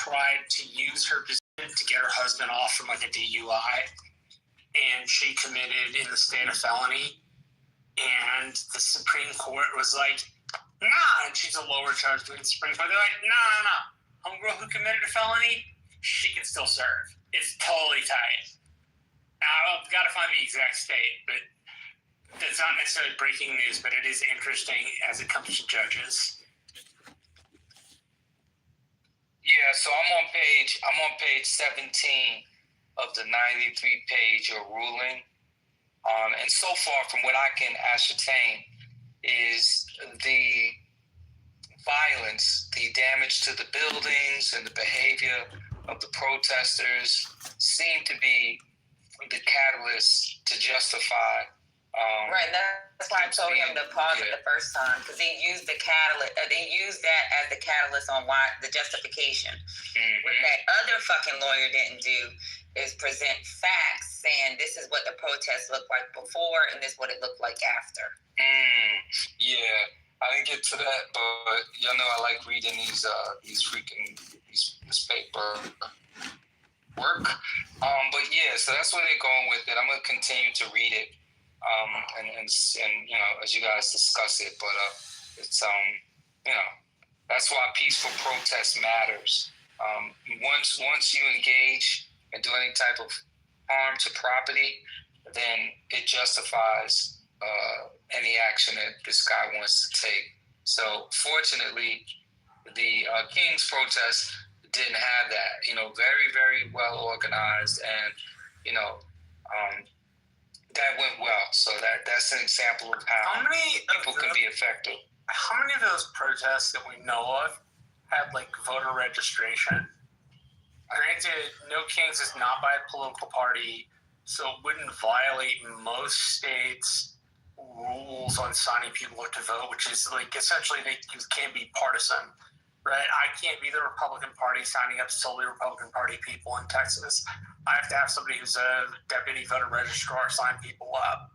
tried to use her position to get her husband off from like a DUI, and she committed in the state a felony, and the Supreme Court was like, nah, and she's a lower charge with the Supreme Court. They're like, no. Homegirl who committed a felony, she can still serve. It's totally tight. I've got to find the exact state, but that's not necessarily breaking news, but it is interesting as it comes to judges. Yeah, so I'm on page 17 of the 93-page ruling. And so far, from what I can ascertain, is the violence, the damage to the buildings, and the behavior of the protesters seem to be the catalyst to justify. Right, that's why I told him to pause it the first time, because they used the catalyst. They used that as the catalyst on why the justification. Mm-hmm. What that other fucking lawyer didn't do is present facts saying this is what the protest looked like before and this is what it looked like after. Yeah, I didn't get to that, but y'all know I like reading these newspaper work. But yeah, so that's where they're going with it. I'm gonna continue to read it. And you know, as you guys discuss it, but it's you know, that's why peaceful protest matters. Once you engage and do any type of harm to property, then it justifies any action that this guy wants to take. So fortunately, the King's protest didn't have that. You know, very, very well organized, and you know, that went well. So that's an example of how people can be effective. How many of those protests that we know of had like voter registration? Granted, No Kings is not by a political party, so it wouldn't violate most states' rules on signing people up to vote, which is like essentially they can't be partisan, right? I can't be the Republican Party signing up solely Republican Party people in Texas. I have to have somebody who's a deputy voter registrar sign people up.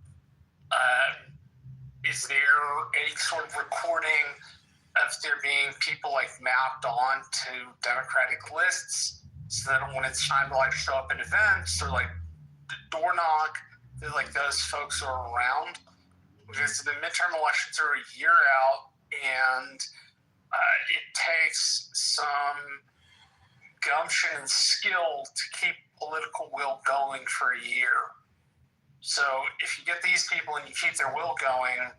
Is there any sort of recording of there being people like mapped on to Democratic lists so that when it's time to like show up at events or like door knock, that like those folks are around? Because the midterm elections are a year out, and it takes some gumption and skill to keep political will going for a year. So if you get these people and you keep their will going,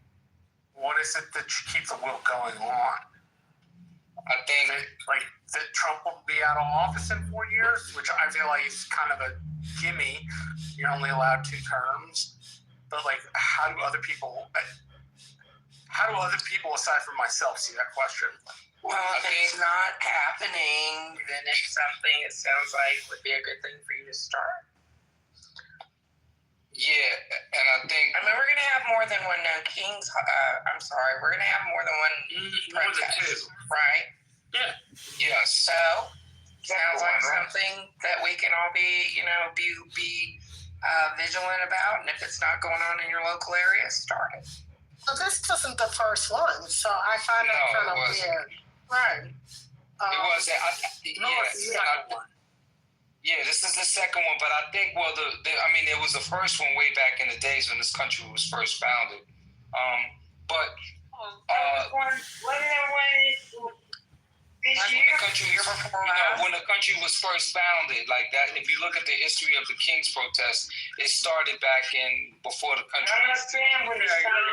what is it that you keep the will going on? I think that Trump will be out of office in 4 years, which I feel like is kind of a gimme. You're only allowed 2 terms. But like, how do other people aside from myself see that question? Well, if it's not happening, then it's something it sounds like would be a good thing for you to start. Yeah, and I think... I mean, we're going to have more than one No Kings. We're going to have more than one protest, right? Yeah. Yeah. So, sounds like something that we can all be vigilant about. And if it's not going on in your local area, start it. Well, this wasn't the first one, so I find that kind of weird. Right. It was. Yeah, this is the second one, but I think, there was the first one way back in the days when this country was first founded. When the country was first founded, like that, if you look at the history of the King's protest, it started back before the country. I understand when it started.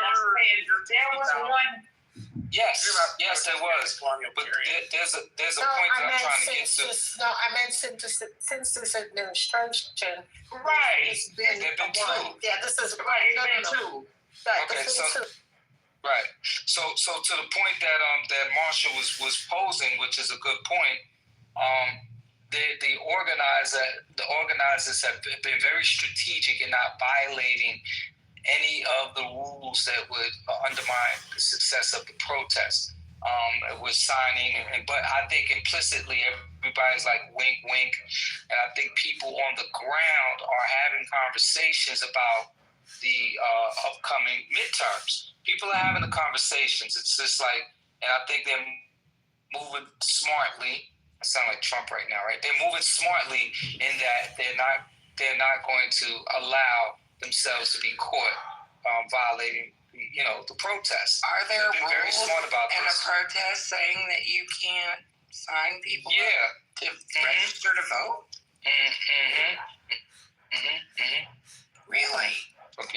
There was one. Yes, there was. But there's a point that I'm trying to get to. No, I meant since this administration. Right. It's been one. Yeah, this is right. It's been 2. Right. Okay, right. So to the point that Marsha was posing, which is a good point. The organizers have been very strategic in not violating any of the rules that would undermine the success of the protest. With signing, but I think implicitly everybody's like wink, wink, and I think people on the ground are having conversations about the upcoming midterms. People are having the conversations. It's just like, and I think they're moving smartly, I sound like Trump right now, right? They're moving smartly in that they're not going to allow themselves to be caught violating, the protests. Are there They've been rules very smart about in this. a protest saying that you can't sign people to register to vote? Really?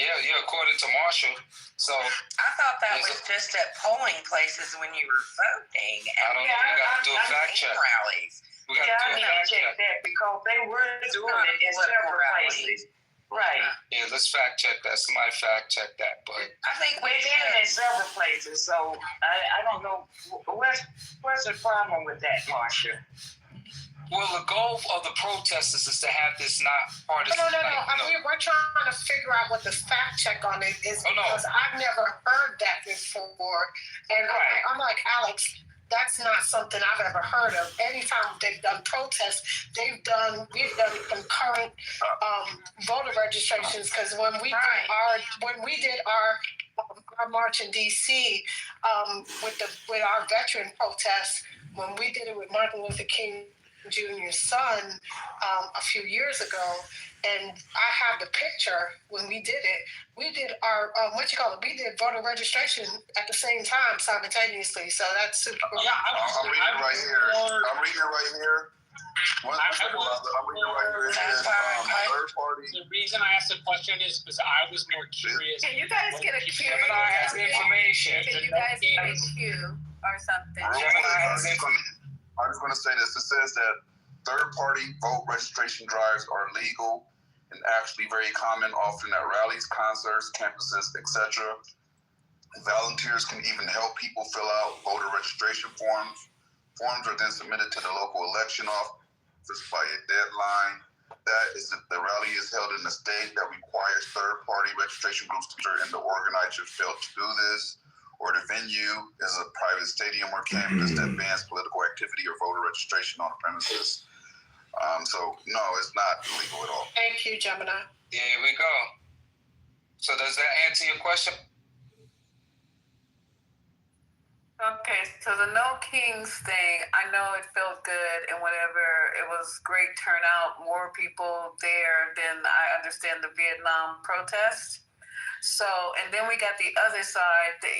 Yeah, according to Marshall. So I thought that was just at polling places when you were voting. I don't know. We got to do a fact check. Rallies. We got to do a fact check that because they were doing it in several places. Right. Yeah, let's fact check that. Somebody fact check that. But I think We did it in several places, so I don't know what's the problem with that, Marsha. well, the goal of the protesters is to have this not partisan. No. We're trying to figure out what the fact check on it is because I've never heard that before. And I'm like, Alex, that's not something I've ever heard of. Anytime they've done protests, we've done concurrent voter registrations because when we did our march in DC with our veteran protests, when we did it with Martin Luther King Jr.'s son a few years ago, and I have the picture when we did it. We did our we did voter registration at the same time simultaneously. So that's super cool. I'm reading it right here. I'm reading it right here. Third party. The reason I asked the question is because I was more curious. Can you guys get a cue? Gemini has information. Can you guys get a cue or something? I'm just going to say this. It says that third-party vote registration drives are legal and actually very common, often at rallies, concerts, campuses, etc. Volunteers can even help people fill out voter registration forms. Forms are then submitted to the local election office by a deadline. That is if the rally is held in a state that requires third-party registration groups to enter, and the organizer failed to do this, or the venue is a private stadium or campus that bans political activity or voter registration on the premises. So, no, it's not illegal at all. Thank you, Gemini. Here we go. So does that answer your question? Okay, so the No Kings thing, I know it felt good and whatever. It was great turnout, more people there than I understand the Vietnam protest. So, and then we got the other side, that,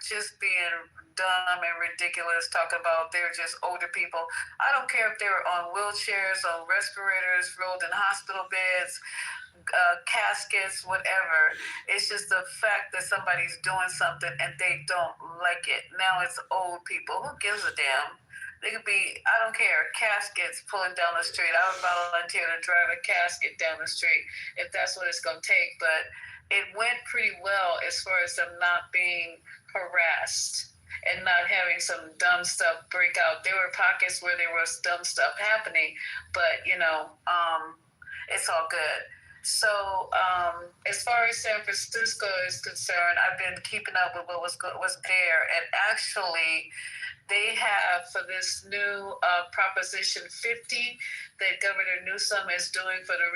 just being dumb and ridiculous, talking about they're just older people. I don't care if they were on wheelchairs, on respirators, rolled in hospital beds, caskets, whatever. It's just the fact that somebody's doing something and they don't like it. Now it's old people. Who gives a damn? They could be, I don't care, caskets pulling down the street. I would volunteer to drive a casket down the street if that's what it's going to take. But it went pretty well as far as them not being harassed and not having some dumb stuff break out. There were pockets where there was dumb stuff happening, but, it's all good. So as far as San Francisco is concerned, I've been keeping up with what was there. And actually, they have, for this new Proposition 50 that Governor Newsom is doing for the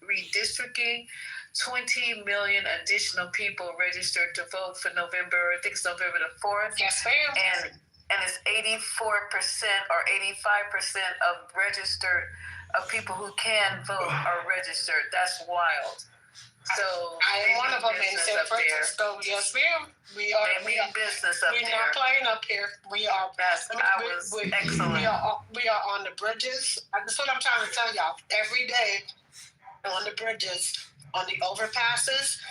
redistricting, 20 million additional people registered to vote for November, I think it's November the 4th. Yes, ma'am. And it's 84% or 85% of people who can vote are registered. That's wild. So I am one of them in San Francisco. Yes, ma'am. We are. They mean business up there. We're not playing up here. We are. Excellent. We are on the bridges. That's what I'm trying to tell y'all. Every day on the bridges, on the overpasses,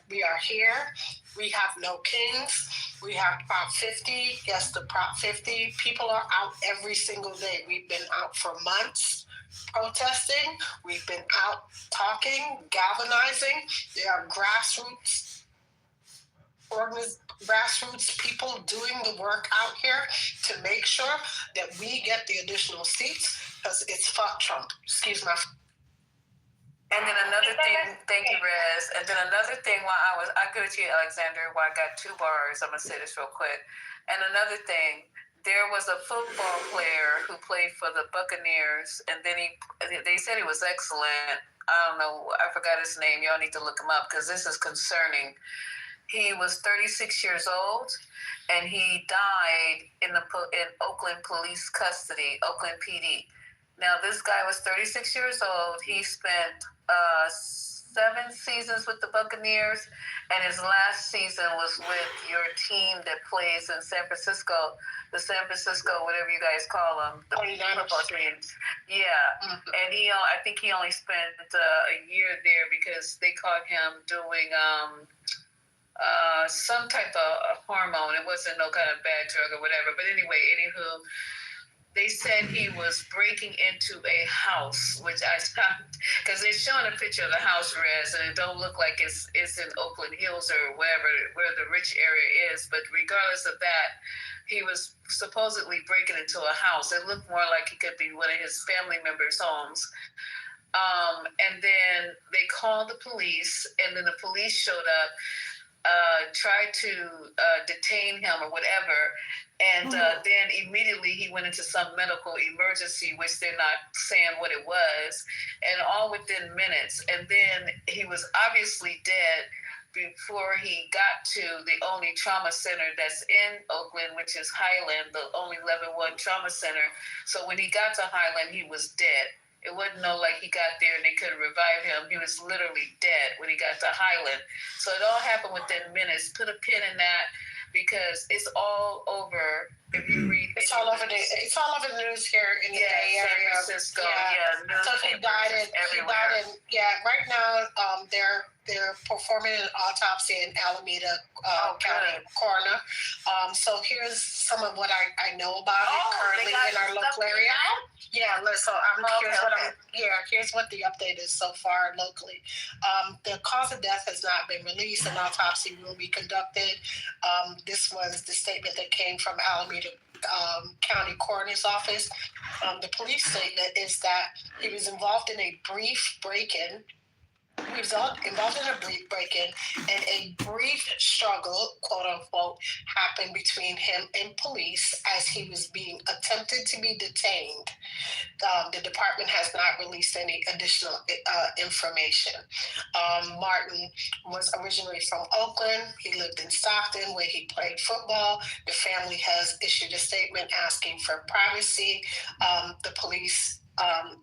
we are here. We have no kings. We have Prop 50. Yes, the Prop 50. People are out every single day. We've been out for months protesting. We've been out talking, galvanizing. There are grassroots people doing the work out here to make sure that we get the additional seats because it's fuck Trump. Excuse my. And then another thing, thank you, Rez. And then another thing, I go to you, Alexander, while I got two bars. I'm going to say this real quick. And another thing, there was a football player who played for the Buccaneers, and then they said he was excellent. I don't know, I forgot his name. Y'all need to look him up because this is concerning. He was 36 years old, and he died in Oakland police custody, Oakland PD. Now, this guy was 36 years old. He spent 7 seasons with the Buccaneers, and his last season was with your team that plays in San Francisco, the San Francisco, whatever you guys call them, the football team. Yeah, and I think he only spent a year there because they caught him doing some type of hormone. It wasn't no kind of bad drug or whatever. But anyway, anywho, they said he was breaking into a house, which I stopped because they're showing a picture of the house, Rez, and it don't look like it's in Oakland Hills or wherever where the rich area is. But regardless of that, he was supposedly breaking into a house. It looked more like it could be one of his family members' homes. And then they called the police, and then the police showed up, tried to detain him or whatever, and then immediately he went into some medical emergency, which they're not saying what it was, and all within minutes. And then he was obviously dead before he got to the only trauma center that's in Oakland, which is Highland, the only level 1 trauma center. So when he got to Highland, he was dead. It wasn't like he got there and they could revive him. He was literally dead when he got to Highland. So it all happened within minutes. Put a pin in that because it's all over. If you read, it's all over the news here in the Bay Area. San Francisco. Yeah. So he died in. Right now, they're performing an autopsy in Alameda County coroner. So here's some of what I know about it currently in our local area. Yeah, so here's what the update is so far locally. The cause of death has not been released. An autopsy will be conducted. This was the statement that came from Alameda County Coroner's Office. The police statement is that he was involved in a brief break-in. He was involved in a brief break-in, and a brief struggle, quote unquote, happened between him and police as he was being attempted to be detained. The department has not released any additional information. Martin was originally from Oakland. He lived in Stockton, where he played football. The family has issued a statement asking for privacy. The police.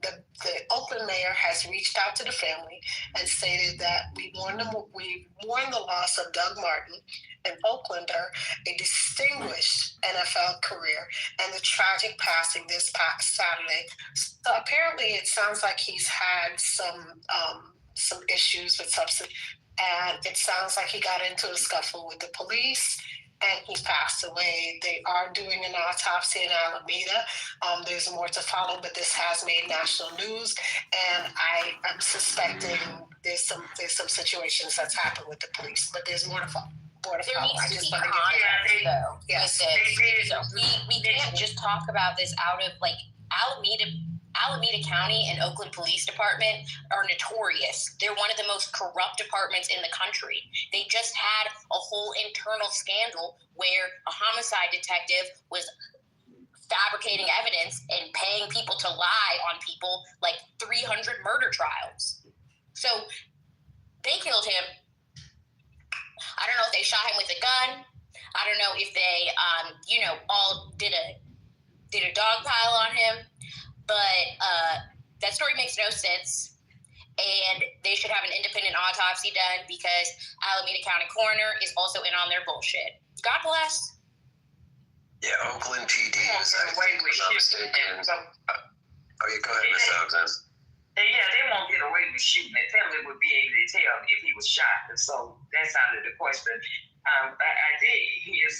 The Oakland mayor has reached out to the family and stated that we mourn the loss of Doug Martin, an Oaklander, a distinguished NFL career, and the tragic passing this past Saturday. So apparently, it sounds like he's had some issues with substance, and it sounds like he got into a scuffle with the police. And he passed away. They are doing an autopsy in Alameda. There's more to follow, but this has made national news. And I am suspecting there's some situations that's happened with the police, but there's more to follow. There needs to be context, though. Yes, we can't just talk about this out of Alameda County and Oakland Police Department are notorious. They're one of the most corrupt departments in the country. They just had a whole internal scandal where a homicide detective was fabricating evidence and paying people to lie on people, like 300 murder trials. So they killed him. I don't know if they shot him with a gun. I don't know if they, all did a dog pile on him. But that story makes no sense, and they should have an independent autopsy done because Alameda County Coroner is also in on their bullshit. God bless. Yeah, Oakland PD is, I think, if I'm mistaken. Go ahead, Ms. Alexander. Yeah, they won't get away with shooting. The family would be able to tell if he was shot. So that's out of the question. I did hear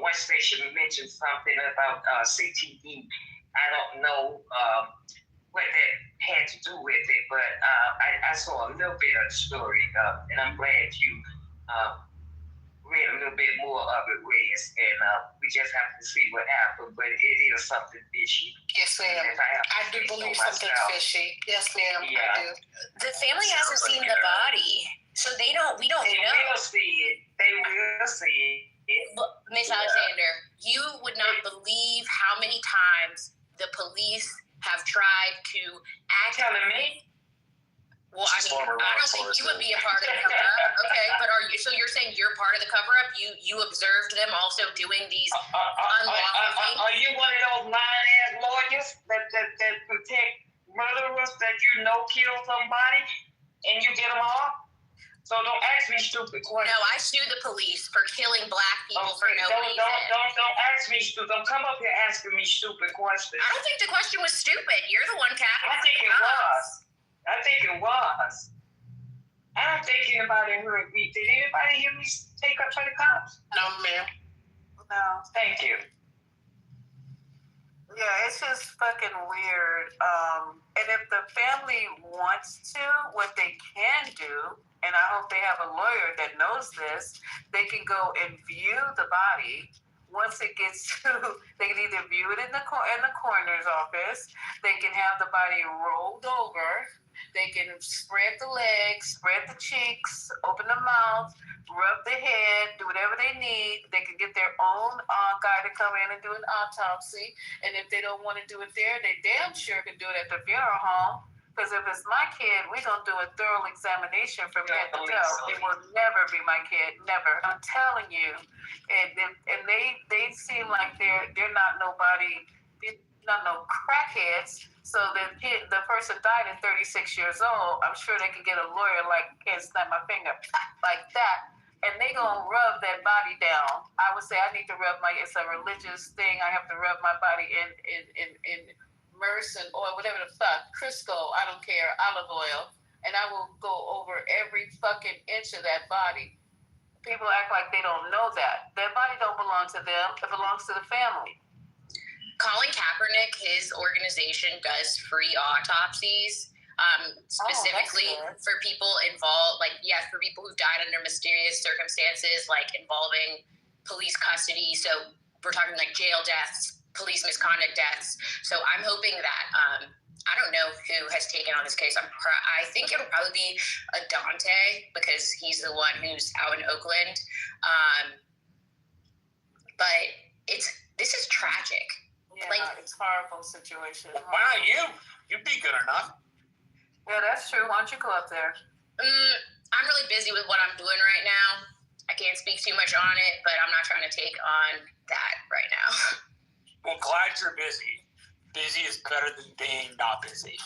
one station mention something about CTE. I don't know what that had to do with it, but I saw a little bit of the story, and I'm glad you read a little bit more of it, Reyes, and we just have to see what happened, but it is something fishy. Yes, ma'am. I do believe something fishy. Yes, ma'am. Yeah. I do. The family hasn't seen the body, so we don't know. They will see it. Miss Alexander, you would not believe how many times the police have tried to act. Telling me? Well, I don't think you would be a part of the cover-up, okay? But so you're saying you're part of the cover-up? You observed them also doing these unlawful things? Are you one of those lying-ass lawyers that protect murderers that you know kill somebody and you get them off? So don't ask me stupid questions. No, I sue the police for killing black people for no reason. Don't ask me stupid. Don't come up here asking me stupid questions. I don't think the question was stupid. You're the one capping. I think it was. I don't think anybody heard me. Did anybody hear me take up for the cops? No, ma'am. No. Thank you. Yeah, it's just fucking weird. And if the family wants to, what they can do, and I hope they have a lawyer that knows this, they can go and view the body. Once it gets to, they can either view it in the coroner's office, they can have the body rolled over, they can spread the legs, spread the cheeks, open the mouth, rub the head, do whatever they need. They can get their own guy to come in and do an autopsy. And if they don't want to do it there, they damn sure can do it at the funeral home. Because if it's my kid, we're going to do a thorough examination from head to toe. It will never be my kid, never. I'm telling you. And they seem like they're not nobody, they're not no crackheads. So the person died at 36 years old. I'm sure they can get a lawyer like, can't snap my finger, like that. And they gonna rub that body down. I would say I need to rub it's a religious thing. I have to rub my body in myrrh or whatever the fuck, Crisco, I don't care, olive oil, and I will go over every fucking inch of that body. People act like they don't know that. That body don't belong to them. It belongs to the family. Colin Kaepernick, his organization does free autopsies, specifically for people involved, for people who died under mysterious circumstances, like involving police custody. So we're talking like jail deaths, police misconduct deaths. So I'm hoping that, I don't know who has taken on this case. I think it'll probably be Dante, because he's the one who's out in Oakland. But this is tragic. Yeah, it's a horrible situation. Why not you? You'd be good enough. Yeah, that's true. Why don't you go up there? I'm really busy with what I'm doing right now. I can't speak too much on it, but I'm not trying to take on that right now. Well, glad you're busy. Busy is better than being not busy.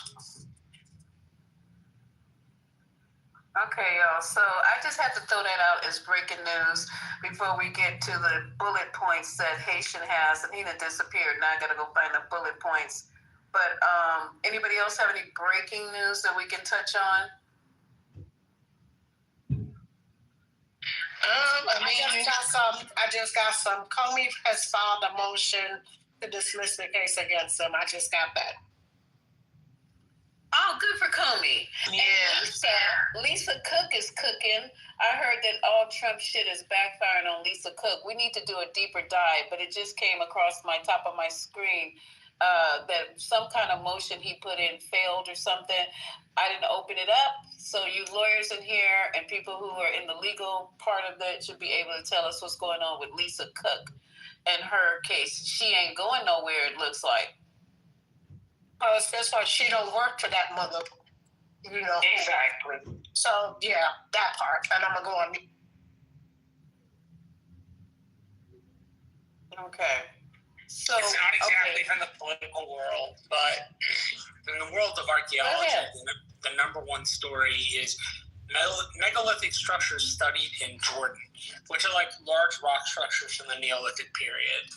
Okay, y'all. So I just had to throw that out as breaking news before we get to the bullet points that Haitian has, and he done disappeared. Now I gotta go find the bullet points. But anybody else have any breaking news that we can touch on? I just got some. Comey has filed a motion to dismiss the case against him. I just got that. Oh, good for Comey. Yeah. Lisa Cook is cooking. I heard that all Trump shit is backfiring on Lisa Cook. We need to do a deeper dive, but it just came across my top of my screen that some kind of motion he put in failed or something. I didn't open it up. So you lawyers in here and people who are in the legal part of it should be able to tell us what's going on with Lisa Cook and her case. She ain't going nowhere, it looks like. That's why she don't work for that mother, Exactly. So yeah, that part. And I'm gonna go on. Okay. So it's not exactly from the political world, but in the world of archaeology, the number one story is megalithic structures studied in Jordan, which are like large rock structures from the Neolithic period,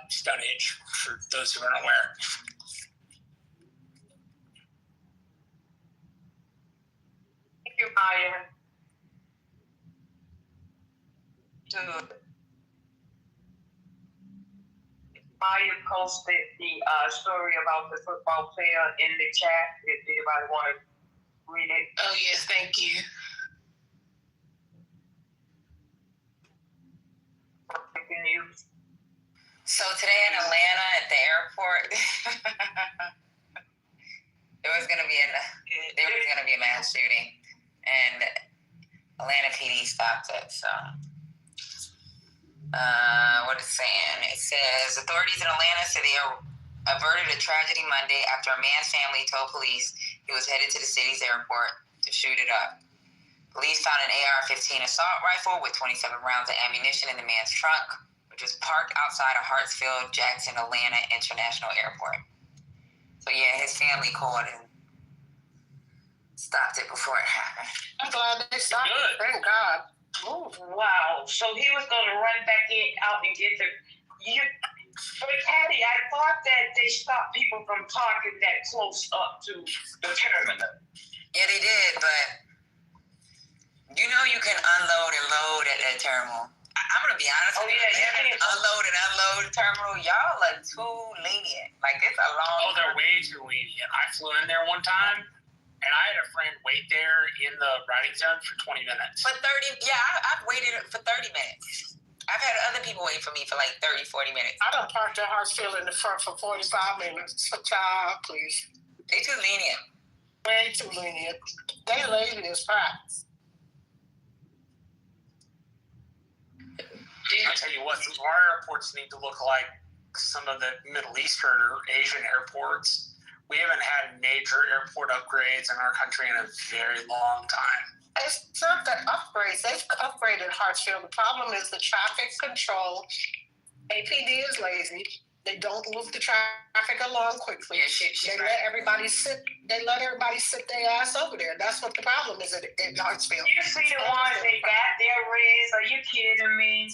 Stone Age, for those who aren't aware. Thank you, Maya. Maya posted the story about the football player in the chat. If anybody want to read it. Oh, yes, thank you. News. So today in Atlanta at the airport, there was gonna be a mass shooting, and Atlanta PD stopped it. So, what it's saying? It says authorities in Atlanta say they are averted a tragedy Monday after a man's family told police he was headed to the city's airport to shoot it up. Police found an AR-15 assault rifle with 27 rounds of ammunition in the man's trunk, which was parked outside of Hartsfield-Jackson Atlanta International Airport. So yeah, his family called and stopped it before it happened. I'm glad they stopped it. Thank God. Ooh, wow. So he was going to run back out and get the... But Patty, I thought that they stopped people from parking that close up to the terminal. Yeah, they did, but you know you can unload and load at that terminal. I'm going to be honest with you. Yeah, unload and unload terminal, y'all are too lenient. Like, it's a long... Oh, they're way too lenient. I flew in there one time, and I had a friend wait there in the riding zone for 20 minutes. For 30... Yeah, I've waited for 30 minutes. I've had other people wait for me for like 30, 40 minutes. I done parked at Hartsfield in the front for 45 minutes. So, child, please. They too lenient. Way too lenient. They lazy as crap. I tell you what, some of our airports need to look like some of the Middle Eastern or Asian airports. We haven't had major airport upgrades in our country in a very long time. It's not the upgrades. They've upgraded Hartsfield. The problem is the traffic control. APD is lazy. They don't move the traffic along quickly. Yeah, they let everybody sit. They let everybody sit their ass over there. That's what the problem is in Hartsfield. You see the ones they got their reds? Are you kidding me?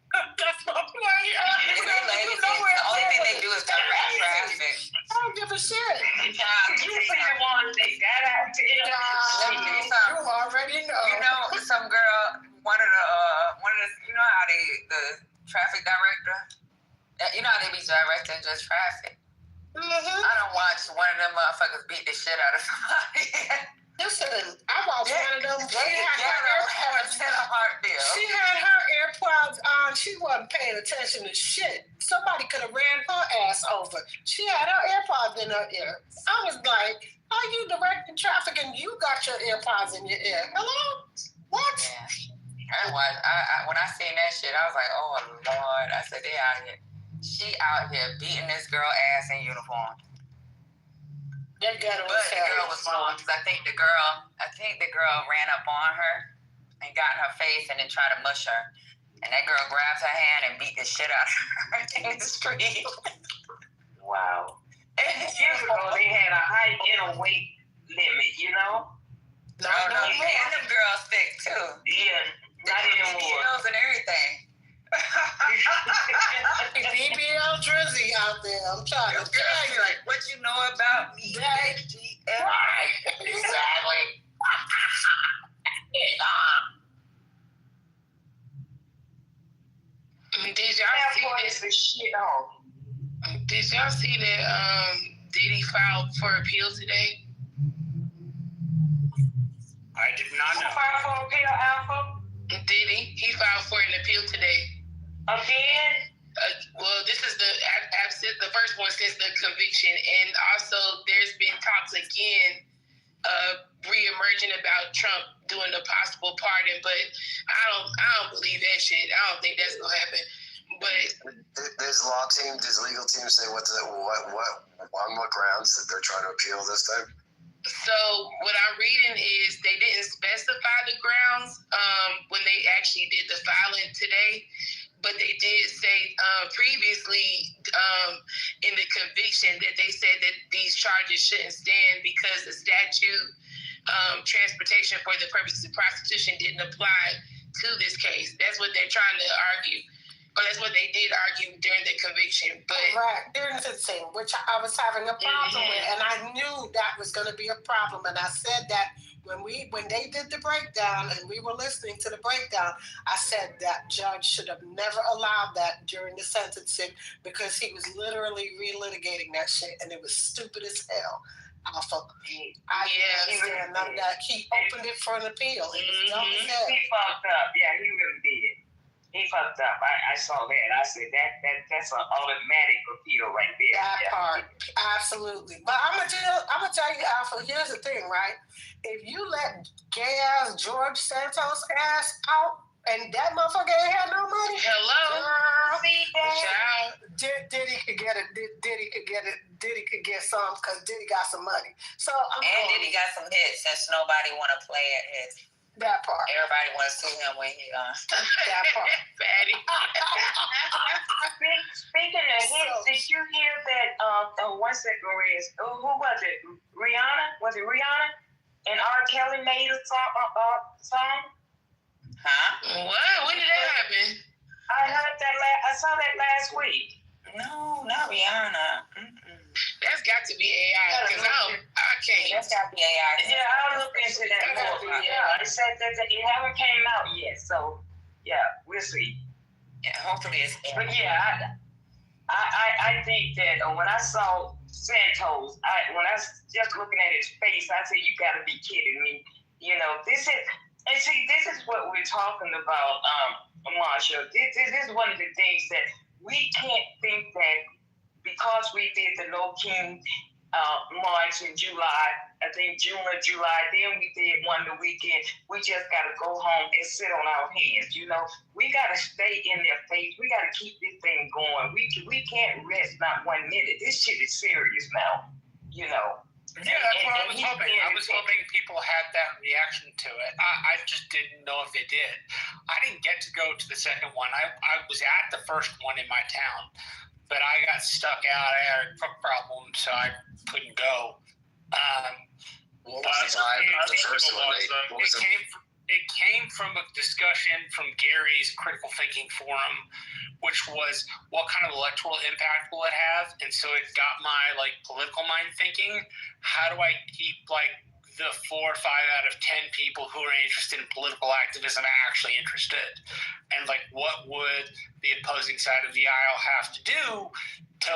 That's my point. The only thing they do is direct traffic. I don't give a shit. You see the ones they got out there? You already know. You know, some girl, one of the, you know how the traffic director, you know how they be directing just traffic. Mm-hmm. I don't watch one of them motherfuckers beat the shit out of somebody. Listen, I watched one of them. She had her AirPods on. She wasn't paying attention to shit. Somebody could have ran her ass over. She had her AirPods in her ear. I was like, how you directing traffic and you got your AirPods in your ear? Hello? What? Yeah. When I seen that shit, I was like, oh, Lord. I said, they out here. She out here beating this girl ass in uniform. But the girl was wrong because I think the girl ran up on her and got in her face and then tried to mush her. And that girl grabbed her hand and beat the shit out of her in the street. Wow. Years ago, they had a height and a weight limit, you know? No, and them girls thick too. Yeah, not anymore. Heels and everything. BBL Drizzy out there. I'm trying to tell you. Like, what you know about me? Right. Exactly. Did y'all see that Diddy filed for appeal today? I did not know. Filed for appeal, Alpha? Diddy, he filed for an appeal today. Again? Well, this is the first one since the conviction, and also there's been talks again re-emerging about Trump doing a possible pardon, but I don't believe that shit. I don't think that's gonna happen. But does legal team say on what grounds that they're trying to appeal this time? So what I'm reading is they didn't specify the grounds when they actually did the filing today, but they did say previously in the conviction that they said that these charges shouldn't stand because the statute transportation for the purposes of prostitution didn't apply to this case. That's what they're trying to argue. Or that's what they did argue during the conviction. But right, during the sentencing, which I was having a problem with, and I knew that was going to be a problem. And I said that when they did the breakdown and we were listening to the breakdown, I said that judge should have never allowed that during the sentencing because he was literally relitigating that shit, and it was stupid as hell. I understand that he opened it for an appeal. It was dumb as hell. He fucked up. Yeah, he really did. He fucked up. I saw that. I said that's an automatic appeal right there. That part, absolutely. But I'm gonna tell you, Alpha. Here's the thing, right? If you let gay ass George Santos ass out And that motherfucker ain't had no money. Hello. Child. Diddy could get it. Diddy could get it. Diddy could get some because Diddy got some money. So Diddy got some hits since nobody want to play at his. That part. Everybody wants to sue him when he that part. Fatty. Speaking of hits, did you hear that? One second, Riz. Who was it? Rihanna? Was it Rihanna? And R. Kelly made a song. Huh? What? When did that happen? I heard that. I saw that last week. No, not Rihanna. That's got to be AI because I can't. That's got to be AI. Yeah, I'll look into that more. Yeah, it said that it haven't came out yet, so yeah, we'll see. Yeah, hopefully it's AI. But yeah, I think that when I saw Santos, when I was just looking at his face, I said, "You got to be kidding me!" You know, this is what we're talking about, Marsha. This is one of the things that we can't think that because we did the No King March in July, I think June or July, then we did one the weekend. We just got to go home and sit on our hands. You know, we got to stay in their face. We got to keep this thing going. We can't rest not 1 minute. This shit is serious now, you know. Yeah, that's what I was hoping. I was hoping people had that reaction to it. I just didn't know if they did. I didn't get to go to the second one. I was at the first one in my town, but I got stuck out. I had a truck problem, so I couldn't go. What was the vibe of the first one? It came from a discussion from Gary's Critical Thinking Forum, which was what kind of electoral impact will it have? And so it got my political mind thinking. How do I keep the 4 or 5 out of 10 people who are interested in political activism actually interested? And what would the opposing side of the aisle have to do to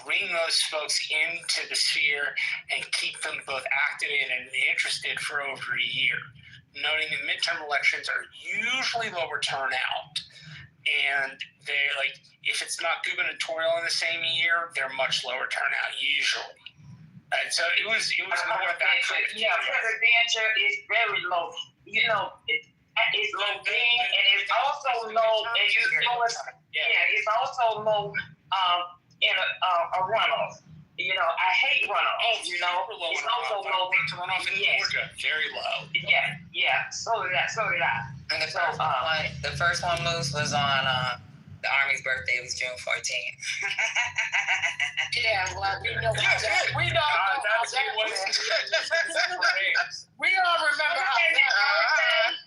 bring those folks into the sphere and keep them both activated and interested for over a year? Noting that midterm elections are usually lower turnout, and they if it's not gubernatorial in the same year, they're much lower turnout usually. And so it was more that kind of yeah, presidential is very low. You know, it's low gain, and it's also low. And it's also low in a runoff. You know, I hate runoff. You know, it's also low. Runoff in Georgia, very low. Yeah. So did I. And the first one moves was on the Army's birthday. It was June 14th. Yeah, well, we know that. We know that's that. what We all remember how that.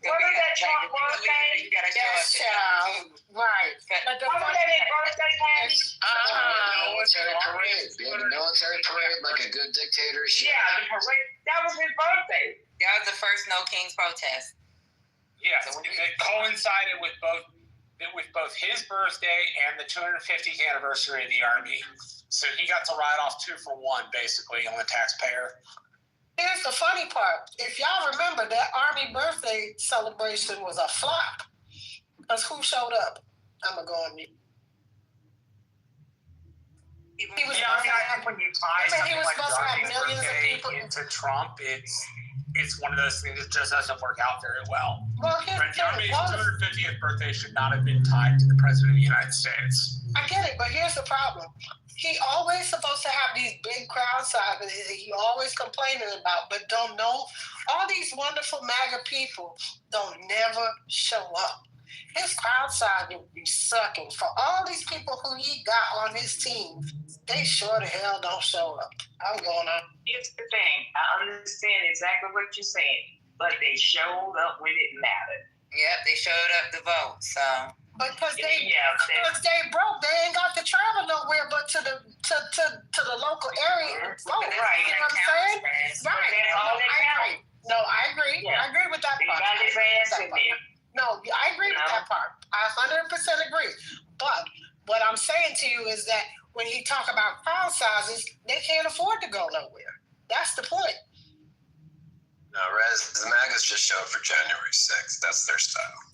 What was that Trump birthday? Yes, child. Right. But the birthday party? Military parade. Being a military parade like a good dictatorship. Yeah, the parade. That was his birthday. That was the first No Kings protest. Yes, it coincided with both his birthday and the 250th anniversary of the Army. So he got to ride off 2 for 1, basically, on the taxpayer. Here's the funny part. If y'all remember, that Army birthday celebration was a flop. Because who showed up? I'm going to go on mute. I think when you tie something like Johnny's birthday into Trump, it's one of those things that just doesn't work out very well. Well, the Army's 250th birthday should not have been tied to the President of the United States. I get it, but here's the problem. He always supposed to have these big crowd sizes that he always complaining about, but don't know. All these wonderful MAGA people don't never show up. His crowd size would be sucking. For all these people who he got on his team, they sure the hell don't show up. I'm going on. Here's the thing. I understand exactly what you're saying, but they showed up when it mattered. Yep, they showed up to vote, so... Because they broke, they ain't got to travel nowhere but to the local area and vote. Right. You know what I'm saying? Right. No, I agree. Yeah. I agree with that part. Got his ass in there. No, I agree with that part. I 100% agree. But what I'm saying to you is that when he talk about crowd sizes, they can't afford to go nowhere. That's the point. No, the MAGAs just show up for January 6th. That's their style.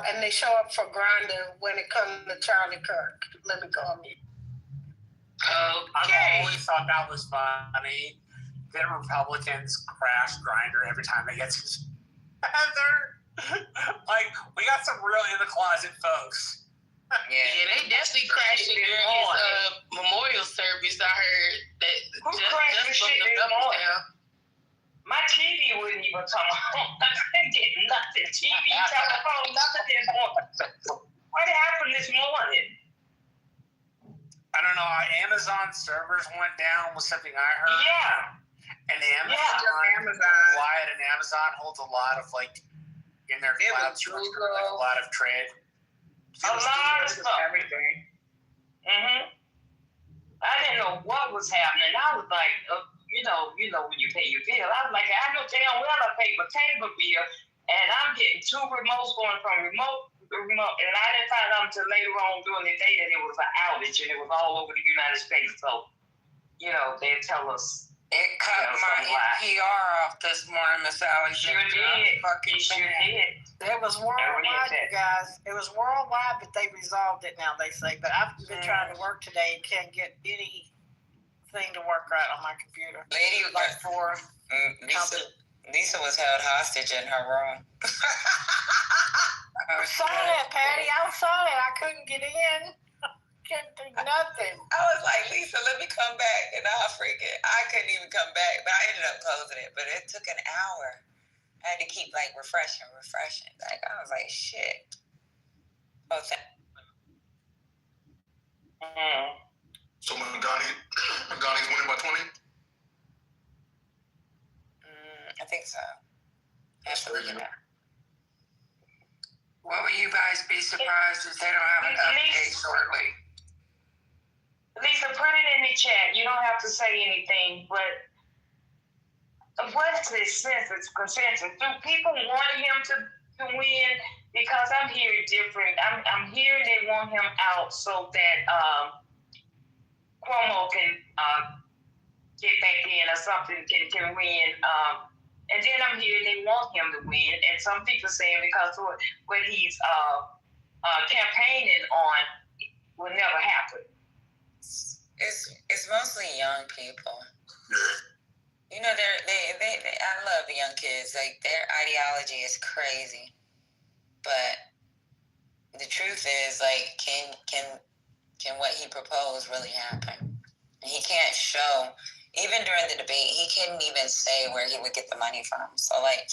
And they show up for Grindr when it comes to Charlie Kirk. Let me go on mute. I always thought that was funny that Republicans crash Grindr every time they get together. Like, we got some real in the closet folks. Yeah, they definitely crashed it during his memorial service. I heard that. Who crashed the shit this morning? My TV wouldn't even come on. I couldn't get nothing. TV, telephone, nothing this morning. What happened this morning? I don't know. Amazon servers went down was something I heard. Yeah. And Amazon. Wyatt and Amazon holds a lot of, like, in their cloud structure, like, a lot of trade. A lot of stuff. Everything. I didn't know what was happening. I was like, you know when you pay your bill. I was like, I know damn well I paid my cable bill, and I'm getting 2 remotes going from remote, and I didn't find out until later on during the day that it was an outage, and it was all over the United States. So, they tell us. It cut my NPR off this morning, Miss Alexander. Sure did. It was worldwide, you guys. It was worldwide, but they resolved it now, they say. But I've been trying to work today and can't get anything to work right on my computer. Lady, like for Lisa was held hostage in her room. I saw that, Patty. I saw it. I couldn't get in. Couldn't do nothing. I was like, Lisa, let me come back. And I couldn't even come back. But I ended up closing it. But it took an hour. I had to keep, like, refreshing. Like, I was like, shit. So Madani's winning by 20? I think so. That's crazy. Well, will you guys be surprised if they don't have an update shortly? Lisa, put it in the chat. You don't have to say anything, but what's this consensus? Do people want him to win? Because I'm hearing different. I'm hearing they want him out so that Cuomo can get back in or something, can win. And then I'm hearing they want him to win, and some people saying because what he's campaigning on will never happen. It's mostly young people. You know, I love young kids. Like, their ideology is crazy, but the truth is, like, can what he proposed really happen? He can't show. Even during the debate, he couldn't even say where he would get the money from. So, like,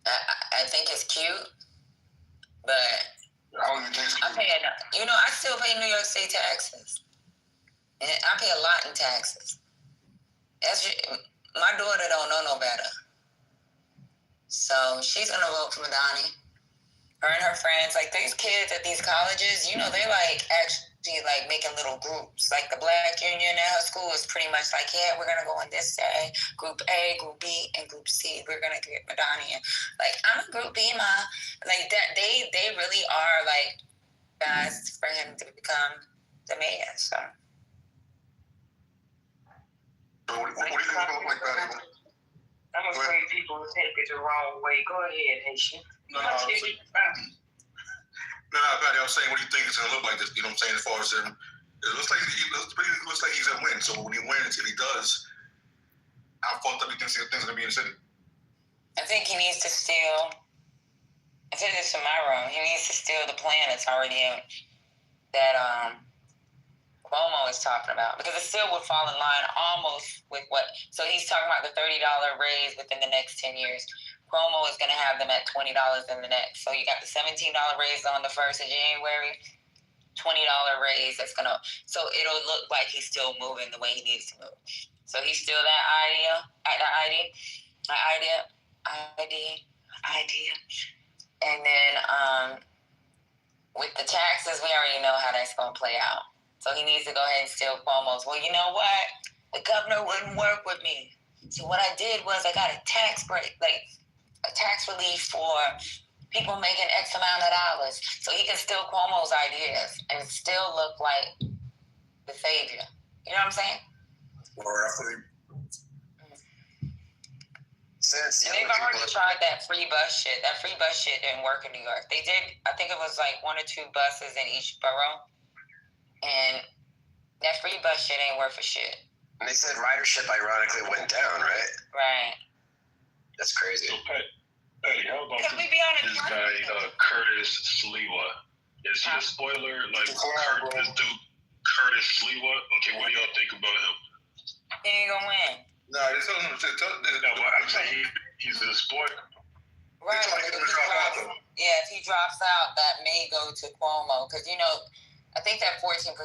I think it's cute, but I still pay New York State taxes. And I pay a lot in taxes. My daughter don't know no better. So she's going to vote for Madani. Her and her friends, like, these kids at these colleges, they're, like, actually, like, making little groups. Like, the Black Union at her school is pretty much like, yeah, we're going to go on this day. Group A, Group B, and Group C. We're going to get Madani in. Like, I'm a Group B, Ma. Like, that they really are, like, guys for him to become the mayor, so. What do you think about like that? I'm afraid people will take it the wrong way. Go ahead, Haitian. No, Patty, I was saying, what do you think it's going to look like this? You know what I'm saying? As far as him, it looks like he's going to win. So when he wins, if he does, how fucked up do you think things are going to be in the city? I think he needs to steal. I said this in my room. He needs to steal the plan that's already in that Cuomo is talking about, because it still would fall in line almost with what. So he's talking about the $30 raise within the next 10 years. Cuomo is going to have them at $20 in the next. So you got the $17 raise on the 1st of January, $20 raise that's going to. So it'll look like he's still moving the way he needs to move. So he's still that idea. And then with the taxes, we already know how that's going to play out. So he needs to go ahead and steal Cuomo's. Well, you know what? The governor wouldn't work with me. So what I did was I got a tax break, like a tax relief for people making X amount of dollars. So he can steal Cuomo's ideas and still look like the savior. You know what I'm saying? And they've already tried that free bus shit. That free bus shit didn't work in New York. They did, I think it was like 1 or 2 buses in each borough. And that free bus shit ain't worth a shit. And they said ridership ironically went down, right? Right. That's crazy. Okay. Hey, how about Could we be on a this guy, Curtis Sliwa? Is he a spoiler? Like, this dude, Curtis Sliwa? Okay, what do y'all think about him? He ain't gonna win. No, they told him I'm saying he's a spoiler. Right. If he drops out, that may go to Cuomo. Because, I think that 14%,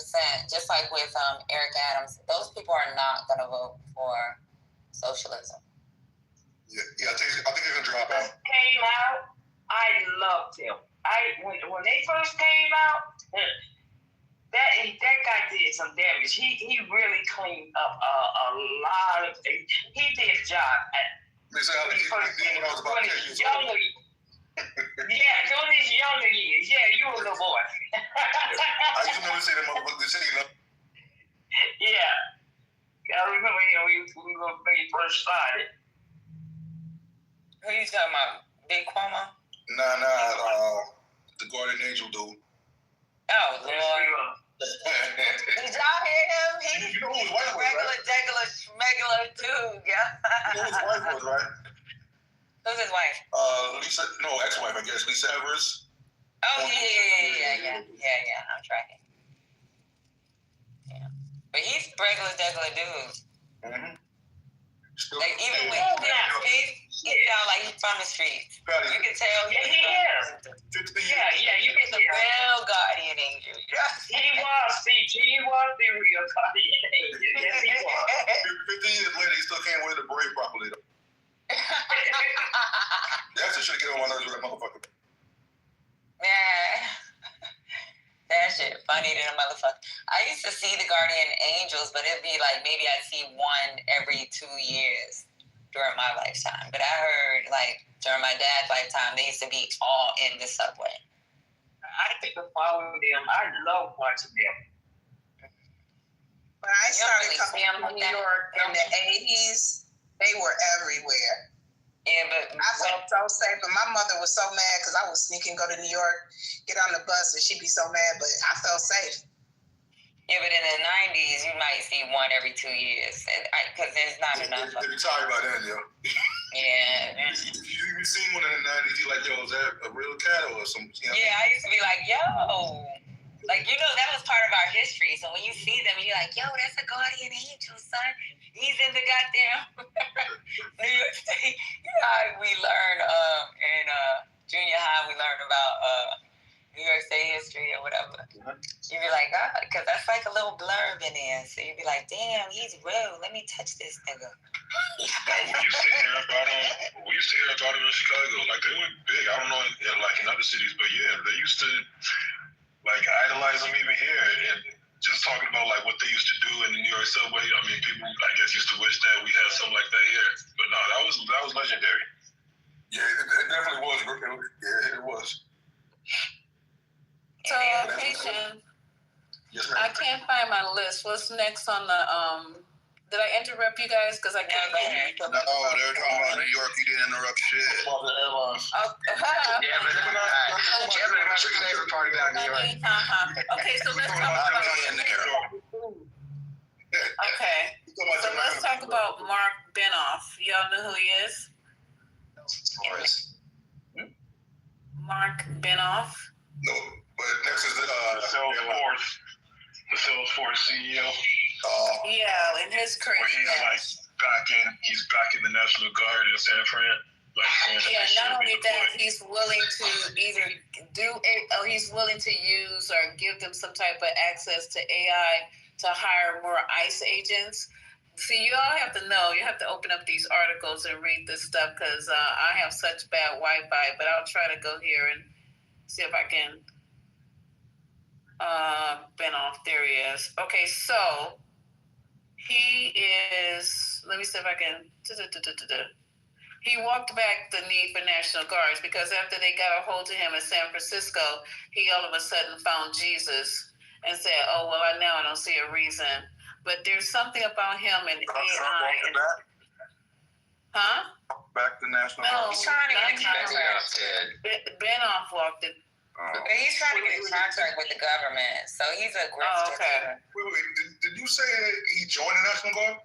just like with Eric Adams, those people are not going to vote for socialism. Yeah, I think they're going to drop out. Came out, I loved him. When they first came out, that guy did some damage. He really cleaned up a lot of things. He did a job when he first came out. During his younger years. Yeah, you were a little boy. I used to never say that motherfucker said he loved. Yeah. I remember when he first started. Who you talking about? Big Cuomo? Nah, the guardian angel dude. Oh, Lord. Did y'all hear him? He's who his wife was, regular, right? regular dude, yeah. You know who his wife was, right? Who's his wife? Ex-wife, I guess. Lisa Evers. Oh, yeah. I'm tracking. Yeah. But he's regular dude. Mm-hmm. Like, even when he sound like he's from the streets. You can tell he is. Yeah, you can the real guardian angel. He was the real guardian angel. Yes, he was. 50 years later, he still can't wear the beret properly, though. That's the shit get on my nerves with that motherfucker. Man, that shit funny than a motherfucker. I used to see the guardian angels, but it'd be like maybe I'd see one every 2 years during my lifetime. But I heard like during my dad's lifetime, they used to be all in the subway. I think of following them. I love watching them. When I started coming to New York in the 80s, they were everywhere. Yeah, but I felt so safe. And my mother was so mad because I would sneak and go to New York, get on the bus, and she'd be so mad. But I felt safe. Yeah, but in the 90s, you might see one every 2 years because there's not enough. They retired by then, yo. Yeah. You seen one in the 90s, you like, yo, is that a real cattle or something? Yeah, I used to be like, yo. Like, that was part of our history. So when you see them, you're like, yo, that's a guardian angel, son. He's in the goddamn New York State. You know how we learned in junior high, we learned about New York State history or whatever. You'd be like, because that's like a little blurb in there. So you'd be like, damn, he's real. Let me touch this nigga. We used to hear about him in Chicago. Like, they were big. I don't know, like in other cities, but yeah, they used to like idolize him even here. And just talking about like what they used to do in the New York subway. I mean, people I guess used to wish that we had something like that here. But no, that was legendary. Yeah, it definitely was. Yeah, it was. So, patient. Yes, ma'am. I can't find my list. What's next on the Did I interrupt you guys? Because I can't. No, they were talking about New York. You didn't interrupt shit. Oh, Yeah, but what's your favorite part about New York? Okay, so let's talk about. Okay, so let's talk about Mark Benoff. Y'all know who he is? Mark Benoff. No, but next is the Salesforce CEO. Yeah, in his career. He's back in the National Guard in San Fran. Yeah, not only that, he's willing to either he's willing to use or give them some type of access to AI to hire more ICE agents. See, you all have to know, you have to open up these articles and read this stuff because I have such bad Wi-Fi, but I'll try to go here and see if I can. Benoff, there he is. Okay, so he is, let me see if I can, he walked back the need for National Guards because after they got a hold of him in San Francisco, he all of a sudden found Jesus and said, oh, well, now I don't see a reason. But there's something about him and AI. Back to National Guard. No, he's trying to get a contract. Benoff walked it. He's trying to get a contract with the government, so he's a grifter. Okay. Wait. Did you say he joined the National Guard?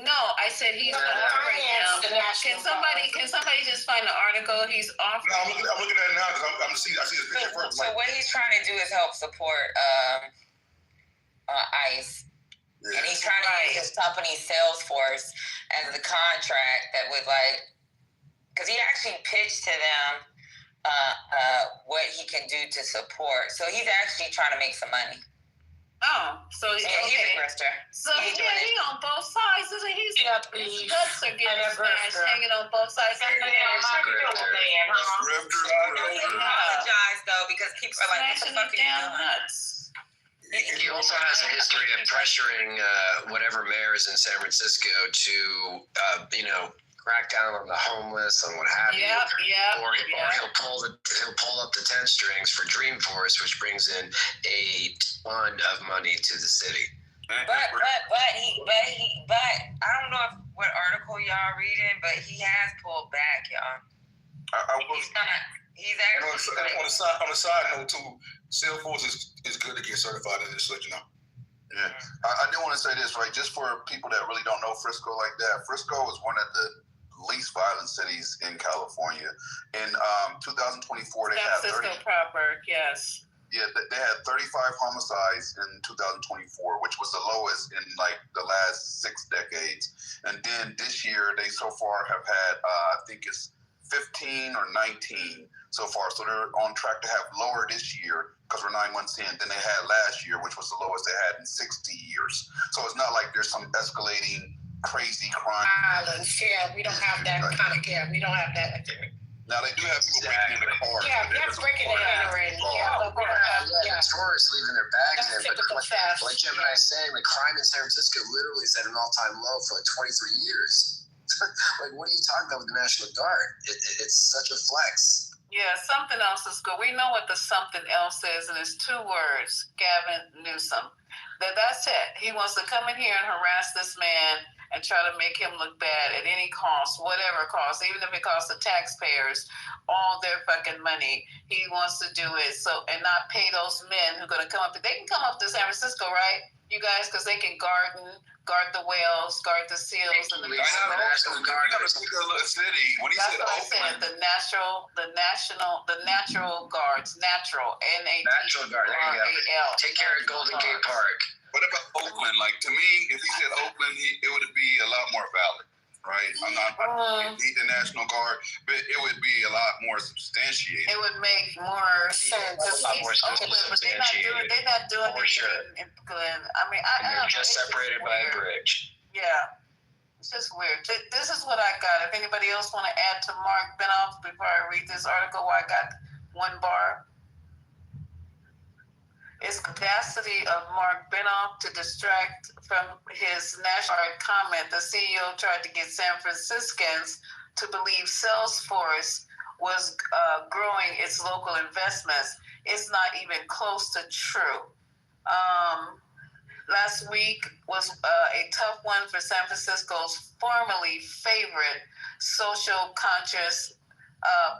No, I said he's offering him. Can somebody just find the article he's offering? No, I'm looking at it now because I see his picture first. So what he's trying to do is help support ICE. Yeah. And he's trying to use his company Salesforce as the contract that would because he actually pitched to them what he can do to support. So he's actually trying to make some money. Oh, so he's a grifter. So he on both sides, isn't he? His guts are getting smashed, hanging on both sides. I apologize though because people are like, smashing it down nuts. He also has a history of pressuring whatever mayors in San Francisco to, crack down on the homeless and what have you. Or he'll pull up the 10 strings for Dreamforce, which brings in a ton of money to the city. But I don't know what article y'all reading, but he has pulled back, y'all. He's actually on a side note too, Salesforce is good to get certified in this, so you know. Yeah, I do want to say this, right? Just for people that really don't know Frisco like that, Frisco is one of the least violent cities in California. In 2024, they had 30. Proper, yes. Yeah, they had 35 homicides in 2024, which was the lowest in the last 6 decades. And then this year, they so far have had, I think it's 15 or 19 so far. So they're on track to have lower this year because we're 9 months in than they had last year, which was the lowest they had in 60 years. So it's not like there's some escalating crazy crime. Violence, yeah, we don't have that kind of, we don't have that. Now they do have people breaking into cars. Yeah, that's breaking and entering. Tourists leaving their bags in, but like Jim and I saying, crime in San Francisco literally is at an all-time low for 23 years. What are you talking about with the National Guard? It's such a flex. Yeah, something else is good. We know what the something else is, and it's 2 words: Gavin Newsom. That's it. He wants to come in here and harass this man and try to make him look bad at any cost, whatever cost, even if it costs the taxpayers all their fucking money. He wants to do it and not pay those men who are going to come up. They can come up to San Francisco, right, you guys? Because they can guard the whales, guard the seals, and the National Guard. You got to speak of a little city. When he said Oakland, the natural guards, natural, Natural Guard. There you go. Take care of Golden Gate Park. What about Oakland? To me, if he said Oakland, it would be a lot more valid, right? I'm not need the National Guard, but it would be a lot more substantiated. It would make more sense. But they're not doing anything in Glen. I mean, they're just separated by a bridge. Yeah. It's just weird. This is what I got. If anybody else want to add to Mark Benoff before I read this article, I got 1 bar. It's capacity of Mark Benoff to distract from his national comment. The CEO tried to get San Franciscans to believe Salesforce was growing its local investments. It's not even close to true. Last week was a tough one for San Francisco's formerly favorite social conscious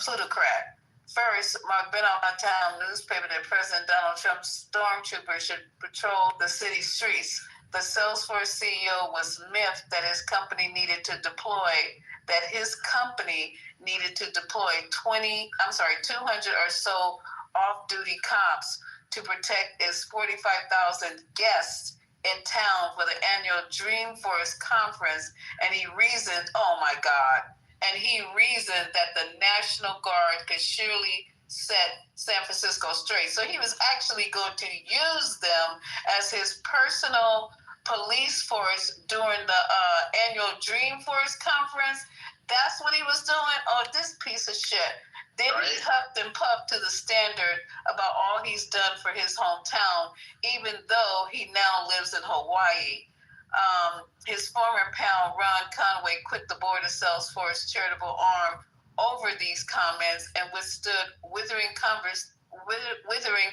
plutocrat. First, Mark Benoff town newspaper that President Donald Trump's stormtroopers should patrol the city streets. The Salesforce CEO was miffed that his company needed to deploy 200 or so off-duty cops to protect its 45,000 guests in town for the annual Dreamforce conference. And he reasoned, that the National Guard could surely set San Francisco straight. So he was actually going to use them as his personal police force during the annual Dreamforce conference. That's what he was doing. Oh, this piece of shit. Then he huffed and puffed to the standard about all he's done for his hometown, even though he now lives in Hawaii. His former pal, Ron Conway, quit the board of Salesforce charitable arm over these comments and withstood withering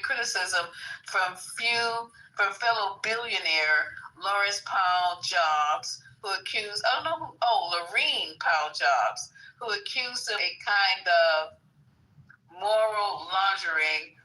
criticism from fellow billionaire Lawrence Powell Jobs, who accused, Lorene Powell Jobs, who accused him of a kind of moral laundering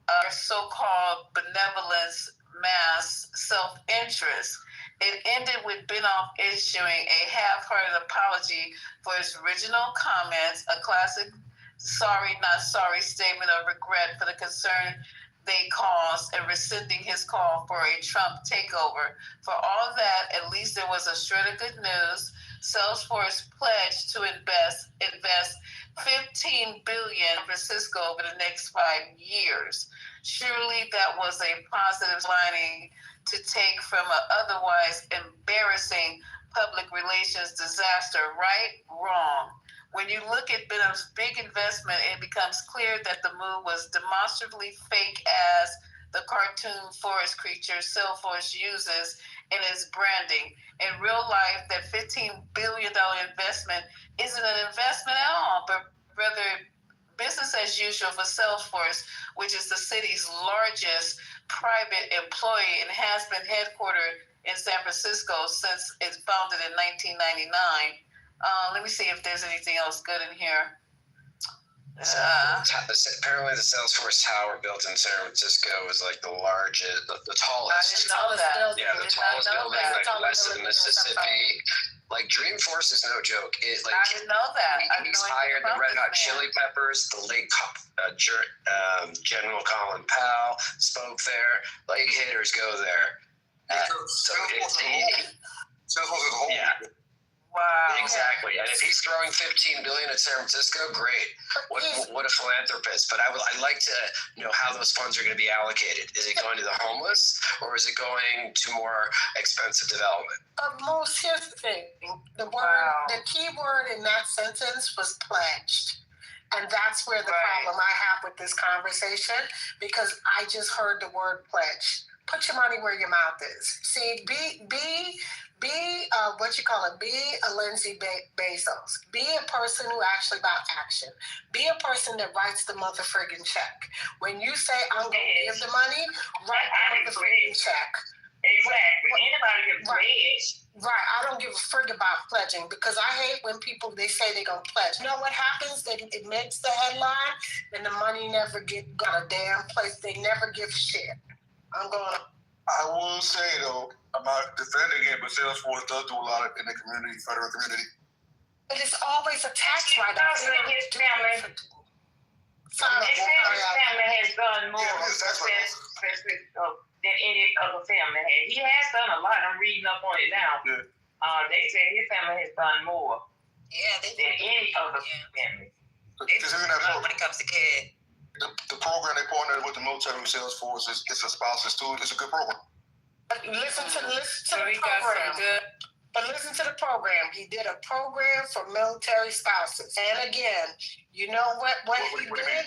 of so-called benevolence, mass self-interest. It ended with Benoff issuing a half-hearted apology for his original comments, a classic sorry, not sorry statement of regret for the concern they caused, and rescinding his call for a Trump takeover. For all that, at least there was a shred of good news. Salesforce pledged to invest $15 billion in Francisco over the next 5 years. Surely that was a positive lining to take from an otherwise embarrassing public relations disaster, right? Wrong. When you look at Benoff's big investment, it becomes clear that the move was demonstrably fake as the cartoon forest creature Salesforce uses in its branding. In real life, that $15 billion investment isn't an investment at all, but rather business as usual for Salesforce, which is the city's largest private employee and has been headquartered in San Francisco since its founded in 1999. Let me see if there's anything else good in here. Apparently, the Salesforce Tower built in San Francisco is like the largest, the tallest. I didn't know that. Yeah, the tallest building like west of Mississippi. Like Dreamforce is no joke. I didn't know that. He's hired the Red Hot Chili Peppers. The late General Colin Powell spoke there. Like hitters go there. Salesforce as a whole. Yeah. Wow. Exactly. And if he's throwing $15 billion at San Francisco, great. What a philanthropist. But I'd like to know how those funds are going to be allocated. Is it going to the homeless, or is it going to more expensive development? Most, here's the thing. The key word in that sentence was pledged. And that's where the problem I have with this conversation, because I just heard the word pledge. Put your money where your mouth is. See, be a Lindsay Bezos. Be a person who actually about action. Be a person that writes the motherfucking check. When you say I'm going to give the money, write the motherfucking check. Exactly. Anybody can pledge. Right. I don't give a frig about pledging, because I hate when people, they say they're going to pledge. You know what happens? It makes the headline and the money never got a damn place. They never give shit. I will say, though, I'm not defending it, but Salesforce does do a lot in the community, federal community. But it's always a tax write-off. His family has done more than any other family has. He has done a lot. I'm reading up on it now. Yeah. They say his family has done more than any other family. When it comes to kids. The program they partnered with the military with Salesforce is a spouses too. It's a good program. But listen to the program. But listen to the program. He did a program for military spouses. And again, you know what he did?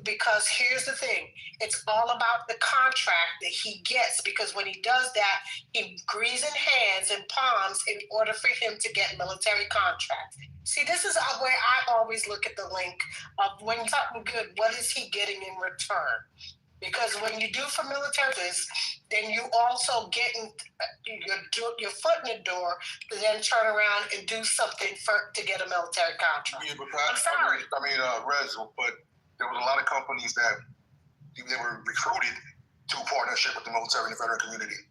Because here's the thing. It's all about the contract that he gets, because when he does that, he greases hands and palms in order for him to get military contracts. See, this is where I always look at the link of when something good, what is he getting in return? Because when you do for military, then you also get your foot in the door to then turn around and do something to get a military contract. Yeah, but Rez, but there was a lot of companies that they were recruited to partnership with the military and the federal community,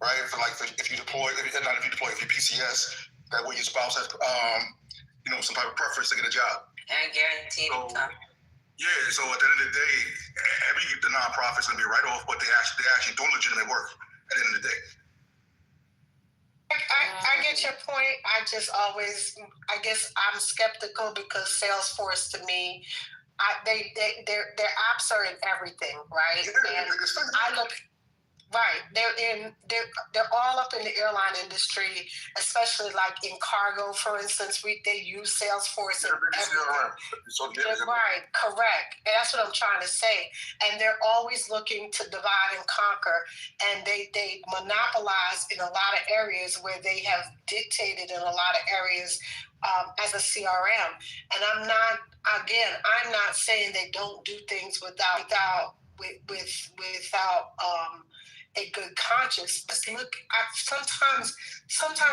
right? For like, if you PCS, that way your spouse has, some type of preference to get a job. And guaranteed income. Yeah, so at the end of the day, the nonprofit's gonna be a write-off, but they actually doing legitimate work at the end of the day. I get your point. I guess I'm skeptical, because Salesforce to me, their apps are in everything, right? Yeah, and I look. Right, they're all up in the airline industry, especially like in cargo, for instance. They use Salesforce and everything. Right, correct. And that's what I'm trying to say. And they're always looking to divide and conquer, and they monopolize in a lot of areas where they have dictated in a lot of areas as a CRM. And I'm not saying they don't do things without a good conscience. Look, sometimes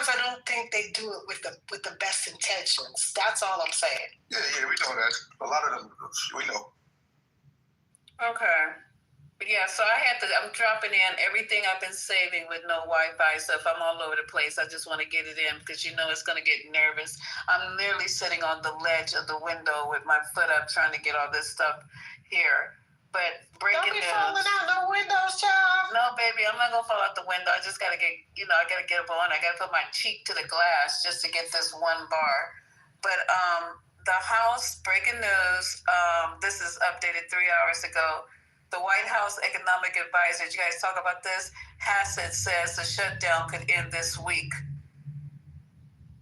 I don't think they do it with the best intentions. That's all I'm saying. Yeah, we know that. A lot of them, we know. Okay. Yeah, so I'm dropping in everything I've been saving with no Wi-Fi. So if I'm all over the place, I just want to get it in because it's going to get nervous. I'm literally sitting on the ledge of the window with my foot up trying to get all this stuff here. But breaking news. Don't be falling out no windows, child. No, baby, I'm not going to fall out the window. I just got to get, I got to get up on. I got to put my cheek to the glass just to get this one bar. But the House, breaking news, this is updated 3 hours ago. The White House economic advisor, did you guys talk about this? Hassett says the shutdown could end this week.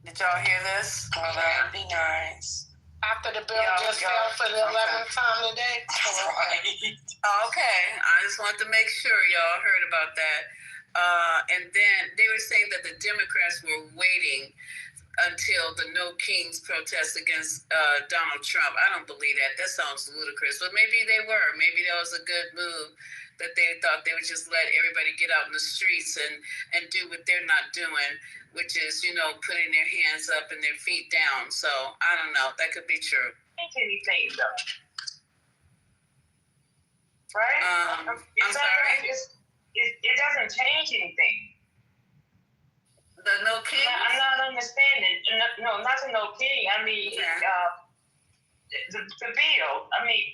Did y'all hear this? Well, that'd be nice. After the bill just fell for the 11th time today? Right. Okay, I just want to make sure y'all heard about that. And then they were saying that the Democrats were waiting until the No Kings protest against Donald Trump. I don't believe that. That sounds ludicrous. But maybe they were. Maybe that was a good move that they thought they would just let everybody get out in the streets and do what they're not doing, which is, putting their hands up and their feet down. So I don't know. That could be true. Anything though. Right? I'm sorry? It doesn't change anything. The No King? I'm not understanding. No, not the No King. I mean, the bill. I mean,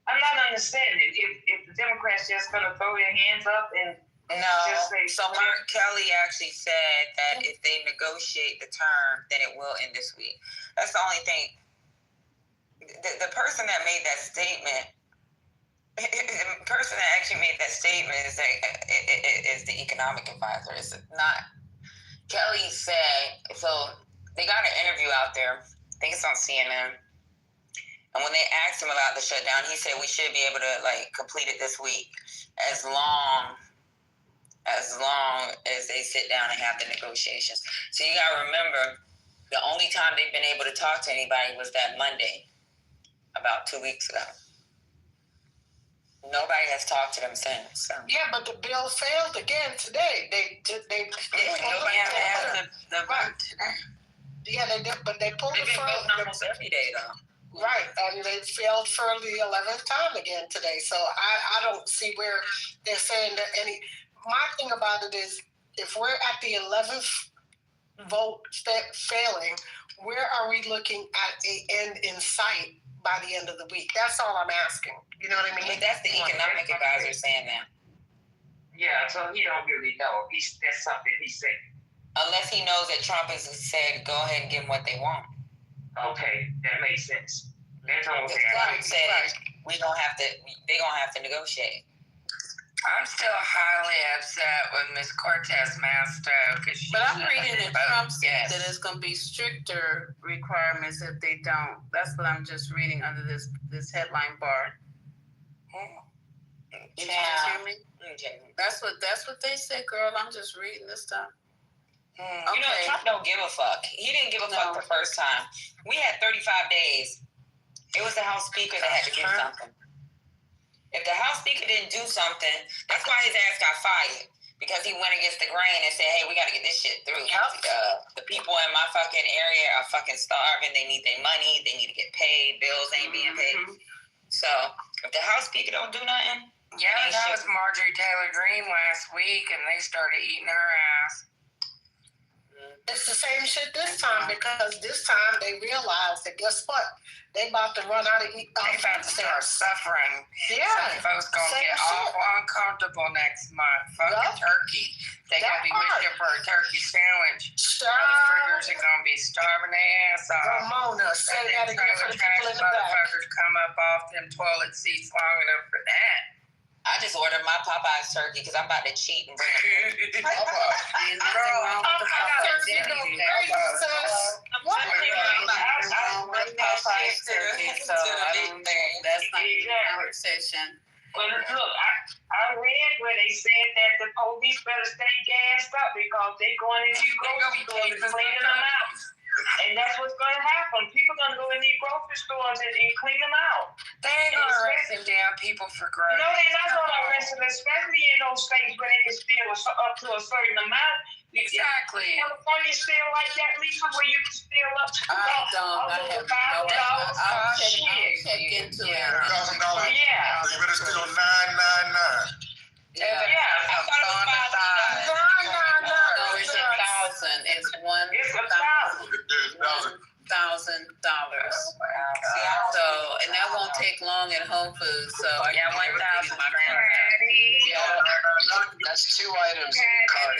I'm not understanding. If the Democrats just going to throw their hands up and just say... So Mark Kelly actually said that if they negotiate the term, then it will end this week. That's the only thing. The person that made that statement... The person that actually made that statement is the economic advisor. It's not. Kelly said, so they got an interview out there. I think it's on CNN. And when they asked him about the shutdown, he said we should be able to complete it this week, as long as they sit down and have the negotiations. So you gotta remember, the only time they've been able to talk to anybody was that Monday, about 2 weeks ago. Nobody has talked to them since. So. Yeah, but the bill failed again today. Nobody has the vote today. Yeah, they did, but they pulled They've been voting almost every day, though. Right, and they failed for the 11th time again today. So I don't see where they're saying that any. My thing about it is, if we're at the 11th vote failing, where are we looking at an end in sight by the end of the week? That's all I'm asking. You know what I mean? But that's the economic advisor saying that. Yeah, so he don't really know. That's something he said. Unless he knows that Trump has said, go ahead and give them what they want. Okay, that makes sense. That's all Trump said they're gonna have to negotiate. I'm still highly upset with Ms. Cortez Masto. But I'm reading that Trump said that it's going to be stricter requirements if they don't. That's what I'm just reading under this headline bar. Did you hear me? That's what they said, girl. I'm just reading this stuff. Okay. Trump don't give a fuck. He didn't give a fuck the first time. We had 35 days. It was the House Speaker that had to do something. If the House Speaker didn't do something, that's why his ass got fired. Because he went against the grain and said, hey, we got to get this shit through. The people in my fucking area are fucking starving. They need their money. They need to get paid. Bills ain't being paid. So if the House Speaker don't do nothing. Yeah, that was Marjorie Taylor Greene last week, and they started eating her ass. It's the same shit this time, because this time they realized that guess what? They about to run out of They about to start suffering. Yeah. Some folks gonna get awful uncomfortable next month. Fucking turkey. They gonna be wishing for a turkey sandwich. Motherfuckers are gonna be starving their ass off. Ramona, say that again for the people in the back. Motherfuckers come up off them toilet seats long enough for that. I just ordered my Popeyes turkey because I'm about to cheat and bring it. Nothing wrong with the Popeyes turkey. Popeyes turkey, so that's not even a conversation. Well, look, I read where they said that the police better stay gassed up because they're going in these grocery stores and cleaning them out. And that's what's going to happen. People are going to go in these grocery stores and clean them out. They ain't going to arrest them damn people for groceries. No, they're not going to arrest them, especially in those states where they can steal up to a certain amount. Exactly. California still like that, Lisa, where you can still up to I'll check into it. $1,000. Yeah. So you better steal 999. Yeah, I thought it was $5,000. No, it's 1,000. It's $1,000. So, and that won't take long at Whole Foods. So I Yeah, can get everything in my car. That's 2 items in your cart.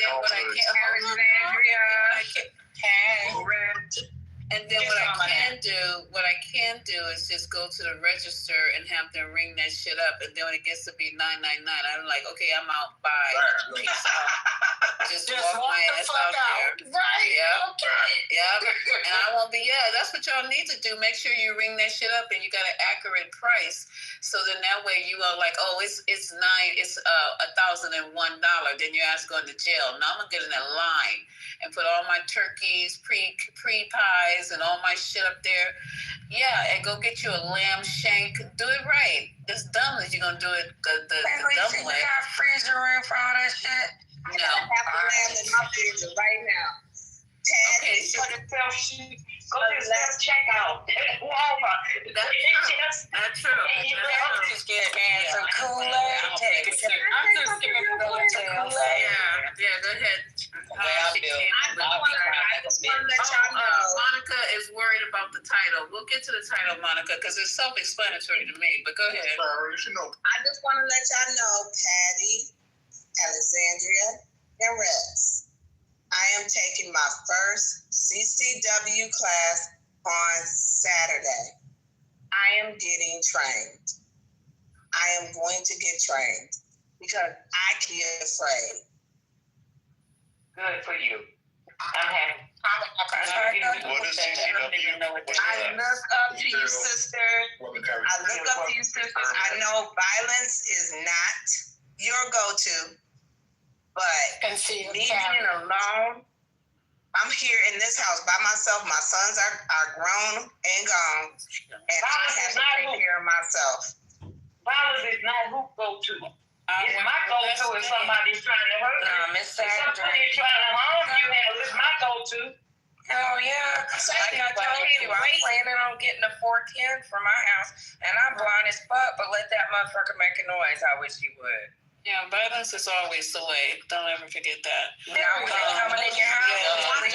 And then what I can't, and then what I can do is just go to the register and have them ring that shit up. And then when it gets to be $9.99, I'm like, okay, I'm out. Bye. Peace out. Just walk my ass out there. Right. Yep. Okay. Yep. And I won't be. Yeah, that's what y'all need to do. Make sure you ring that shit up and you got an accurate price. So then that way you are like, oh, it's $1,001. Then your ass going to jail. Now I'm gonna get in that line and put all my turkeys, pre pies, and all my shit up there. Yeah, and go get you a lamb shank. Do it right. It's dumb that you're gonna do it the dumb way. You got a freezer room for all that shit? I have a lamb in my freezer right now. Okay, so go to self-checkout at Walmart. That's true. Just get some Kool-Aid. Take a Yeah, go ahead. Monica is worried about the title. We'll get to the title, Monica, because it's self-explanatory to me. But go ahead. I just want to let y'all know, Patty, Alexandria, and Rex, I am taking my first CCW class on Saturday. I am getting trained. I am going to get trained because I can't be afraid. Good for you. I'm happy. What is CCW? I look up to you, sister. I know violence is not your go-to, but me being alone, I'm here in this house by myself. My sons are grown and gone, and I have to take care of myself. Violence is not who go-to. It's my go-to if somebody's trying to hurt me. If somebody's trying to harm you, it's my go-to. Hell yeah. I told you, I'm planning on getting a 410 for my house, and I'm blind as fuck, but let that motherfucker make a noise. I wish he would. Yeah, violence is always the way. Don't ever forget that. Now we coming in your house.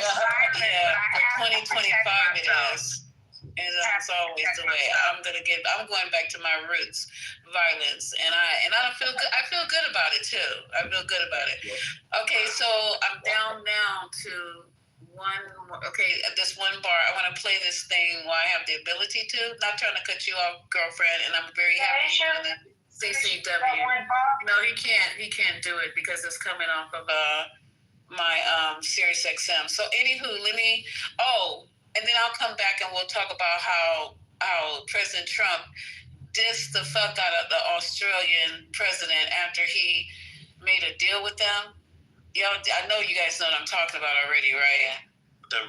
Yeah, for 2025 it is. And that's always the way. I'm going back to my roots, violence, and I feel good. I feel good about it too. I feel good about it. Okay, so I'm down now to this one bar. I want to play this thing while I have the ability to. Not trying to cut you off, girlfriend, and I'm very happy you're doing the CCW. No, he can't. He can't do it because it's coming off of my Sirius XM. So anywho, and then I'll come back and we'll talk about how President Trump dissed the fuck out of the Australian president after he made a deal with them. Y'all, I know you guys know what I'm talking about already, right? That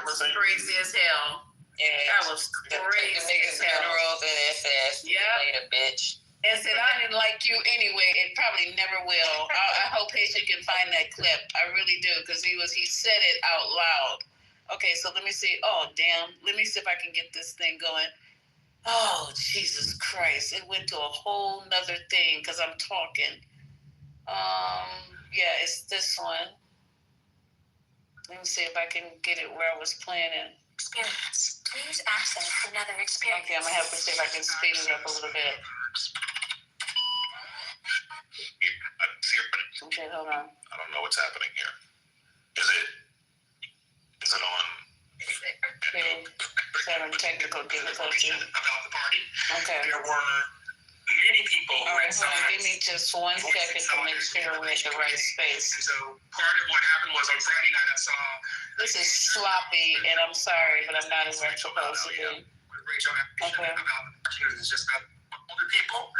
was crazy as hell. Yeah, that was crazy as hell. Generals and SS. Yeah. Later, bitch. And said, I didn't like you anyway. It probably never will. I hope Haitian can find that clip. I really do, because he said it out loud. Okay, so let me see. Oh, damn. Let me see if I can get this thing going. Oh, Jesus Christ. It went to a whole nother thing because I'm talking. Yeah, it's this one. Let me see if I can get it where I was playing it. Experience. Please access another experience. Okay, I'm going to have to see if I can speed it up a little bit. Okay, hold on. I don't know what's happening here. Is it on? Okay. Having technical difficulty. About the party. Okay. There were many people who all right, hold on. Give me just 1 second to make sure we're in the right space. And so part of what happened was on Friday night I saw. This is sloppy, and I'm sorry, but I'm not as where I'm supposed to be. Okay. About opportunities just got older people.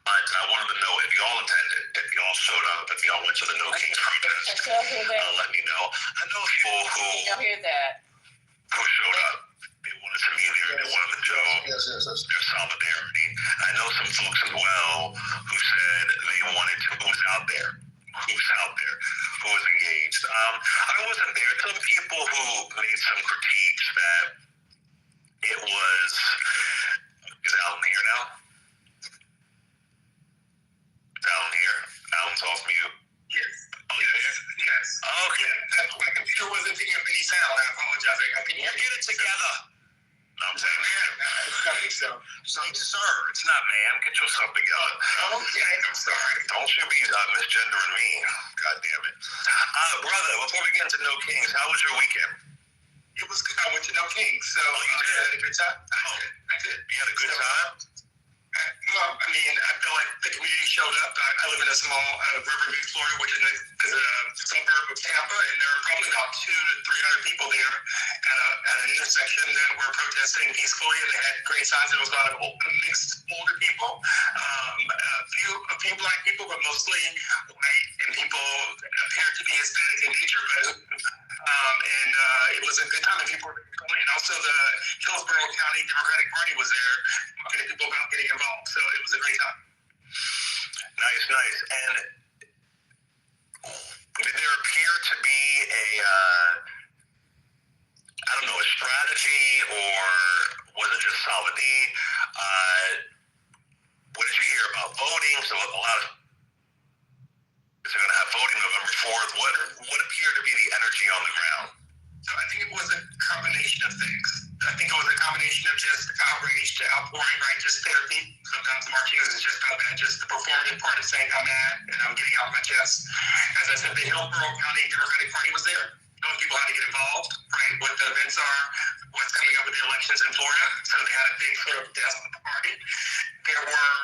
But I wanted to know if y'all attended, if y'all showed up, if y'all went to the No Kings protest. Let me know. I know people Y'all hear that? who showed up. They wanted to be there. They wanted to show their solidarity. I know some folks as well who said they wanted to, who was out there, who wasn't there. Some people who made some critiques that it was. Is Alan here now? Is Alan here? Alan's off mute. Yes. Oh, yes. Okay. My computer wasn't picking up any sound. I apologize. Get it together. No, I'm saying, man. It's coming, so. Sir, it's not ma'am. Get yourself together. Okay, I'm sorry. Don't you be misgendering me. God damn it. Brother, before we get into No Kings, how was your weekend? It was good. I went to No Kings, so you did? I had a good time. I did. You had a good time? Well, I mean, I feel like the community showed up. I live in a small Riverview, Florida, which is a suburb of Tampa, and there are probably about 200 to 300 people there at an intersection that were protesting peacefully, and they had great signs. There was a lot of mixed older people, a few black people, but mostly white, and people appeared to be Hispanic in nature, but it was a good time, and people were going, and also the Hillsborough County Democratic Party was there talking to people about getting involved, so it was a great time. Nice. And did there appear to be a strategy, or was it just solid D? What did you hear about voting? So a lot of is going to have voting November 4th. What appeared to be the energy on the ground? So I think it was a combination of things. I think it was a combination of just outrage to outpouring, right? Just therapy. Sometimes marching is just just the performative part of saying I'm mad and I'm getting out my chest. As I said, the Hillsborough County Democratic Party was there. Knowing people how to get involved, right? What the events are, what's coming up with the elections in Florida. So they had a big sort of desk party. There were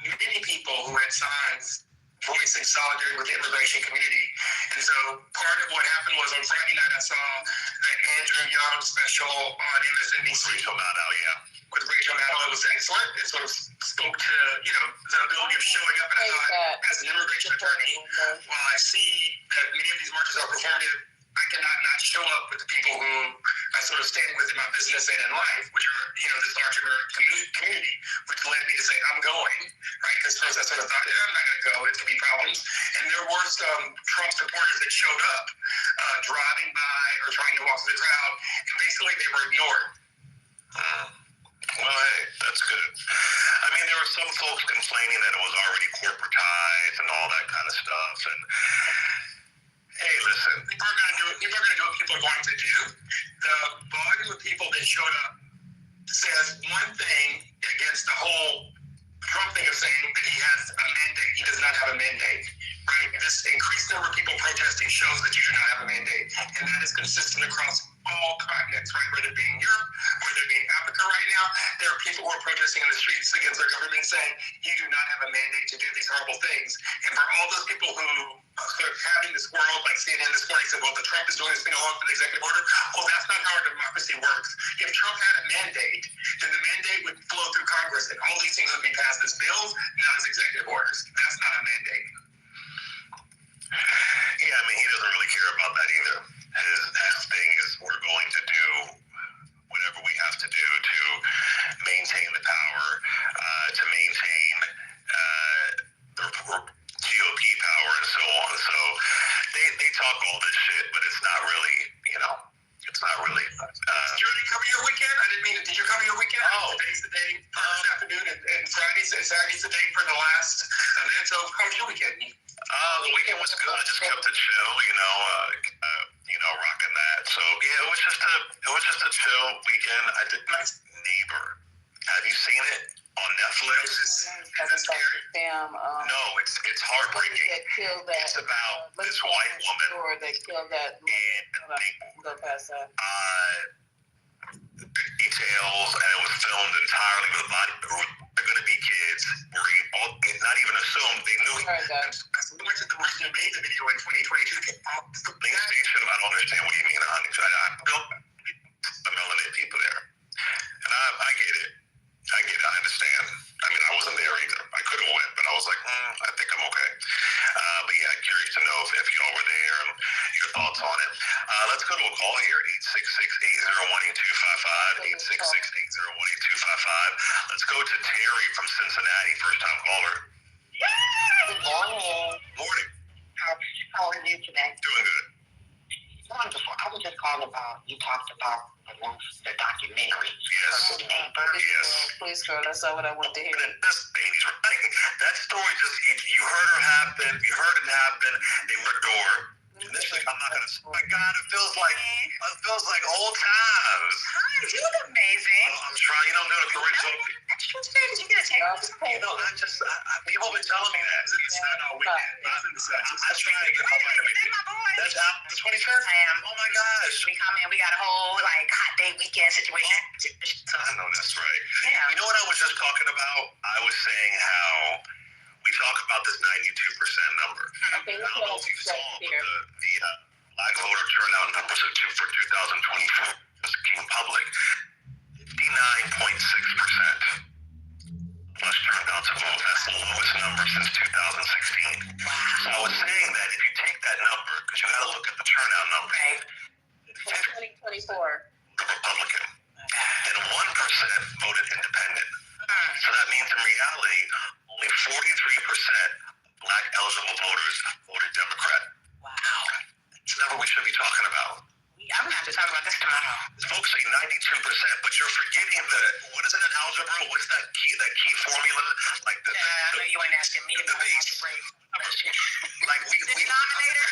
many people who had signs voicing solidarity with the immigration community. And so part of what happened was on Friday night, I saw that Andrew Young special on MSNBC. With Rachel Maddow. It was excellent. It sort of spoke to, the ability of showing up. And I thought, as an immigration attorney, while I see that many of these marches are performative, I cannot not show up with the people who I sort of stand with in my business and in life, which are, this larger community, which led me to say, I'm going, right? Because first I sort of thought, I'm not going to go. It's going to be problems. And there were some Trump supporters that showed up, driving by or trying to walk through the crowd, and basically they were ignored. Well, hey, that's good. I mean, there were some folks complaining that it was already corporatized and all that kind of stuff, and hey, listen. People are going to do what people are going to do. The volume of people that showed up says one thing against the whole Trump thing of saying that he has a mandate. He does not have a mandate, right? This increased number of people protesting shows that you do not have a mandate. And that is consistent across all continents, right? Whether it be in Europe, whether it be in Africa right now, there are people who are protesting in the streets against their government saying, you do not have a mandate to do these horrible things. And for all those people who sort of having this world, like CNN this morning said, well, the Trump is doing this thing along with the executive order. Well, that's not how our democracy works. If Trump had a mandate, then the mandate would flow through Congress and all these things would be passed as bills, not as executive orders. That's not a mandate. Yeah, I mean, he doesn't really care about that either. His thing is we're going to do whatever we have to do to maintain the power, to maintain the GOP power and so on. So they talk all this shit, but it's not really, it's not really. Did you already cover your weekend? I didn't mean it. Did you cover your weekend? Today's the day for this afternoon, and Saturday's the day for the last event. So how was your weekend? The weekend was good. I just kept it chill, rocking that. So yeah, it was just a chill weekend. I did Nice Neighbor. Have you seen it on Netflix? Is it scary? No, it's heartbreaking. It's about this white woman. They killed that. Go past that. Details, and it was filmed entirely with a body. They're going to be kids. Not even assumed. They knew. What's the person who made the video in 2022? The big station. I don't understand what you mean, honey. I built the melanated people there, and I get it. I understand. I mean, I wasn't there either. I could have went, but I was like, I think I'm okay. But yeah, curious to know if y'all were there and your thoughts on it. Let's go to a call here, 866-801-8255, 866-801-8255. Let's go to Terry from Cincinnati, first-time caller. Good morning. Morning. How are you today? Doing good. all about, you talked about the documentary. Yes. Yes. Please, girl, that's all what I want to hear. This baby's right. That story you heard her happen, you heard it happen, they were adored. And this thing, I'm not gonna. Oh my God, it feels like old times. Hi, you look amazing. I'm trying. I'm doing it for Rachel. Extra today, did you get a take? People have been telling me that. It's not all weekend. I try to get my vitamin D. That's out the 25th. I am. Oh my gosh. We come in. We got a whole hot day weekend situation. I know that's right. Yeah. You know what I was just talking about? I was saying how we talk about this 92% number. Okay, I don't know if you saw, but the black voter turnout numbers for 2024 just came public. 59.6% plus turned out to vote. That's the lowest number since 2016. Wow. So I was saying that if you take that number, because you got to look at the turnout number. Right. 2024. Republican. And 1% voted independent. So that means in reality, only 43% of black eligible voters voted Democrat. Wow. It's the number we should be talking about. I'm going to have to talk about this tomorrow. Folks say 92%, but you're forgetting what is it in algebra? What's that key formula? Like the I know you ain't asking me the base. Like we denominator?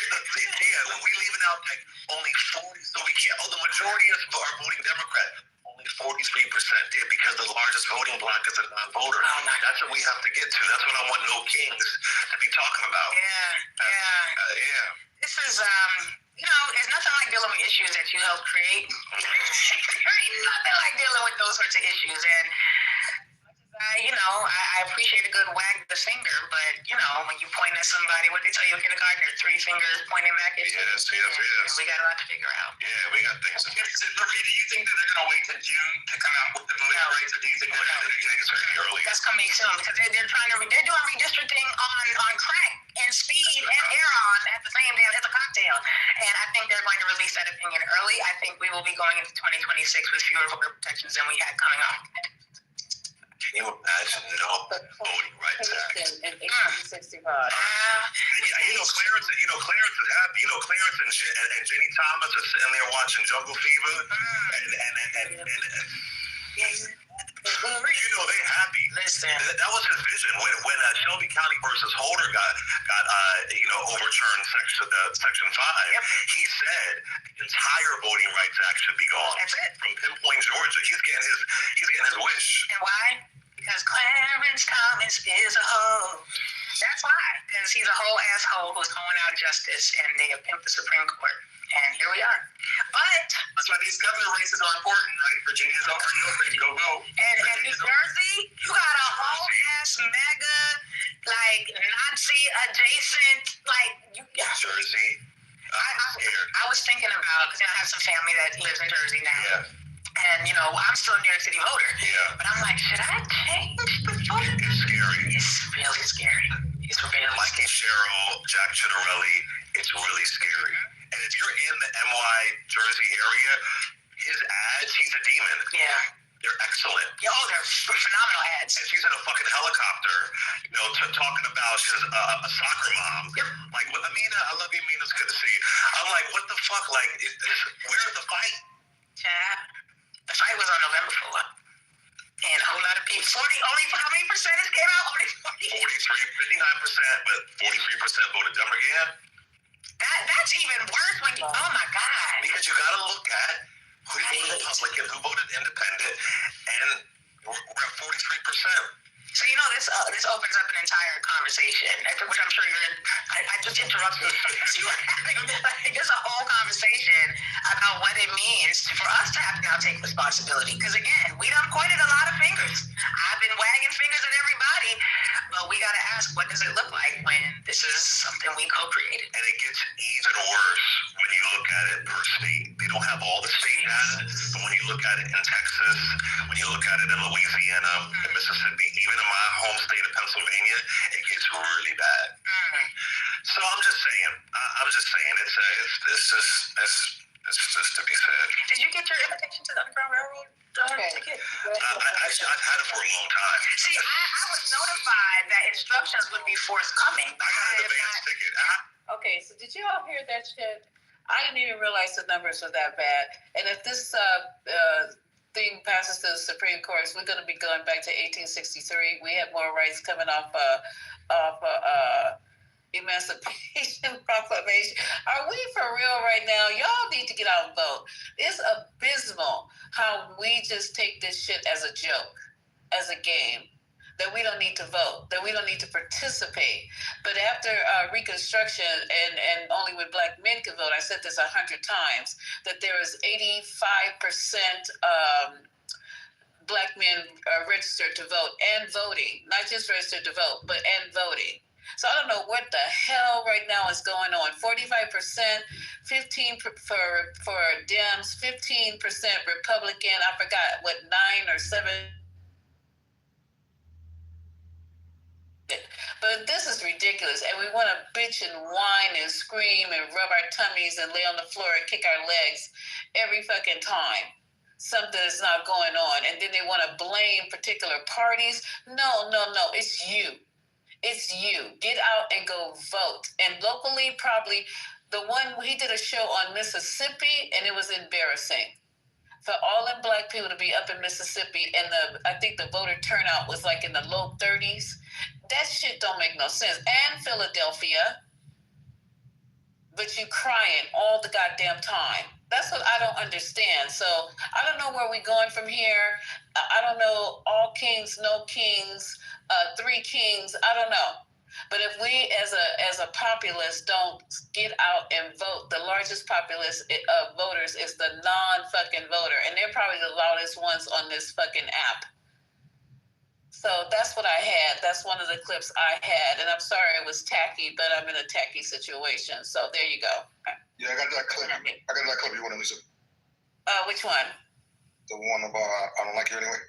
Yeah, we leaving out like only 40, so we can't, the majority of us are voting Democrat. Only 43% did because the largest voting bloc is a non-voter. Oh my That's what we have to get to. That's what I want No Kings to be talking about. Yeah. This is, it's nothing like dealing with issues that you helped create. Nothing like dealing with those sorts of issues. And, I appreciate a good wag of the finger, but, when you point at somebody, what they tell you in kindergarten, 3 fingers pointing back at you. Yes. We got a lot to figure out. Yeah, we got things to do. Marie, do you think that they're going to wait till June to come out with the voting rights, or do you think they're going to do it early? That's coming soon because they're doing redistricting on crack and speed and Aeron at the same damn. It's a cocktail, and I think they're going to release that opinion early. I think we will be going into 2026 with fewer voter protections than we had coming up. Can you imagine voting rights act? In 1865. Clarence is happy. Clarence and Jenny Thomas are sitting there watching Jungle Fever, and they're happy. Listen, that was his vision when Shelby County versus Holder got overturned section 5. Yep. He said the entire Voting Rights Act should be gone. That's it. From Pinpoint, Georgia, he's getting his wish. And why? Because Clarence Thomas is a hoe. That's why. Because he's a whole asshole who's calling out justice, and they have pimped the Supreme Court. And here we are. But that's why these governor races are important, right? Virginia's already open. Go vote. And New Jersey, you got a whole ass mega, Nazi adjacent, Jersey. I was thinking about, because I have some family that lives in Jersey now. Yeah. And, I'm still a New York City voter. Yeah. But I'm like, should I change the voter? It's scary. It's really scary. It's really Mikey Sherrill, Jack Chitterelli, it's really scary. And if you're in the NY Jersey area, his ads, he's a demon. Yeah. They're excellent. They're phenomenal ads. And she's in a fucking helicopter, talking about she's a soccer mom. Yep. Like, Amina, I love you, Amina, it's good to see you. I'm like, what the fuck? Like, where's the fight? Yeah. The fight was on November 4th. And a whole lot of people, only how many percentage came out? Only 59%, but 43% voted Democrat. Yeah. That's even worse when you, oh my God. Because you got to look at who voted Republican, who voted Independent, and we're at 43%. So this opens up an entire conversation, which I'm sure you're in. I just interrupted you were having just a whole conversation about what it means for us to have to now take responsibility. Because again, we done pointed a lot of fingers. I've been wagging fingers at everybody, but we got to ask, what does it look like when this is something we co-created? And it gets even worse when you look at it per state. They don't have all the state data, but when you look at it in Texas, when you look at it in Louisiana, in Mississippi, even in my home state of Pennsylvania, it gets really bad. So I'm just saying, it's just to be said. Did you get your invitation to the Underground Railroad ticket? I've had it for a long time. See, I was notified that instructions would be forthcoming. I got an advance ticket. Okay, so did you all hear that shit? I didn't even realize the numbers were that bad. And if this thing passes to the Supreme Court, we're going to be going back to 1863. We have more rights coming off Emancipation Proclamation. Are we for real right now? Y'all need to get out and vote. It's abysmal how we just take this shit as a joke, as a game, that we don't need to vote, that we don't need to participate. But after Reconstruction, and only when Black men can vote, I said this 100 times, that there is 85% Black men registered to vote and voting, not just registered to vote, but and voting. So I don't know what the hell right now is going on. 45%, 15% for Dems, 15% Republican. I forgot what 9 or 7. But this is ridiculous, and we want to bitch and whine and scream and rub our tummies and lay on the floor and kick our legs every fucking time something is not going on, and then they want to blame particular parties. No, it's you. It's you. Get out and go vote. And locally, probably he did a show on Mississippi, and it was embarrassing for all them Black people to be up in Mississippi, and I think the voter turnout was like in the low 30s. That shit don't make no sense. And Philadelphia, but you crying all the goddamn time. That's what I don't understand. So I don't know where we're going from here. I don't know. All kings, no kings, 3 kings. I don't know. But if we, as a populace, don't get out and vote, the largest populace of voters is the non-fucking voter, and they're probably the loudest ones on this fucking app. So that's what I had. That's one of the clips I had, and I'm sorry it was tacky, but I'm in a tacky situation. So there you go. Yeah, I got that clip. I got that clip you want to listen. Which one? The one about I don't like you anyway.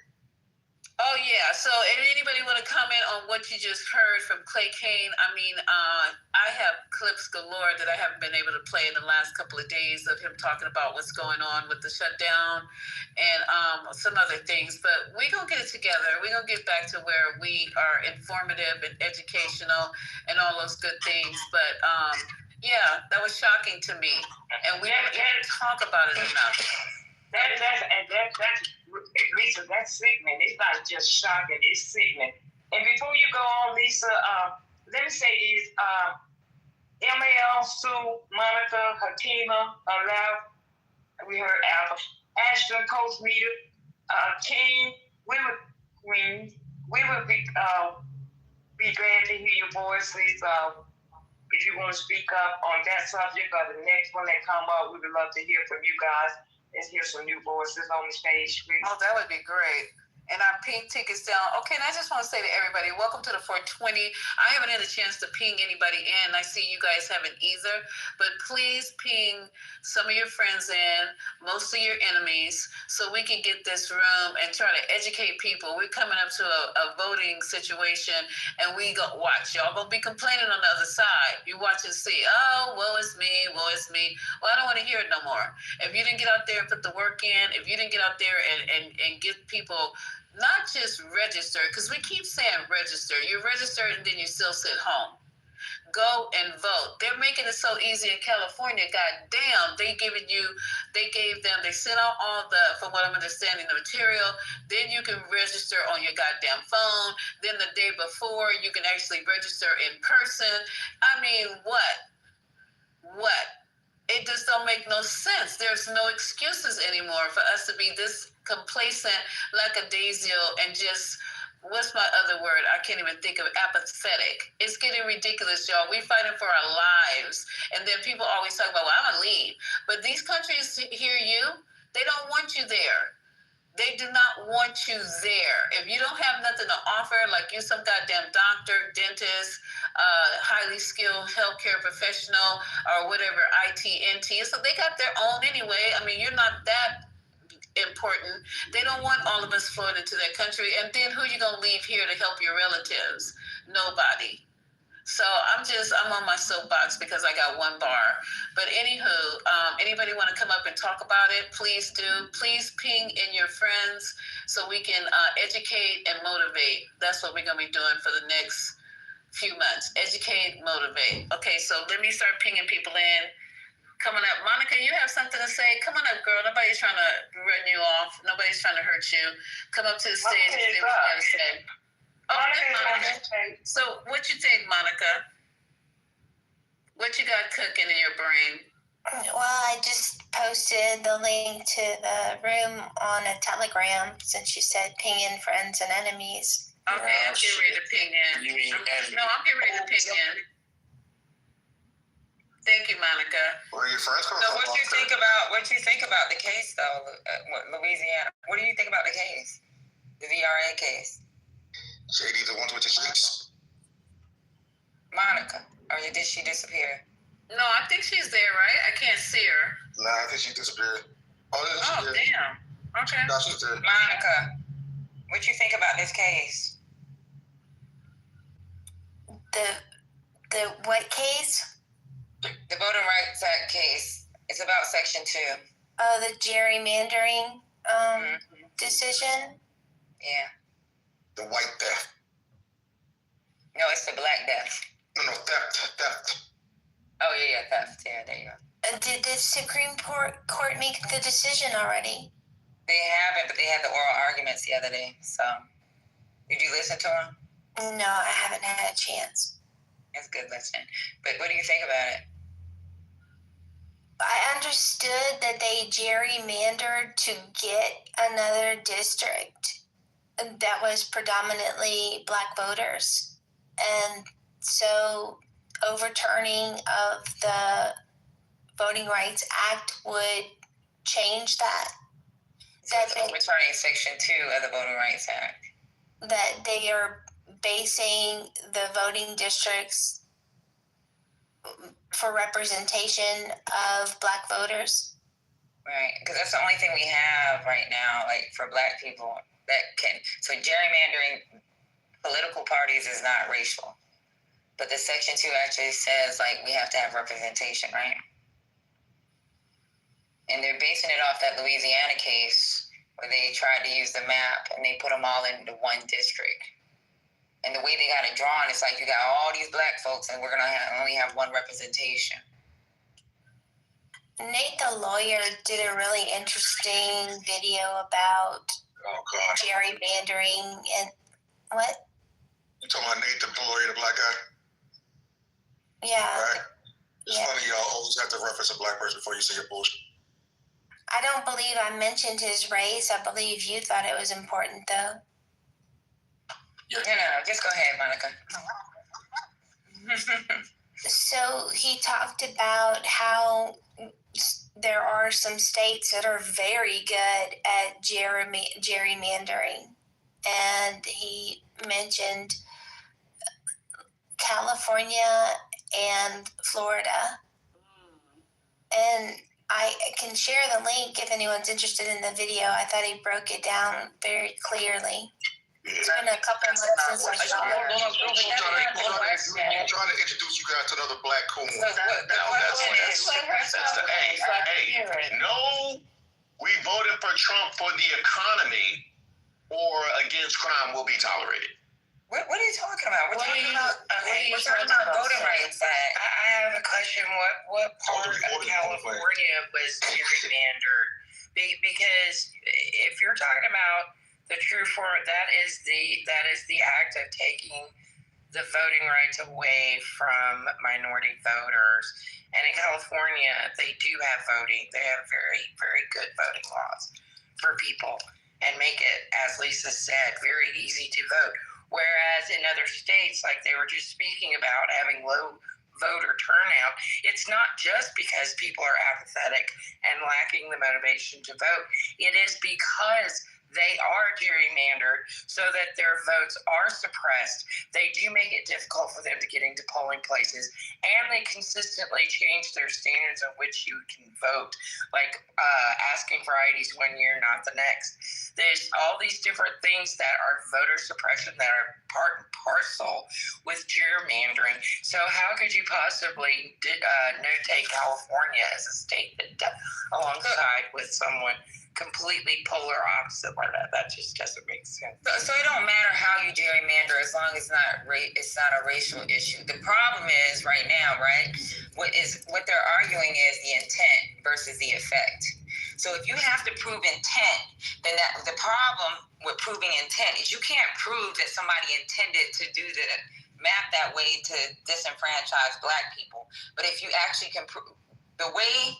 Oh, yeah. So if anybody want to comment on what you just heard from Clay Kane, I mean, I have clips galore that I haven't been able to play in the last couple of days of him talking about what's going on with the shutdown and some other things. But we're going to get it together. We're going to get back to where we are informative and educational and all those good things. But, yeah, that was shocking to me. And we can't talk about it enough. Lisa, that's sickening. It's not just shocking, it's sickening. And before you go on, Lisa, let me say this. ML, Sue, Monica, Hakima, Alaf, we heard Alpha, Ashton, Coach Meter, King, Queen, we would be glad to hear your voices. If you want to speak up on that subject or the next one that come up, we would love to hear from you guys. Let's hear some new voices on the stage, please. Oh, that would be great. And our pink tickets down. Okay, and I just want to say to everybody, welcome to the 420. I haven't had a chance to ping anybody in. I see you guys haven't either. But please ping some of your friends in, most of your enemies, so we can get this room and try to educate people. We're coming up to a voting situation, and we go watch. Y'all gonna be complaining on the other side. You watch and see, oh, woe is me, woe is me. Well, I don't want to hear it no more. If you didn't get out there and put the work in, if you didn't get out there and get people not just register, because we keep saying register. You register and then you still sit home. Go and vote. They're making it so easy in California. God damn, they sent out all the, from what I'm understanding, the material. Then you can register on your goddamn phone. Then the day before, you can actually register in person. I mean, what? It just don't make no sense. There's no excuses anymore for us to be this complacent, lackadaisical, and just, what's my other word? I can't even think of it, apathetic. It's getting ridiculous, y'all. We fighting for our lives. And then people always talk about, well, I'm going to leave. But these countries hear you. They don't want you there. They do not want you there. If you don't have nothing to offer, like you some goddamn doctor, dentist, highly skilled healthcare professional, or whatever, IT, NT, so they got their own anyway. I mean, you're not that important. They don't want all of us floating to their country. And then who you gonna leave here to help your relatives? Nobody. So I'm on my soapbox because I got one bar. But anywho, anybody want to come up and talk about it? Please do. Please ping in your friends so we can educate and motivate. That's what we're going to be doing for the next few months. Educate, motivate. Okay, so let me start pinging people in. coming up. Monica, you have something to say? Come on up, girl. Nobody's trying to run you off. Nobody's trying to hurt you. Come up to the stage and say what you got to say. Monica. So, what you think, Monica? What you got cooking in your brain? Well, I just posted the link to the room on a Telegram since you said ping in friends and enemies. Okay, I'm getting ready to ping in. You mean No, I'm getting ready to ping in. Thank you, Monica. Where are your friends coming So from? what you think about the case though, Louisiana? What do you think about the case, the VRA case? JD, the ones with the sheets. Monica, or did she disappear? No, I think she's there, right? I can't see her. Nah, I think she disappeared. Oh, damn. Okay. No, she's there. Monica, what you think about this case? The what case? The Voting Rights Act case. It's about Section 2. Oh, the gerrymandering decision? Yeah. The white death. No, it's the black death. No, theft. Oh, yeah, theft. Yeah, there you go. Did the Supreme Court make the decision already? They haven't, but they had the oral arguments the other day. So, did you listen to them? No, I haven't had a chance. It's good listening. But what do you think about it? I understood that they gerrymandered to get another district that was predominantly black voters. And so overturning of the Voting Rights Act would change that. So it's overturning Section 2 of the Voting Rights Act. That they are basing the voting districts for representation of black voters. Right, because that's the only thing we have right now, like for black people that can. So gerrymandering political parties is not racial, but the Section 2 actually says like we have to have representation, right? And they're basing it off that Louisiana case where they tried to use the map and they put them all into one district. And the way they got it drawn, it's like you got all these black folks and we're going to only have one representation. Nate the lawyer did a really interesting video about gerrymandering and what? You talking about Nate the lawyer, the black guy? Yeah. Right? It's funny y'all always have to reference a black person before you say your bullshit. I don't believe I mentioned his race. I believe you thought it was important, though. Yeah. No, just go ahead, Monica. So he talked about how there are some states that are very good at gerrymandering. And he mentioned California and Florida. And I can share the link if anyone's interested in the video. I thought he broke it down very clearly. It's been a couple months since I saw it. I'm trying to introduce you guys to another black coon. No, we voted for Trump for the economy or against crime will be tolerated. What are you talking about? We're talking about Voting Rights Act. I have a question. What part of California was gerrymandered? Because if you're talking about the true form, that is the act of taking the voting rights away from minority voters. And in California, they do have voting. They have very, very good voting laws for people and make it, as Lisa said, very easy to vote. Whereas in other states, like they were just speaking about, having low voter turnout, it's not just because people are apathetic and lacking the motivation to vote. It is because they are gerrymandered so that their votes are suppressed. They do make it difficult for them to get into polling places, and they consistently change their standards of which you can vote, like asking for IDs 1 year, not the next. There's all these different things that are voter suppression that are part and parcel with gerrymandering. So how could you possibly notate California as a state that alongside with someone completely polar opposite like that. That just doesn't make sense. So it don't matter how you gerrymander as long as it's not a racial issue. The problem is right now, right? What they're arguing is the intent versus the effect. So if you have to prove intent, then the problem with proving intent is you can't prove that somebody intended to do the map that way to disenfranchise Black people. But if you actually can prove the way.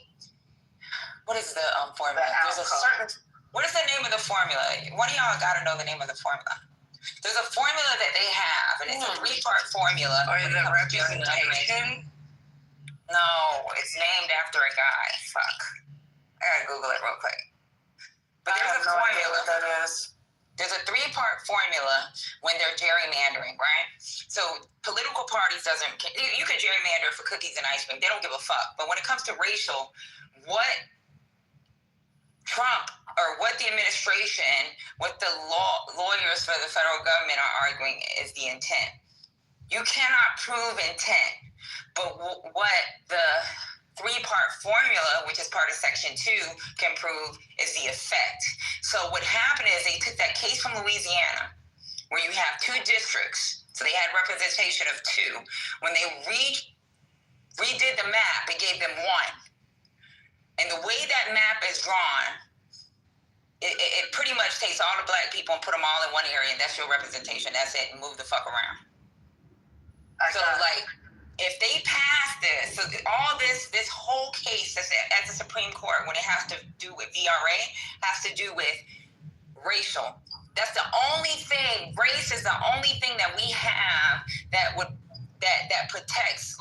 What is the formula? There's a certain. What is the name of the formula? One of y'all got to know the name of the formula. There's a formula that they have, and it's a 3-part formula. Or the representation? No, it's named after a guy. Fuck. I gotta Google it real quick. But there's a formula. What that is. There's a 3-part formula when they're gerrymandering, right? So political parties you can gerrymander for cookies and ice cream. They don't give a fuck. But when it comes to racial, what Trump or what the administration, what the lawyers for the federal government are arguing is the intent. You cannot prove intent, but what the 3-part formula, which is part of Section 2, can prove is the effect. So what happened is they took that case from Louisiana, where you have 2 districts, so they had representation of 2. When they redid the map, it gave them 1. And the way that map is drawn, it pretty much takes all the Black people and put them all in one area, and that's your representation. That's it, and move the fuck around. If they pass this, so all this whole case at the Supreme Court, when it has to do with VRA, has to do with racial. That's the only thing. Race is the only thing that we have that protects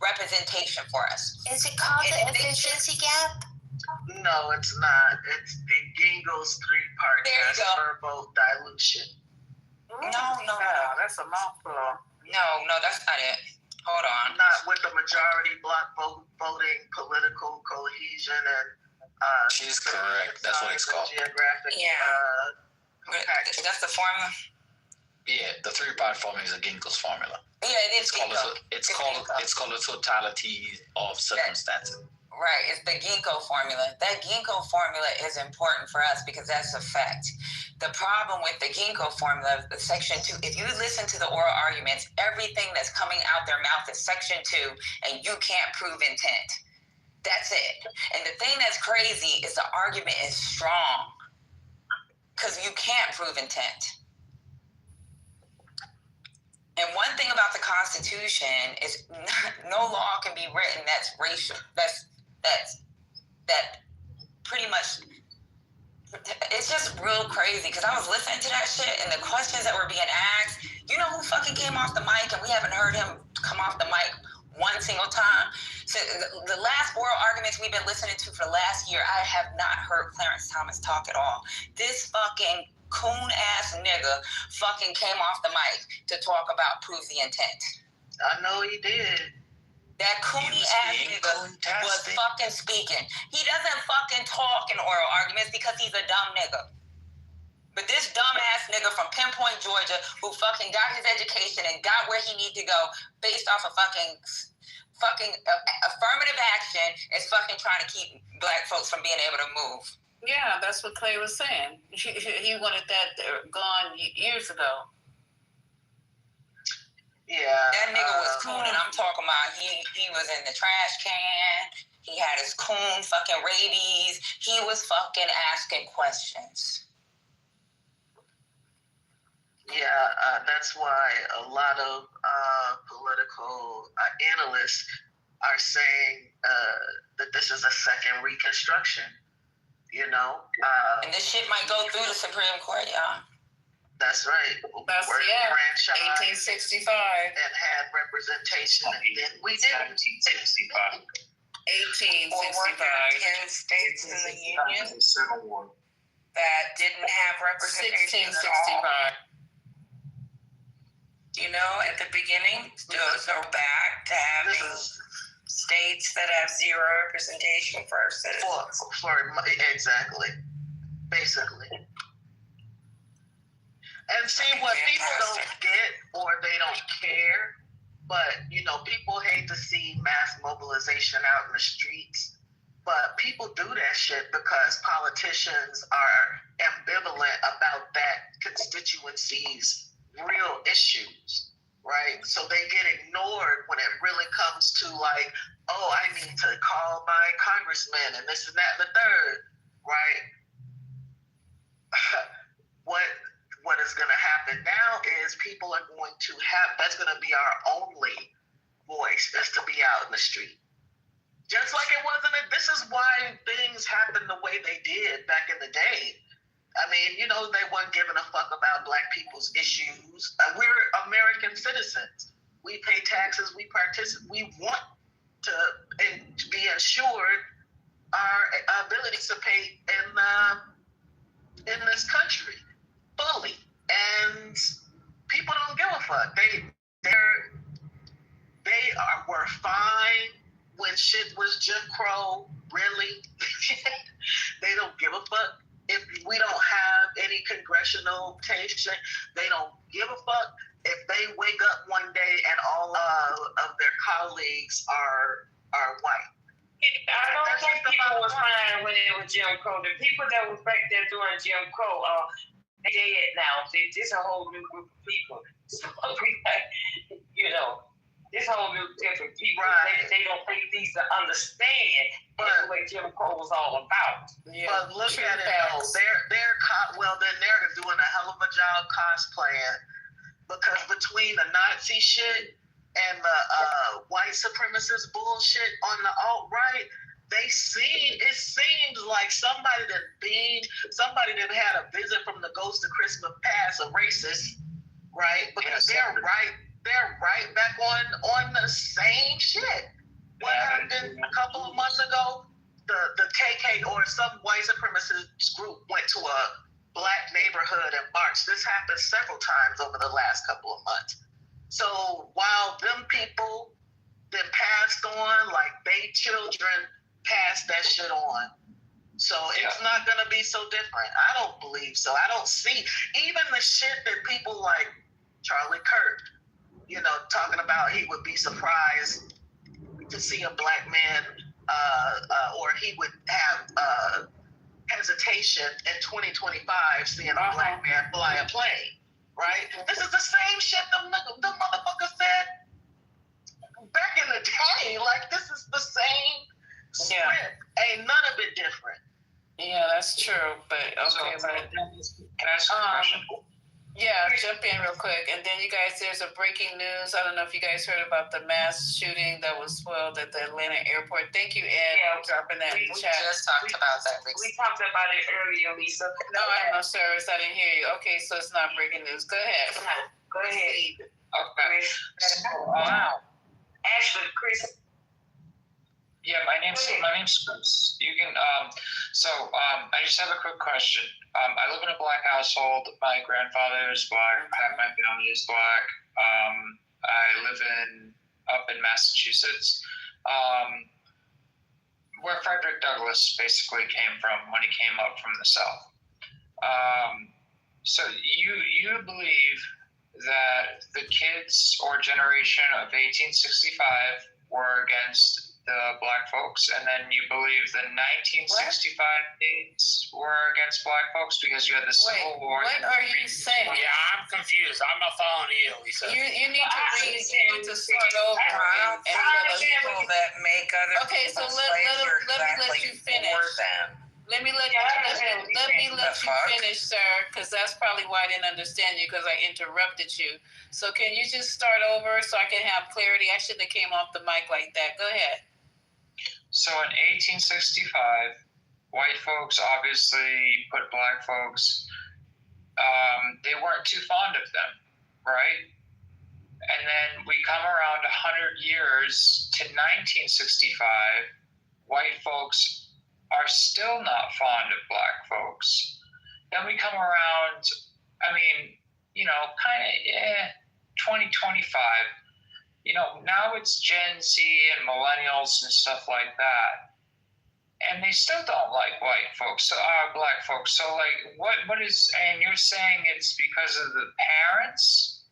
representation for us. Is it called the efficiency gap? No, it's not. It's the Gingo's 3-part test for vote dilution. No, that's a mouthful. No, that's not it. Hold on. Not with the majority block voting, political cohesion, and she's correct. That's what it's called. Geographic. That's the formula. Yeah, the 3-part formula is a Ginko's formula. Yeah, it is. It's called a totality of circumstances. Right, it's the Ginkgo formula. That Ginkgo formula is important for us because that's a fact. The problem with the Ginkgo formula, the Section 2, if you listen to the oral arguments, everything that's coming out their mouth is Section 2, and you can't prove intent. That's it. And the thing that's crazy is the argument is strong because you can't prove intent. And one thing about the Constitution is no law can be written that's racial. That pretty much, it's just real crazy because I was listening to that shit and the questions that were being asked. You know who fucking came off the mic and we haven't heard him come off the mic one single time? So the last oral arguments we've been listening to for the last year, I have not heard Clarence Thomas talk at all. This fucking coon-ass nigga fucking came off the mic to talk about prove the intent. I know he did. That coony-ass nigga was fucking speaking. He doesn't fucking talk in oral arguments because he's a dumb nigga. But this dumb-ass nigga from Pinpoint, Georgia, who fucking got his education and got where he need to go based off of fucking affirmative action is fucking trying to keep Black folks from being able to move. Yeah, that's what Clay was saying. He wanted that gone years ago. Yeah. That nigga was cooning. I'm talking about he was in the trash can. He had his coon fucking rabies. He was fucking asking questions. Yeah, that's why a lot of political analysts are saying that this is a second Reconstruction. You know? And this shit might go through the Supreme Court, y'all. That's right. That's, yeah. 1865. And had representation, and then we did. 1865. 1865. 10 states in the Union that didn't have representation at all. You know, at the beginning, so back to having states that have zero representation for our citizens. Exactly. Basically. And see what people don't get or they don't care, but, you know, people hate to see mass mobilization out in the streets. But people do that shit because politicians are ambivalent about that constituency's real issues, right? So they get ignored when it really comes to like, oh, I need to call my congressman and this and that and the third, right? What is going to happen now is people are going to have, that's going to be our only voice, is to be out in the street. Just like it wasn't, this is why things happened the way they did back in the day. I mean, you know, they weren't giving a fuck about Black people's issues. We're American citizens. We pay taxes, we participate, we want to be assured our ability to pay in this country fully, and people don't give a fuck. Were fine when shit was Jim Crow. Really, they don't give a fuck if we don't have any congressional rotation. They don't give a fuck if they wake up one day and all of their colleagues are white. I don't think people was fine when it was Jim Crow. The people that was back there during Jim Crow, they dead now. This a whole new group of people. So you know, this whole new different people. Right. They don't think these to understand the way Jim Crow was all about. Yeah. But look at it though. They're doing a hell of a job cosplaying, because between the Nazi shit and the white supremacist bullshit on the alt-right, it seems like somebody that had a visit from the ghost of Christmas past, a racist, right? Because they're right back on the same shit. What happened a couple of months ago? The KK or some white supremacist group went to a Black neighborhood and marched. This happened several times over the last couple of months. So while them people that passed on, like they children passed that shit on. So it's not going to be so different. I don't believe so. I don't see even the shit that people like Charlie Kirk, you know, talking about he would be surprised to see a Black man or he would have hesitation in 2025 seeing a Black man fly a plane. Right? This is the same shit the motherfucker said back in the day. Like, this is the same script. Ain't none of it different. Yeah, that's true. But okay, can I ask a question? Yeah, jump in real quick. And then you guys, there's a breaking news. I don't know if you guys heard about the mass shooting that was spoiled at the Atlanta airport. Thank you, Ed, for dropping that in the chat. We just talked about that. We talked about it earlier, Lisa. No, I don't know, service. I didn't hear you. Okay, so it's not breaking news. Go ahead. Go ahead. Okay. Wow. Ashley, Chris. Yeah, my name's Chris. You can I just have a quick question. I live in a Black household. My grandfather is Black. Half my family is Black. I live up in Massachusetts, where Frederick Douglass basically came from when he came up from the South. So you believe that the kids or generation of 1865 were against the Black folks, and then you believe the 1965 dates were against Black folks because you had the Civil War. What are you saying? Yeah, I'm confused. I'm not following you, Lisa. You need to read. You need to start over and tell us people that make other. Okay, so let me let you finish. Let me let you finish, sir, because that's probably why I didn't understand you, because I interrupted you. So can you just start over so I can have clarity? I shouldn't have came off the mic like that. Go ahead. So in 1865, white folks obviously put Black folks, they weren't too fond of them, right? And then we come around 100 years to 1965, white folks are still not fond of Black folks. Then we come around, kind of 2025. Now it's Gen Z and millennials and stuff like that. And they still don't like white folks, Black folks. So what is, and you're saying it's because of the parents?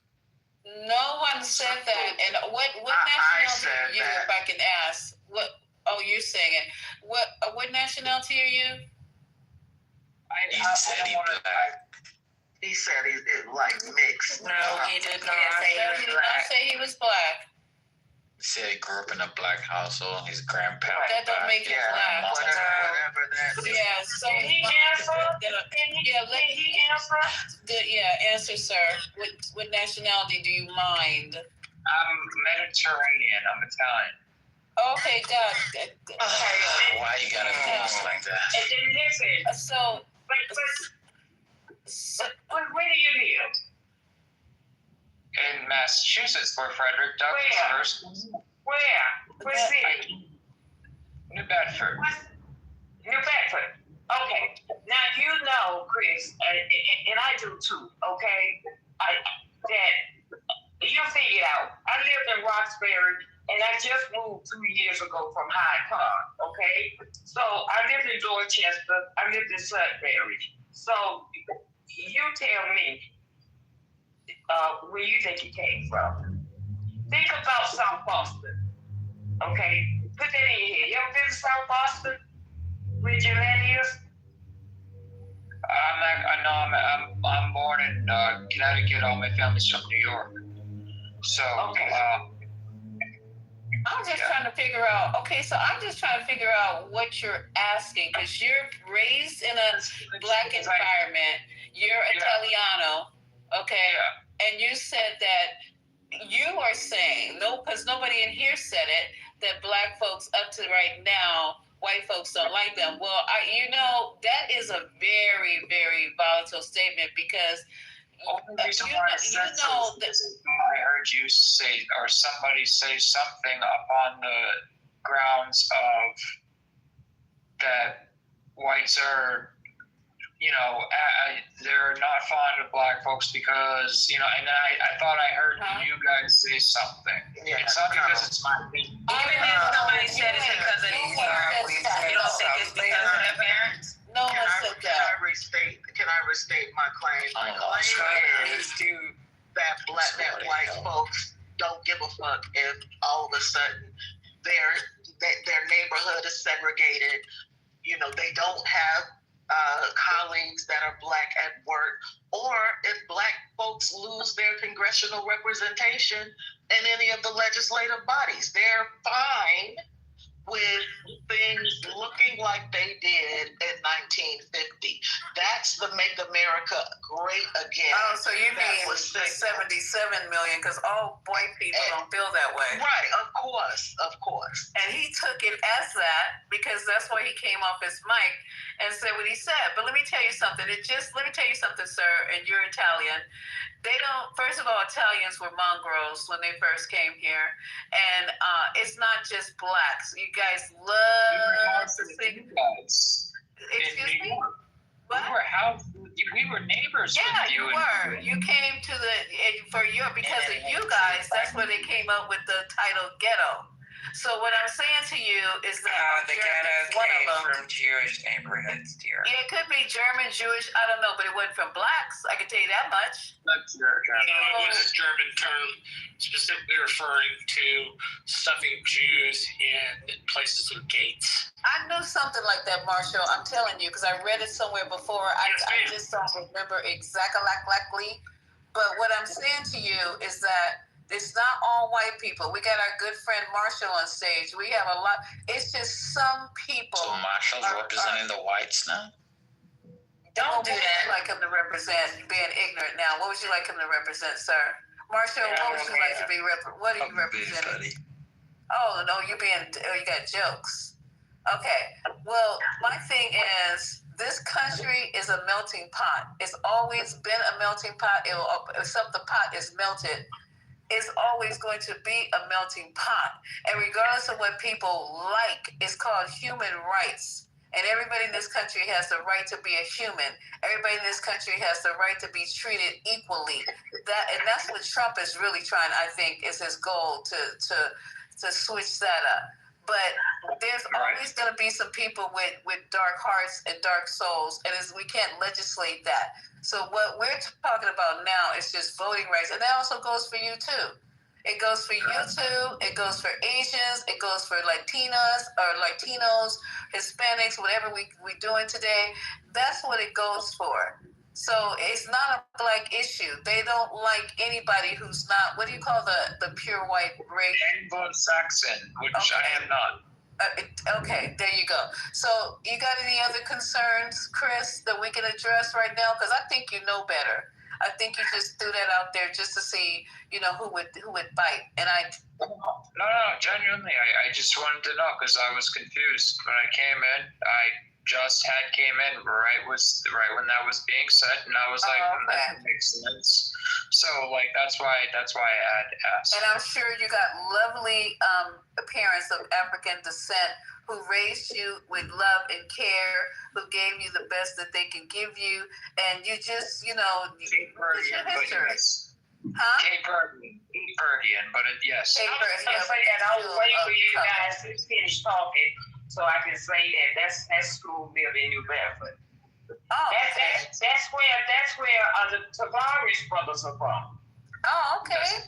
No one said that. And what nationality are you, if I can ask? What? Oh, you're saying it. What nationality are you? He said he black. He said he's like mixed. No, he did not. He did not say he was black. He said he grew up in a black household. His grandparents. That don't make him black. Whatever that is. Yeah. So Can he answer? Answer, sir. What nationality do you mind? I'm Mediterranean. I'm Italian. Okay, God. Why you gotta do us like that? And then listen. So, where do you live? In Massachusetts, where Frederick Douglass first. Where? What city? New Bedford. New Bedford. Okay. Now you know, Chris, and I do too. Okay, that you figure out. I lived in Roxbury, and I just moved 2 years ago from Hyde Park. Okay, so I lived in Dorchester. I lived in Sudbury. So you tell me, where you think you came from? Think about South Boston. Okay, put that in your head. You ever been to South Boston? Where your land is? I'm born in Connecticut. All my family's from New York. So okay. I'm just trying to figure out. Okay, so I'm just trying to figure out what you're asking, because you're raised in a black environment. You're Italiano, okay, and you said that you are saying because nobody in here said it, that black folks up to right now, white folks don't like them. Well, that is a very, very volatile statement, because I heard you say, or somebody say something upon the grounds of that whites are, they're not fond of black folks because, and I thought I heard you guys say something. Yeah, it's not because it's my opinion. Even if somebody said it's because of these, you don't think it's because of their parents? No one said that. Can I restate my claim? My claim is that white folks don't give a fuck if all of a sudden their neighborhood is segregated. They don't have colleagues that are black at work, or if black folks lose their congressional representation in any of the legislative bodies. They're fine with things looking like they did in 1950. That's the Make America Great Again. Oh, so you mean the 77 million, because all white people don't feel that way. Right, of course. And he took it as that, because that's why he came off his mic and said what he said. But let me tell you something, sir, and you're Italian. They don't, first of all, Italians were mongrels when they first came here. And it's not just blacks. You guys love to sing. Excuse me? What? We were neighbors with you. Yeah, you were. You came to because of you guys, that's where they came up with the title ghetto. So what I'm saying to you is that the ghetto came from Jewish neighborhoods, dear. Yeah, it could be German, Jewish, I don't know, but it wasn't from blacks. I can tell you that much. That's your term. It was a German term specifically referring to stuffing Jews in places with gates. I knew something like that, Marshall. I'm telling you, because I read it somewhere before. I just don't remember exactly. But what I'm saying to you is that it's not all white people. We got our good friend Marshall on stage. We have a lot. It's just some people. So Marshall's representing the whites now? Don't do that. What would you like him to represent? Being ignorant now. What would you like him to represent, sir? Marshall, what would you like to be what are you representing? Oh, no, you got jokes. Okay. Well, my thing is, this country is a melting pot. It's always been a melting pot. Except the pot is melted. It's always going to be a melting pot. And regardless of what people like, it's called human rights. And everybody in this country has the right to be a human. Everybody in this country has the right to be treated equally. And that's what Trump is really trying, I think, is his goal to switch that up. But there's always going to be some people with dark hearts and dark souls, and we can't legislate that. So what we're talking about now is just voting rights, and that also goes for you too. It goes for you too. It goes for Asians. It goes for Latinos, Hispanics, whatever we doing today. That's what it goes for. So it's not a black issue. They don't like anybody who's not. What do you call the pure white race? Anglo-Saxon, which I am not. Okay, there you go. So you got any other concerns, Chris, that we can address right now? Because I think you know better. I think you just threw that out there just to see, who would bite. And No, genuinely, I just wanted to know because I was confused when I came in. I just came in right when that was being said, and I was like, that makes sense. So that's why I had asked. And I'm sure you got lovely parents of African descent who raised you with love and care, who gave you the best that they can give you, and you just, Cape Verdean, but yes. I was going to say that I was waiting for you guys to finish talking so I can say that school built in New Bedford. That's where the Tavares brothers are from. Oh, okay.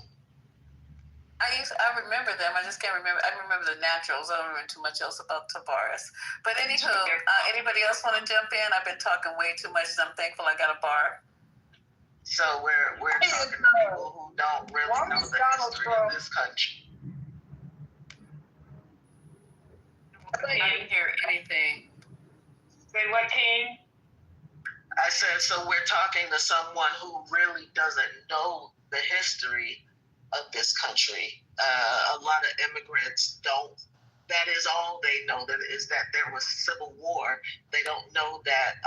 I remember them. I just can't remember. I remember the Naturals. I don't remember too much else about Tavares. But anywho, anybody else want to jump in? I've been talking way too much, so I'm thankful I got a bar. So we're talking to people who don't really know the history of this country. I didn't hear anything. Say what, King? I said, so we're talking to someone who really doesn't know the history of this country. A lot of immigrants don't. That is all they know. That is that there was civil war. They don't know that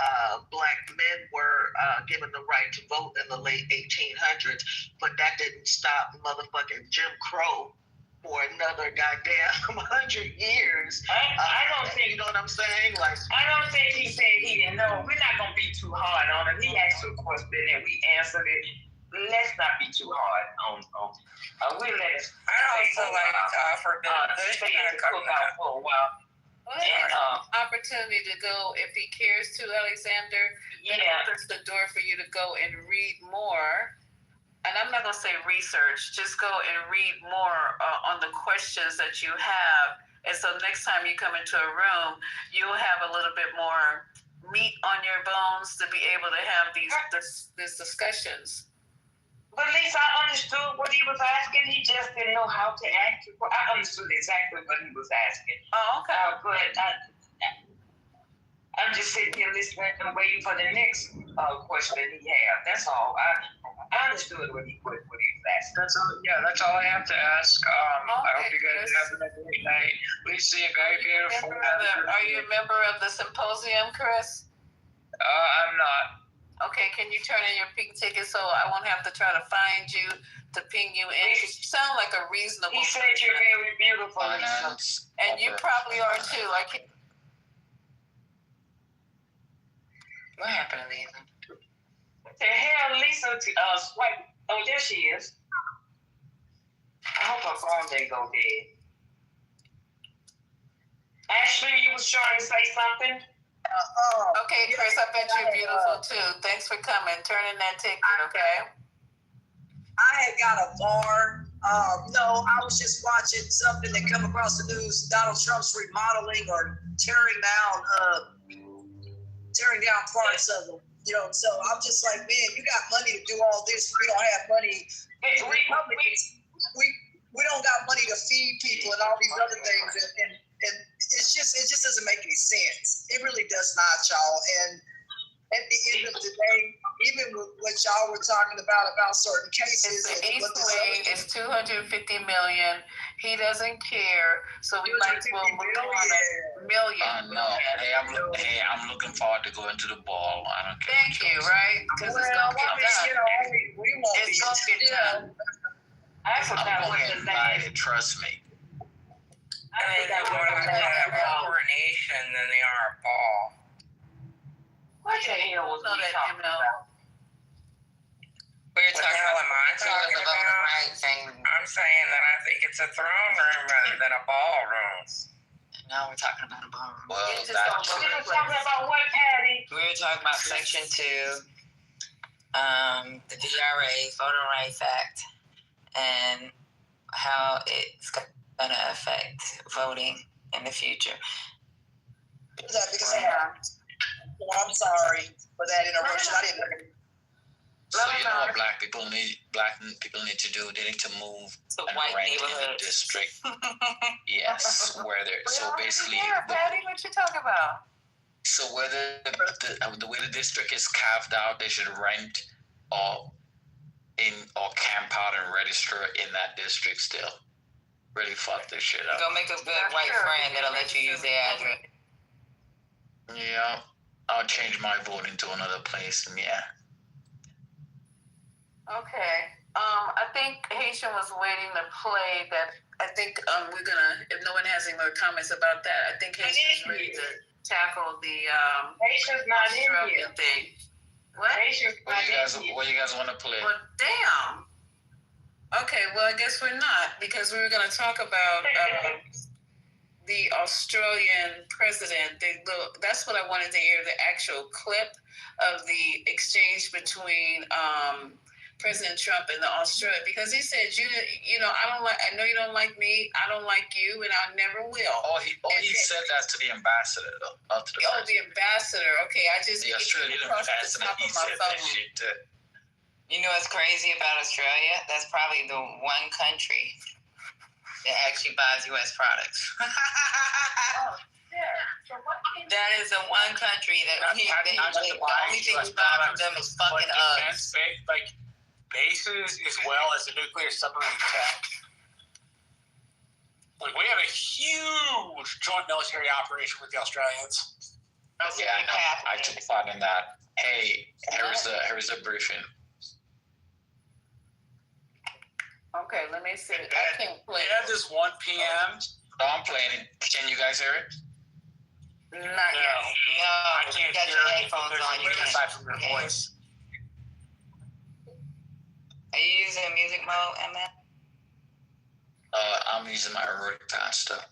black men were given the right to vote in the late 1800s, but that didn't stop motherfucking Jim Crow for another goddamn 100 years. I don't think, you know what I'm saying? I don't think he said he didn't know. We're not gonna be too hard on him. He asked a question and we answered it. Let's not be too hard on. We let us. I also like to offer stay in the cookout for a while. Opportunity to go if he cares to, Alexander. Yeah, that's the door for you to go and read more. And I'm not gonna say research. Just go and read more on the questions that you have. And so next time you come into a room, you'll have a little bit more meat on your bones to be able to have these discussions. But at least I understood what he was asking. He just didn't know how to ask. I understood exactly what he was asking. Oh, okay. But I'm just sitting here listening and waiting for the next question that he had. That's all. I understood what he was asking. That's all I have to ask. I hope you guys have a great night. We see a very beautiful. Are you a member of the symposium, Chris? I'm not. Okay, can you turn in your pink ticket so I won't have to try to find you to ping you in? You sound like a reasonable. He said you're very beautiful, Lisa. And you probably are too. What happened to Lisa? The hell, Lisa swipe. Oh, there she is. I hope her phone didn't go dead. Ashley, you was trying to say something? Okay, Chris, I bet you're beautiful too. Thanks for coming. Turn in that ticket, okay? I had got a bar. No, I was just watching something that come across the news. Donald Trump's remodeling or tearing down parts of them. So I'm just like, man, you got money to do all this. We don't have money. Republicans, we don't got money to feed people and all these other things, and it just doesn't make any sense. It really does not, y'all. And at the end of the day, even with what y'all were talking about certain cases, the East Wing is $250 million. He doesn't care, so we might as well move on $1 million. No, I'm looking forward to going to the ball. I don't care. Thank you, right? Because it's gonna get done. It's gonna get done. I'm going to invite it. Trust me. I think I'm more like a coronation than they are a ball. What the hell was we talking about? We're talking about I'm saying that I think it's a throne room rather than a ballroom. No, we're talking about a ballroom. Well, we were talking about what, Patty? We were talking about Section 2, the VRA, Voting Rights Act, and how it's going to affect voting in the future. Because I'm sorry for that interruption. I didn't. So you know what black people need to do? They need to move to and white rank in the neighborhoods. district. Yes, where they're so basically. Patty, what you talking about? So whether the way the district is carved out, they should rent or camp out and register in that district still. Really fuck this shit up. Go make a good white friend that'll let you use their address. Yeah, I'll change my voting to another place, and yeah. Okay. I think Haitian was waiting to play that. I think we're gonna, if no one has any more comments about that, I think Haitian's ready to tackle the Haitian's not Australian in here. thing. What? Haitian's What do you guys want to play? Well, damn. Okay, well, I guess we're not, because we were going to talk about the Australian president. That's what I wanted to hear, the actual clip of the exchange between President Trump and the Australian, because he said, you know, I know you don't like me, I don't like you, and I never will. He said that to the ambassador, though, not to the president. The ambassador. Okay, the Australian ambassador. He said that shit too. You know what's crazy about Australia? That's probably the one country that actually buys U.S. products. That is the one country that the only thing we buy from them is fucking Uggs. Like bases as well as the nuclear submarine tech. Like we have a huge joint military operation with the Australians. Yeah, I took part in that. Hey, here's the briefing. Okay, let me see. I can't play. It is 1 p.m. No, I'm playing it. Can you guys hear it? Not yet. No, I can't got hear your anything headphones on. aside from your voice. Are you using music mode, Emma? I'm using my Rodecaster.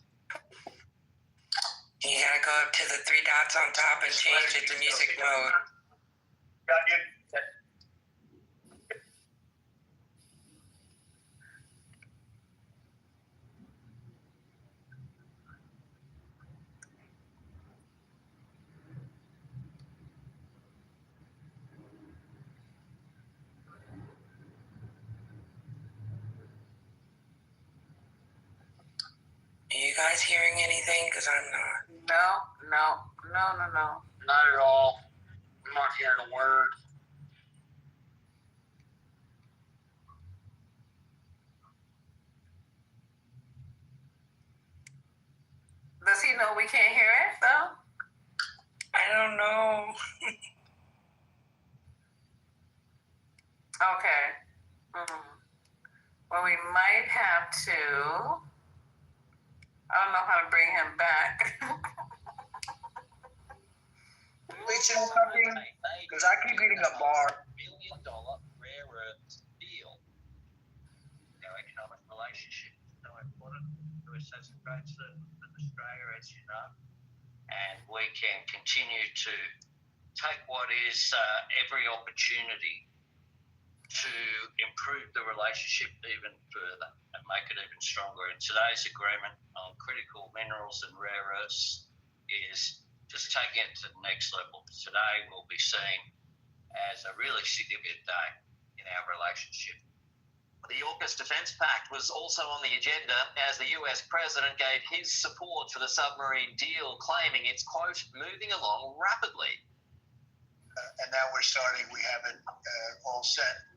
You gotta go up to the 3 dots on top and change it to music mode. Are you guys hearing anything? Because I'm not. No. Not at all. I'm not hearing a word. Does he know we can't hear it, though? I don't know. Okay. Well, we might have to. I don't know how to bring him back. Because I keep eating a bar. $1 billion rare earths deal. Our economic relationship is so important. The US has a great service with Australia, as you know, and we can continue to take what is every opportunity to improve the relationship even further and make it even stronger. And today's agreement on critical minerals and rare earths is just taking it to the next level. Today will be seen as a really significant day in our relationship. The AUKUS Defence Pact was also on the agenda as the US President gave his support for the submarine deal, claiming it's, quote, moving along rapidly. And now we're starting, we have it all set.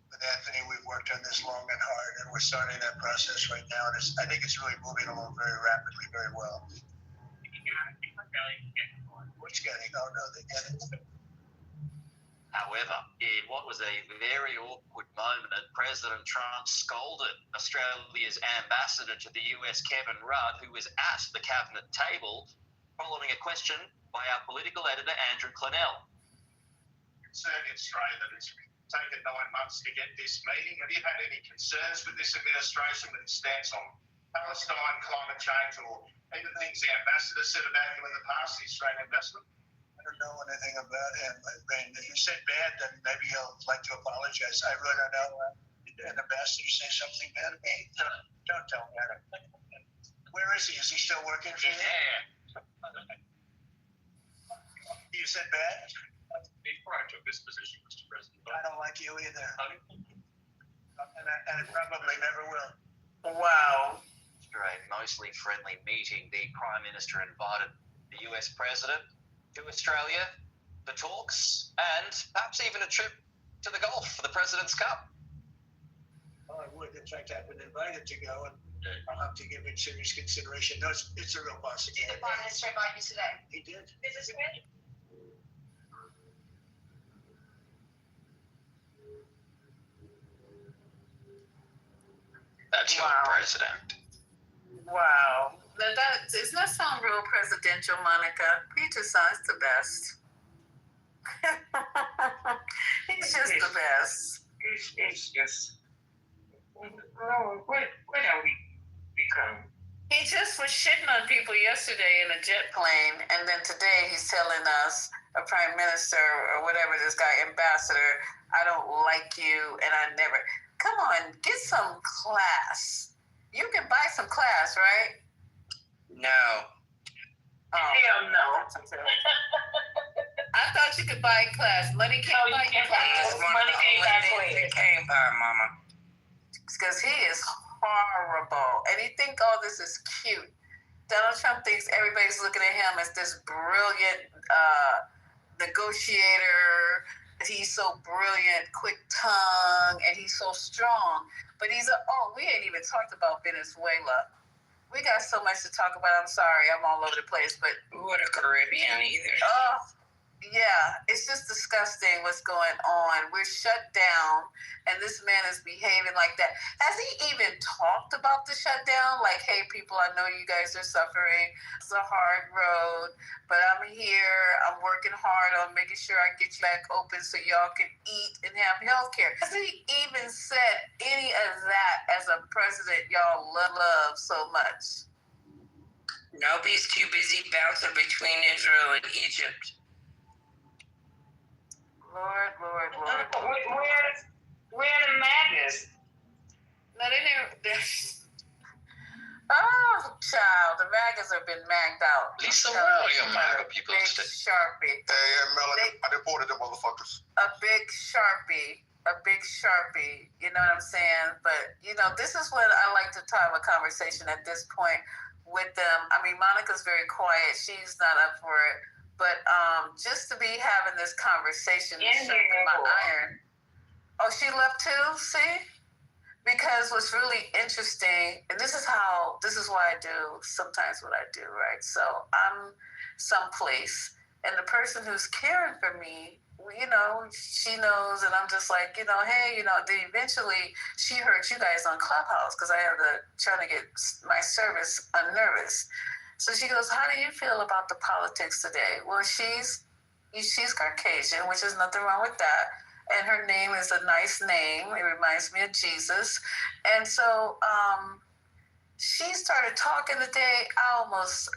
With Anthony, we've worked on this long and hard, and we're starting that process right now. And I think it's really moving along very rapidly, very well. What's getting? Oh, no, they get it. However, in what was a very awkward moment, President Trump scolded Australia's ambassador to the US, Kevin Rudd, who was at the cabinet table, following a question by our political editor, Andrew Clennell. Concerned in Australia that it's taken 9 months to get this meeting. Have you had any concerns with this administration, with its stance on Palestine, climate change, or even things the ambassador said about you in the past, the Australian ambassador? I don't know anything about him. I mean, if you said bad, then maybe he'll like to apologize. I really don't know. an ambassador say something bad about me? Don't tell me. Where is he? Is he still working for you? Yeah. You said bad? Before I took this position, Mr. President. I don't like you either. And I probably never will. Wow. After a mostly friendly meeting, the Prime Minister invited the US President to Australia for talks and perhaps even a trip to the Gulf for the President's Cup. Well, I would. In fact, I've been invited to go, and I'll have to give it serious consideration. No, it's a real possibility. Did the Prime Minister invite you today? He did. Is this good? That's your president. Wow. Does that sound real presidential, Monica? He just sounds the best. He's just the best. It's just, what are we become? He just was shitting on people yesterday in a jet plane, and then today he's telling us, a prime minister or whatever, this guy, ambassador, I don't like you, and I never. Come on, get some class. You can buy some class, right? No. Oh, hell no. I thought you could buy class. Money can't buy class. Money can't buy class. It can't buy, Mama. Because he is horrible. And he think all this is cute. Donald Trump thinks everybody's looking at him as this brilliant negotiator. He's so brilliant, quick tongue, and he's so strong. But we ain't even talked about Venezuela. We got so much to talk about. I'm sorry, I'm all over the place, but What a Caribbean either. Yeah, it's just disgusting what's going on. We're shut down, and this man is behaving like that. Has he even talked about the shutdown? Like, hey, people, I know you guys are suffering. It's a hard road, but I'm here. I'm working hard on making sure I get you back open so y'all can eat and have health care. Has he even said any of that as a president y'all love so much? Nope, he's too busy bouncing between Israel and Egypt. Lord. Where the madness? No, they didn't. Oh, child, the MAGAs have been magged out. Lisa, where are your MAGA people big today? Sharpie. Hey, Melanie, I deported them motherfuckers. A big Sharpie. You know what I'm saying? But, this is what I like to have a conversation at this point with them. I mean, Monica's very quiet. She's not up for it. But just to be having this conversation and sharpening my iron. Oh, she left too? See? Because what's really interesting, and this is why I do sometimes what I do, right? So I'm someplace, and the person who's caring for me, she knows, and I'm just like, hey, then eventually she heard you guys on Clubhouse because I have trying to get my service unnervous. So she goes, how do you feel about the politics today? Well, she's Caucasian, which is nothing wrong with that. And her name is a nice name. It reminds me of Jesus. And so she started talking today. I almost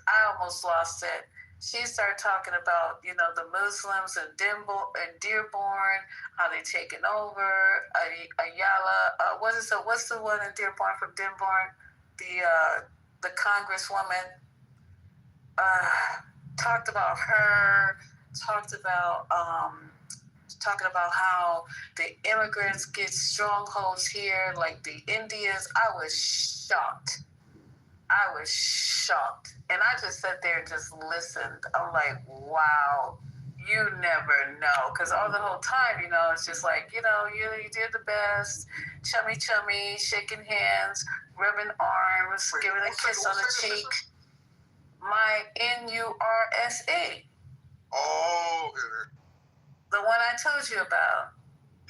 lost it. She started talking about, the Muslims and Dearborn, how they taken over. Ayala, what's the one in Dearborn from Dearborn? The Congresswoman. Talked about her, talking about how the immigrants get strongholds here, like the Indians. I was shocked. And I just sat there and just listened. I'm like, wow, you never know. Because all the whole time, it's just like, you did the best. Chummy, shaking hands, rubbing arms, giving a kiss on the cheek. My NURSE. Oh, the one I told you about.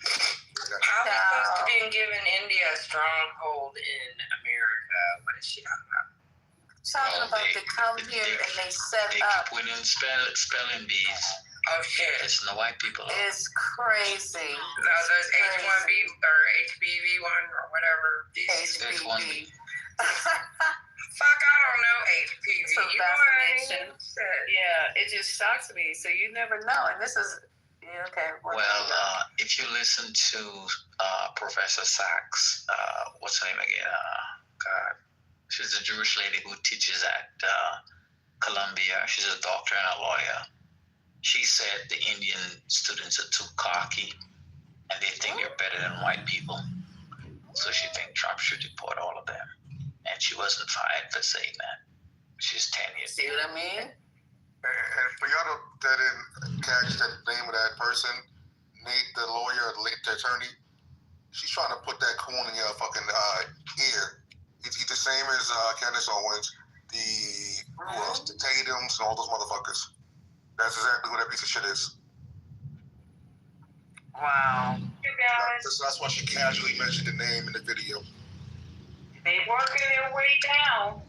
How are we supposed to be giving India a stronghold in America? What is she talking about? Talking about they come here and they set up. They keep winning spelling bees. Oh shit! It's the white people. It's crazy. Those H1B or HBV1 or whatever. HBV. Fuck, I don't know HPV. So vaccination. Yeah, it just shocks me. So you never know. And this is, Okay. Well, if you listen to Professor Sachs, what's her name again? God, she's a Jewish lady who teaches at Columbia. She's a doctor and a lawyer. She said the Indian students are too cocky and they think they're better than white people. So she thinks Trump should deport all of them. And she wasn't fired for saying that. She's tenured. See what I mean? And for y'all that didn't catch the name of that person, Nate, the lawyer, the attorney, she's trying to put that coon in your fucking ear. He's the same as Candace Owens, who else? The Tatums, and all those motherfuckers. That's exactly what that piece of shit is. Wow. You guys, That's why she casually mentioned the name in the video. they working their way down.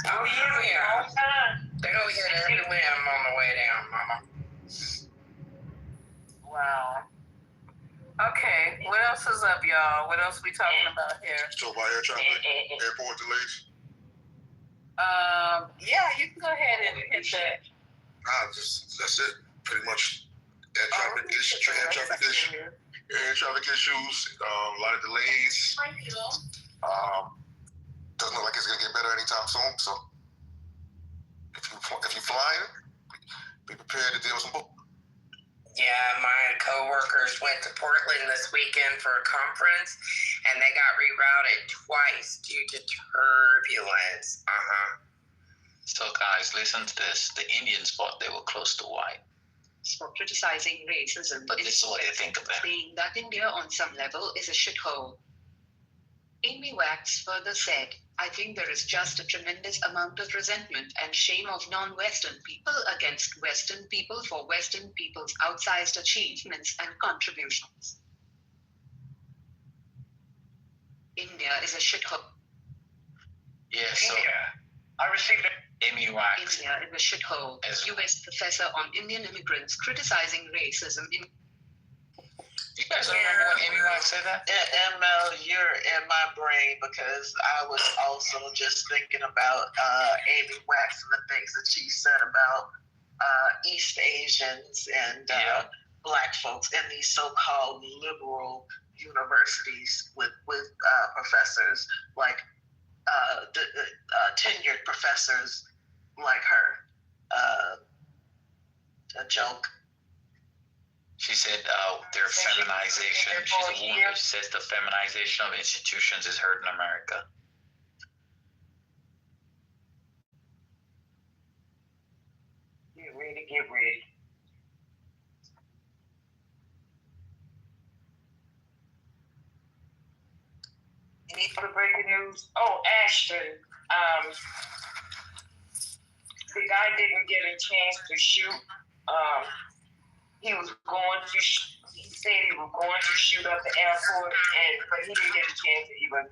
Oh, yeah. All time. They're going to hit every limb on the way down, Mama. Wow. Okay, what else is up, y'all? What else we talking about here? So by air traffic, airport delays. Yeah, you can go ahead and hit that. That's it. Pretty much air traffic issues. A lot of delays. Doesn't look like it's gonna get better anytime soon. So if you flying, be prepared to deal with some bull. Yeah, my coworkers went to Portland this weekend for a conference, and they got rerouted twice due to turbulence. So guys, listen to this. The Indians thought they were close to white. For criticizing racism, but this is what they think of them. Saying that India on some level is a shithole. Amy Wax further said, I think there is just a tremendous amount of resentment and shame of non-Western people against Western people for Western people's outsized achievements and contributions. India is a shithole. Yeah, so I received it. Amy Wax. India is a shithole. U.S. professor on Indian immigrants criticizing racism in. You guys remember when Amy Wax said that? ML, you're in my brain because I was also just thinking about Amy Wax and the things that she said about East Asians and Black folks in these so-called liberal universities with professors like tenured professors like her. A joke. She said their feminization. She's a woman who says the feminization of institutions is hurting America. Get ready. Any other breaking news? Oh, Ashton. The guy didn't get a chance to shoot. He said he was going to shoot up the airport, but he didn't get a chance to even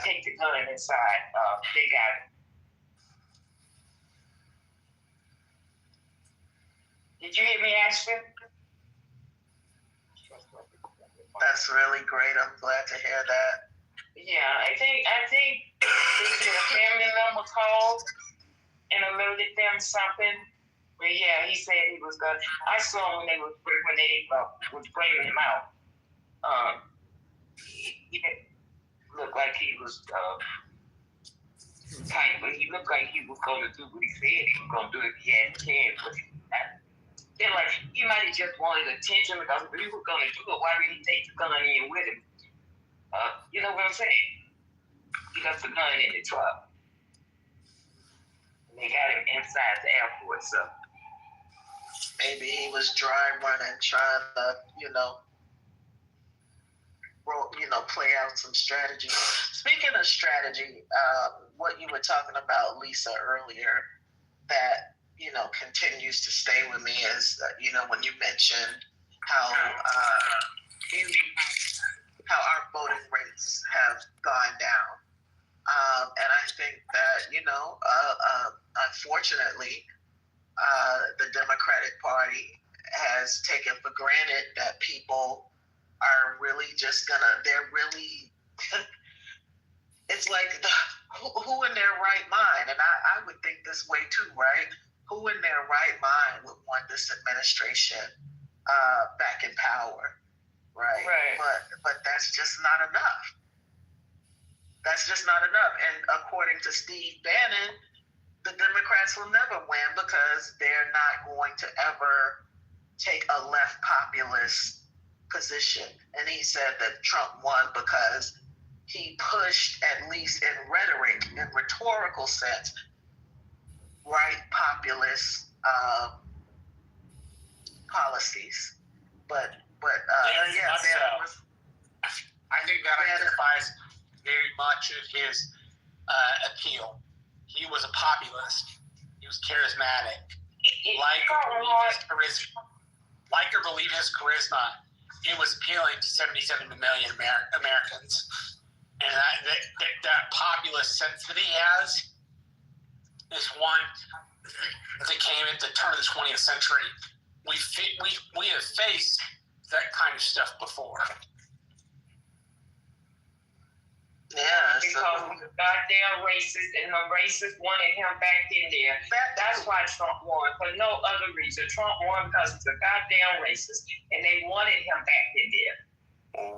take the gun inside. They got it. Did you hear me, Ashton? That's really great. I'm glad to hear that. Yeah, I think the family member called and alerted them something. But yeah, he said he was gonna. I saw him when they was bringing him out. He didn't look like he was tight, but he looked like he was gonna do what he said he was gonna do if he had a chance. But they're like, he might have just wanted attention because if he was gonna do it, why did he take the gun in with him? You know what I'm saying? He left the gun in the truck. And they got him inside the airport, so. Maybe he was dry running, trying to, play out some strategy. Speaking of strategy, what you were talking about, Lisa, earlier, that, continues to stay with me is, when you mentioned how our voting rates have gone down. And I think that, unfortunately, the Democratic Party has taken for granted that people are really just it's like who in their right mind, and I would think this way too, right? who in their right mind would want this administration back in power, right? But that's just not enough. That's just not enough. And according to Steve Bannon, the Democrats will never win because they're not going to ever take a left populist position. And he said that Trump won because he pushed, at least in rhetoric, in rhetorical sense, right populist policies. But I think that identifies very much of his appeal. He was a populist. He was charismatic. Like or believe his charisma, it was appealing to 77 million Americans. And that populist sense that he has is one that came at the turn of the 20th century. We have faced that kind of stuff before. Yeah, because he was goddamn racist, and the racists wanted him back in there. That's why Trump won, for no other reason. Trump won because he's a goddamn racist, and they wanted him back in there.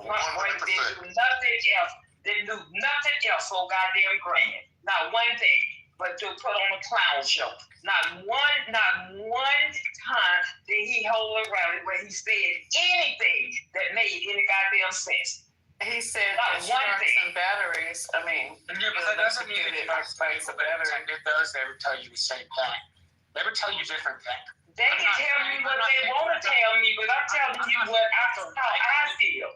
Trump didn't do nothing else. Didn't do nothing else so goddamn grand. Not one thing, but to put on a clown show. Not one time did he hold a rally where he said anything that made any goddamn sense. He said trucks and batteries. I mean, yeah, but that doesn't mean that trucks and attended those. They would tell you the same thing. They would tell you different things. They can tell me what they want to tell me, but I'm telling you what how I feel.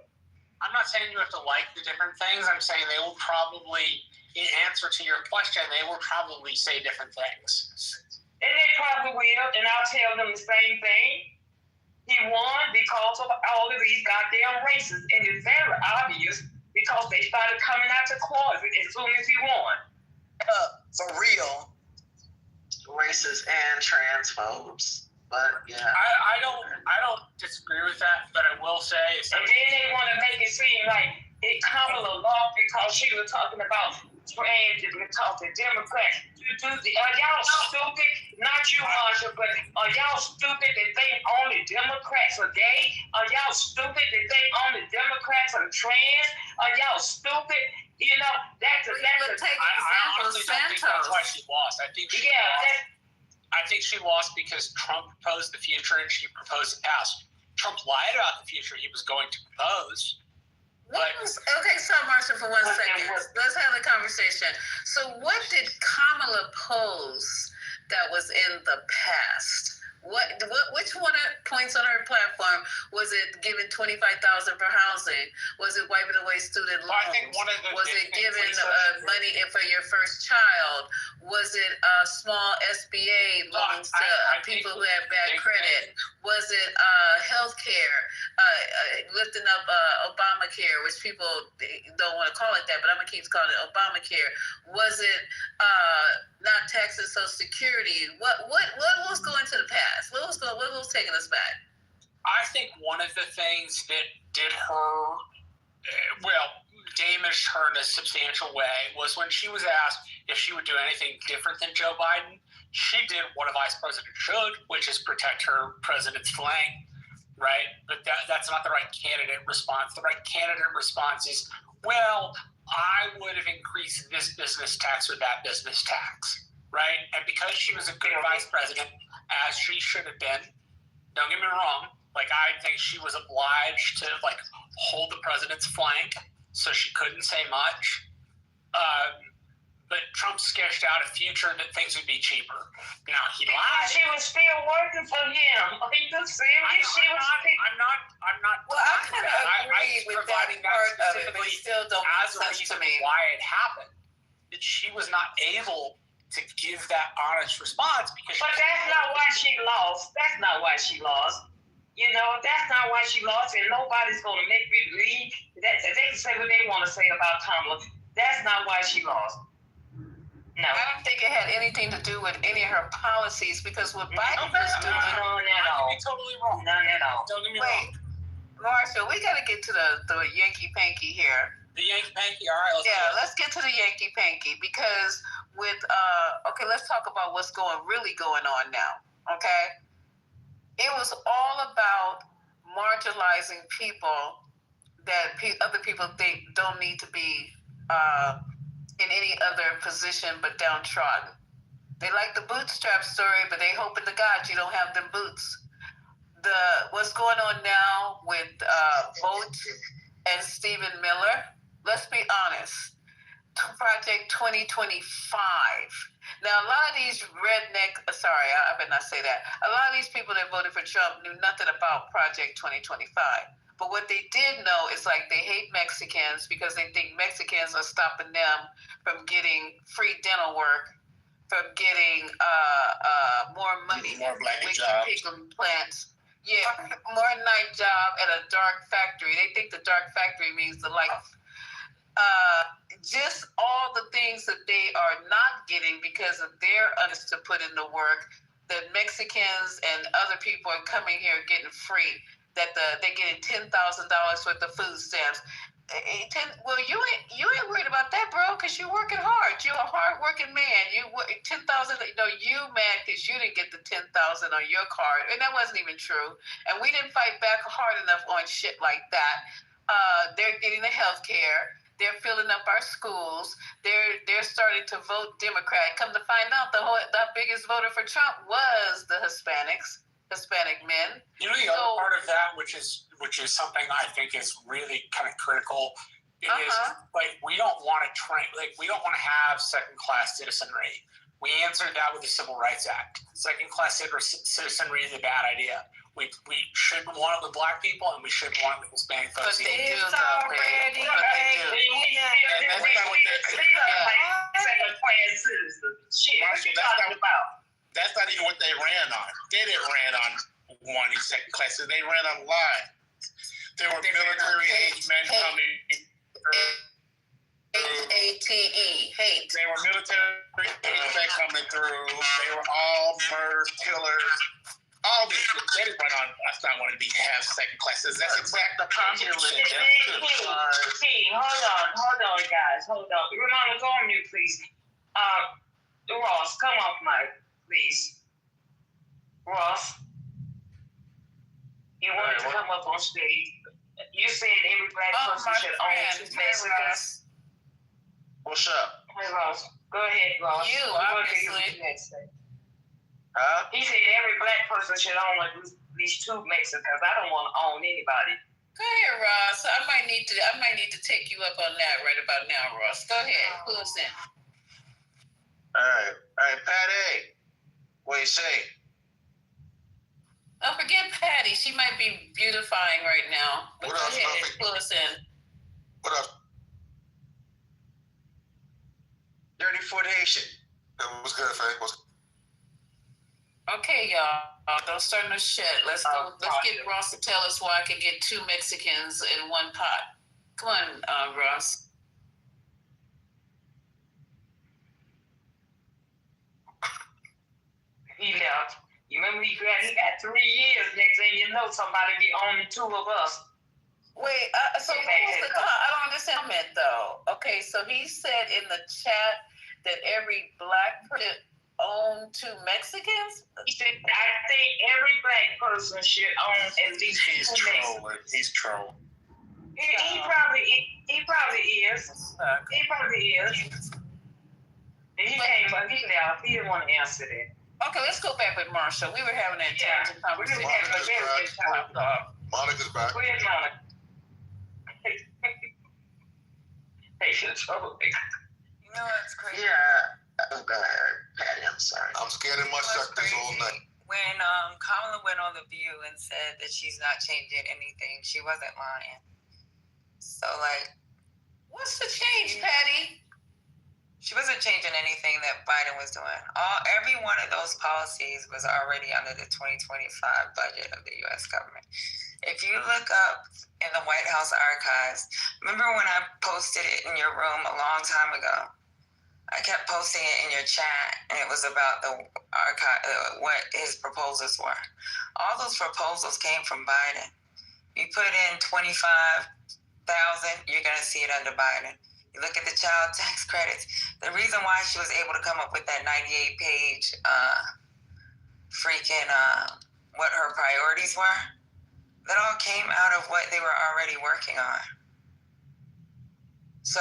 I'm not saying you have to like the different things. I'm saying they will probably, in answer to your question, they will probably say different things. And they probably will, and I'll tell them the same thing. He won because of all of these goddamn racists. And it's very obvious because they started coming out to closet as soon as he won. For real. Racists and transphobes. But yeah. I don't disagree with that, but I will say and then they want to make it seem like it Kamala lost because she was talking about trans because the Democrats. Are y'all stupid? Not you, Marsha, but are y'all stupid that think only Democrats are gay? Are y'all stupid that think only Democrats are trans? Are y'all stupid? You know, that's I honestly don't think that's why she lost. I think she lost because Trump proposed the future and she proposed the past. Trump lied about the future he was going to propose. Okay, so Marsha, for 1 second, let's have a conversation. So, what did Kamala pose that was in the past? Which one points on her platform was it giving $25,000 for housing? Was it wiping away student loans? Well, I think was it giving money for your first child? Was it small SBA loans to people who have bad credit? Was it health care, lifting up Obamacare, which people don't want to call it that, but I'm going to keep calling it Obamacare? Was it not taxing Social Security? What was going to the past? What was taking us back? I think one of the things that did her, damaged her in a substantial way was when she was asked if she would do anything different than Joe Biden. She did what a vice president should, which is protect her president's flank, right? But that's not the right candidate response. The right candidate response is, well, I would have increased this business tax or that business tax, right? And because she was a good vice president, as she should have been, don't get me wrong, I think she was obliged to hold the president's flank, so she couldn't say much. But Trump sketched out a future that things would be cheaper. Now he lied. She was still working for him. I'm not. Well, I kind of agree with that part of it, but still don't make sense to me why it happened. That she was not able to give that honest response because. But that's not why she lost. That's not why she lost. You know, that's not why she lost, and nobody's going to make me believe that they can say what they want to say about Kamala. That's not why she lost. No. I don't think it had anything to do with any of her policies because what Biden was doing. None at all. You're totally wrong. None at all. Don't get me wrong. Marsha, we got to get to the Yankee Panky here. The Yankee Panky, all right. Let's get to the Yankee Panky because okay, let's talk about what's really going on now. Okay, it was all about marginalizing people that other people think don't need to be in any other position but downtrodden. They like the bootstrap story, but they hoping to God you don't have them boots. What's going on now with Vogt and Stephen Miller? Let's be honest. Project 2025. Now, a lot of these I better not say that. A lot of these people that voted for Trump knew nothing about Project 2025. But what they did know is like they hate Mexicans because they think Mexicans are stopping them from getting free dental work, from getting more money, more black with jobs, plants. Yeah, more night job at a dark factory. They think the dark factory means the light. Just all the things that they are not getting because of their honest to put in the work that Mexicans and other people are coming here getting free, that they're getting $10,000 worth of food stamps. Well, you ain't worried about that, bro, because you're working hard. You're a hard-working man. You 10,000. You mad because you didn't get the 10,000 on your card, and that wasn't even true. And we didn't fight back hard enough on shit like that. They're getting the health care. They're filling up our schools. They're starting to vote Democrat. Come to find out, the biggest voter for Trump was the Hispanic men. You know, the other part of that, which is something I think is really kind of critical, is like we don't want to have second-class citizenry. We answered that with the Civil Rights Act. Second-class citizenry is a bad idea. We shouldn't want the black people, and we shouldn't want the Hispanic folks. But they do. And that's not what that's not even what they ran on. They didn't ran on wanting second class. They ran on line. There were military-age men coming. Hate. They were military-age men coming through. They were all murderers, killers. All this shit. They didn't run on us not wanting to have second classes. That's exactly the population. Hold on, guys. Hold on. Ramona, go on mute, please. Ross, come off mic, please. Ross, you wanted to come up on stage. You said every black person should own 2 Mexicans. What's up? Hey, Ross. Go ahead, Ross. You, obviously. He said every black person should own at least 2 Mexicans. I don't want to own anybody. Go ahead, Ross. I might need to take you up on that right about now, Ross. Go ahead. Pull us in. All right, Patty. What do you say? Oh, forget Patty. She might be beautifying right now. But go ahead, pull us in. What up? Dirty Foot Haitian. What's good, Faye? Okay, y'all. Don't start no shit. Let's go. Let's get Ross to tell us why I can get 2 Mexicans in one pot. Come on, Ross. He left. You remember he got 3 years. Next thing you know, somebody be owning 2 of us. Wait, so what was the I don't understand that though. Okay, so he said in the chat that every black person own 2 Mexicans? He said, I think every black person should own at least 2 Mexicans. He's trolling. He probably is. He probably is. And he came, but he left. He didn't want to answer that. Okay, let's go back with Marsha. We were having that conversation. Monica's back. Go ahead, Monica. You know what's crazy? Yeah. Oh, go ahead, Patty. I'm sorry. I'm scanning my sectors all night. When Kamala went on The View and said that she's not changing anything, she wasn't lying. So, like, what's the change, Patty? She wasn't changing anything that Biden was doing. Every one of those policies was already under the 2025 budget of the U.S. government. If you look up in the White House archives, remember when I posted it in your room a long time ago? I kept posting it in your chat, and it was about the archive, what his proposals were. All those proposals came from Biden. You put in 25,000, you're going to see it under Biden. You look at the child tax credits. The reason why she was able to come up with that 98-page what her priorities were, that all came out of what they were already working on. So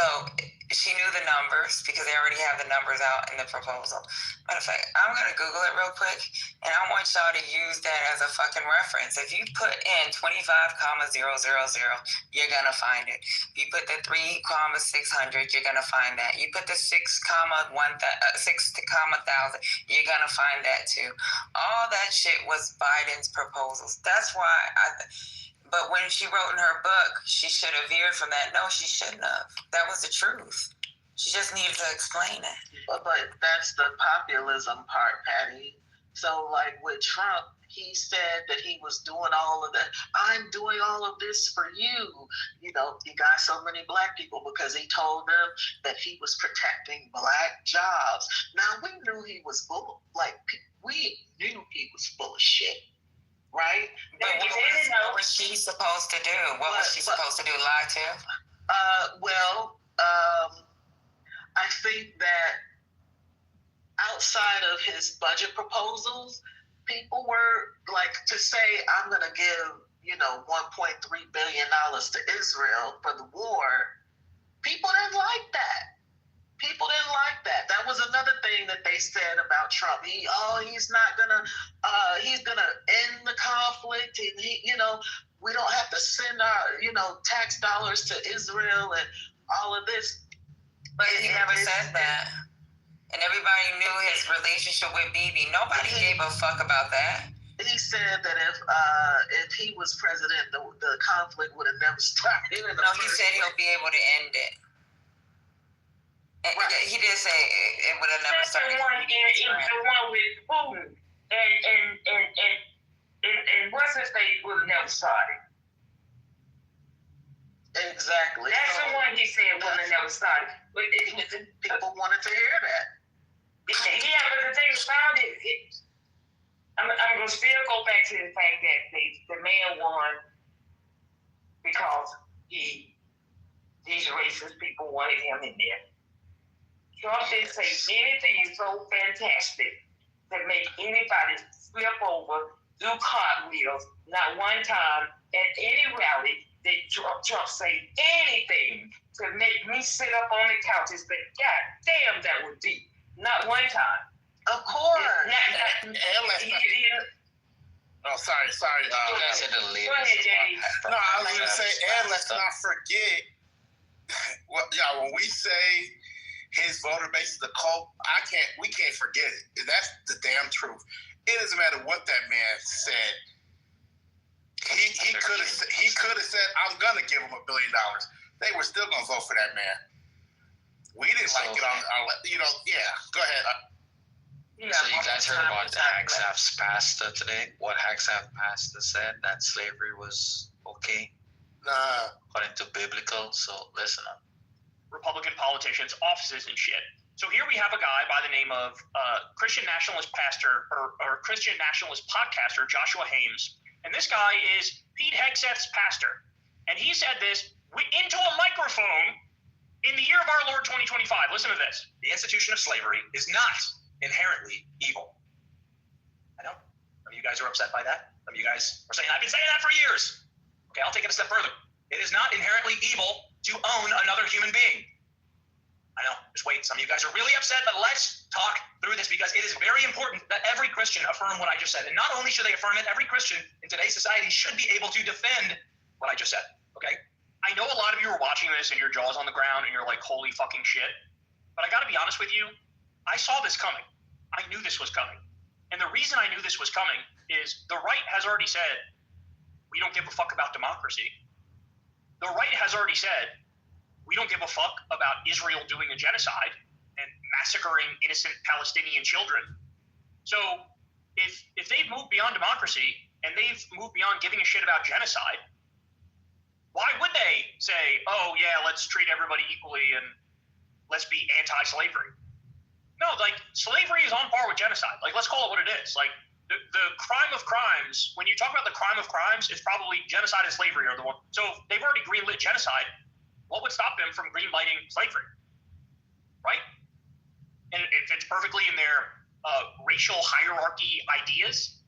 she knew the numbers because they already have the numbers out in the proposal. Matter of fact, I'm going to Google it real quick, and I want y'all to use that as a fucking reference. If you put in 25,000, you're going to find it. If you put the 3,600, you're going to find that. You put the 6,000, you're going to find that too. All that shit was Biden's proposals. That's why but when she wrote in her book, she should have veered from that. No, she shouldn't have. That was the truth. She just needed to explain it. But that's the populism part, Patty. So, like with Trump, he said that he was doing all of that. I'm doing all of this for you. You know, he got so many black people because he told them that he was protecting black jobs. Now, we knew he was full. We knew he was full of shit. Right? But what was she supposed to do? What was she supposed to do? Lie to? I think that outside of his budget proposals, people were like to say, I'm going to give, $1.3 billion to Israel for the war. People didn't like that. People didn't like that. That was another thing that they said about Trump. He's gonna end the conflict, and we don't have to send our, tax dollars to Israel and all of this. But he never said that. And everybody knew his relationship with Bibi. Nobody gave a fuck about that. He said that if he was president, the conflict would have never started. No, he said he'll be able to end it. Right. He did say it would have never started. The one with Putin and what's his name would have never started. Exactly. That's the one he said would have never started. But people wanted to hear that. Yeah, but the thing about it, I'm going to still go back to the fact that the man won because these racist people wanted him in there. Trump didn't say anything so fantastic to make anybody flip over, do cartwheels. Not one time at any rally did Trump say anything to make me sit up on the couch and say, God damn, that was deep. Not one time. Of course. Sorry. Go ahead, Jay. No, I was going to say, and let's not forget, when we say his voter base is a cult, we can't forget it. That's the damn truth. It doesn't matter what that man said. He could have said, I'm gonna give him $1 billion. They were still gonna vote for that man. We didn't like it on go ahead. So you guys heard about Hagsaf's pastor today? What Hagsaf pastor said, that slavery was okay? Nah. According to biblical, so listen up. Republican politicians, offices and shit. So here we have a guy by the name of Christian nationalist pastor or Christian nationalist podcaster Joshua Hames, and this guy is Pete Hegseth's pastor, and he said this into a microphone in the year of our Lord 2025. Listen to this: the institution of slavery is not inherently evil. I know some of you guys are upset by that. Some of you guys are saying, I've been saying that for years. Okay, I'll take it a step further. It is not inherently evil to own another human being. I know, just wait. Some of you guys are really upset, but let's talk through this because it is very important that every Christian affirm what I just said. And not only should they affirm it, every Christian in today's society should be able to defend what I just said, okay? I know a lot of you are watching this and your jaw's on the ground and you're like, holy fucking shit. But I gotta be honest with you, I saw this coming. I knew this was coming. And the reason I knew this was coming is the right has already said, we don't give a fuck about democracy. The right has already said, we don't give a fuck about Israel doing a genocide and massacring innocent Palestinian children. So if they've moved beyond democracy and they've moved beyond giving a shit about genocide, why would they say, oh yeah, let's treat everybody equally and let's be anti-slavery? No, like slavery is on par with genocide. Like let's call it what it is. Like the crime of crimes, when you talk about the crime of crimes, it's probably genocide and slavery are the one. So they've already greenlit genocide. what would stop them from greenlighting slavery? Right? And if it's perfectly in their racial hierarchy ideas,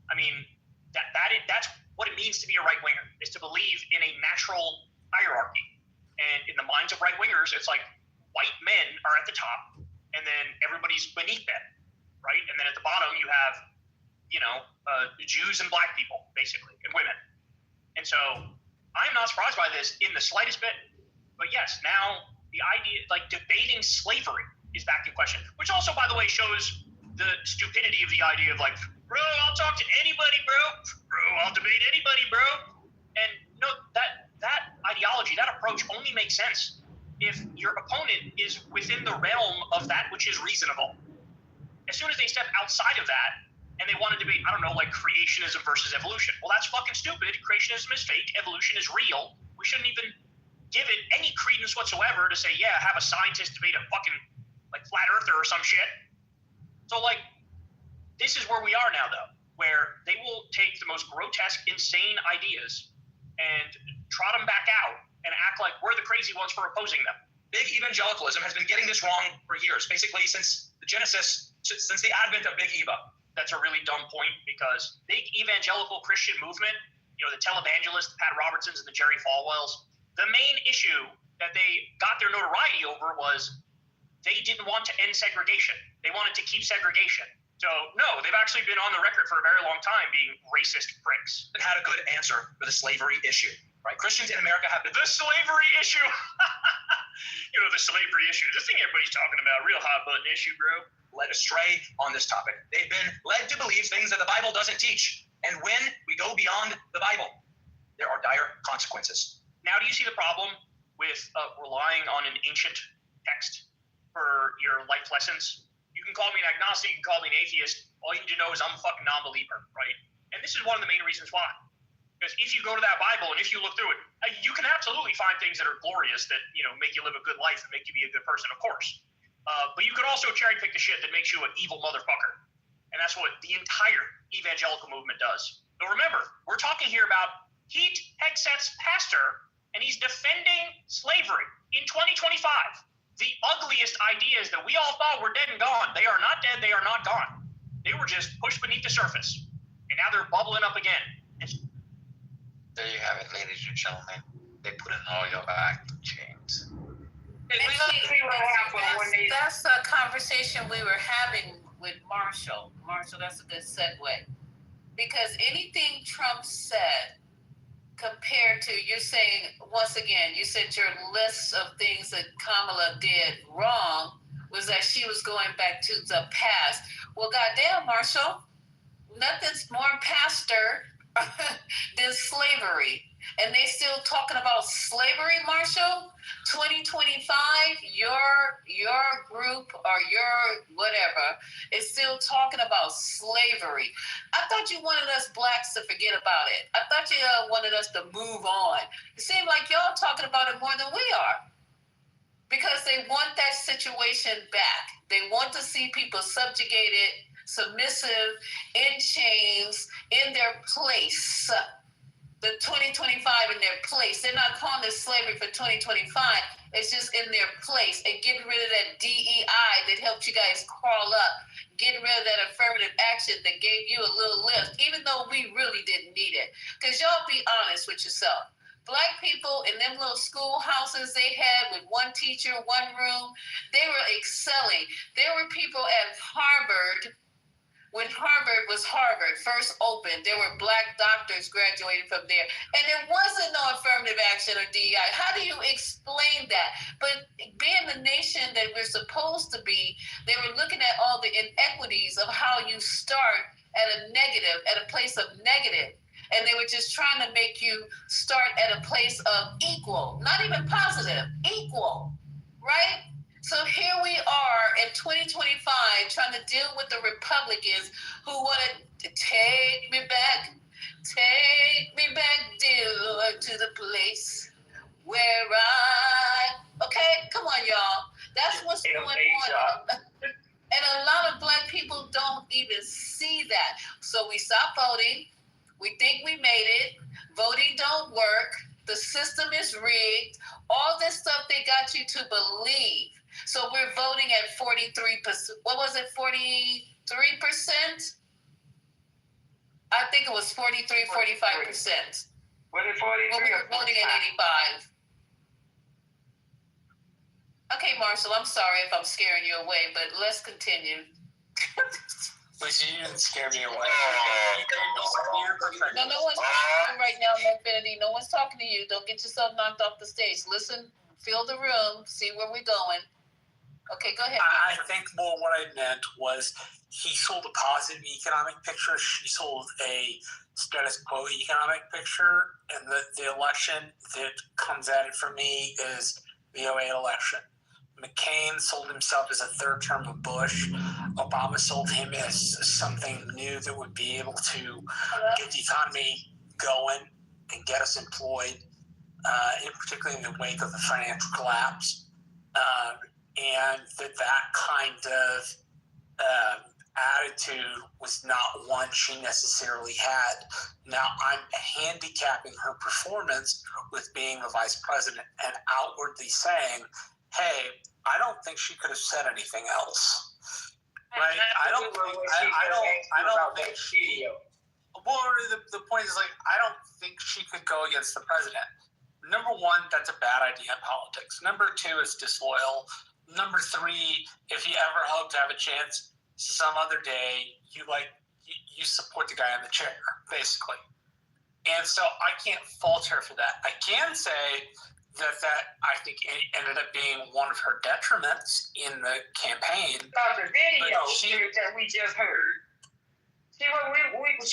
I mean, that's what it means to be a right-winger, is to believe in a natural hierarchy. And in the minds of right-wingers, it's like white men are at the top, and then everybody's beneath them, right? And then at the bottom, you have, Jews and black people, basically, and women. And so I'm not surprised by this in the slightest bit. But yes, now the idea, like debating slavery is back in question, which also, by the way, shows the stupidity of the idea of like, bro, I'll talk to anybody, bro. Bro, I'll debate anybody, bro. And no, that ideology, that approach only makes sense if your opponent is within the realm of that which is reasonable. As soon as they step outside of that and they want to debate, I don't know, like creationism versus evolution. Well, that's fucking stupid. Creationism is fake. Evolution is real. We shouldn't even give it any credence whatsoever to say, yeah, have a scientist debate a fucking like flat earther or some shit. So like, this is where we are now though, where they will take the most grotesque, insane ideas and trot them back out and act like we're the crazy ones for opposing them. Big evangelicalism has been getting this wrong for years, basically since the genesis, since the advent of Big Eva. That's a really dumb point because big evangelical Christian movement, the televangelists, the Pat Robertsons and the Jerry Falwells, the main issue that they got their notoriety over was they didn't want to end segregation. They wanted to keep segregation. So, no, they've actually been on the record for a very long time being racist pricks. And had a good answer for the slavery issue, right? Christians in America have the slavery issue. The slavery issue. This thing everybody's talking about, real hot button issue, bro. Led astray on this topic. They've been led to believe things that the Bible doesn't teach. And when we go beyond the Bible, there are dire consequences. Now, do you see the problem with relying on an ancient text for your life lessons? You can call me an agnostic, you can call me an atheist. All you need to know is I'm a fucking non-believer, right? And this is one of the main reasons why. Because if you go to that Bible and if you look through it, you can absolutely find things that are glorious that, make you live a good life and make you be a good person, of course. But you could also cherry pick the shit that makes you an evil motherfucker. And that's what the entire evangelical movement does. But remember, we're talking here about Pete Hegseth's pastor, and he's defending slavery in 2025. The ugliest ideas that we all thought were dead and gone. They are not dead. They are not gone. They were just pushed beneath the surface. And now they're bubbling up again. There you have it, ladies and gentlemen. They put in all your acting chains. That's a conversation we were having with Marshall. Marshall, that's a good segue. Because anything Trump said compared to, you're saying, once again, you said your list of things that Kamala did wrong was that she was going back to the past. Well, goddamn, Marshall, nothing's more pastor than slavery. And they still talking about slavery, Marshall? 2025, your group or your whatever is still talking about slavery. I thought you wanted us blacks to forget about it. I thought you wanted us to move on. It seemed like y'all talking about it more than we are. Because they want that situation back. They want to see people subjugated, submissive, in chains, in their place. The 2025 in their place. They're not calling this slavery for 2025. It's just in their place. And getting rid of that DEI that helped you guys crawl up. Getting rid of that affirmative action that gave you a little lift, even though we really didn't need it. Because y'all be honest with yourself. Black people in them little schoolhouses they had with one teacher, one room, they were excelling. There were people at Harvard. When Harvard was Harvard, first opened, there were black doctors graduating from there. And there wasn't no affirmative action or DEI. How do you explain that? But being the nation that we're supposed to be, they were looking at all the inequities of how you start at a negative, at a place of negative. And they were just trying to make you start at a place of equal, not even positive, equal, right? So here we are in 2025 trying to deal with the Republicans who want to take me back, dear, to the place where okay, come on, y'all. That's what's going on. And a lot of black people don't even see that. So we stop voting. We think we made it. Voting don't work. the system is rigged. All this stuff they got you to believe. So we're voting at 43%. What was it, 43%? I think it was 43, 45%. Was it 43? Well, we were voting at 85. Okay, Marshall, I'm sorry if I'm scaring you away, but let's continue. Lucy, you didn't scare me away. No, no one's talking to you right now, Infinity. No one's talking to you. Don't get yourself knocked off the stage. Listen, feel the room, see where we're going. Okay, go ahead. I think more what I meant was he sold a positive economic picture. She sold a status quo economic picture. And the election that comes at it for me is the 08 election. McCain sold himself as a third term of Bush. Obama sold him as something new that would be able to get the economy going and get us employed, particularly in the wake of the financial collapse. And that kind of attitude was not one she necessarily had. Now, I'm handicapping her performance with being the vice president and outwardly saying, hey, I don't think she could have said anything else. Right? I don't think she. Well, the point is, like, I don't think she could go against the president. Number one, that's a bad idea in politics. Number two, it's disloyal. Number three, if you ever hope to have a chance some other day, you support the guy in the chair, basically. And so I can't fault her for that. I can say that I think ended up being one of her detriments in the campaign. About the video that we just heard. She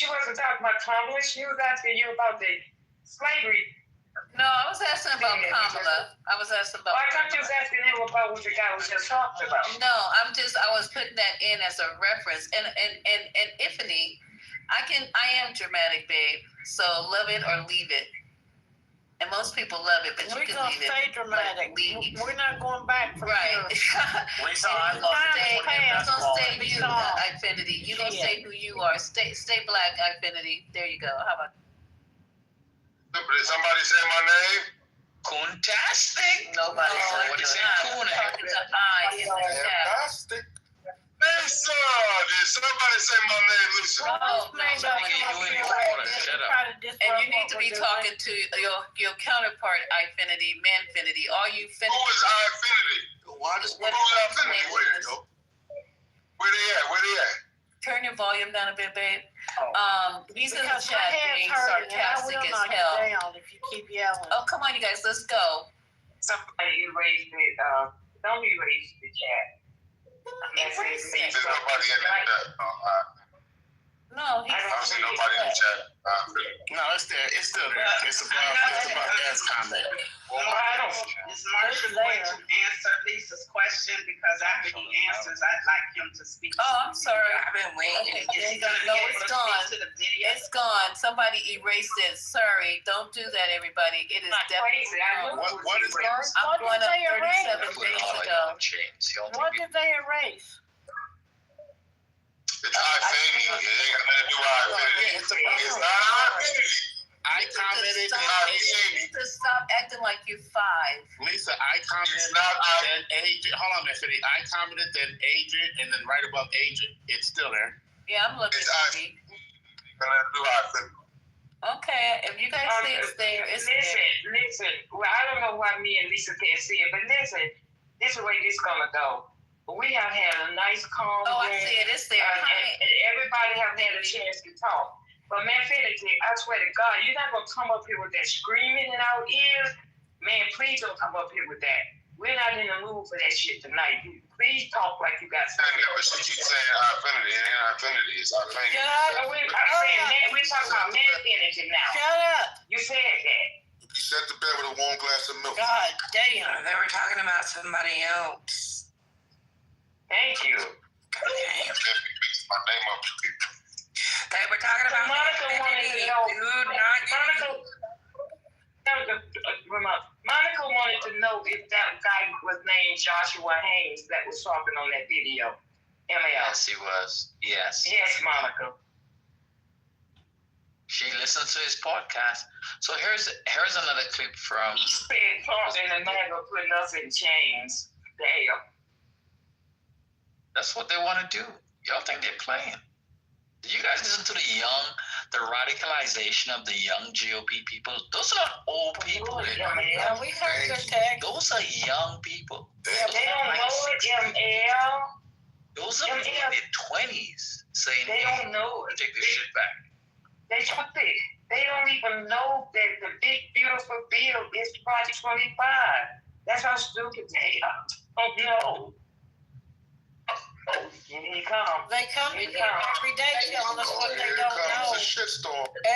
wasn't talking about Kamala. She was asking you about the slavery. No, I was asking about Kamala. I was asking about. I thought you was asking him about what the guy was just talking about. No, I was putting that in as a reference. And Iphany, I am dramatic, babe. So love it or leave it. And most people love it, but you can leave it. We're going to stay dramatic. Like, we're not going back from right. Lisa, I love it. You're going to stay you, Infinity. You're going to stay who you are. Stay black, Infinity. There you go. How about Did somebody say my name? Fantastic. Nobody said what is it? Fantastic. Lisa, did somebody say my name, Lisa? And you need to be talking to your counterpart, Infinity, Manfinity. All you Finity. Who is Infinity? Who's Infinity? Where they at? Turn your volume down a bit, babe. He's in the Because chat being sarcastic as hell. If you keep yelling. Oh, come on, you guys, let's go. Somebody erased it. Don't erase the chat. There's nobody in the chat. No, I don't see nobody in the chat. No, it's there. It's still there. It's about Dad's comment. Is Marshall going to answer Lisa's question? Because after he answers, I'd like him to speak. Oh, I'm sorry. I've been waiting. Okay. Is he going to No, be able it's to gone. speak to the video? It's gone. Somebody erased it. Sorry. Don't do that, everybody. It is definitely gone. What is gone? I'm going up 37 days ago. What did they erase? It's Infinity. It ain't got nothing to do with Infinity. It's not Infinity. I commented. You need to stop acting like you're 5. Lisa, I commented that Agent. Hold on, Infinity. I commented that Agent, and then right above Agent, it's still there. Yeah, I'm looking at it. Okay, if you guys say it's there, it's there. Listen. Well, I don't know why me and Lisa can't see it, but listen, this is the way this is gonna go. We have had a nice, calm. Oh, I see it. It's there. And everybody have had a chance to talk. But man, Finity, I swear to God, you're not gonna come up here with that screaming in our ears. Man, please don't come up here with that. We're not in the mood for that shit tonight. Please talk like you got something. She keeps saying Infinity. It ain't Infinity. It's Infinity. We're talking about Manfinity now. Shut up. You said that. You set the bed with a warm glass of milk. God damn. They were talking about somebody else. Thank you. Okay. My name up to people. They were talking about Monica wanted to know. Monica wanted to know if that guy was named Joshua Haynes that was talking on that video. Yes, he was. Yes. Yes, Monica. She listens to his podcast. So here's another clip from. He spent Trump and the MAGA putting us in chains. Damn. That's what they want to do. Y'all think they're playing? Do you guys listen to the radicalization of the young GOP people? Those are not old people. Yeah, we heard your text. Those are young people. Yeah, they don't know it, ML. Those are people in their 20s saying, they don't know it. Take this shit back. They don't even know that the big, beautiful bill is Project 25. That's how stupid they are. Oh, no. Oh, here he comes. They come in here every day telling us what they don't know.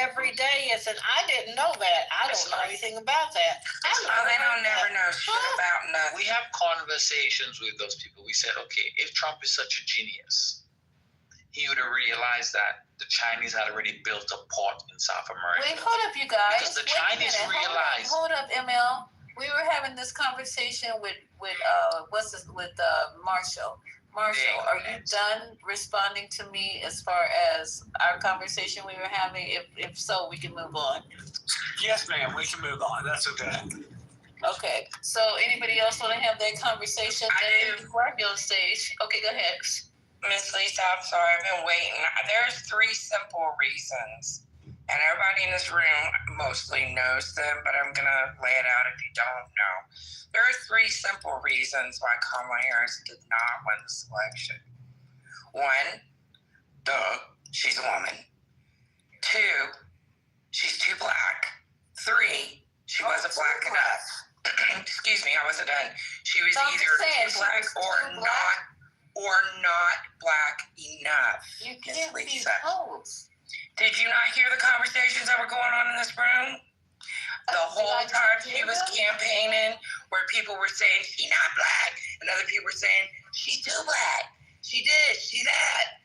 Every day it's I didn't know that. I don't know anything about that. They don't never know shit about nothing. We have conversations with those people. We said, okay, if Trump is such a genius, he would have realized that the Chinese had already built a port in South America. Wait, hold up, you guys. Because the Chinese realized. Hold up, ML. We were having this conversation with Marshall. Marshall, are you done responding to me as far as our conversation we were having? If so, we can move on. Yes, ma'am, we can move on. That's okay. Okay. So anybody else want to have that conversation? I do. Before I go on stage. Okay, go ahead. Miss Lisa, I'm sorry, I've been waiting. There's 3 simple reasons. And everybody in this room mostly knows them, but I'm going to lay it out if you don't know. There are 3 simple reasons why Kamala Harris did not win the selection. 1, duh, she's a woman. 2, she's too black. 3, she wasn't black enough. Excuse me, I wasn't done. She was either too black or not black enough. You can't be close. Did you not hear the conversations that were going on in this room? The whole time she was campaigning, where people were saying, she's not black, and other people were saying, she's too black. She this, she that.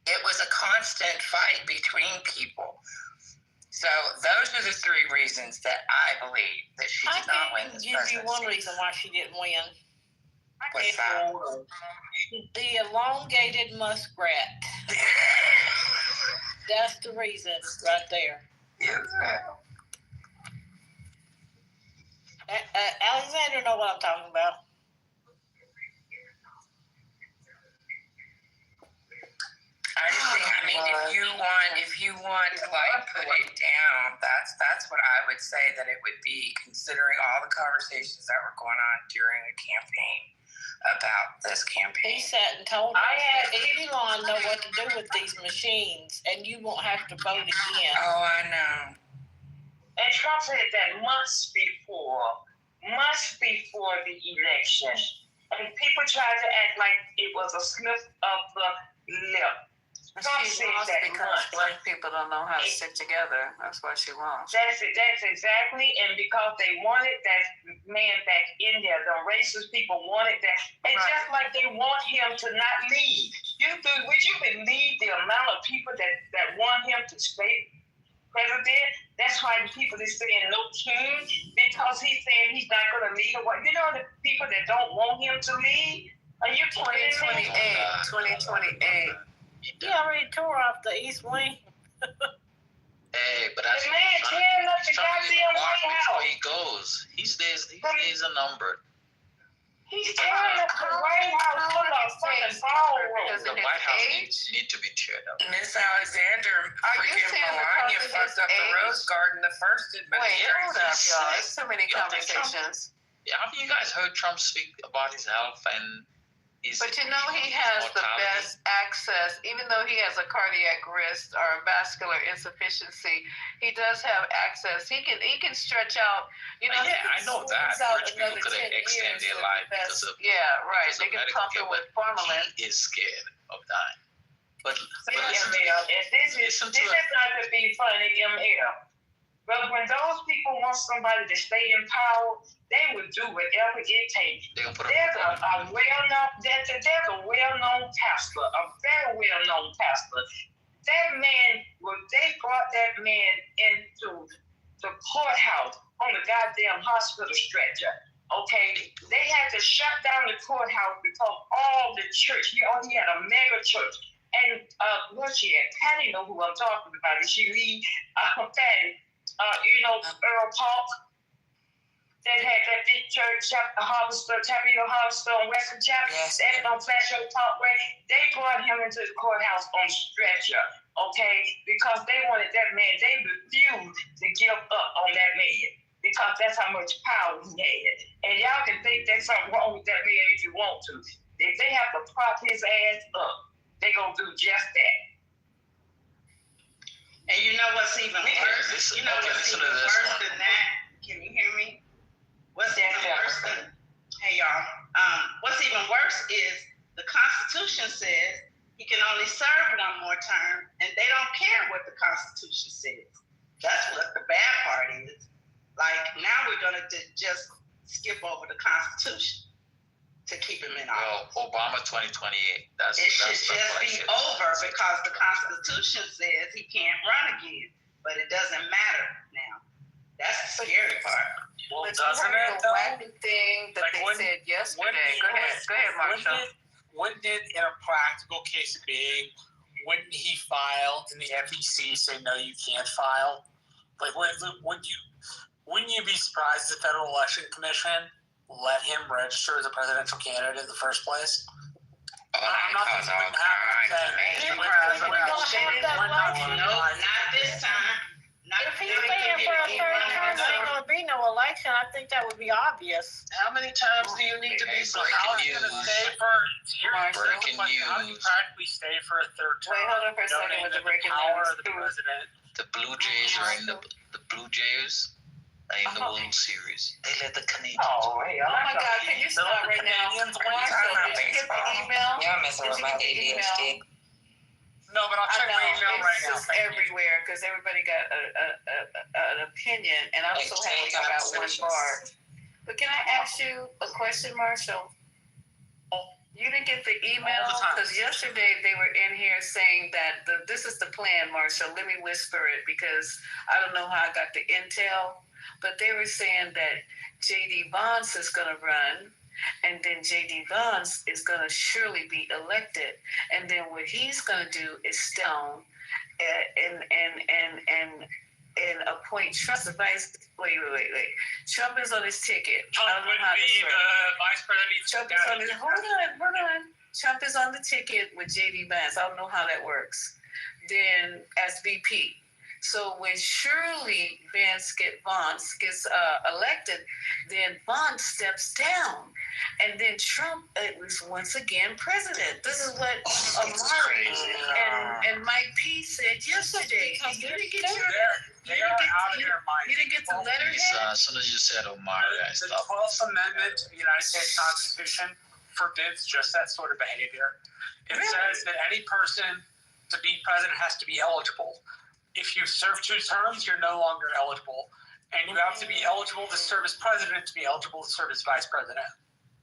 It was a constant fight between people. So those are the 3 reasons that I believe that she did not win this presidency. I can give you one reason why she didn't win. What's that? The elongated muskrat. That's the reason right there. Yes, Alexander know what I'm talking about. I just think, if you want to like put it down, that's what I would say that it would be, considering all the conversations that were going on during the campaign about this campaign. He sat and told us that Elon know what to do with these machines, and you won't have to vote again. Oh, I know. And Trump said that months before the election. And people tried to act like it was a slip of the lip. Trump She said lost that because black people don't know how to stick together. That's why she lost. That's exactly, and because they wanted that man back in there, the racist people wanted that, and just like they want him to not leave. Would you believe the amount of people that want him to stay president? That's why people are saying no king, because he's saying he's not going to leave. You know the people that don't want him to leave? Are you 2028. 2028. He already tore off the East Wing. Hey, but that's the man tearing up the goddamn White House. Before he goes, his days are numbered. He's tearing up the White House full of fucking ballrooms. The White House need to be teared up. Miss Alexander, freaking Melania fucked up the Rose Garden the first administration. Wait, hold up, y'all. There's so many conversations. Have you guys heard Trump speak about his health and But you know he has the best access, even though he has a cardiac arrest or vascular insufficiency, he does have access. He can stretch out, you know. Yeah, I know that. Rich people could extend their life because of They can pump it with formalin. He is scared of dying. But this is not to be funny, ML. But when those people want somebody to stay in power, they will do whatever it takes. There's a well-known pastor, a very well-known pastor. That man, they brought that man into the courthouse on the goddamn hospital stretcher. Okay, they had to shut down the courthouse because all the church, he had a mega church, and where's she at? Patty know who I'm talking about. And she lead Patty. Earl Park. That had that big church up the Harvestville, Tabernacle Harvestville, and Western Chapel. Yes. That on Flatshore Parkway. They brought him into the courthouse on stretcher, okay? Because they wanted that man. They refused to give up on that man because that's how much power he had. And y'all can think there's something wrong with that man if you want to. If they have to prop his ass up, they gonna do just that. And you know what's even worse? You know what's even worse than that? Can you hear me? What's even worse than, hey y'all, what's even worse is the Constitution says he can only serve one more term, and they don't care what the Constitution says. That's what the bad part is. Like, now we're going to just skip over the Constitution to keep him in office. Well, Obama 2028. It should just be over because the Constitution says he can't run again, but it doesn't matter now. That's the scary part. Well, doesn't it though? Wacky thing that they said yesterday. Go ahead, Marshall. Wouldn't it, in a practical case of being, wouldn't he file and the FEC say no, you can't file? Like, wouldn't you be surprised the Federal Election Commission let him register as a presidential candidate in the first place? I'm not saying it wouldn't happen. No, not this time. If he's staying for a third term, there ain't gonna be no election. I think that would be obvious. How many times do you need to be Breaking news. Breaking How do you practically stay for a third term? Wait, hold on for a second with the breaking news. Of the president. The Blue Jays are in the Blue Jays are in the World Series. They let the Canadians. Oh my God! Can you stop right now? Marshall, did you get the email? Yeah, I'm messing with my ADHD. No, but I'll check my email right now. It's just everywhere because everybody got an opinion, and I'm so happy about one bar. But can I ask you a question, Marshall? You didn't get the email because yesterday they were in here saying that this is the plan, Marshall. Let me whisper it because I don't know how I got the intel, but they were saying that J.D. Vance is going to run. And then J.D. Vance is going to surely be elected. And then what he's going to do is stone and appoint Trump the vice. Wait. Trump is on his ticket. I don't know how to say it. Vice President. Trump is on his. Hold on. Trump is on the ticket with J.D. Vance. I don't know how that works. Then as VP. So when Shirley Vance gets elected, then Vance steps down. And then Trump was once again president. This is what Amari and Mike P said yesterday. You didn't get your you didn't get the letterhead? As soon as you said Omari, I The stopped. 12th Amendment to the United States Constitution forbids just that sort of behavior. It says that any person to be president has to be eligible. If you serve 2 terms, you're no longer eligible. And you have to be eligible to serve as president to be eligible to serve as vice president.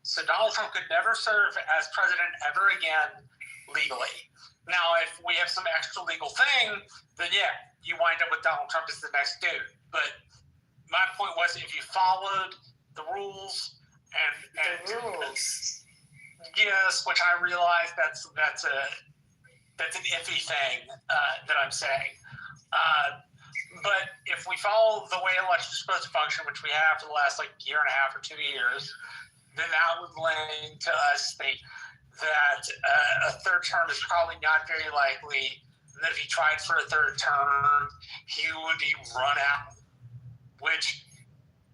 So Donald Trump could never serve as president ever again legally. Now, if we have some extra legal thing, then yeah, you wind up with Donald Trump as the next dude. But my point was, if you followed the rules and yes, which I realize that's an iffy thing that I'm saying. But if we follow the way elections are supposed to function, which we have for the last year and a half or 2 years, then that would lend to us that a third term is probably not very likely. And that if he tried for a third term, he would be run out. Which,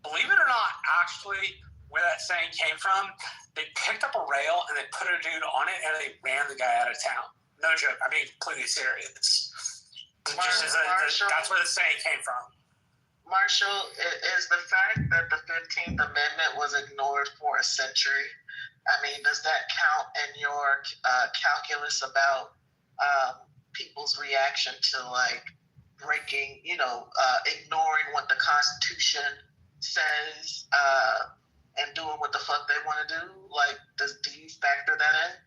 believe it or not, actually, where that saying came from, they picked up a rail and they put a dude on it and they ran the guy out of town. No joke. I'm being completely serious. That's where the saying came from. Marshall, is the fact that the 15th Amendment was ignored for a century, does that count in your calculus about people's reaction to breaking, ignoring what the Constitution says and doing what the fuck they want to do? Do you factor that in?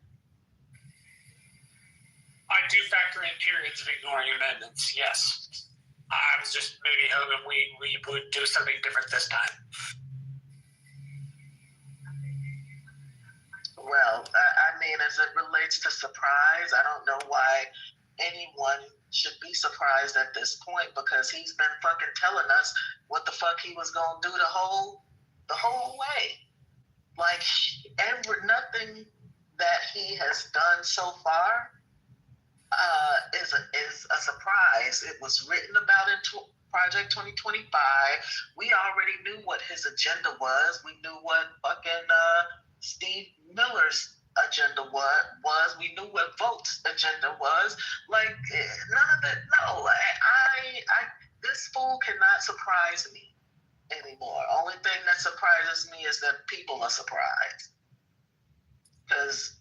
I do factor in periods of ignoring amendments, yes. I was just maybe hoping we would do something different this time. Well, as it relates to surprise, I don't know why anyone should be surprised at this point because he's been fucking telling us what the fuck he was gonna do the whole way. Like, nothing that he has done so far is a surprise. It was written about in Project 2025. We already knew what his agenda was. We knew what fucking Steve Miller's agenda was. We knew what Vogt's agenda was. Like, none of that. No, this fool cannot surprise me anymore. Only thing that surprises me is that people are surprised. Because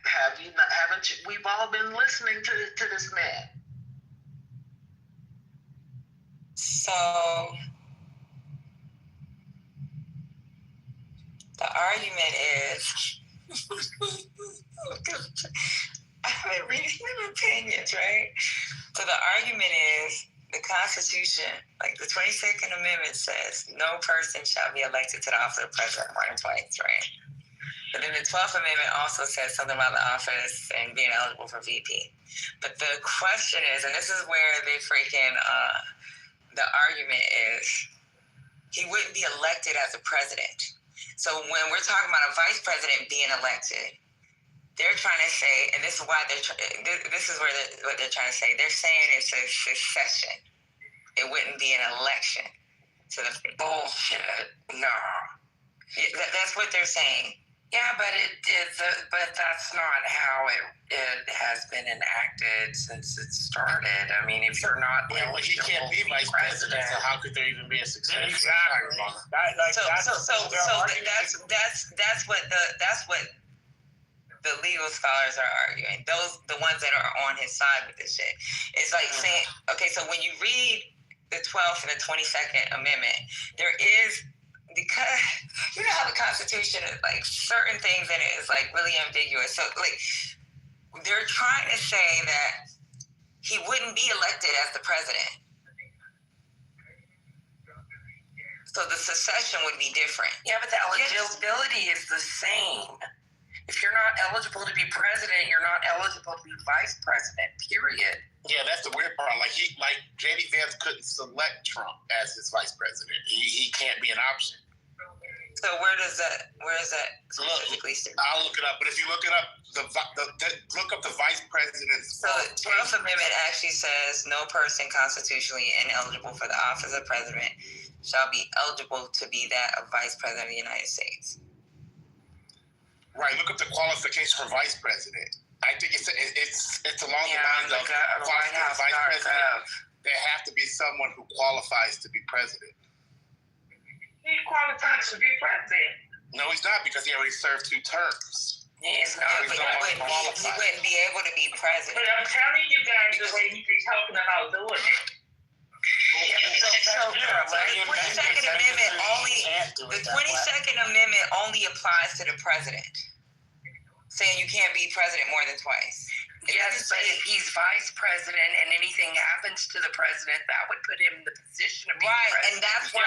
haven't you? We've all been listening to this man. So the argument is, I've been reading the opinions, right? So the argument is the Constitution, like the 22nd Amendment says, no person shall be elected to the office of president more than twice, right? But then the 12th Amendment also says something about the office and being eligible for VP. But the question is, and this is where they freaking, the argument is, he wouldn't be elected as a president. So when we're talking about a vice president being elected, they're trying to say, and this is why this is what they're trying to say. They're saying it's a succession. It wouldn't be an election. To the bullshit. No. That's what they're saying. Yeah, but but that's not how it has been enacted since it started. I mean, if you're not eligible, he can't be vice president, so how could there even be a succession? Exactly. That's what the legal scholars are arguing. The ones that are on his side with this shit. It's like saying, okay, so when you read the 12th and the 22nd Amendment, there is, because you know how the Constitution is, like, certain things in it is like really ambiguous. So like they're trying to say that he wouldn't be elected as the president. So the succession would be different. Yeah, but the eligibility is the same. If you're not eligible to be president, you're not eligible to be vice president, period. Yeah, that's the weird part. Like J.D. Vance couldn't select Trump as his vice president. He can't be an option. So where is that specifically stand? I'll look it up. But if you look it up, look up the vice president's. So the 12th Amendment actually says no person constitutionally ineligible for the office of president shall be eligible to be that of vice president of the United States. Right. Look up the qualification for vice president. I think it's along the lines of vice president. There have to be someone who qualifies to be president. He qualifies to be president. No, he's not, because he already served 2 terms. He's not. He wouldn't be able to be president. But I'm telling you guys the way he's talking about doing it. The 22nd Amendment only applies to the president, saying you can't be president more than twice. Yes, but if he's vice president and anything happens to the president, that would put him in the position of being president. And that's why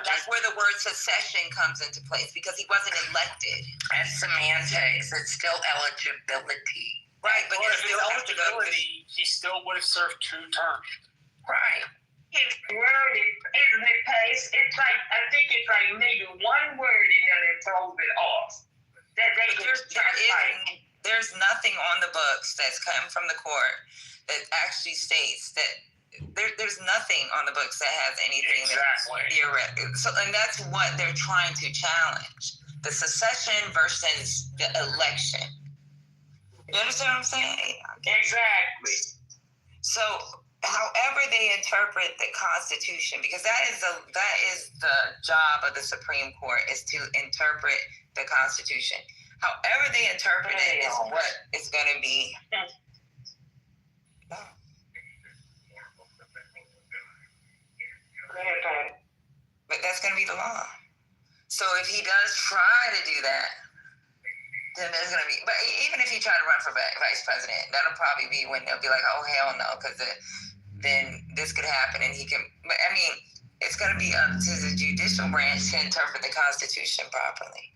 that's where the word secession comes into place, because he wasn't elected. That's semantics. It's still eligibility. Right, but if it's eligibility, he still would have served 2 terms. Right. It's worded, isn't it, Pace? It's like, I think it's like maybe one word in there that throws it off. There's nothing on the books that's come from the court that actually states that there's nothing on the books that has anything that's theoretical. So, and that's what they're trying to challenge: the secession versus the election. You understand what I'm saying? Exactly. So, however they interpret the Constitution, because that is the job of the Supreme Court, is to interpret the Constitution. However they interpret it is what it's going to be. But that's going to be the law. So if he does try to do that, then there's going to be, but even if he tried to run for vice president, that'll probably be when they'll be like, oh, hell no, because then this could happen and he can, but I mean, it's going to be up to the judicial branch to interpret the Constitution properly.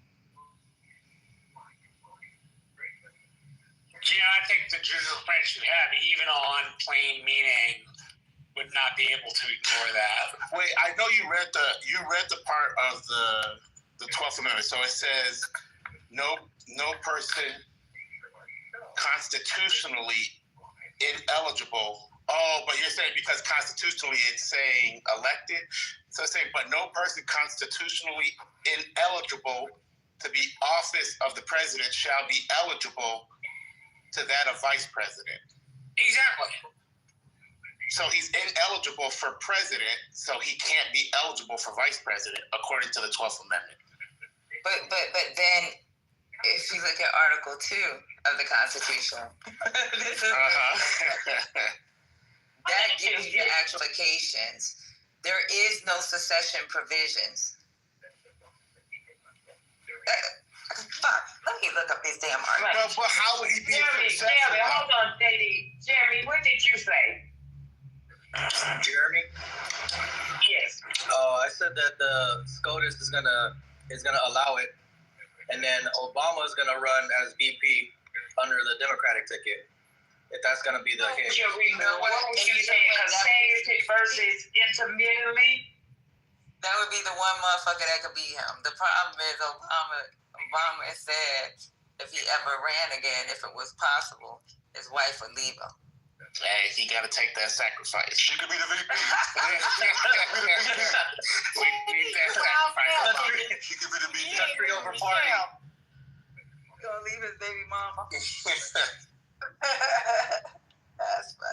Yeah, I think the judicial branch should have, even on plain meaning, would not be able to ignore that. Wait, I know you read the part of the 12th Amendment. So it says no person constitutionally ineligible. Oh, but you're saying because constitutionally it's saying elected. So it's saying, but no person constitutionally ineligible to be office of the president shall be eligible to that of vice president. Exactly. So he's ineligible for president, so he can't be eligible for vice president, according to the 12th Amendment. But then, if you look at Article 2 of the Constitution, that gives you the actual occasions. There is no secession provisions. Fuck, let me look up his damn article. But how would he be Jeremy, hold on, JD. Jeremy, what did you say? Jeremy? Yes. I said that the SCOTUS is gonna allow it, and then Obama is gonna run as VP under the Democratic ticket. If that's gonna be the hit. What would you say? Consecutive versus intermittently? That would be the one motherfucker that could be him. The problem is Obama said if he ever ran again, if it was possible, his wife would leave him. Hey, he got to take that sacrifice. She could be the VP. She could be the VP. Country over party. Gonna leave his baby mama.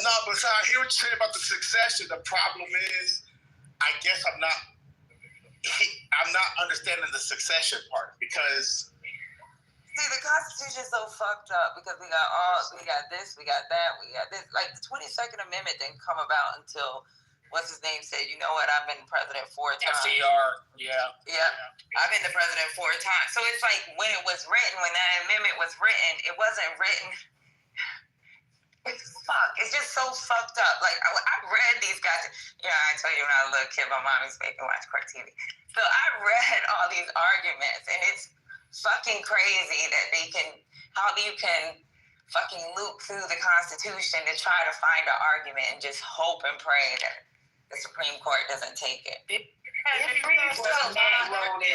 No, but so I hear what you're saying about the succession. The problem is, I guess I'm not understanding the succession part because. See, the Constitution is so fucked up because we got this, we got that, we got this. Like, the 22nd Amendment didn't come about until, what's his name said, you know what, I've been president 4 times. FDR, yeah. Yeah, I've been the president 4 times. So it's like, when it was written, when that amendment was written, it wasn't written. Fuck, it's just so fucked up. Like, I read these guys. I tell you when I was a little kid, my mom used to make me watch Court TV. So I read all these arguments, and it's fucking crazy that how you can fucking loop through the Constitution to try to find an argument and just hope and pray that the Supreme Court doesn't take it. Read what Matt wrote in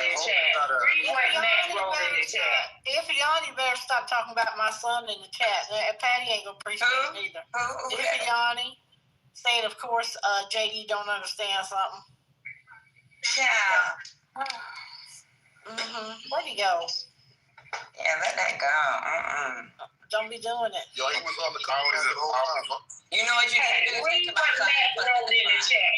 the chat. Ifeanyi better stop talking about my son in the chat. Patty ain't gonna appreciate it either. Ifeanyi saying, of course, JD don't understand something. Yeah. Where'd he go? Yeah, let that go. Don't be doing it. Yo, he was on the comments the whole time. You know what you need to do? Read what Matt wrote in the chat.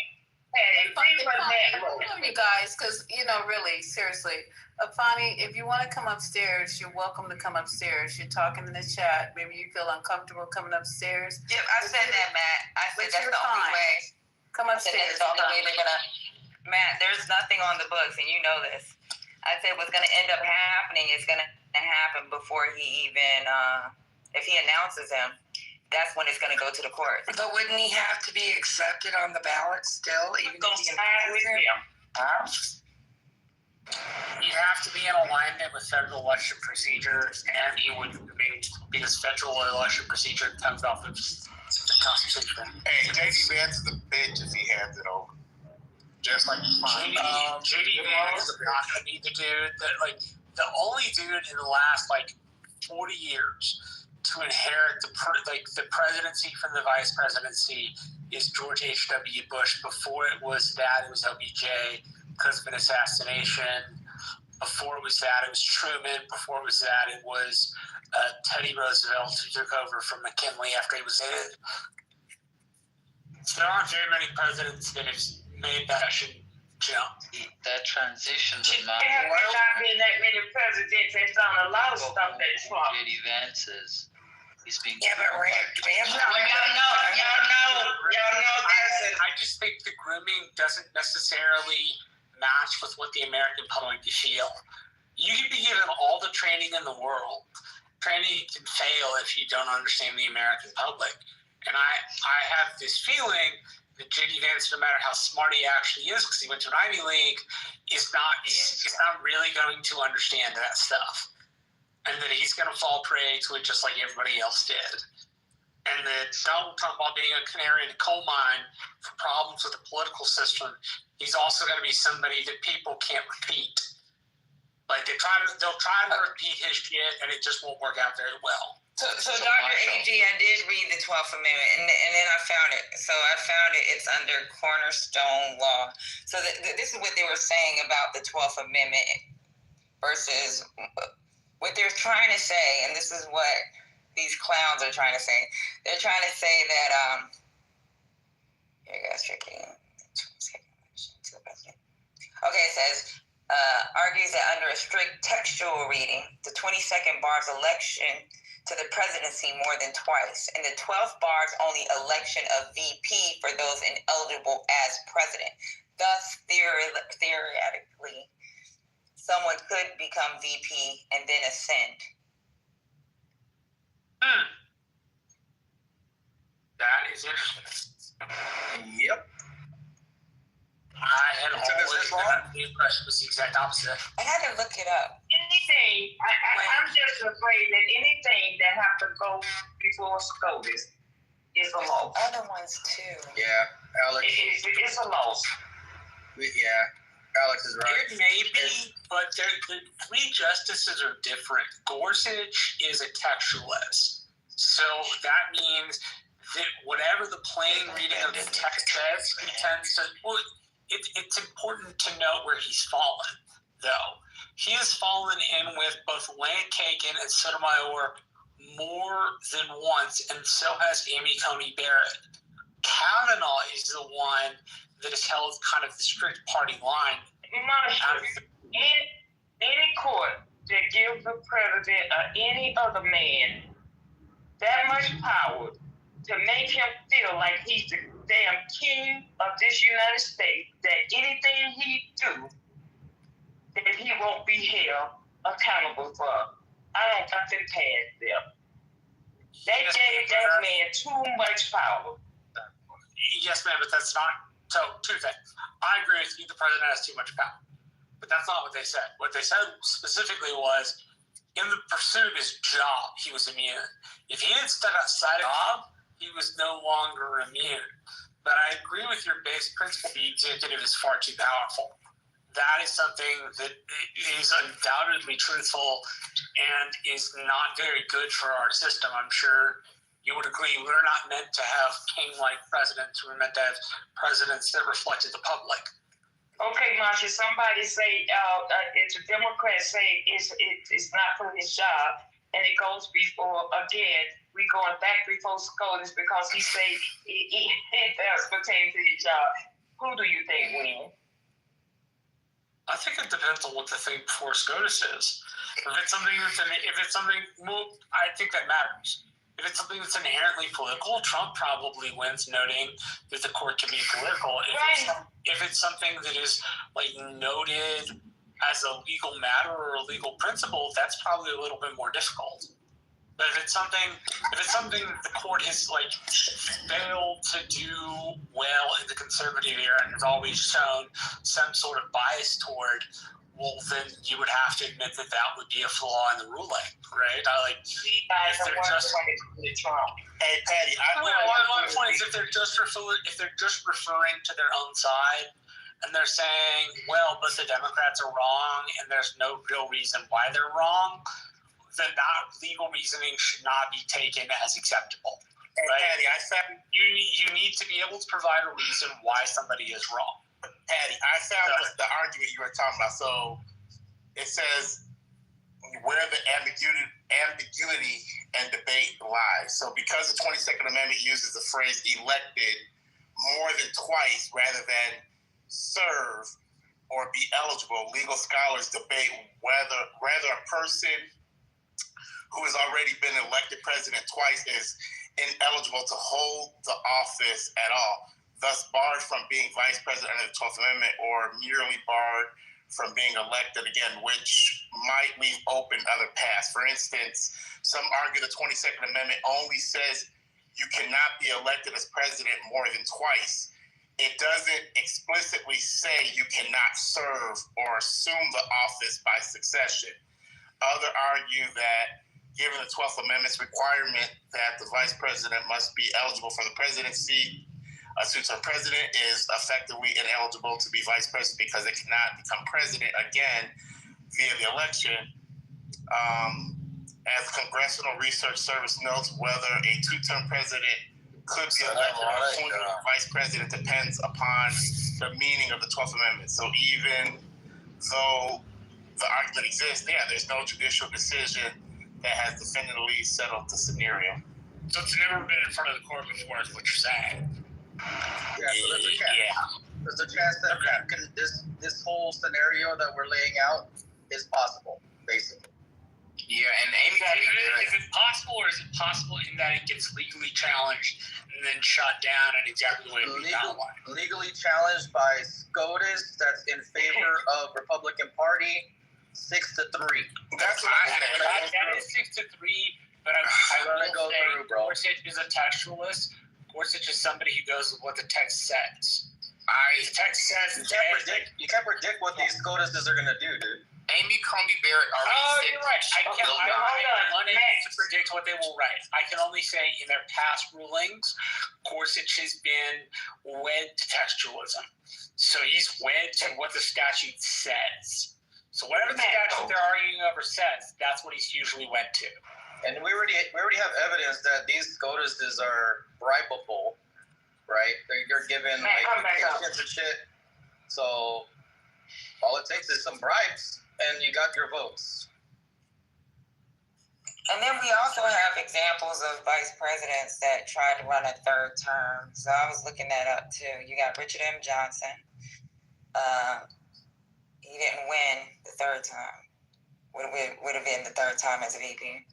You guys, because really, seriously, Afani, if you want to come upstairs, you're welcome to come upstairs. You're talking in the chat. Maybe you feel uncomfortable coming upstairs. Yep, I said that, Matt. I said that's the only way. Come upstairs. That's the only way they're gonna. Matt, there's nothing on the books, and you know this. I said what's gonna end up happening is gonna happen before he even, if he announces him. That's when it's going to go to the court. But wouldn't he have to be accepted on the ballot still? Even if he with him. You have to be in alignment with federal election procedures, and he would because federal election procedure comes off of the Constitution. Hey, J.D. Vance is a bitch if he hands it over. Just like J.D. Vance is not going to be the dude that, the only dude in the last 40 years to inherit the presidency from the vice presidency is George H.W. Bush. Before it was that, it was LBJ because of an assassination. Before it was that, it was Truman. Before it was that, it was Teddy Roosevelt, who took over from McKinley after he was dead. So there aren't very many presidents that have made that jump. That transition to not been that many presidents that's done a lot of stuff that Trump. J.D. Vance is. He's being. Yeah, but Rick, y'all know that's. I just think the grooming doesn't necessarily match with what the American public feel. You can be given all the training in the world. Training can fail if you don't understand the American public. And I have this feeling that J.D. Vance, no matter how smart he actually is, because he went to an Ivy League, is not really going to understand that stuff. and that he's going to fall prey to it just like everybody else did. And that Donald Trump, while being a canary in a coal mine for problems with the political system, he's also going to be somebody that people can't repeat. Like they'll try to repeat his shit, and it just won't work out very well. So Dr. AG, I did read the 12th Amendment, and then I found it. So I found it. It's under cornerstone law. So this is what they were saying about the 12th Amendment versus what they're trying to say, and this is what these clowns are trying to say. They're trying to say that here you guys checking. Okay, it says argues that under a strict textual reading, the 22nd bars election to the presidency more than twice, and the 12th bars only election of VP for those ineligible as president. Thus, theoretically, someone could become VP and then ascend. That is interesting. Yep. I had always been under the impression it was the exact opposite. I had to look it up. Anything, I'm just afraid that anything that have to go before SCOTUS is a loss. Other ones too. Yeah, Alex. It's a loss. Yeah, Alex is right. It may be, but the three justices are different. Gorsuch is a textualist. So that means that whatever the plain reading of the text says, he tends to... Well, it's important to note where he's fallen, though. He has fallen in with both Lane Kagan and Sotomayor more than once, and so has Amy Coney Barrett. Kavanaugh is the one that has held kind of the strict party line. Any court that gives the president or any other man that much power to make him feel like he's the damn king of this United States, that anything he do, that he won't be held accountable for. I don't fucking pass them. They gave that man too much power. Yes, ma'am, but that's not... So, two things. I agree with you, the president has too much power. But that's not what they said. What they said specifically was, in the pursuit of his job, he was immune. If he had stepped outside of job, he was no longer immune. But I agree with your base principle. The executive is far too powerful. That is something that is undoubtedly truthful and is not very good for our system. I'm sure you would agree. We're not meant to have king-like presidents. We're meant to have presidents that reflected the public. Okay, Marsha, somebody say if the Democrats say it's not for his job, and it goes before, again, we going back before SCOTUS because he said it does pertain to his job. Who do you think wins? I think it depends on what the thing before SCOTUS is. If it's something well, I think that matters. If it's something that's inherently political, Trump probably wins, noting that the court can be political. If it's something that is like noted as a legal matter or a legal principle, that's probably a little bit more difficult. But if it's something the court has like failed to do well in the conservative era and has always shown some sort of bias toward, well, then you would have to admit that would be a flaw in the ruling, right? Hey, Patty, my point is if they're just referring to their own side, and they're saying, well, but the Democrats are wrong, and there's no real reason why they're wrong, then that legal reasoning should not be taken as acceptable. Hey, right? Patty, I found you need to be able to provide a reason why somebody is wrong. Patty, I found the argument you were talking about. So it says where the ambiguity and debate lies. So because the 22nd Amendment uses the phrase elected more than twice rather than serve or be eligible, legal scholars debate whether a person who has already been elected president twice is ineligible to hold the office at all, thus barred from being vice president under the 12th Amendment, or merely barred from being elected again, which might leave open other paths. For instance, some argue the 22nd Amendment only says you cannot be elected as president more than twice. It doesn't explicitly say you cannot serve or assume the office by succession. Others argue that given the 12th Amendment's requirement that the vice president must be eligible for the presidency, a two-term president is effectively ineligible to be vice president because they cannot become president again via the election. As the Congressional Research Service notes, whether a two-term president could be elected or appointed vice president depends upon the meaning of the 12th Amendment. So even though the argument exists, there's no judicial decision that has definitively settled the scenario. So it's never been in front of the court before, is what you're saying? Yeah, so there's a chance. There's a chance that this whole scenario that we're laying out is possible, basically. Yeah, and Amy, is it possible, or is it possible in that it gets legally challenged and then shot down in exactly the way we outlined? Legally challenged by SCOTUS, that's in favor of Republican Party, 6-3. That's what I had. That is 6-3, but I will say Gorsuch is a textualist. Gorsuch is somebody who goes with what the text says. The text says you can't predict what these SCOTUSes are going to do, dude. Amy Coney Barrett already said. You're right. I'm unable to predict what they will write. I can only say in their past rulings, Gorsuch has been wed to textualism. So he's wed to what the statute says. So whatever the statute they're arguing over says, that's what he's usually wed to. And we already have evidence that these SCOTUSes are bribable, right? They're given vacations and shit. So all it takes is some bribes, and you got your votes. And then we also have examples of vice presidents that tried to run a third term. So I was looking that up too. You got Richard M. Johnson. He didn't win the third time. Would have been the third time as a VP.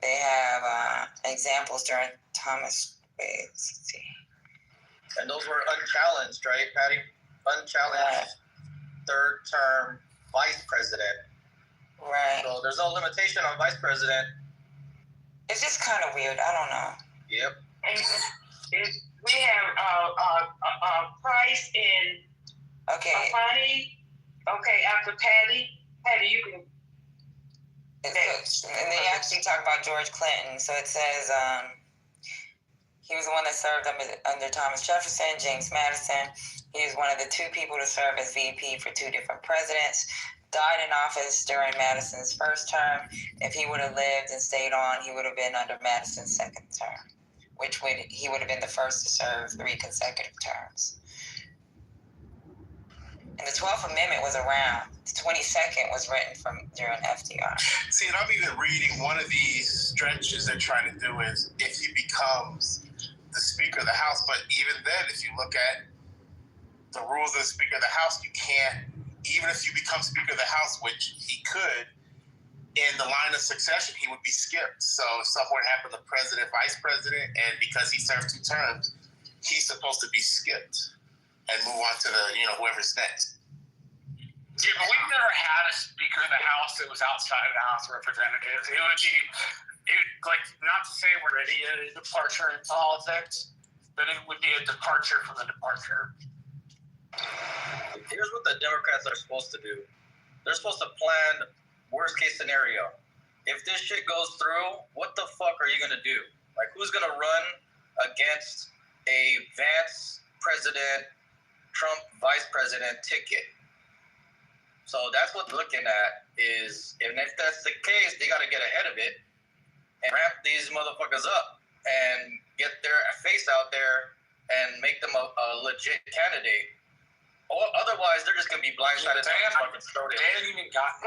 They have examples during Thomas. Let's see. And those were unchallenged, right, Patty? Unchallenged third term vice president. Right. So there's no limitation on vice president. It's just kind of weird. I don't know. Yep. And we have Price and Patty. Okay, after Patty, you can. And they actually talk about George Clinton. So it says he was the one that served under Thomas Jefferson, James Madison. He was one of the two people to serve as VP for two different presidents. Died in office during Madison's first term. If he would have lived and stayed on, he would have been under Madison's second term, he would have been the first to serve 3 consecutive terms. And the 12th Amendment was around. The 22nd was written during FDR. See, and I'm even reading one of these stretches they're trying to do is if he becomes the Speaker of the House. But even then, if you look at the rules of the Speaker of the House, you can't, even if you become Speaker of the House, which he could, in the line of succession, he would be skipped. So if something happened to president, vice president, and because he served 2 terms, he's supposed to be skipped and move on to the, whoever's next. Yeah, but we've never had a Speaker of the House that was outside of the House of Representatives. It would be, not to say we're ready a departure in politics, but it would be a departure from the departure. Here's what the Democrats are supposed to do. They're supposed to plan worst case scenario. If this shit goes through, what the fuck are you gonna do? Like, who's gonna run against a Vance president, Trump vice president ticket? So that's what they're looking at is, and if that's the case, they got to get ahead of it and ramp these motherfuckers up and get their face out there and make them a legit candidate. Or otherwise, they're just going to be blindsided. They haven't even gotten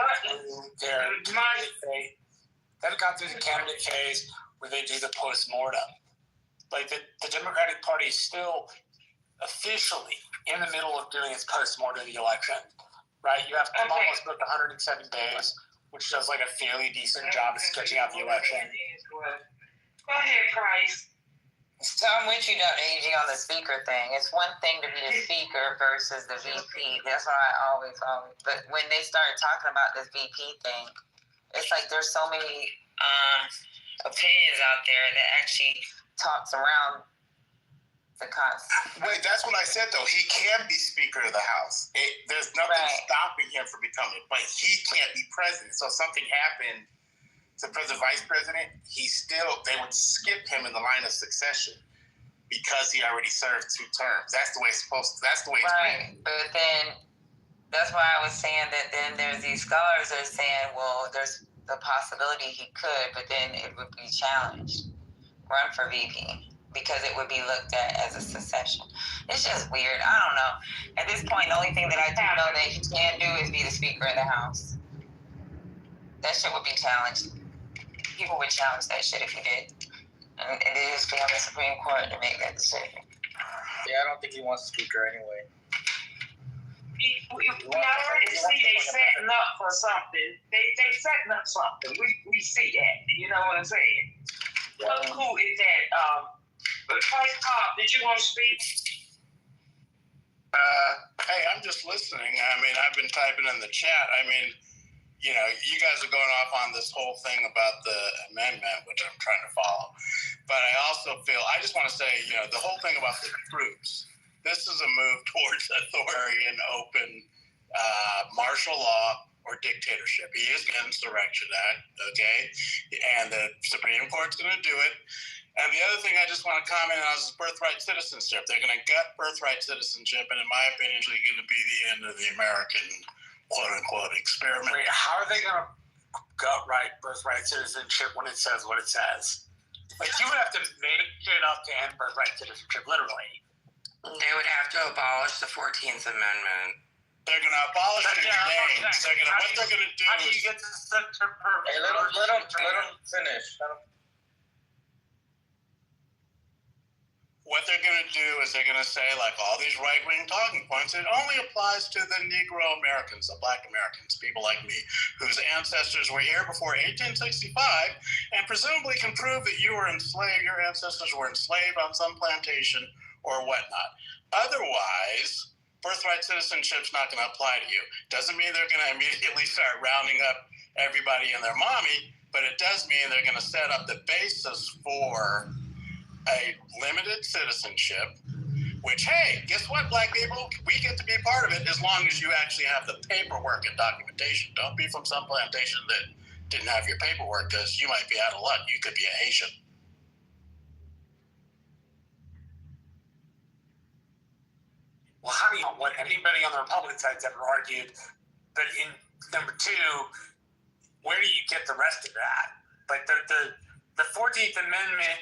through the candidate phase where they do the post-mortem. Like, the Democratic Party is still officially in the middle of doing its post-mortem of the election. Right, you have almost booked 107 days, which does like a fairly decent job of sketching out the election. Go ahead, Price. So I'm with you, Dr. AG, on the speaker thing. It's one thing to be the speaker versus the VP. That's why I always. But when they started talking about this VP thing, it's like there's so many opinions out there that actually talks around the cops. Wait, that's what I said though. He can be Speaker of the House. There's nothing stopping him from becoming, but he can't be president. So if something happened to President, Vice President, they would skip him in the line of succession because he already served 2 terms. That's the way it's supposed to. That's the way it's right. But then that's why I was saying that then there's these scholars that are saying, well, there's the possibility he could, but then it would be challenged. Run for VP. Because it would be looked at as a secession. It's just weird. I don't know. At this point, the only thing that I do know that he can do is be the Speaker of the House. That shit would be challenged. People would challenge that shit if he did. And it is for the Supreme Court to make that decision. Yeah, I don't think he wants Speaker anyway. We already see they setting up for something. They setting up something. We see that. You know what I'm saying? How cool is that? Vice Cobb, did you want to speak? Hey, I'm just listening. I mean, I've been typing in the chat. I mean, you know, you guys are going off on this whole thing about the amendment, which I'm trying to follow. But I also feel, I just want to say, you know, the whole thing about the troops, this is a move towards authoritarian, open martial law or dictatorship. He is against the Insurrection Act, okay? And the Supreme Court's going to do it. And the other thing I just want to comment on is birthright citizenship. They're going to gut birthright citizenship, and in my opinion, it's going to be the end of the American quote-unquote experiment. Wait, how are they going to gut birthright citizenship when it says what it says? Like, you would have to make it up to end birthright citizenship, literally. They would have to abolish the 14th Amendment. They're going to abolish it in names. What they're going to do How do you get to such a Hey, let him finish. What they're going to do is they're going to say, like all these right-wing talking points, it only applies to the Negro Americans, the Black Americans, people like me, whose ancestors were here before 1865, and presumably can prove that you were enslaved, your ancestors were enslaved on some plantation or whatnot. Otherwise, birthright citizenship's not going to apply to you. Doesn't mean they're going to immediately start rounding up everybody and their mommy, but it does mean they're going to set up the basis for a limited citizenship, which, hey, guess what, Black people? We get to be part of it as long as you actually have the paperwork and documentation. Don't be from some plantation that didn't have your paperwork, because you might be out of luck. You could be a Haitian. Well, how do you know what anybody on the Republican side's ever argued? But in number 2, where do you get the rest of that? Like the 14th Amendment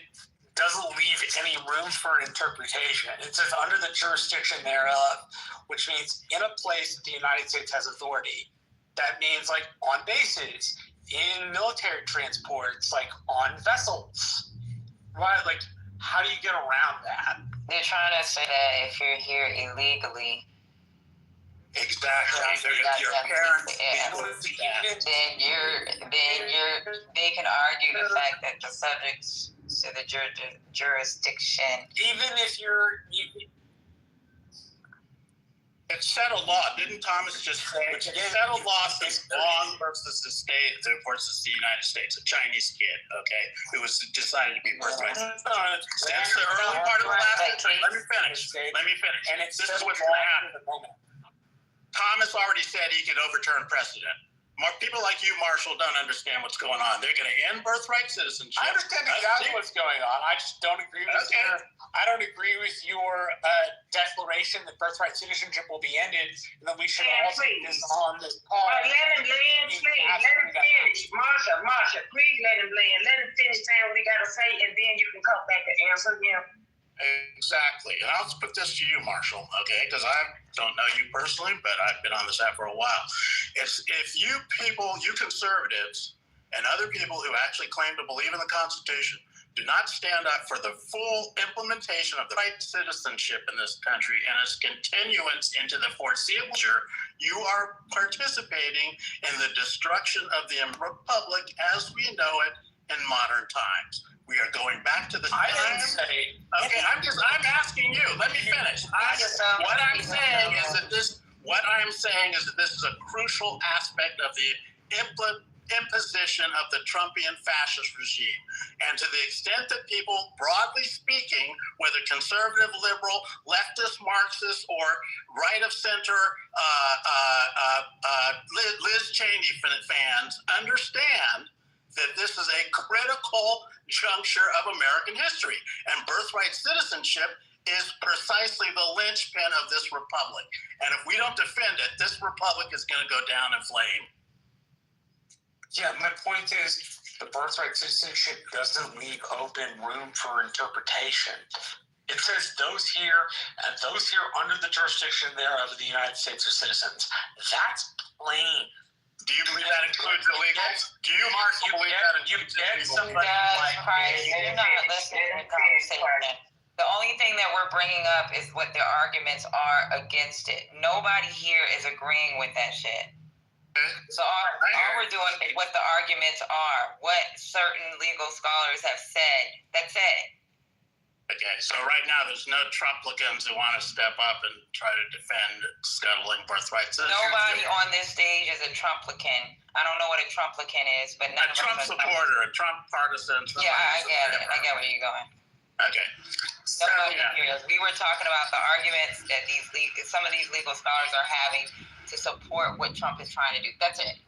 doesn't leave any room for interpretation. It says under the jurisdiction thereof, which means in a place that the United States has authority. That means like on bases, in military transports, like on vessels, right? Like, how do you get around that? They're trying to say that if you're here illegally, exactly, your parents, they can argue the fact that the subjects to the jurisdiction. Even if it's settled law. Didn't Thomas just say it's settled law since long versus the state versus the United States? A Chinese kid, okay, who was decided to be birthright. That's the early part of the last century. Let me finish. And this is what's going to happen. Thomas already said he could overturn precedent. People like you, Marshall, don't understand what's going on. They're going to end birthright citizenship. I understand exactly what's going on. I just don't agree with your declaration that birthright citizenship will be ended, and that we should all take this on this part. Let him finish. Marsha, please let him land. Let him finish saying what he got to say, and then you can come back and answer him. Exactly. And I'll put this to you, Marshall, okay? Because I don't know you personally, but I've been on this app for a while. If you people, you conservatives, and other people who actually claim to believe in the Constitution do not stand up for the full implementation of the right citizenship in this country and its continuance into the foreseeable future, you are participating in the destruction of the Republic as we know it in modern times. We are going back to the I didn't say. Okay, I'm asking you. Let me finish. What I'm saying is that this is a crucial aspect of the imposition opposition of the Trumpian fascist regime. And to the extent that people, broadly speaking, whether conservative, liberal, leftist, Marxist, or right of center, Liz Cheney fans understand that this is a critical juncture of American history. And birthright citizenship is precisely the linchpin of this republic. And if we don't defend it, this republic is going to go down in flame. Yeah, my point is the birthright citizenship doesn't leave open room for interpretation. It says those here under the jurisdiction thereof of the United States are citizens. That's plain. Do you believe that includes illegals? Do you, Mark, believe that includes illegals? You're not listening to the conversation. The only thing that we're bringing up is what the arguments are against it. Nobody here is agreeing with that shit. So all we're doing is what the arguments are, what certain legal scholars have said. That's it. Okay, so right now there's no Trumplicans who want to step up and try to defend scuttling birthright citizenship. Nobody on this stage is a Trumplican. I don't know what a Trumplican is, but a Trump supporter, a Trump partisan. Yeah, I get it. I get where you're going. Okay. So, we were talking about the arguments that some of these legal scholars are having to support what Trump is trying to do. That's it.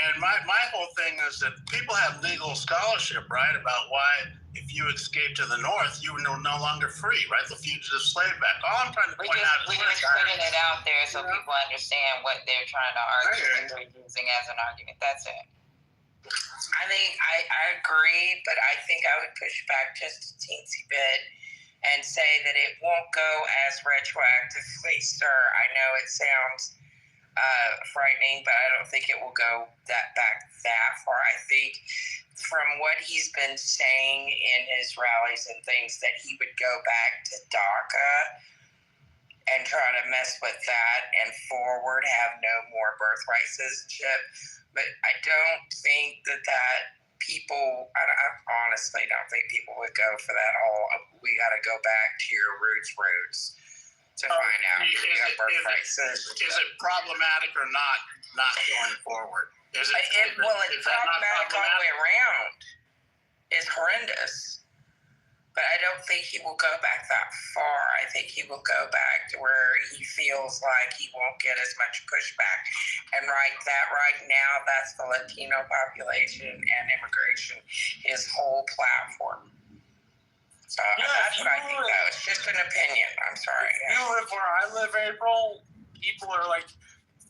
And my whole thing is that people have legal scholarship, right, about why if you escape to the north, you are no longer free, right? The fugitive slave act. All I'm trying to point out is we're just putting it out there so people understand what they're trying to argue and they're using as an argument. That's it. I think I agree, but I think I would push back just a teensy bit and say that it won't go as retroactively, sir. I know it sounds frightening, but I don't think it will go back that far. I think from what he's been saying in his rallies and things that he would go back to DACA and try to mess with that and forward, have no more birthright citizenship. But I don't think that people, I honestly don't think people would go for that whole, we got to go back to your roots to find out if you have birthright citizenship. Is it problematic or not going forward? It's problematic all the way around. It's horrendous. But I don't think he will go back that far. I think he will go back to where he feels like he won't get as much pushback. And right now, that's the Latino population and immigration, his whole platform. So that's what I think, though. It's just an opinion. I'm sorry. You live where I live, April. People are like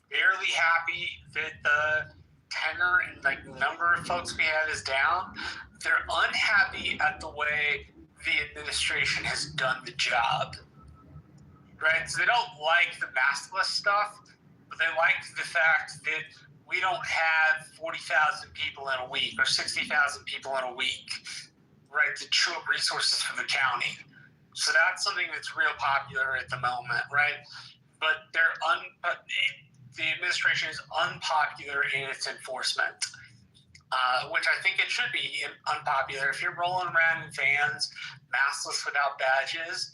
barely happy that the tenor and number of folks we have is down. They're unhappy at the way the administration has done the job, right? So they don't like the maskless stuff, but they like the fact that we don't have 40,000 people in a week or 60,000 people in a week, right, to chew up resources for the county. So that's something that's real popular at the moment, right? But the administration is unpopular in its enforcement. Which I think it should be unpopular. If you're rolling around in vans, maskless without badges,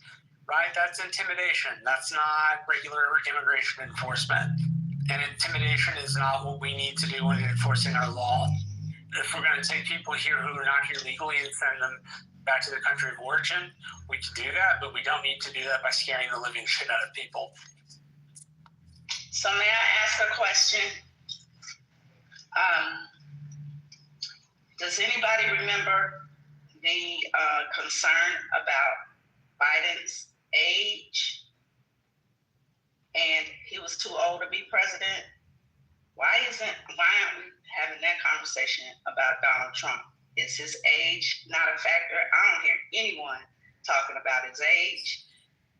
right, that's intimidation. That's not regular immigration enforcement. And intimidation is not what we need to do when enforcing our law. If we're going to take people here who are not here legally and send them back to their country of origin, we can do that, but we don't need to do that by scaring the living shit out of people. So may I ask a question? Does anybody remember the concern about Biden's age and he was too old to be president? Why aren't we having that conversation about Donald Trump? Is his age not a factor? I don't hear anyone talking about his age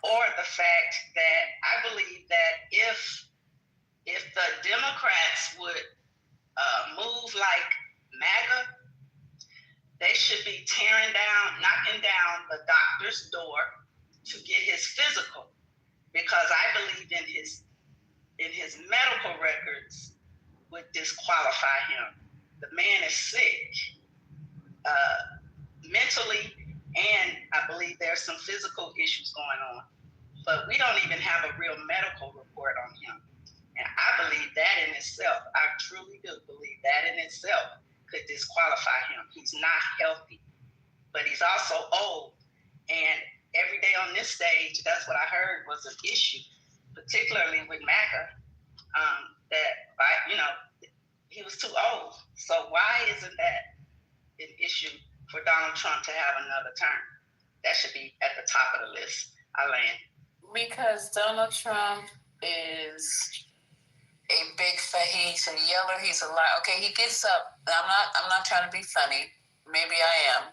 or the fact that I believe that if the Democrats would move like MAGA, they should be knocking down the doctor's door to get his physical, because I believe in his medical records would disqualify him. The man is sick, mentally, and I believe there's some physical issues going on. But we don't even have a real medical report on him. And I believe that in itself, I truly do believe that in itself could disqualify him. He's not healthy, but he's also old. And every day on this stage, that's what I heard was an issue, particularly with MAGA, that, he was too old. So why isn't that an issue for Donald Trump to have another term? That should be at the top of the list. I land. Because Donald Trump is a big fat, he's a yeller, he's a liar. Okay, he gets up, and I'm not trying to be funny. Maybe I am.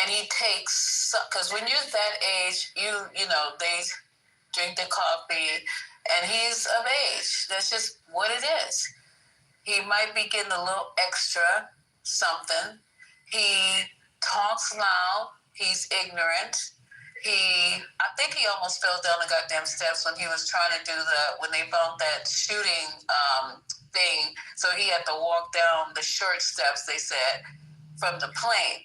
And he takes, because when you're that age, you know, they drink the coffee, and he's of age. That's just what it is. He might be getting a little extra something. He talks loud. He's ignorant. I think he almost fell down the goddamn steps when he was trying to do when they found that shooting thing. So he had to walk down the short steps, they said, from the plane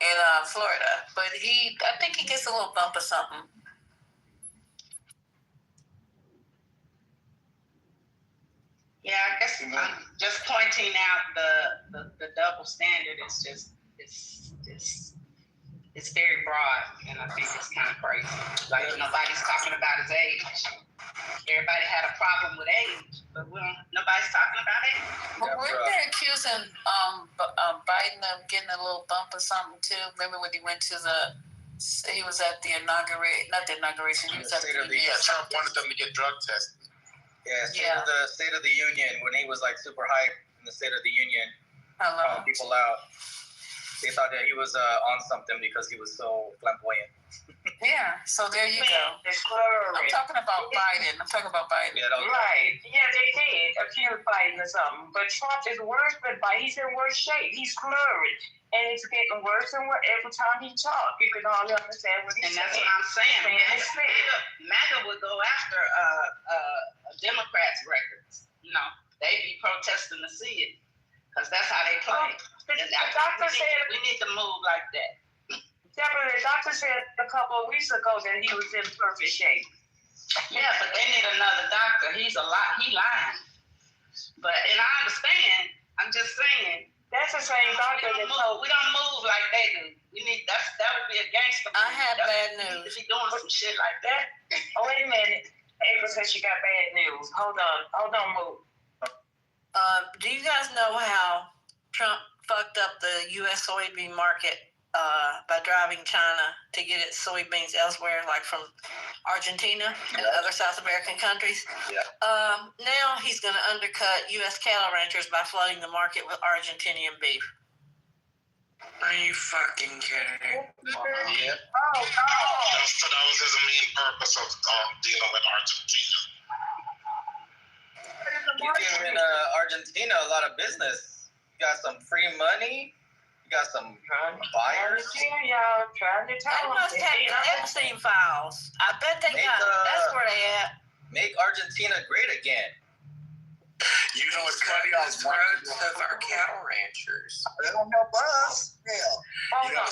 in Florida. But I think he gets a little bump or something. Yeah, I guess I'm just pointing out the double standard is just it's very broad, and I think it's kind of crazy. Like nobody's talking about his age. Everybody had a problem with age, but nobody's talking about age. But weren't they accusing Biden of getting a little bump or something too? Remember when he went to he was at the inauguration. He was at the Trump wanted them to get drug tested. Yeah, State of the Union, when he was like super hyped in the State of the Union, calling people out. They thought that he was on something because he was so flamboyant. Yeah, so there you go. I'm talking about Biden. Yeah, right. Yeah, they did accuse Biden or something. But Trump is worse than Biden. He's in worse shape. He's slurred. And it's getting worse and worse every time he talks. You can hardly understand what he's saying. And that's what I'm saying. MAGA would go after Democrats' records. You know, they be protesting to see it. Because that's how they play. The doctor said we need to move like that. Deborah, the doctor said a couple of weeks ago that he was in perfect shape. Yeah, but they need another doctor. He lying. And I understand. I'm just saying. That's the same doctor that told. We don't move like they do. That would be a gangster move. I have bad news. If he doing some shit like that. Oh, wait a minute. April said she got bad news. Hold on, move. Do you guys know how Trump fucked up the U.S. soybean market by driving China to get its soybeans elsewhere, like from Argentina and other South American countries? Yeah. Now he's going to undercut U.S. cattle ranchers by flooding the market with Argentinian beef. Are you fucking kidding? Yeah. Oh, no. That was his main purpose of dealing with Argentina. You're giving Argentina a lot of business. You got some free money. You got some buyers. Y'all trying to tell They must have the Epstein files. I bet they got them. That's where they at. Make Argentina great again. You know what's funny? On the roads of our cattle ranchers. They don't help us. Yeah. Hold on.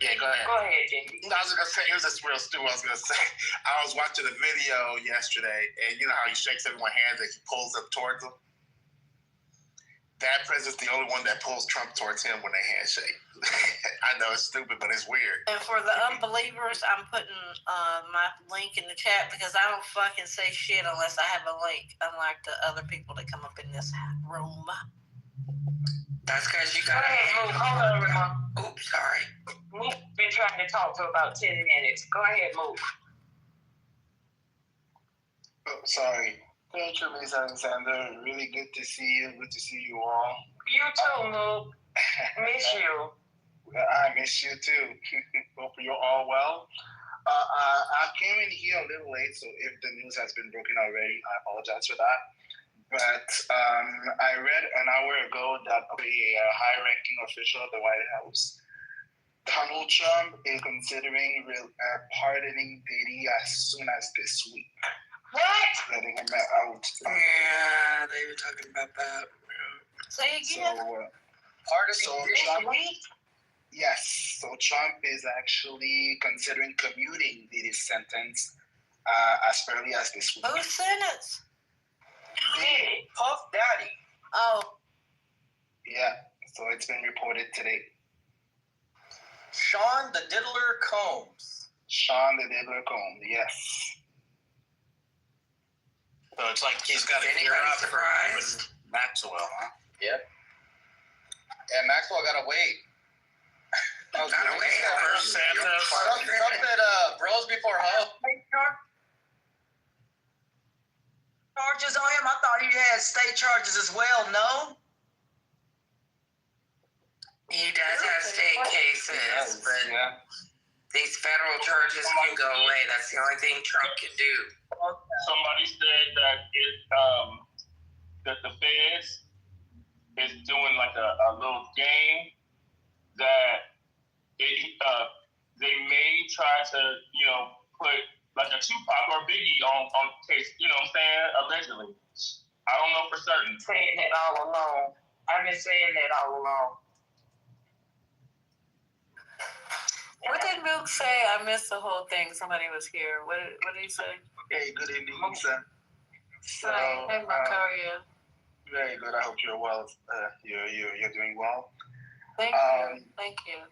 Yeah, go ahead. Go ahead, JD. I was gonna say it was just real stupid. I was gonna say I was watching a video yesterday, and you know how he shakes everyone's hands and he pulls up towards them. That president's the only one that pulls Trump towards him when they handshake. I know it's stupid, but it's weird. And for the unbelievers, I'm putting my link in the chat because I don't fucking say shit unless I have a link, unlike the other people that come up in this room. That's because you got Hold on, Ramon. Oops, sorry. We've been trying to talk for about 10 minutes. Go ahead, move. Oh, sorry. Thank you, Ms. Alexander. Really good to see you. Good to see you all. You too, Move. Miss you. I miss you too. Hope you're all well. I came in here a little late, so if the news has been broken already, I apologize for that. But I read an hour ago that a high-ranking official of the White House, Donald Trump, is considering pardoning Diddy as soon as this week. What? Letting him out. Yeah, they were talking about that. Say again. Pardon me? Yes. So Trump is actually considering commuting Diddy's sentence as early as this week. Whose sentence? Puff Daddy. Oh. Yeah, so it's been reported today. Sean the Diddler Combs. Sean the Diddler Combs, yes. So it's like he's got to gear up for Maxwell, huh? Yep. Yeah, Maxwell got to wait. Gotta wait for Santa. Something bros before hoes. Charges on him? I thought he had state charges as well, no? He does have state cases, but these federal charges can go away. That's the only thing Trump can do. Somebody said that that the feds is doing like a little game that they may try to put like a Tupac or Biggie on case. You know what I'm saying? Allegedly, I don't know for certain. Saying that all along. I've been saying that all along. What did Mook say? I missed the whole thing. Somebody was here. What did he say? Hey, good evening, Lisa. So, hey, Mark, how are you? Very good. I hope you're well. You're doing well. Thank you. Thank you.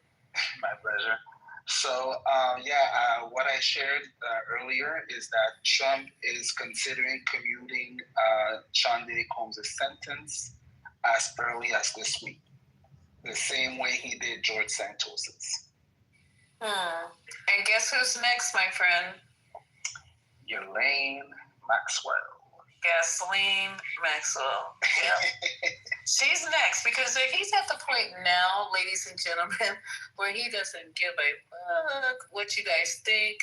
My pleasure. So, what I shared earlier is that Trump is considering commuting Sean Diddy Combs' sentence as early as this week, the same way he did George Santos's. And guess who's next, my friend? Ghislaine Maxwell. Ghislaine Maxwell. Yep. She's next because he's at the point now, ladies and gentlemen, where he doesn't give a fuck what you guys think.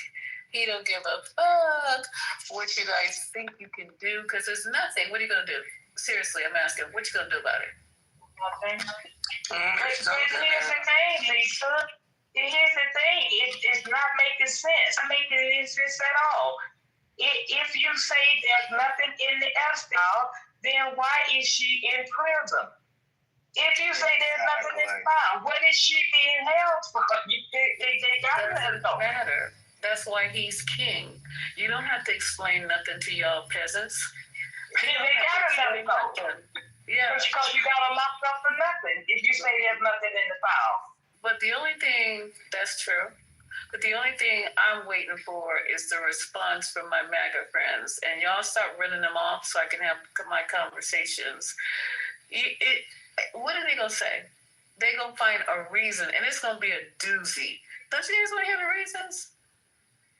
He don't give a fuck what you guys think you can do because there's nothing. What are you going to do? Seriously, I'm asking, what you going to do about it? Nothing. But here's the thing, Lisa. Here's the thing. It's not making sense. It's not making sense at all. If you say there's nothing in the Epstein, then why is she in prison? If you say there's nothing in the file, what is she being held for? They got to know. Matter. That's why he's king. You don't have to explain nothing to y'all peasants. They got to know. Yeah. Because you got to lock up for nothing if you say there's nothing in the file. But the only thing, that's true, but the only thing I'm waiting for is the response from my MAGA friends. And y'all start running them off so I can have my conversations. What are they going to say? They're going to find a reason, and it's going to be a doozy. Don't you guys want to hear the reasons?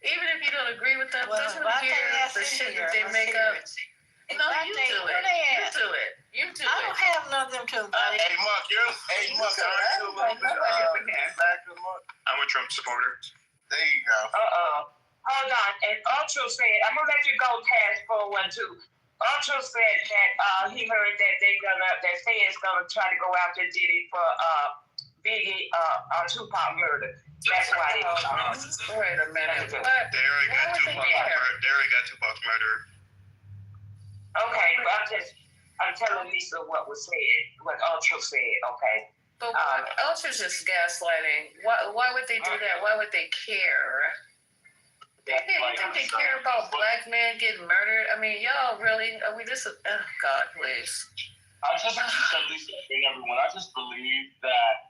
Even if you don't agree with them, doesn't hear the shit that they make up. No, you do it. You do it. I don't have nothing to invite. Hey, Mark, I'm a Trump supporter. There you go. Hold on. And Ultra said, I'm going to let you go past 412. Ultra said that he heard that that feds gonna try to go after Diddy for Biggie Tupac murder. That's why they wait a minute. They already got Tupac's murder. Okay, but I'm telling Lisa what was said, what Ultra said, okay? But Ultra's just gaslighting. Why would they do that? Why would they care? They care about black men getting murdered? I mean, y'all really, God, please. I just believe that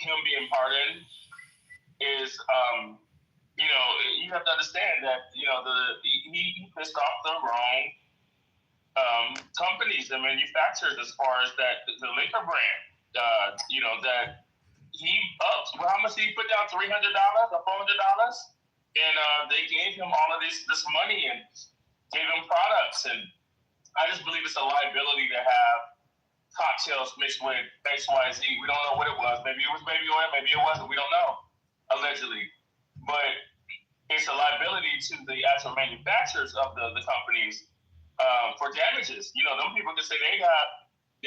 him being pardoned is, you have to understand that, he pissed off the wrong companies and manufacturers as far as that, the liquor brand, that he upped. Well, how much did he put down? $300 or $400? And they gave him all of this money and gave him products. And I just believe it's a liability to have cocktails mixed with XYZ. We don't know what it was. Maybe it was baby oil. Maybe it wasn't. We don't know. Allegedly. But it's a liability to the actual manufacturers of the companies for damages. Them people can say they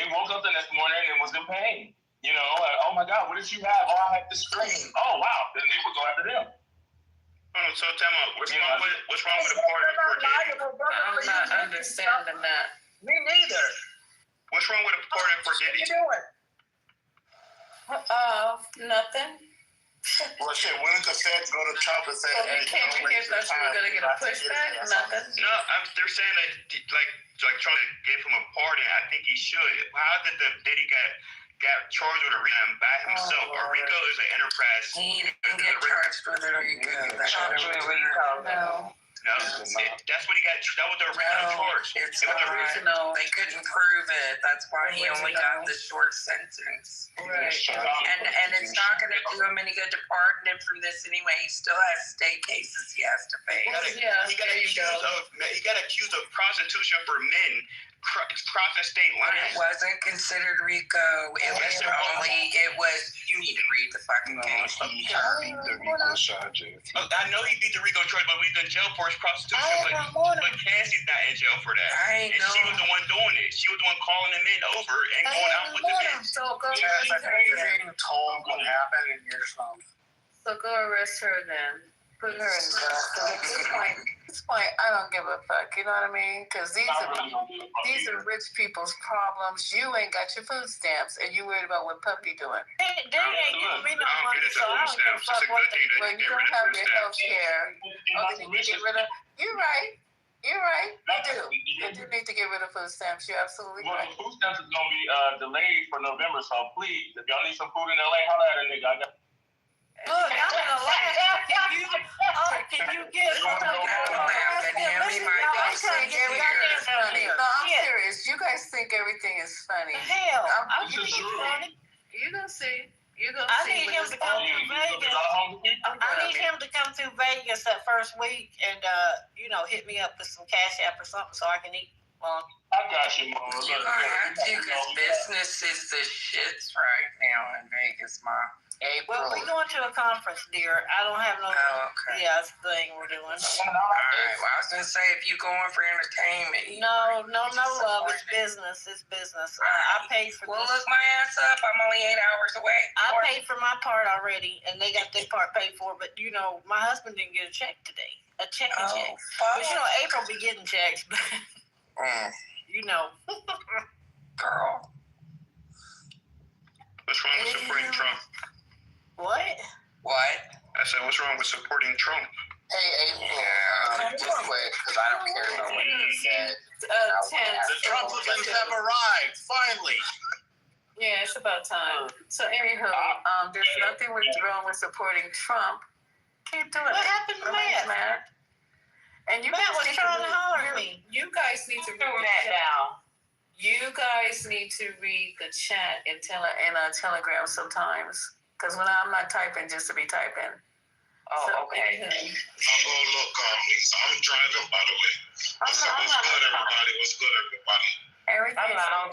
woke up the next morning and was in pain. Oh my God, what did you have? Oh, I had this strain. Oh, wow. Then they would go after them. So tell me, what's wrong with the pardon for Diddy? I'm not understanding that. Me neither. What's wrong with a pardon for Diddy? Nothing. Well, shit, when did the feds go to Trump and say, So we came in here thought you were going to get a pushback? Nothing. No, they're saying that like trying to give him a pardon. I think he should. How did he got charged with a RICO by himself? A RICO is an enterprise. He didn't get charged with a RICO. Charged with a RICO. No. No, that's what he got. That was the original charge. It's original. They couldn't prove it. That's why he only got the short sentence. Right. And it's not going to do him any good to pardon him from this anyway. He still has state cases he has to face. He got accused of prostitution for men crossing state lines. It wasn't considered RICO. It was. You need to read the fucking case. I know he beat the RICO charge, but we was in jail for his prostitution. But Cassie's not in jail for that. She was the one doing it. She was the one calling the men over and going out with the men. So go being told what happened and you're just not. So go arrest her then. Put her in jail. At this point, I don't give a fuck. You know what I mean? Because these are rich people's problems. You ain't got your food stamps, and you worried about what puppy doing. They ain't giving me no money, so I don't give a fuck what they do. Well, you don't have your health care. Okay, you get rid of. You're right. You're right. They do. They do need to get rid of food stamps. You're absolutely right. Well, food stamps is gonna be delayed for November, so please, if y'all need some food in LA, holla at a nigga. Look, I'm in a laugh. Can you get some? I'm serious. You guys think everything is funny. Hell, I'm funny. You're gonna see. I need him to come through Vegas. I need him to come through Vegas that first week and hit me up with some Cash App or something so I can eat. I got you, Mom. You're gonna have to because business is the shits right now in Vegas, Mom. Well, we're going to a conference, dear. I don't have no. Yeah, that's the thing we're doing. All right. Well, I was gonna say if you going for entertainment. No, love. It's business. It's business. I paid for. Well, look my ass up. I'm only 8 hours away. I paid for my part already, and they got their part paid for. But my husband didn't get a check today. A check. But April be getting checks. Girl. What's wrong with supporting Trump? What? I said, what's wrong with supporting Trump? Hey, just wait, because I don't care about what you said. The Trumpicans have arrived, finally. Yeah, it's about time. So, anywho, there's nothing wrong with supporting Trump. Keep doing it. What happened to Matt? And you Matt was trying to holler at me. You guys need to read that down. You guys need to read the chat in Telegram sometimes. Because when I'm not typing just to be typing. Okay. Look, Lisa, I'm driving, by the way. What's good, everybody? What's good, everybody? I'm not on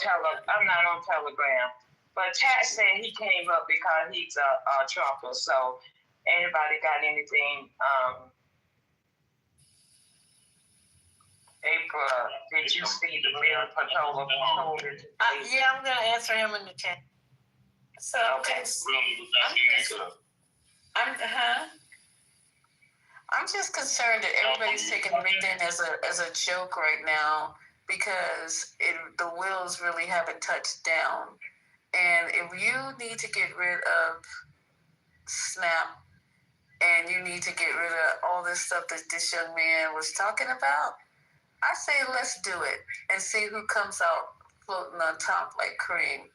Telegram. But Tat said he came up because he's a Trumper. So, anybody got anything? April, did you see the mayor patrol? Yeah, I'm going to answer him in the chat. So, I'm just concerned that everybody's taking LinkedIn as a joke right now because the wheels really haven't touched down. And if you need to get rid of Snap and you need to get rid of all this stuff that this young man was talking about, I say let's do it and see who comes out floating on top like cream.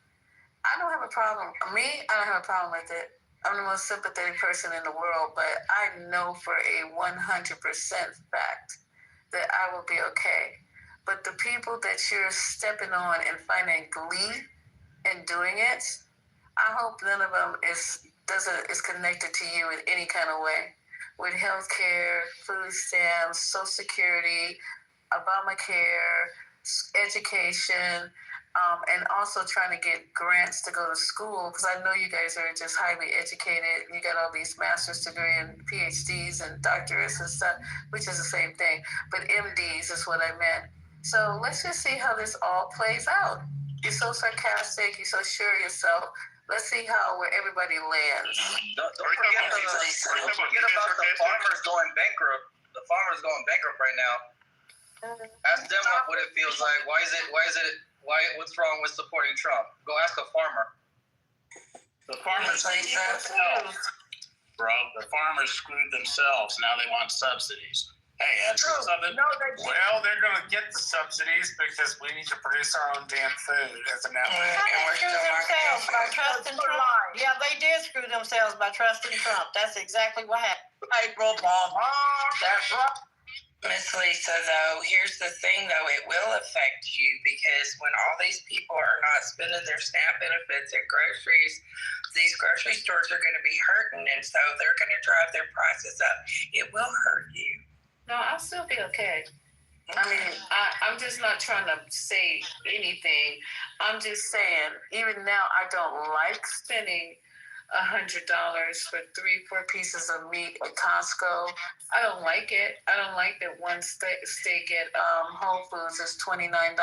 I don't have a problem. I don't have a problem with it. I'm the most sympathetic person in the world, but I know for a 100% fact that I will be okay. But the people that you're stepping on and finding glee in doing it, I hope none of them is connected to you in any kind of way. With healthcare, food stamps, Social Security, Obamacare, education, and also trying to get grants to go to school, because I know you guys are just highly educated. You got all these master's degree and PhDs and doctorates and stuff, which is the same thing. But MDs is what I meant. So let's just see how this all plays out. You're so sarcastic. You're so sure of yourself. Let's see where everybody lands. Don't forget about the farmers going bankrupt. The farmers going bankrupt right now. Ask them what it feels like. What's wrong with supporting Trump? Go ask a farmer. The farmers say that. bro. The farmers screwed themselves. Now they want subsidies. Hey, that's something. Well, they're going to get the subsidies because we need to produce our own damn food as an How they screw themselves by trusting Trump? Yeah, they did screw themselves by trusting Trump. That's exactly what happened. April Palm. That's right. Miss Lisa, though, here's the thing, though, it will affect you because when all these people are not spending their SNAP benefits at groceries, these grocery stores are going to be hurting, and so they're going to drive their prices up. It will hurt you. No, I'll still be okay. I mean, I'm just not trying to say anything. I'm just saying, even now, I don't like spending $100 for 3-4 pieces of meat at Costco. I don't like it. I don't like that one steak at Whole Foods is $29. I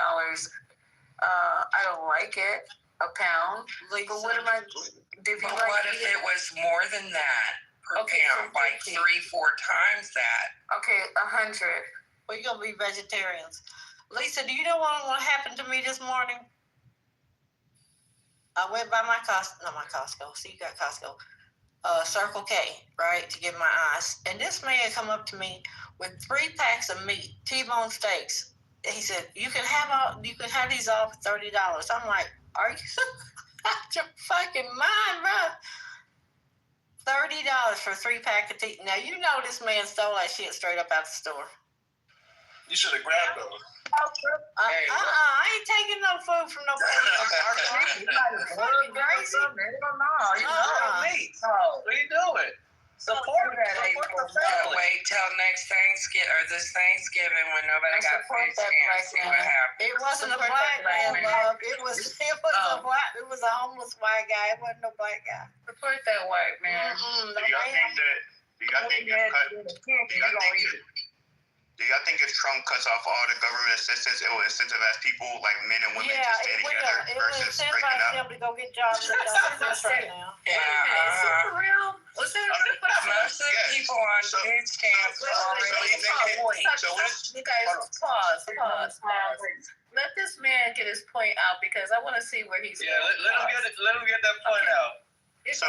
don't like it. A pound. But what am I? What if it was more than that per pound, like 3-4 times that? Okay, 100. We're gonna be vegetarians. Lisa, do you know what happened to me this morning? I went by my Costco. See, you got Costco. Circle K, right, to get my ice. And this man come up to me with 3 packs of meat, T-bone steaks. He said, "You can have these all for $30." I'm like, "Are you out your fucking mind, bro?" $30 for 3 pack of tea. Now you know this man stole that shit straight up out the store. You should have grabbed those. I ain't taking no food from nobody. Crazy. What are you doing? Support the family. Wait till next Thanksgiving or this Thanksgiving when nobody got food stamps. See what happens. It wasn't a black man, love. It was a homeless white guy. It wasn't a black guy. Support that white man. Do y'all think if Trump cuts off all the government assistance, it will incentivize people like men and women to stay together versus breaking up? Them to go get jobs right now. For real? Most of the people on food stamps are already. You guys, pause. Let this man get his point out because I want to see where he's. Yeah, let him get that point out. So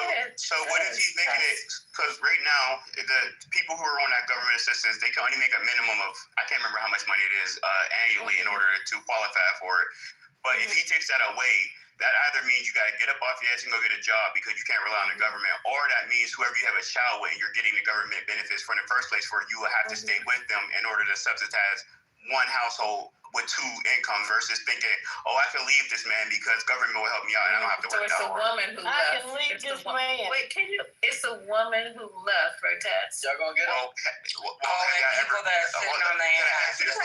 what if he's making it? Because right now, the people who are on that government assistance, they can only make a minimum of, I can't remember how much money it is annually in order to qualify for it. But if he takes that away, that either means you got to get up off your ass and go get a job because you can't rely on the government, or that means whoever you have a child with, you're getting the government benefits from the first place, where you will have to stay with them in order to subsidize one household with 2 incomes versus thinking, oh, I can leave this man because government will help me out and I don't have to work that hard. So it's a woman who left. I can leave this man. Wait, it's a woman who left, right, Tats? Y'all gonna get all the people that are sitting on the ass. Who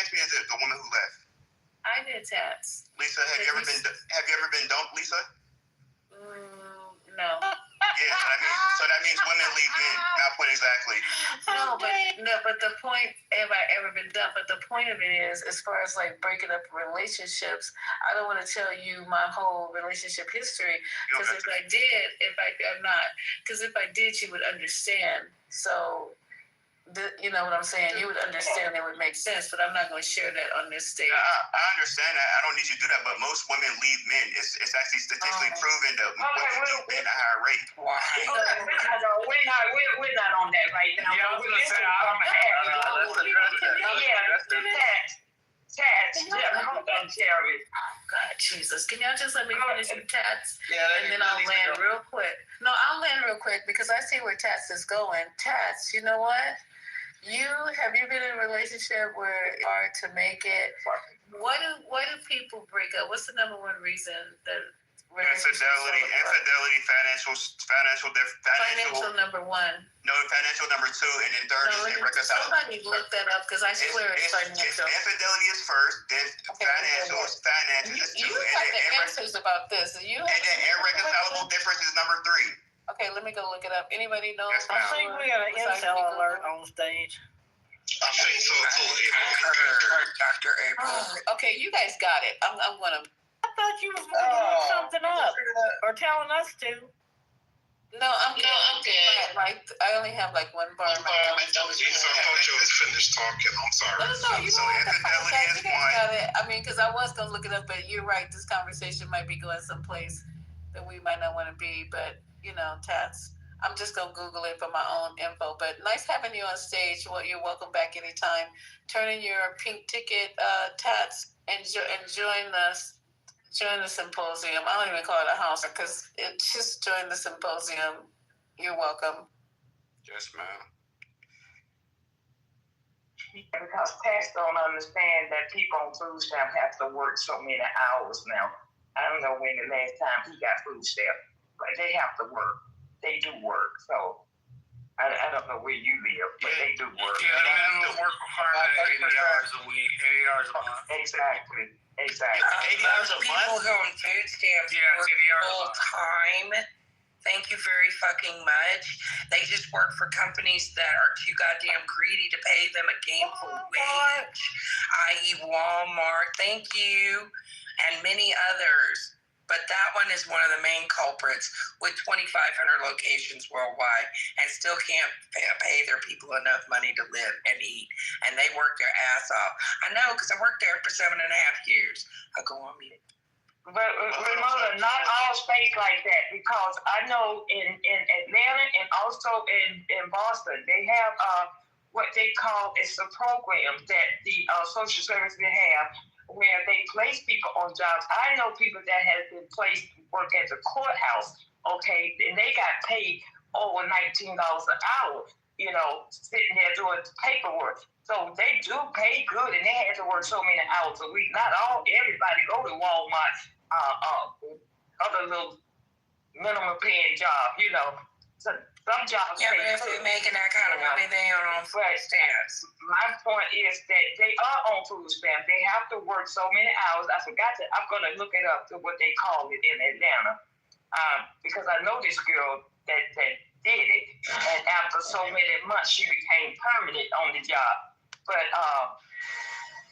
asked me is it the woman who left? I did, Tats. Lisa, have you ever been dumped, Lisa? No. Yeah, so that means women leave men. Not point exactly. But the point, have I ever been done? But the point of it is, as far as like breaking up relationships, I don't want to tell you my whole relationship history because if I did, you would understand. So. You know what I'm saying? You would understand it would make sense, but I'm not going to share that on this stage. I understand that. I don't need you to do that, but most women leave men. It's actually statistically proven that women leave men at a higher rate. We're not on that right now. Yeah, I was going to say, Tats, God, Jesus. Can y'all just let me finish with Tats? Yeah, and then I'll land real quick. No, I'll land real quick because I see where Tats is going. Tats, you know what? Have you been in a relationship where it's hard to make it? Why do people break up? What's the number one reason that infidelity, financial number one. No, financial number 2, and then third is irreconcilable. Somebody look that up because I swear it's financial. Infidelity is first, then financial is You got the answers about this. And then irreconcilable difference is number 3. Okay, let me go look it up. Anybody know? I think we got an incel alert on stage. I think so too. Dr. April. Okay, you guys got it. I'm gonna. I thought you was looking something up or telling us to. No, I'm good. Like I only have like one bar. I thought you was finished talking. I'm sorry. No, you don't have to apologize. You guys got it. I mean, because I was gonna look it up, but you're right. This conversation might be going someplace that we might not want to be. But Tats, I'm just gonna Google it for my own info. But nice having you on stage. Well, you're welcome back anytime. Turn in your pink ticket, Tats, and join us. Join the symposium. I don't even call it a house because just join the symposium. You're welcome. Yes, ma'am. Because past don't understand that people on food stamp have to work so many hours now. I don't know when the last time he got food stamp, but they have to work. They do work. So I don't know where you live, but they do work. Yeah, the minimum work requirement is 80 hours a week, 80 hours a month. Exactly. 80 hours a month? People who on food stamps work full time. Thank you very fucking much. They just work for companies that are too goddamn greedy to pay them a gainful wage, i.e. Walmart, thank you, and many others. But that one is one of the main culprits with 2,500 locations worldwide and still can't pay their people enough money to live and eat. And they work their ass off. I know, because I worked there for 7.5 years. I'll go on mute. But Ramona, not all states like that, because I know in Atlanta and also in Boston, they have what they call a program that the social service they have where they place people on jobs. I know people that have been placed to work at the courthouse, okay, and they got paid over $19 an hour, sitting there doing paperwork. So they do pay good, and they had to work so many hours a week. Not everybody go to Walmart, other little minimum paying job, So some jobs. Yeah, but if they're making that kind of money, they are on food stamps. My point is that they are on food stamps. They have to work so many hours. I'm going to look it up to what they call it in Atlanta, because I know this girl that did it, and after so many months, she became permanent on the job. But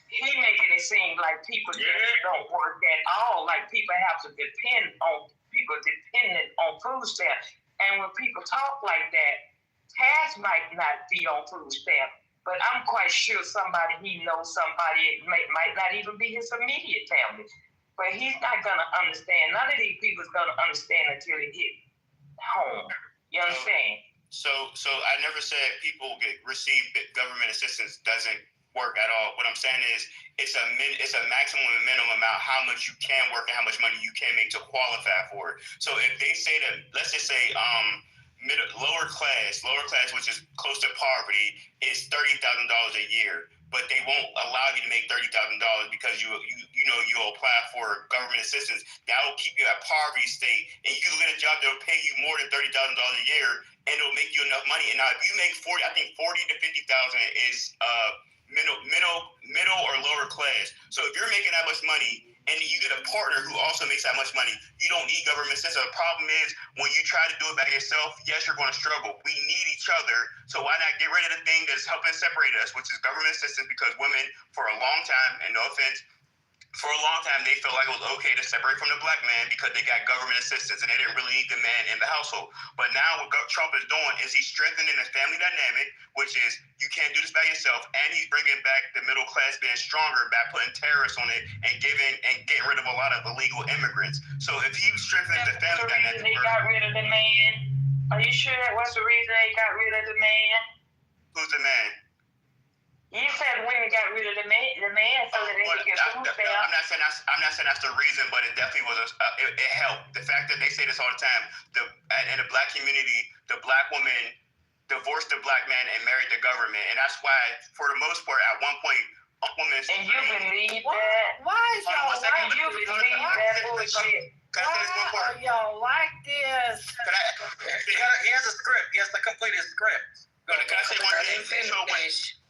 he making it seem like people just don't work at all. Like people have to dependent on food stamps. And when people talk like that, Taz might not be on food stamp, but I'm quite sure he knows somebody might not even be his immediate family. But he's not gonna understand. None of these people is gonna understand until they get home. You understand? So I never said people receive government assistance doesn't work at all. What I'm saying is it's a maximum and minimum amount how much you can work and how much money you can make to qualify for it. So if they say that, let's just say lower class, which is close to poverty, is $30,000 a year, but they won't allow you to make $30,000 because you apply for government assistance. That will keep you at poverty state, and you can get a job that will pay you more than $30,000 a year, and it'll make you enough money. And now if you make 40 to 50,000 is middle or lower class. So if you're making that much money and you get a partner who also makes that much money, you don't need government assistance. The problem is when you try to do it by yourself, yes, you're going to struggle. We need each other. So why not get rid of the thing that's helping separate us, which is government assistance, because women for a long time, and no offense, for a long time, they felt like it was okay to separate from the black man because they got government assistance and they didn't really need the man in the household. But now what Trump is doing is he's strengthening the family dynamic, which is you can't do this by yourself, and he's bringing back the middle class being stronger by putting tariffs on it and getting rid of a lot of illegal immigrants. So if he strengthens the family dynamic, they got rid of the man. Are you sure that was the reason they got rid of the man? Who's the man? You said women got rid of the man so that they could get food stamps. I'm not saying that's the reason, but it definitely was. It helped. The fact that they say this all the time. In the black community, the black woman divorced the black man and married the government, and that's why, for the most part, at one point, women. And you believe that? Why you believe that bullshit? Why are y'all like this? He has a script. He has to complete his script. Can I say one thing?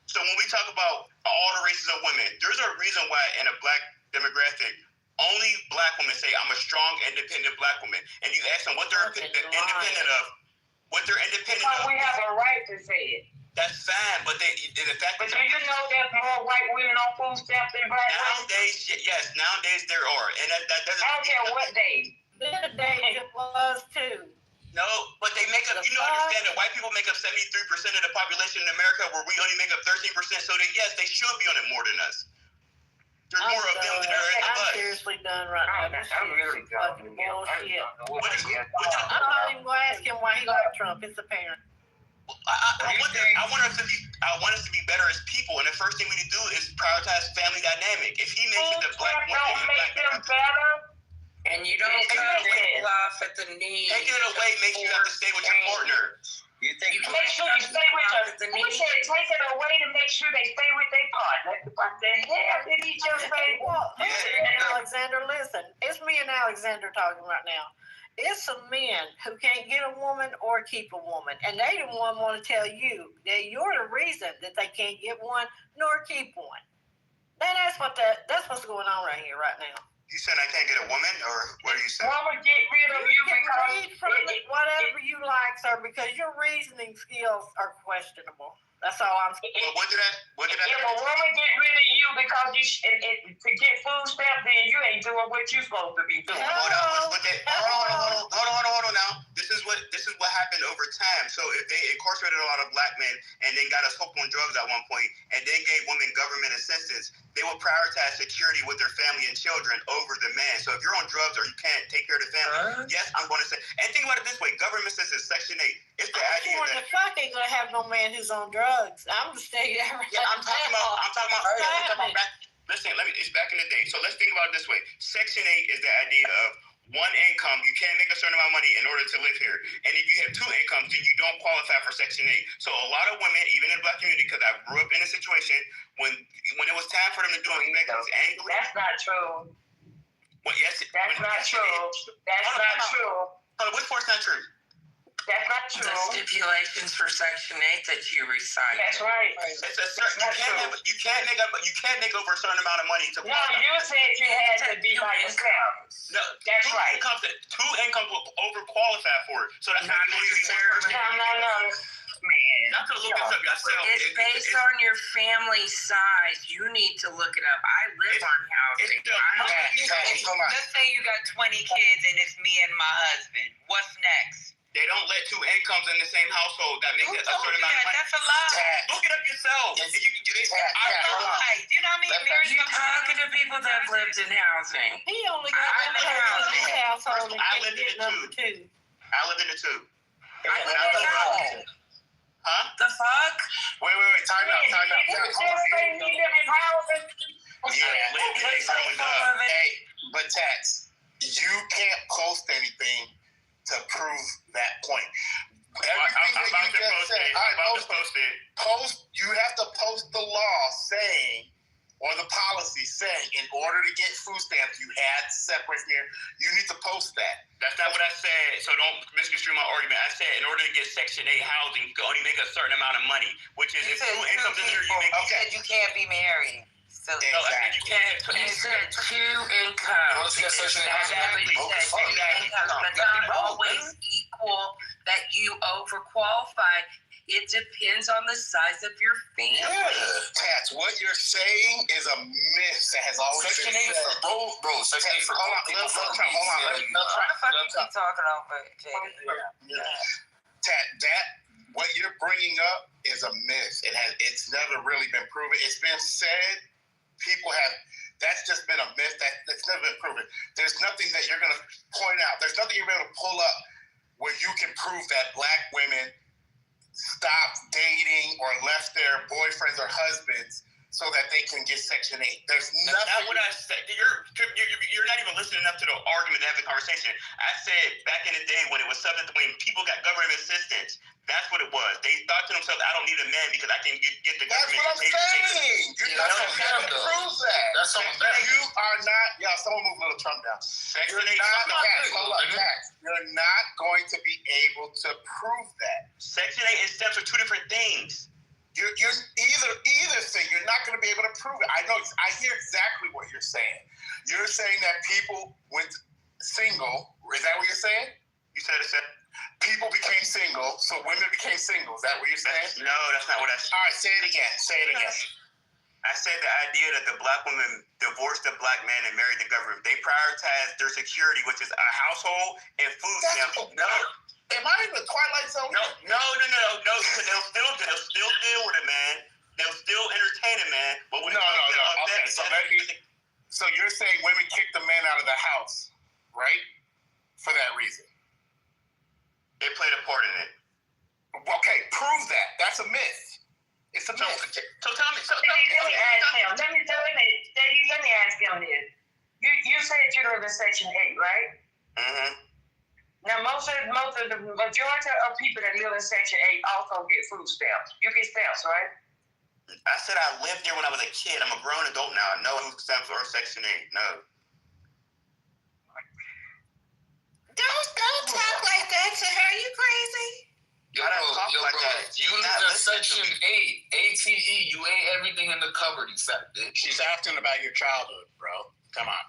So when we talk about all the races of women, there's a reason why in a black demographic, only black women say, I'm a strong, independent black woman. And you ask them what they're independent of. Because we have a right to say it. That's fine, but the fact But do you know there's more white women on food stamps than black women? Nowadays there are. And that doesn't. I don't care what day. This day it was too. No, but they make up, understand that white people make up 73% of the population in America, where we only make up 13%, so that, yes, they should be on it more than us. There's more of them than there are in the I'm bus. seriously done right now. This I'm really is fucking bullshit. I'm I'm not even going to ask him why he liked Trump. It's apparent. I want us to be better as people, and the first thing we need to do is prioritize family dynamic. If he makes it the black woman, don't make them better. And you don't cut people off at the knee. Taking it away makes you have to stay with your partner. You think You make sure you stay with them. We said take it away to make sure they stay with their partner. What the hell did he just say? Well, Alexander, listen. It's me and Alexander talking right now. It's some men who can't get a woman or keep a woman, and they don't want to tell you that you're the reason that they can't get one nor keep one. Then that's what's going on right here, right now. You said I can't get a woman, or what are you saying? Woman get rid of you can because read from whatever you like, sir, because your reasoning skills are questionable. That's all I'm saying. But what did I? If a woman get rid of you because to get food stamps, then you ain't doing what you're supposed to be doing. Hold on now. This is what happened over time. So if they incarcerated a lot of black men and then got us hooked on drugs at one point, and then gave women government assistance, they will prioritize security with their family and children over the man. So if you're on drugs or you can't take care of the family, yes, I'm going to say. And think about it this way: government assistance, Section 8. It's the idea that the fuck ain't gonna have no man who's on drugs. I'm gonna stay there. Yeah, I'm talking about. Listen, it's back in the day. So let's think about it this way: Section 8 is the idea of one income. You can't make a certain amount of money in order to live here. And if you have two incomes, then you don't qualify for Section 8. So a lot of women, even in the black community, because I grew up in a situation when it was time for them to do inspections annually. That's not true. Well, yes, that's not true. That's not true. Which part's not true? That's not true. The stipulations for Section 8 that you recite. That's right. It's a certain, you can't make over a certain amount of money to qualify. No, you said you had to be by yourself. No, that's right. Two incomes will overqualify for it. So that's not necessarily. No. Man, you have to look this up yourself. It's based on your family size. You need to look it up. I live on housing. Let's say you got 20 kids and it's me and my husband. What's next? They don't let two incomes in the same household that make a certain amount of money. That's a lie. Look it up yourself. You know what I mean? You're talking to people that lived in housing. He only got one person in his household and I can't lived in get the number two. I lived in the two. Huh? The fuck? Wait. Time out. Hey, but Tats, you can't post anything to prove that point. Everything that you just said, you have to post the law saying, or the policy saying, in order to get food stamps, you had to separate here. You need to post that. That's not what I said, so don't misconstrue my argument. I said in order to get Section 8 housing, you can only make a certain amount of money, which is if two incomes in there, you make. Okay. You can't be married. So you can't. You said two incomes. Exactly. But not always equal that you overqualify. It depends on the size of your family. Yeah. Tats, what you're saying is a myth that has always Section been 8 for both, bro. Section 8 for both people. Hold on. What the fuck you keep talking over, Jay? Tat, what you're bringing up is a myth. It's never really been proven. It's been said. People have. That's just been a myth. That's never been proven. There's nothing that you're going to point out. There's nothing you're going to pull up where you can prove that black women stopped dating or left their boyfriends or husbands so that they can get Section 8. There's nothing. That's not what I said. You're not even listening enough to the argument to have the conversation. I said back in the day when it was something when people got government assistance, that's what it was. They thought to themselves, I don't need a man because I can get the government. That's what I'm saying. You're not going to prove that. That's something that. You are not. Yeah, someone move little Trump down. You're not going to be able to prove that. Section 8 and steps are two different things. You're either thing. You're not going to be able to prove it. I know. I hear exactly what you're saying. You're saying that people went single. Is that what you're saying? You said it. People became single, so women became single. Is that what you're saying? No, that's not what I said. All right, say it again. I said the idea that the black woman divorced the black man and married the government. They prioritize their security, which is a household and food stamps. Am I in the Twilight Zone? No. Because they'll still deal with it, man. They'll still entertain it, man. But no. Okay, so let me So you're saying women kick the men out of the house, right? For that reason. They played a part in it. Okay, prove that. That's a myth. It's a myth. So tell me. Let me ask him. Let me ask him this. You said you live in Section 8, right? Mm-hmm. Now, most of the majority of people that live in Section 8 also get food stamps. You get stamps, right? I said I lived there when I was a kid. I'm a grown adult now. I know food stamps or Section 8. No. Don't talk like that to her. You crazy? Yo, bro, you live in Section 8, ATE. You ate everything in the cupboard, you fat bitch. She's asking about your childhood, bro. Come on.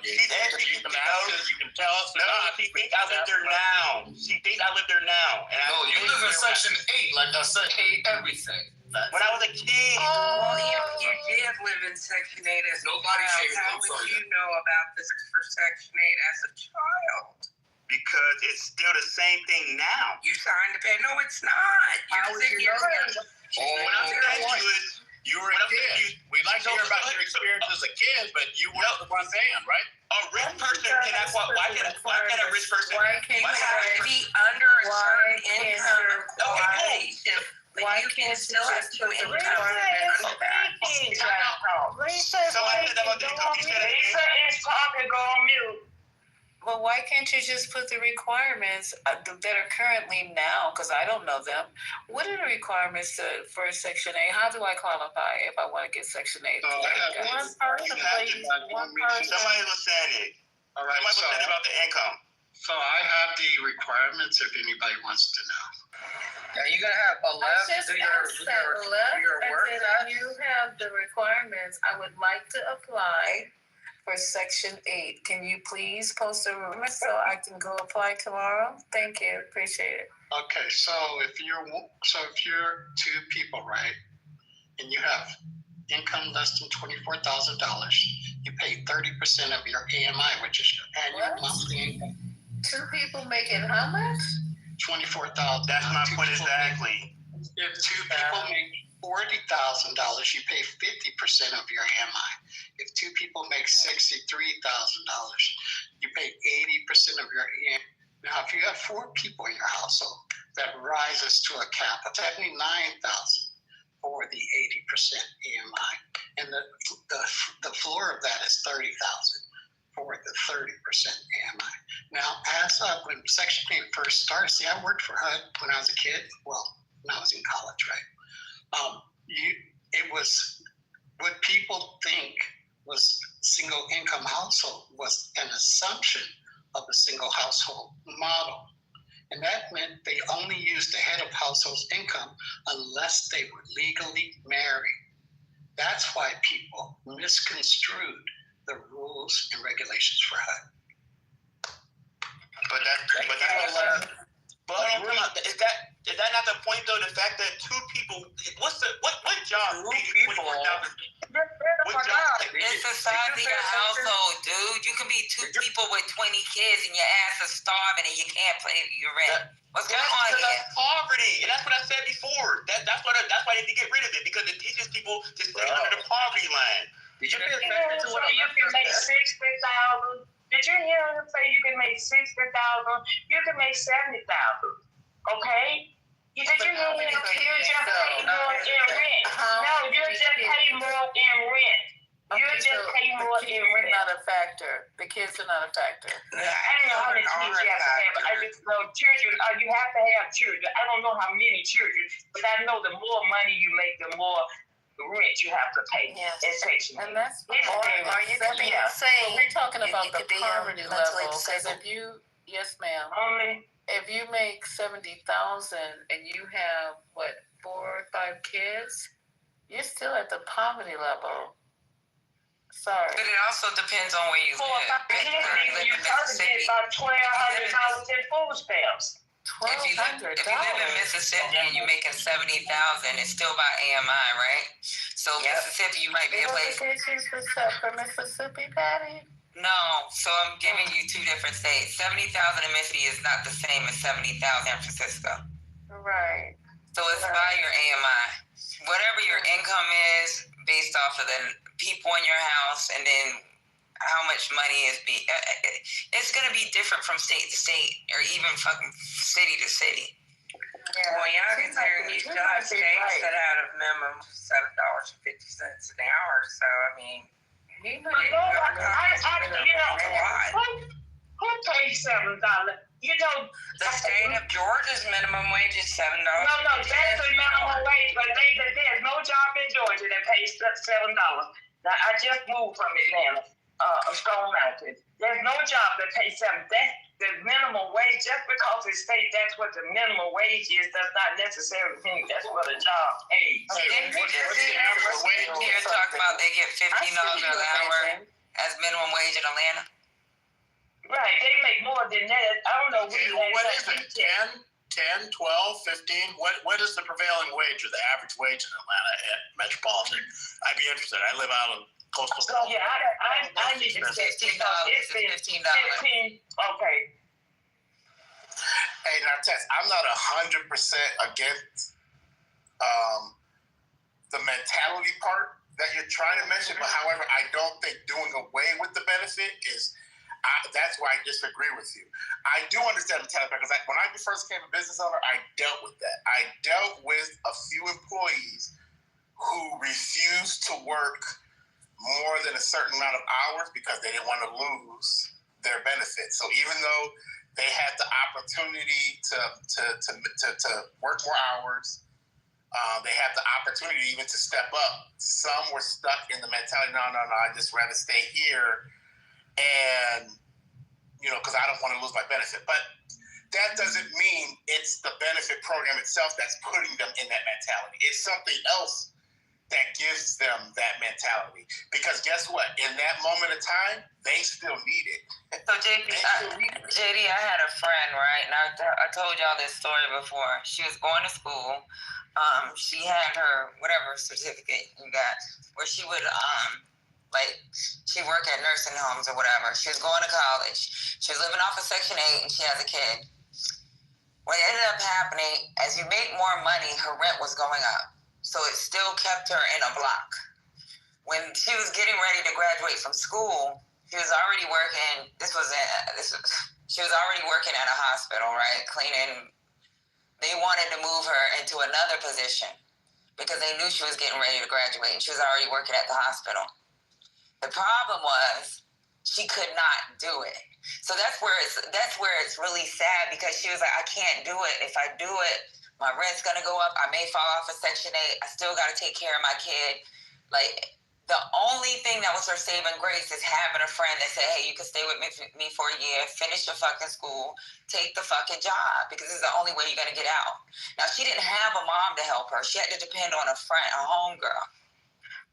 She's asking you can ask us, you can tell us. No, she thinks I live there now. She thinks I live there now. And no, you live in Section 8. Like I said, ate everything. When I was a kid. Well, you did live in Section 8 as a child. How would you know about this for Section 8 as a child? Because it's still the same thing now. You signed the pay. No, it's not. How would you know that? What I'm saying to you is, you were a kid. We'd like to hear about your experience as a kid, but you weren't the one paying, right? A rich person cannot. Why can a rich person? Why can't you have to be under a certain income qualification? But you can still have two income under that. Somebody said about the income. Lisa is talking. Go on mute. Well, why can't you just put the requirements that are currently now, because I don't know them. What are the requirements for Section 8? How do I qualify if I want to get Section 8? One person, please. One person. Somebody was saying it. All right, somebody was saying about the income. So I have the requirements if anybody wants to know. Yeah, you're going to have a left I just asked that, work. If you have the requirements, I would like to apply for Section 8. Can you please post a rumor so I can go apply tomorrow? Thank you. Appreciate it. Okay, so if you're two people, right, and you have income less than $24,000, you pay 30% of your AMI, which is your annual monthly income. Two people making how much? $24,000. That's my point exactly. If two people make $40,000, you pay 50% of your AMI. If two people make $63,000, you pay 80% of your AMI. Now, if you have four people in your household, that rises to a cap of $79,000 for the 80% AMI, and the floor of that is $30,000 for the 30% AMI. Now, when Section 8 first started, see, I worked for HUD when I was a kid. Well, when I was in college, right? It was what people think was single income household was an assumption of the single household model. And that meant they only used the head of household's income unless they were legally married. That's why people misconstrued the rules and regulations for HUD. Is that not the point though? The fact that two people, what job? It's the size of your household, dude. You can be two people with 20 kids and your ass is starving and you can't pay your rent. What's going on here? That's poverty, and that's what I said before. That's why they need to get rid of it, because it teaches people to stay under the poverty line. Did you pay attention to what you can make $60,000? Did you hear him say you can make $60,000? You can make $70,000. Okay? Did you hear him? You just pay more in rent. No, you just pay more in rent. You just pay more in rent. Not a factor. The kids are not a factor. I don't know how many kids you have to have. I just know children. You have to have children. I don't know how many children, but I know the more money you make, the more rent you have to pay. Yes. And that's we're talking about the poverty level. Because yes, ma'am. If you make $70,000 and you have 4 or 5 kids, you're still at the poverty level. Sorry. But it also depends on where you live. You probably get about $1,200 in food stamps. If you live in Mississippi and you're making $70,000, it's still by AMI, right? So Mississippi, you might be able to. For Mississippi, Patty? No, so I'm giving you two different states. 70,000 in Mississippi is not the same as 70,000 in San Francisco. Right. So it's by your AMI. Whatever your income is based off of the people in your house, and then how much money is it's going to be different from state to state, or even fucking city to city. Yeah. Well, y'all considering you still have states that have a minimum $7.50 an hour. So I mean, who pays $7? You know, the state of Georgia's minimum wage is $7. No, that's the minimum wage, but there's no job in Georgia that pays $7. Now, I just moved from Atlanta, Stone Mountain. There's no job that pays $7. That's the minimum wage. Just because it's state, that's what the minimum wage is, does not necessarily mean that's what a job pays. You're talking about they get $15 an hour as minimum wage in Atlanta? Right, they make more than that. I don't know. What is it? 10, 12, 15? What is the prevailing wage or the average wage in Atlanta at Metropolitan? I'd be interested. I live out of coastal. So yeah, I need to say $15. It's $15. Okay. Hey, now Tess, I'm not 100% against the mentality part that you're trying to mention, but however, I don't think doing away with the benefit is. That's why I disagree with you. I do understand the mentality because when I first became a business owner, I dealt with that. I dealt with a few employees who refused to work more than a certain amount of hours because they didn't want to lose their benefits. So even though they had the opportunity to work more hours, they had the opportunity even to step up. Some were stuck in the mentality, no, I'd just rather stay here. And, because I don't want to lose my benefit. But that doesn't mean it's the benefit program itself that's putting them in that mentality. It's something else that gives them that mentality. Because guess what? In that moment of time, they still need it. So, JD, I had a friend, right? And I told y'all this story before. She was going to school. She had her, whatever certificate you got, where she would... she worked at nursing homes or whatever. She was going to college. She was living off of Section 8 and she has a kid. What ended up happening, as you make more money, her rent was going up. So it still kept her in a block. When she was getting ready to graduate from school, she was already working. She was already working at a hospital, right? Cleaning. They wanted to move her into another position because they knew she was getting ready to graduate and she was already working at the hospital. The problem was she could not do it. So that's where it's really sad because she was like, I can't do it. If I do it, my rent's gonna go up. I may fall off of Section 8. I still gotta take care of my kid. Like the only thing that was her saving grace is having a friend that said, hey, you can stay with me for a year, finish your fucking school, take the fucking job because this is the only way you're gonna get out. Now she didn't have a mom to help her. She had to depend on a friend, a homegirl.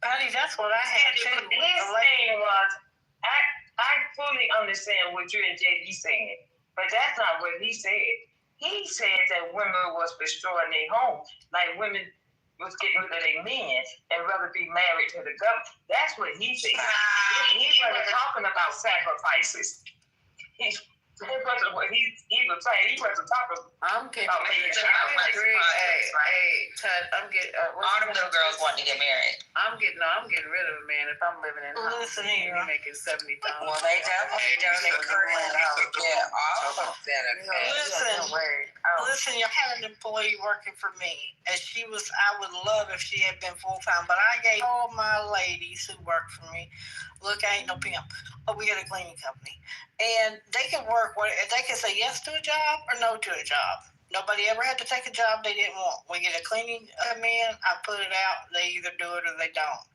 Patty, that's what I had too. His thing was, I fully understand what you and JD saying, but that's not what he said. He said that women was destroying their homes, like women was getting rid of their men and rather be married to the government. That's what he said. He wasn't talking about sacrifices. That wasn't what he was saying. He wasn't talking about making sacrifices. I'm getting. All the little girls want to get married. I'm getting rid of a man if I'm living in a house and he's making $70,000. Well, they definitely don't encourage all of benefits. Listen, you had an employee working for me, and I would love if she had been full time, but I gave all my ladies who work for me. Look, I ain't no pimp. But we got a cleaning company. And they can work, they can say yes to a job or no to a job. Nobody ever had to take a job they didn't want. We get a cleaning come in, I put it out, they either do it or they don't.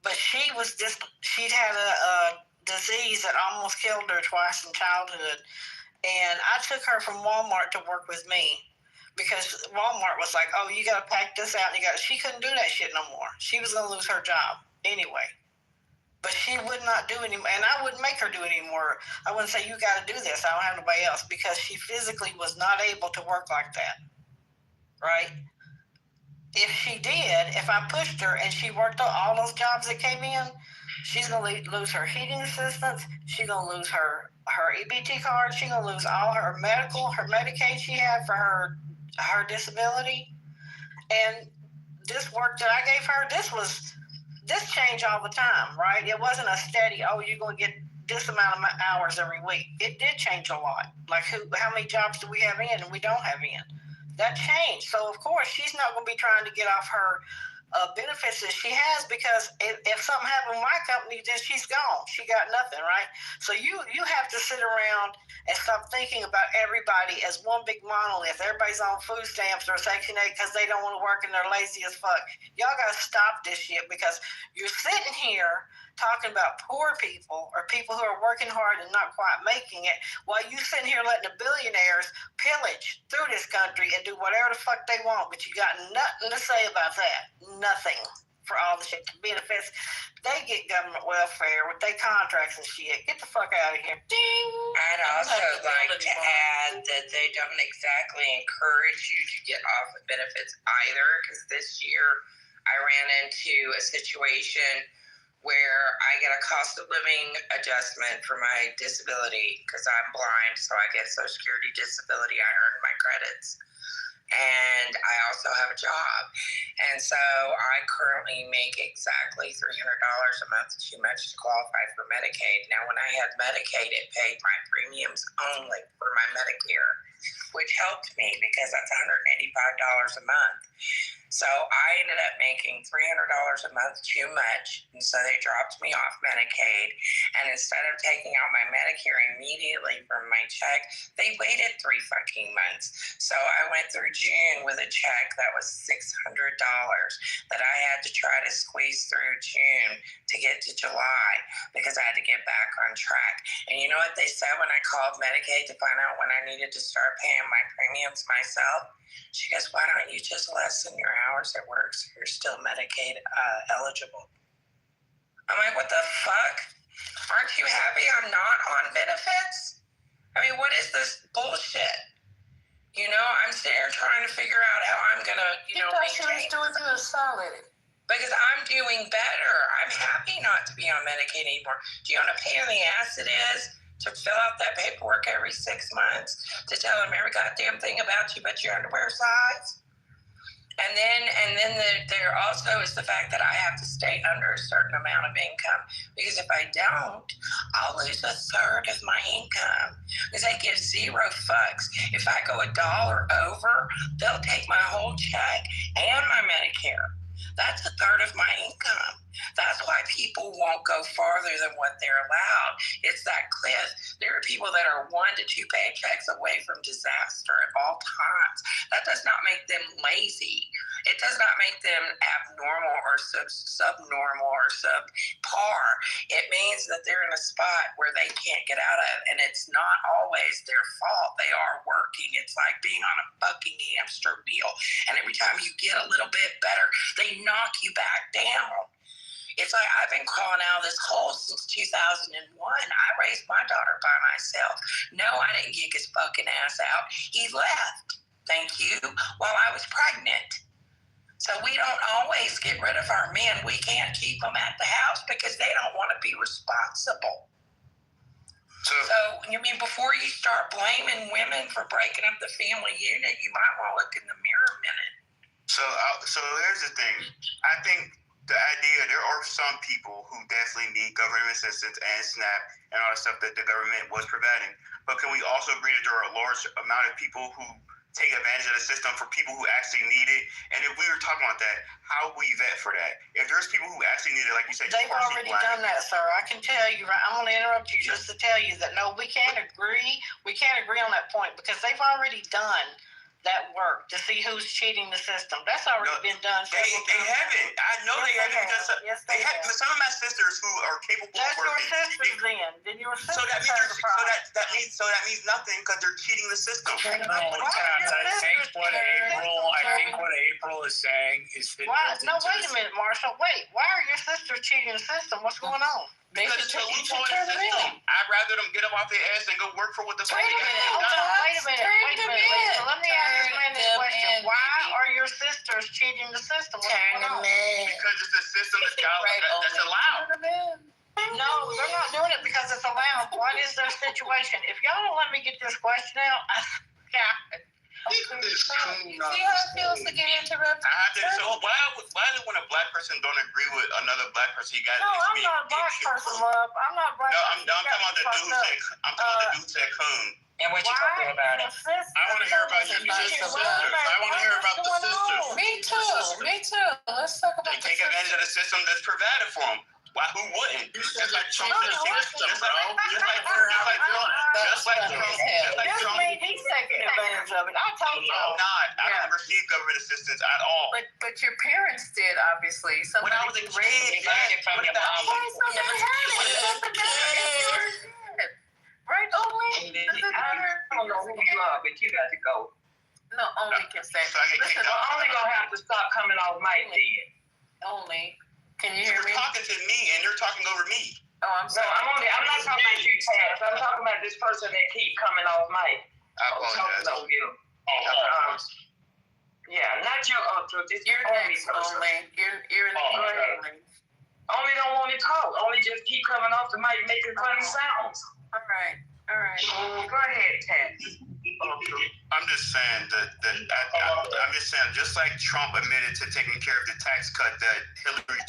But she'd had a disease that almost killed her twice in childhood. And I took her from Walmart to work with me because Walmart was like, oh, you got to pack this out. She couldn't do that shit no more. She was going to lose her job anyway. But she would not do any, and I wouldn't make her do anymore. I wouldn't say, you got to do this. I don't have nobody else, because she physically was not able to work like that, right? If she did, if I pushed her and she worked all those jobs that came in, she's going to lose her heating assistance. She's going to lose her EBT card. She's going to lose all her Medicaid she had for her disability. And this work that I gave her, this changed all the time, right? It wasn't a steady, oh, you're going to get this amount of hours every week. It did change a lot. Like how many jobs do we have in and we don't have in? That changed. So, of course, she's not going to be trying to get off her benefits that she has, because if something happened with my company, then she's gone. She got nothing, right? So you have to sit around and stop thinking about everybody as one big monolith. Everybody's on food stamps or Section 8 because they don't want to work and they're lazy as fuck. Y'all got to stop this shit, because you're sitting here talking about poor people or people who are working hard and not quite making it, while you sitting here letting the billionaires pillage through this country and do whatever the fuck they want, but you got nothing to say about that. Nothing. For all the shit, benefits, they get government welfare with their contracts and shit. Get the fuck out of here. Ding! I'd also like to add that they don't exactly encourage you to get off of benefits either, because this year I ran into a situation where I get a cost of living adjustment for my disability because I'm blind, so I get Social Security disability. I earn my credits. And I also have a job. And so I currently make exactly $300 a month, too much to qualify for Medicaid. Now, when I had Medicaid, it paid my premiums only for my Medicare, which helped me because that's $185 a month. So I ended up making $300 a month too much, and so they dropped me off Medicaid. And instead of taking out my Medicare immediately from my check, they waited 3 fucking months. So I went through June with a check that was $600 that I had to try to squeeze through June to get to July because I had to get back on track. And you know what they said when I called Medicaid to find out when I needed to start paying my premiums myself? She goes, why don't you just lessen your hours at work so you're still Medicaid eligible? I'm like, what the fuck? Aren't you happy I'm not on benefits? I mean, what is this bullshit? You know, I'm sitting here trying to figure out how I'm going to, maintain. She was doing you a solid. Because I'm doing better. I'm happy not to be on Medicaid anymore. Do you know what a pain in the ass it is to fill out that paperwork every 6 months to tell them every goddamn thing about you but your underwear size? And then there also is the fact that I have to stay under a certain amount of income, because if I don't, I'll lose a third of my income, because they give 0 fucks. If I go $1 over, they'll take my whole check and my Medicare. That's a third of my income. That's why people won't go farther than what they're allowed. It's that cliff. There are people that are 1 to 2 paychecks away from disaster at all times. That does not make them lazy. It does not make them abnormal or subnormal or subpar. It means that they're in a spot where they can't get out of, and it's not always their fault. They are working. It's like being on a fucking hamster wheel, and every time you get a little bit better, they knock you back down. It's like I've been crawling out of this hole since 2001. I raised my daughter by myself. No, I didn't kick his fucking ass out. He left, thank you, while I was pregnant. So we don't always get rid of our men. We can't keep them at the house because they don't want to be responsible. So, you mean before you start blaming women for breaking up the family unit, you might want to look in the mirror a minute. So here's the thing. I think the idea, there are some people who definitely need government assistance and SNAP and all the stuff that the government was providing. But can we also agree that there are a large amount of people who take advantage of the system for people who actually need it? And if we were talking about that, how will we vet for that? If there's people who actually need it, like you said, they've already done that, sir. I can tell you, right? I'm going to interrupt you just to tell you that no, we can't agree. We can't agree on that point because they've already done that work to see who's cheating the system. That's already been done. They haven't. I know they haven't. Yes, they have. Some of my sisters who are capable of working. That's your sisters then your sisters so that means nothing because they're cheating the system. I think what April is saying is that. Wait a minute, Marshall. Wait, why are your sisters cheating the system? What's going on? Because it's a loophole in the system. I'd rather them get up off their ass and go work for what the fuck they got. Wait a minute. So let me ask this man this question. Why are your sisters cheating the system? Because it's a system that's allowed. No, they're not doing it because it's allowed. What is their situation? If y'all don't let me get this question out, See how it feels to get interrupted? I have to. So why is it when a black person don't agree with another black person, you got? No, I'm not a black person, love. I'm not a black person. I'm talking about the dude said. I'm talking about the dude said coon. And what you gonna do about it? I want to hear about your sisters. I want to hear about the sisters. Me too. Let's talk about they take advantage of the system that's provided for them. Why? Who wouldn't? Just like Trump is the system, bro. Just like Trump. He's taking advantage of it. I told you. I'm not. I don't receive government assistance at all. But your parents did, obviously. When I was a kid, you got it from your mom. Right, Only. I don't know who you are, but you got to go. No, Only can say. Listen, Only gonna have to stop coming off mic then. Only. Can you hear me? You're talking to me and you're talking over me. Oh, I'm sorry. No, I'm not talking about you, Taz. I'm talking about this person that keep coming off mic. I apologize. Talking over you. Yeah, not you, Ultra. This You're next, Only. You're in the Only. Only don't want to talk. Only just keep coming off the mic making funny sounds. All right. Go ahead, Taz. I'm just saying I'm just saying, just like Trump admitted to taking care of the tax cut that Hillary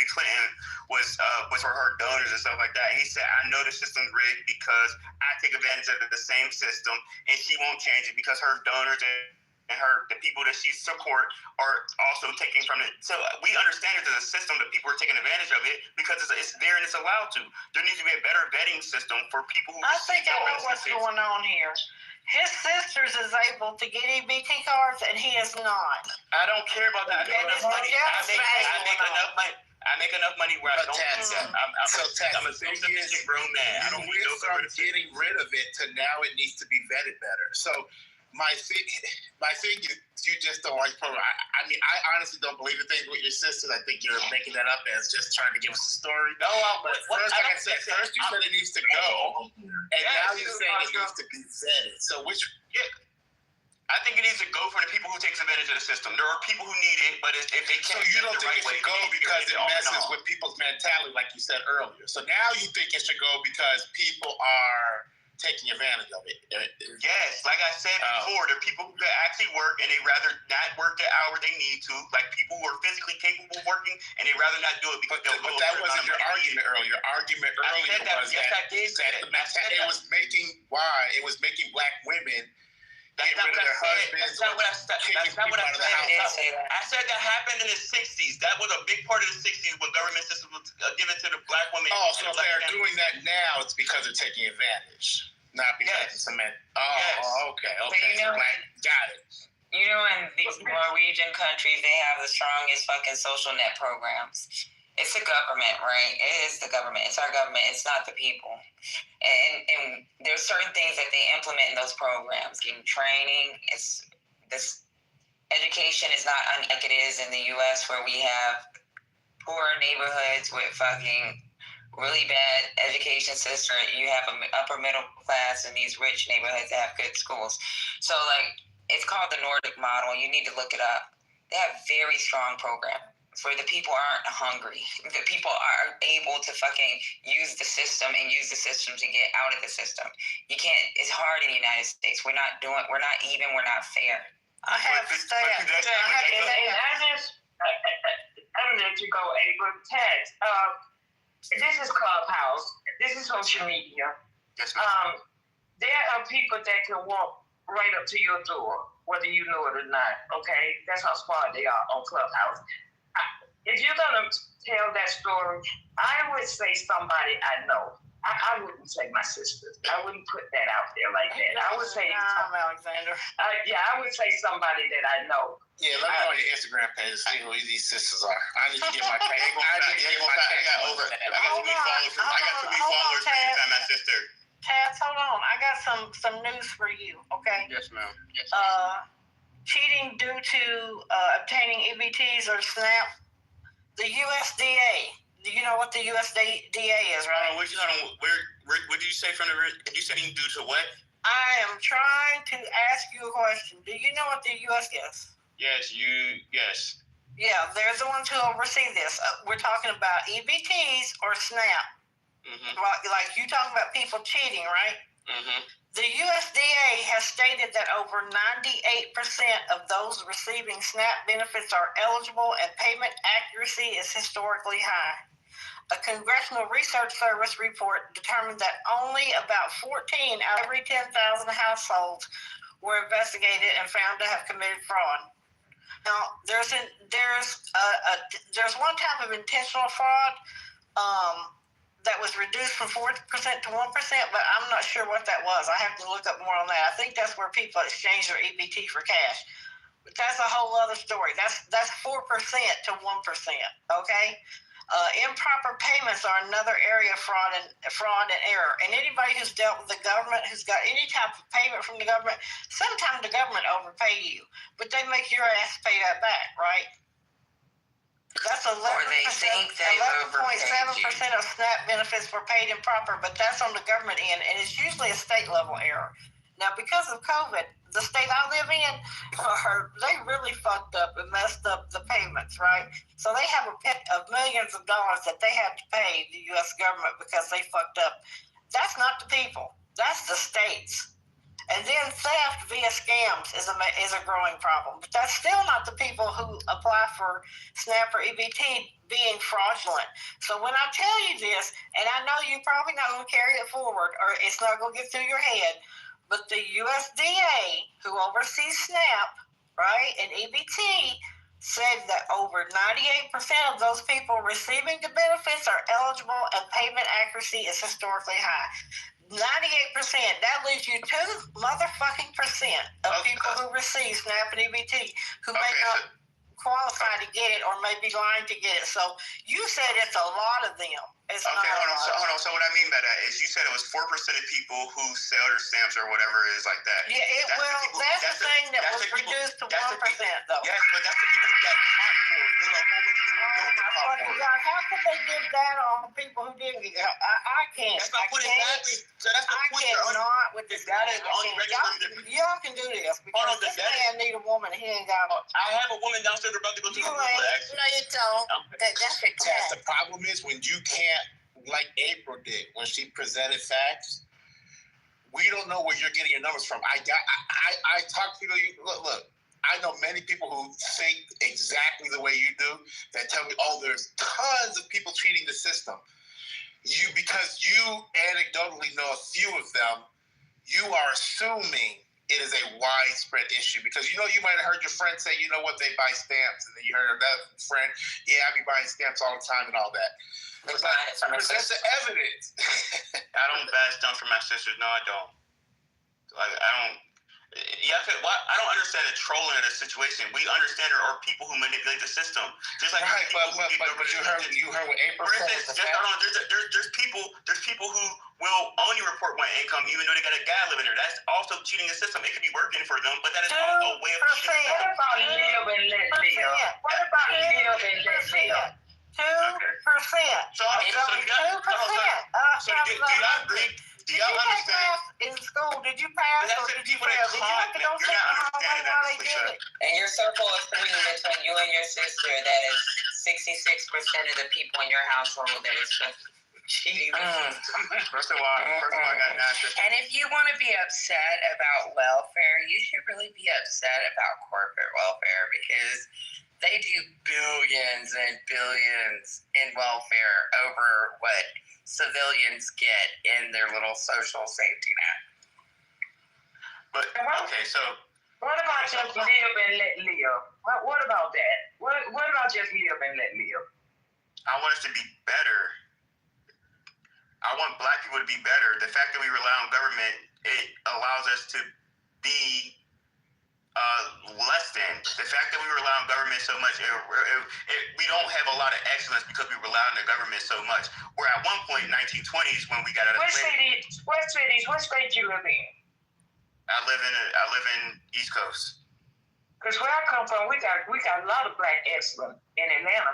Clinton was for her donors and stuff like that. And he said, I know the system's rigged because I take advantage of the same system, and she won't change it because her donors and the people that she support are also taking from it. So we understand that there's a system that people are taking advantage of it because it's there and it's allowed to. There needs to be a better vetting system for people who. I think I know what's going on here. His sisters is able to get EBT cards and he is not. I don't care about that. I make enough money. I make enough money where I don't. I'm a sophisticated grown man. I don't need no from getting rid of it to now it needs to be vetted better. So my thing is you just don't like program. I mean, I honestly don't believe the thing with your sisters. I think you're making that up as just trying to give us a story. No, but first, like I said, first you said it needs to go, and now you're saying it needs to be vetted. So which? Yeah. I think it needs to go for the people who takes advantage of the system. There are people who need it, but if they can't, so you don't think it should go because it messes with people's mentality, like you said earlier. So now you think it should go because people are taking advantage of it. Yes, like I said before, there are people who can actually work and they rather not work the hour they need to. Like people who are physically capable of working and they rather not do it because but that wasn't your argument earlier. Your argument earlier was that it was making black women. That's not what I said. I said that happened in the 60s. That was a big part of the 60s when government system was given to the black women. Oh, so if they're doing that now, it's because they're taking advantage, not because it's a man. Oh, okay. But you know, got it. You know, in these Norwegian countries, they have the strongest fucking social net programs. It's the government, right? It is the government. It's our government. It's not the people. And there's certain things that they implement in those programs. Getting training. This education is not like it is in the U.S. where we have poor neighborhoods with fucking really bad education system. You have an upper middle class in these rich neighborhoods that have good schools. So, like, it's called the Nordic model. You need to look it up. They have very strong programs where the people aren't hungry. The people are able to fucking use the system and use the system to get out of the system. You can't, it's hard in the United States. We're not even, we're not fair. I have to say, I'm gonna let you go, April. Text. This is Clubhouse. This is social media. Yes, ma'am. There are people that can walk right up to your door, whether you know it or not. Okay, that's how smart they are on Clubhouse. If you're gonna tell that story, I would say somebody I know. I wouldn't say my sister. I wouldn't put that out there like that. I would say Alexander. I would say somebody that I know. Yeah, let me know on your Instagram page and see who these sisters are. I need to get my page. I got too many followers for you, my sister. Taz, hold on. I got some news for you. Okay. Yes, ma'am. Yes. Cheating due to obtaining EBTs or SNAP. The USDA. Do you know what the USDA is, right? What did you say from the? You said due to what? I am trying to ask you a question. Do you know what the US is? Yes. Yeah, they're the ones who oversee this. We're talking about EBTs or SNAP. Mm-hmm. Like you talking about people cheating, right? Mm-hmm. The USDA has stated that over 98% of those receiving SNAP benefits are eligible and payment accuracy is historically high. A Congressional Research Service report determined that only about 14 out of every 10,000 households were investigated and found to have committed fraud. Now, there's one type of intentional fraud that was reduced from 4% to 1%, but I'm not sure what that was. I have to look up more on that. I think that's where people exchange their EBT for cash. But that's a whole other story. That's 4% to 1%, okay? Improper payments are another area of fraud and error. And anybody who's dealt with the government, who's got any type of payment from the government, sometimes the government overpay you, but they make your ass pay that back, right? That's 11%. 11.7% of SNAP benefits were paid improper, but that's on the government end, and it's usually a state level error. Now, because of COVID, the state I live in, they really fucked up and messed up the payments, right? So they have a pit of millions of dollars that they have to pay the U.S. government because they fucked up. That's not the people. That's the states. And then theft via scams is a growing problem. But that's still not the people who apply for SNAP or EBT being fraudulent. So when I tell you this, and I know you're probably not going to carry it forward or it's not going to get through your head, but the USDA, who oversees SNAP, right, and EBT, said that over 98% of those people receiving the benefits are eligible and payment accuracy is historically high. 98%. That leaves you 2 motherfucking percent of people who receive SNAP and EBT who may not qualify to get it or may be lying to get it. So you said it's a lot of them. It's hold on. So what I mean by that is you said it was 4% of people who sell their stamps or whatever it is like that. Yeah, that's the thing that was reduced to 1%, though. Yes, but that's the people who got caught for it. There's a whole bunch of people who don't get caught for it. God, how could they give that on people who didn't get caught? I can't. That's my point exactly. So that's the point. I cannot with this. That is only registered. Y'all can do this because this man need a woman. He ain't got one. I have a woman downstairs about to go to the No, you don't. That's a test. The problem is when you can't, like April did when she presented facts. We don't know where you're getting your numbers from. I talk to people. Look. I know many people who think exactly the way you do that tell me, oh, there's tons of people cheating the system. Because you anecdotally know a few of them, you are assuming it is a widespread issue because you might have heard your friend say, you know what, they buy stamps, and then you heard another friend, yeah, I be buying stamps all the time and all that. But that's the evidence. I don't buy stamps for my sisters. No, I don't. I don't. Yeah, I don't understand the trolling in this situation. We understand there are people who manipulate the system. Just like right, but you heard what April said. There's people who will only report one income even though they got a guy living there. That's also cheating the system. It could be working for them, but that is also a way of cheating. What about live and let live? What about live and let live? 2%. So do y'all agree? Do y'all understand? In school, did you pass? That's the people that caught. You're not understanding that, Felicia. And your circle of 3 between you and your sister, that is 66% of the people in your household that is cheating. First of all, I got 9 sisters. And if you want to be upset about welfare, you should really be upset about corporate welfare because they do billions and billions in welfare over what civilians get in their little social safety net. But okay, so what about just live and let live? What about that? What about just live and let live? I want us to be better. I want Black people to be better. The fact that we rely on government, it allows us to be less than. The fact that we rely on government so much, we don't have a lot of excellence because we rely on the government so much. Where at one point, 1920s, when we got out of what state you live in? I live in East Coast. Because where I come from, we got a lot of Black excellence in Atlanta.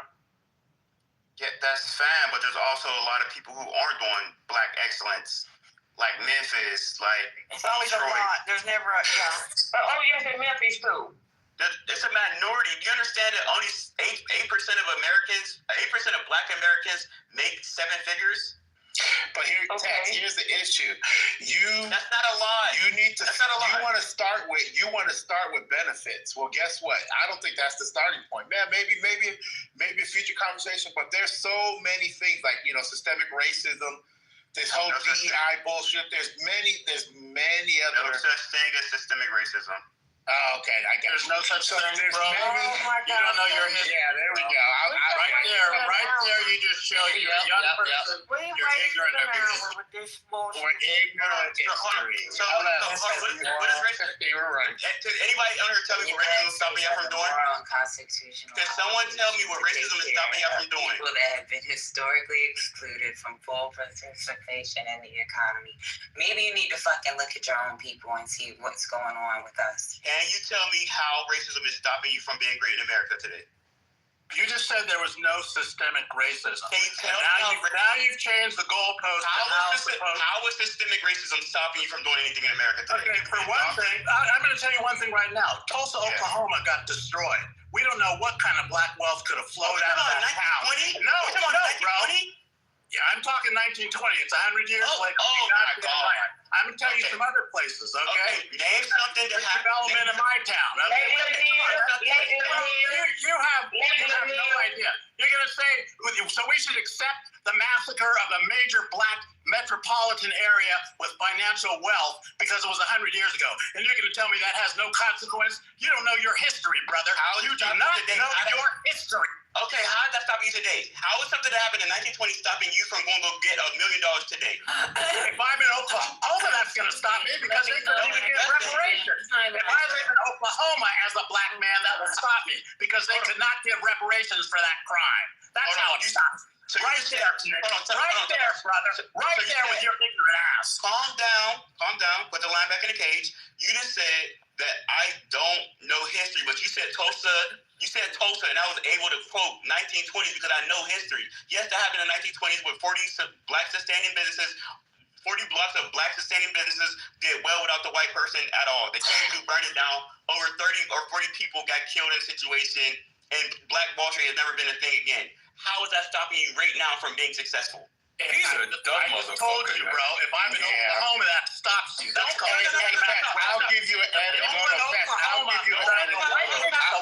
Yeah, that's fine, but there's also a lot of people who aren't doing Black excellence. Like Memphis, like it's always Detroit. A lot. There's never a yes, in Memphis too. It's a minority. Do you understand that only 8% of Americans, 8% of Black Americans make 7 figures? But here's the issue. That's not a lie. You need to. That's not a lie. You want to start with benefits. Well, guess what? I don't think that's the starting point. Man, maybe a future conversation. But there's so many things like systemic racism. This whole DEI bullshit. There's many other. No such thing as systemic racism. Oh, okay, I guess. There's no such thing, bro. Many, you don't know your history. Yeah, there we go. Right there, you just show you're a young person. You're ignorant of your history. We're ignorant of history. So, what is racism? They were right. Did anybody on here tell me what racism is stopping you from doing? Can someone tell me what racism is stopping you from doing? People that have been historically excluded from full participation in the economy. Maybe you need to fucking look at your own people and see what's going on with us. Can you tell me how racism is stopping you from being great in America today? You just said there was no systemic racism. Can you tell me now you've changed the goalpost. How is systemic racism stopping you from doing anything in America today? Okay, for one thing, I'm going to tell you one thing right now. Tulsa, Oklahoma got destroyed. We don't know what kind of black wealth could have flowed out of that town. No, bro. Yeah, I'm talking 1920. It's 100 years later. I'm going to tell you some other places, okay? Name something that happened. Development in my town. Okay? You have no idea. You're going to say, so we should accept the massacre of a major black metropolitan area with financial wealth because it was 100 years ago. And you're going to tell me that has no consequence? You don't know your history, brother. You do not know your history. Okay, how did that stop you today? How is something that happened in 1920 stopping you from going to go get $1 million today? If I'm in Oklahoma, that's going to stop me because they couldn't even get reparations. If I live in Oklahoma as a black man, that will stop me because they could not give reparations for that crime. That's how it stops. So right there, brother. Right there with your ignorant ass. Calm down. Put the line back in the cage. You just said that I don't know history, but you said Tulsa. You said Tulsa, and I was able to quote 1920 because I know history. Yes, that happened in the 1920s with 40 black sustaining businesses. 40 blocks of black sustaining businesses did well without the white person at all. They came to burn it down. Over 30 or 40 people got killed in a situation, and Black Wall Street has never been a thing again. How is that stopping you right now from being successful? He's a dumb motherfucker. I told you, bro. If I'm in Oklahoma, that stops you. That's called I'll give you an edit. The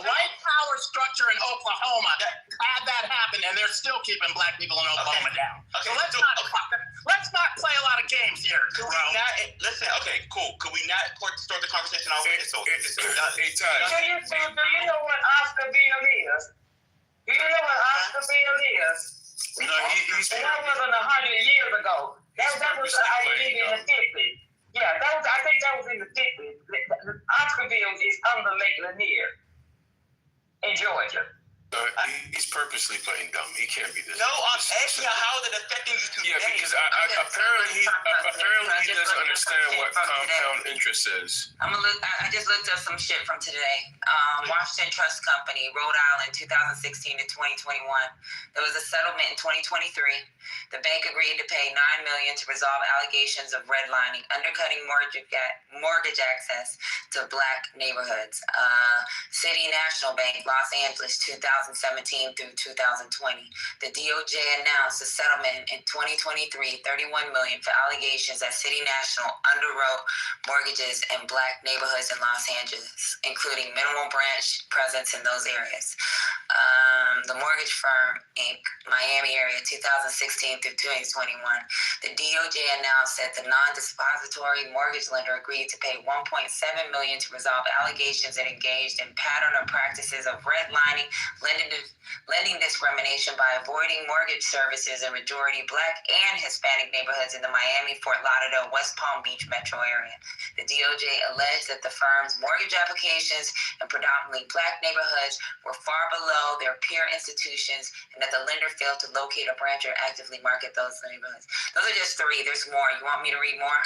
white power structure in Oklahoma had that happen, and they're still keeping black people in Oklahoma down. So let's not play a lot of games here, bro. Listen, okay, cool. Could we not start the conversation off with this? Do you know what Oscarville is? Do you know what Oscarville is? No, that wasn't 100 years ago. That was I think in the 50s. Yeah, I think that was in the 50s. Oscarville is under Lake Lanier in Georgia. He's purposely playing dumb. He can't be this. No, I'm asking how is it affecting you today? Yeah, because apparently he doesn't understand what compound interest is. I just looked up some shit from today. Washington Trust Company, Rhode Island, 2016 to 2021. There was a settlement in 2023. The bank agreed to pay $9 million to resolve allegations of redlining, undercutting mortgage access to black neighborhoods. City National Bank, Los Angeles, 2017 through 2020. The DOJ announced a settlement in 2023, $31 million for allegations that City National underwrote mortgages in black neighborhoods in Los Angeles, including minimal branch presence in those areas. The mortgage firm, Inc., Miami area, 2016 through 2021. The DOJ announced that the non-dispository mortgage lender agreed to pay $1.7 million to resolve allegations it engaged in pattern of practices of redlining, lending discrimination by avoiding mortgage services in majority black and Hispanic neighborhoods in the Miami, Fort Lauderdale, West Palm Beach metro area. The DOJ alleged that the firm's mortgage applications in predominantly black neighborhoods were far below their peer institutions and that the lender failed to locate a branch or actively market those neighborhoods. Those are just three. There's more. You want me to read more?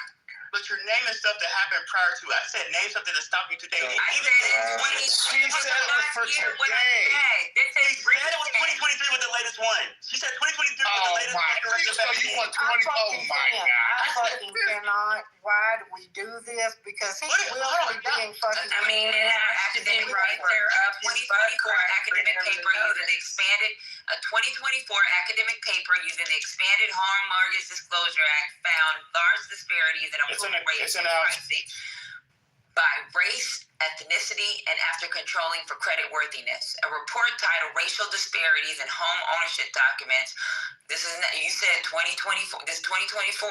But you're naming stuff that happened prior to. I said name something to stop you today. I said She said it was for today. She said it was 2023 was the latest one. She said 2023 was the latest one. So you want 20? Oh my God! I fucking cannot. Why do we do this? Because he Hold will on, be being fucking. I mean, it has to be right there up his 2024 academic paper using the expanded 2024 academic paper using the expanded Home Mortgage Disclosure Act found large disparities in approval rates by race, ethnicity, and after controlling for creditworthiness. A report titled Racial Disparities in Home Ownership Documents, this is, you said 2024, this 2024,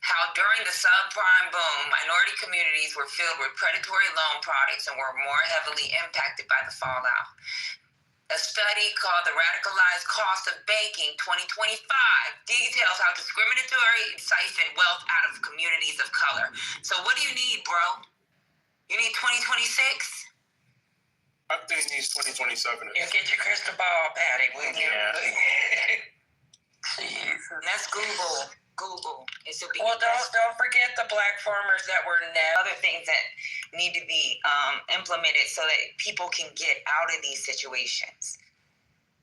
how during the subprime boom, minority communities were filled with predatory loan products and were more heavily impacted by the fallout. A study called The Radicalized Cost of Banking 2025 details how discriminatory siphon wealth out of communities of color. So what do you need, bro? You need 2026? I think he's 2027. You get your crystal ball, Patty. That's Google. Well, don't forget the black farmers that were other things that need to be implemented so that people can get out of these situations.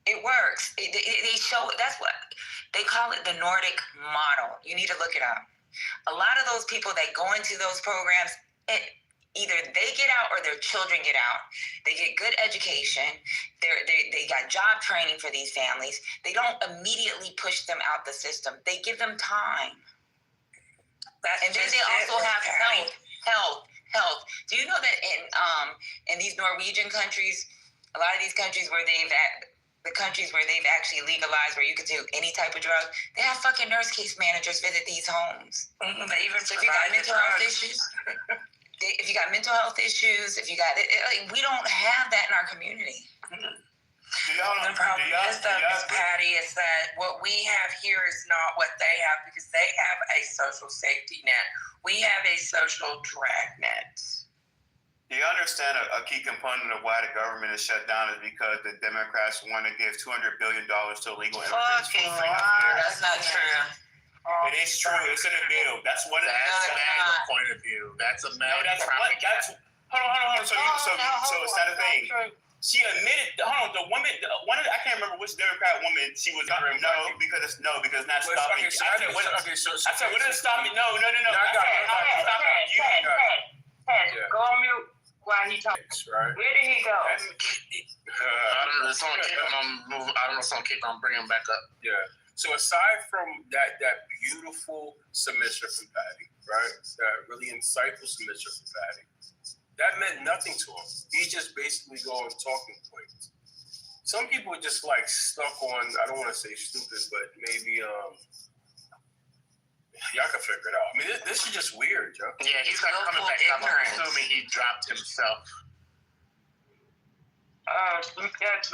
It works. They show, that's what they call it, the Nordic model. You need to look it up. A lot of those people that go into those programs, either they get out or their children get out. They get good education. They got job training for these families. They don't immediately push them out the system. They give them time. And then they also have health. Do you know that in these Norwegian countries, a lot of these countries where they've actually legalized where you could do any type of drug, they have fucking nurse case managers visit these homes. They even so if you got mental health issues. If you got mental health issues, if you got we don't have that in our community. The problem is, Patty, is that what we have here is not what they have because they have a social safety net. We have a social dragnet. Do you understand a key component of why the government is shut down is because the Democrats want to give $200 billion to illegal immigrants? That's not true. It is true. It's in the bill. That's one of the point of view. That's a matter. Hold on. So it's not a thing. She admitted. Hold on. The woman. I can't remember which Democrat woman she was. Because it's not stopping. I said, what is stopping? No. Go on mute while he talks. Right. Where did he go? I don't know. Someone keep on bringing him back up. Yeah. So aside from that beautiful submission from Patty, right? That really insightful submission from Patty, that meant nothing to him. He just basically going talking points. Some people are just like stuck on, I don't want to say stupid, but maybe y'all can figure it out. I mean, this is just weird, Joe. Yeah, he's not coming back. I'm assuming he dropped himself.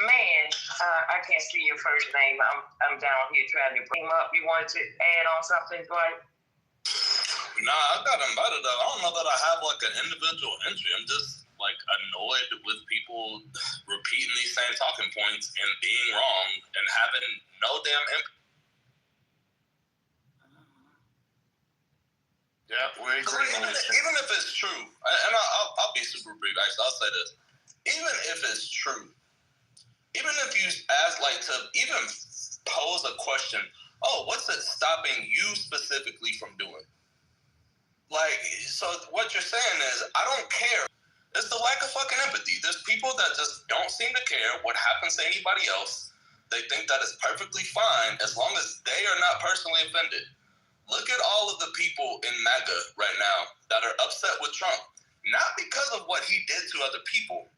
Man, I can't see your first name. I'm down here trying to bring him up. You wanted to add on something, Dwight? Nah, I got invited up. I don't know that I have like an individual entry. I'm just like annoyed with people repeating these same talking points and being wrong and having no damn impact. Yeah, we're agreeing on this. Even if it's true, and I'll be super brief. Actually, I'll say this. Even if it's true, even if you ask, like, to even pose a question, what's it stopping you specifically from doing? Like, so what you're saying is, I don't care. It's the lack of fucking empathy. There's people that just don't seem to care what happens to anybody else. They think that it's perfectly fine as long as they are not personally offended. Look at all of the people in MAGA right now that are upset with Trump. Not because of what he did to other people,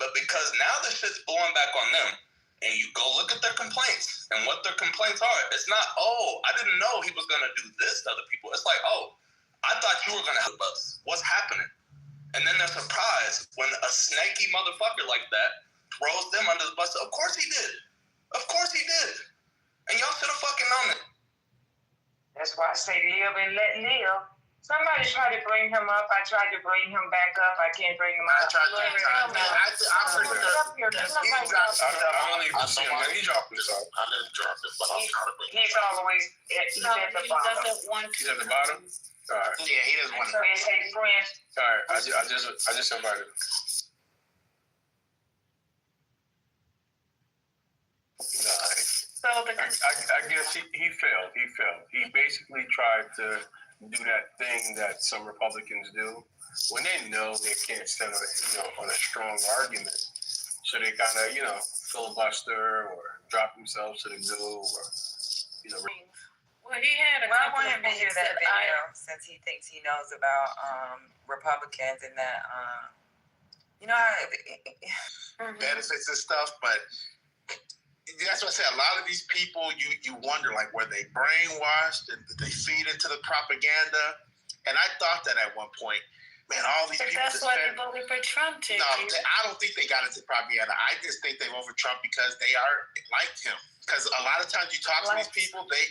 but because now the shit's blowing back on them. And you go look at their complaints and what their complaints are. It's not, I didn't know he was going to do this to other people. It's like, I thought you were going to help us. What's happening? And then they're surprised when a snaky motherfucker like that throws them under the bus. Of course he did. Of course he did. And y'all should have fucking known it. That's why I say live and let live. Somebody tried to bring him up. I tried to bring him back up. I can't bring him up. He dropped himself. I didn't drop himself, but I'm trying to bring him. He's always at the bottom. He's at the bottom? All right. Yeah, he doesn't want to. All right, I just invited him. So I guess he failed. He basically tried to do that thing that some Republicans do when they know they can't stand on a strong argument. So they kind of, filibuster or drop themselves to the goo or, Well, he had I want him to hear that video since he thinks he knows about Republicans and that, benefits and stuff, but that's what I say. A lot of these people, you wonder, like, were they brainwashed and did they feed into the propaganda? And I thought that at one point, man, all these people. That's why they voted for Trump, JP. No, I don't think they got into propaganda. I just think they voted for Trump because they are like him. Because a lot of times you talk to these people, they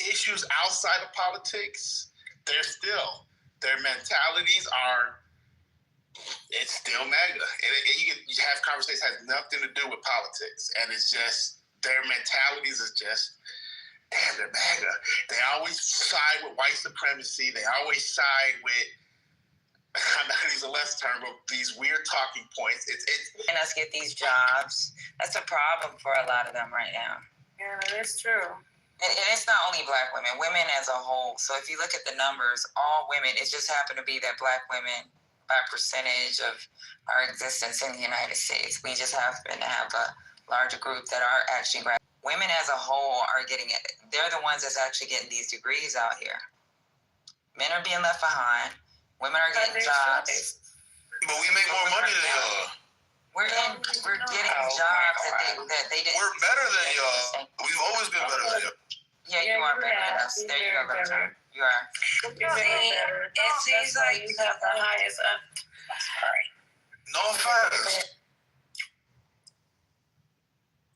issues outside of politics, their mentalities are. It's still MAGA. And you have conversations that has nothing to do with politics. And it's just, their mentalities is just, damn, they're MAGA. They always side with white supremacy. They always side with, I'm not going to use a less term, but these weird talking points. And us get these jobs. That's a problem for a lot of them right now. Yeah, that's true. And it's not only black women, women as a whole. So if you look at the numbers, all women, it just happened to be that black women, by percentage of our existence in the United States, we just happen to have a larger group that are actually women as a whole are getting it. They're the ones that's actually getting these degrees out here. Men are being left behind. Women are getting jobs. But we make more money than y'all. We're getting jobs that they didn't. We're better than y'all. We've always been better than y'all. Yeah, you are better than us. There you go, Victor. You are. It seems like you have the highest. Sorry. No offense.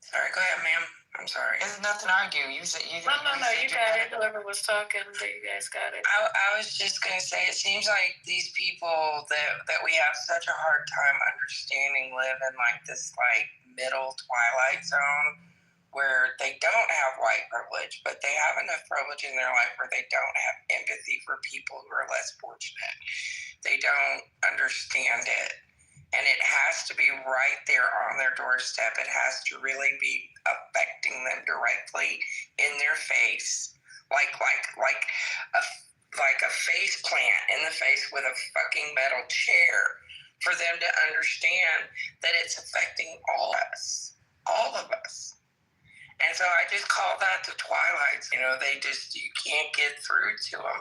Sorry, go ahead, ma'am. I'm sorry. There's nothing to argue. You No, you got it. Whoever was talking, you guys got it. I was just gonna say, it seems like these people that we have such a hard time understanding live in like this like middle twilight zone where they don't have white privilege, but they have enough privilege in their life where they don't have empathy for people who are less fortunate. They don't understand it. And it has to be right there on their doorstep. It has to really be affecting them directly in their face, like a face plant in the face with a fucking metal chair, for them to understand that it's affecting all of us. And so I just call that the twilights. You can't get through to them.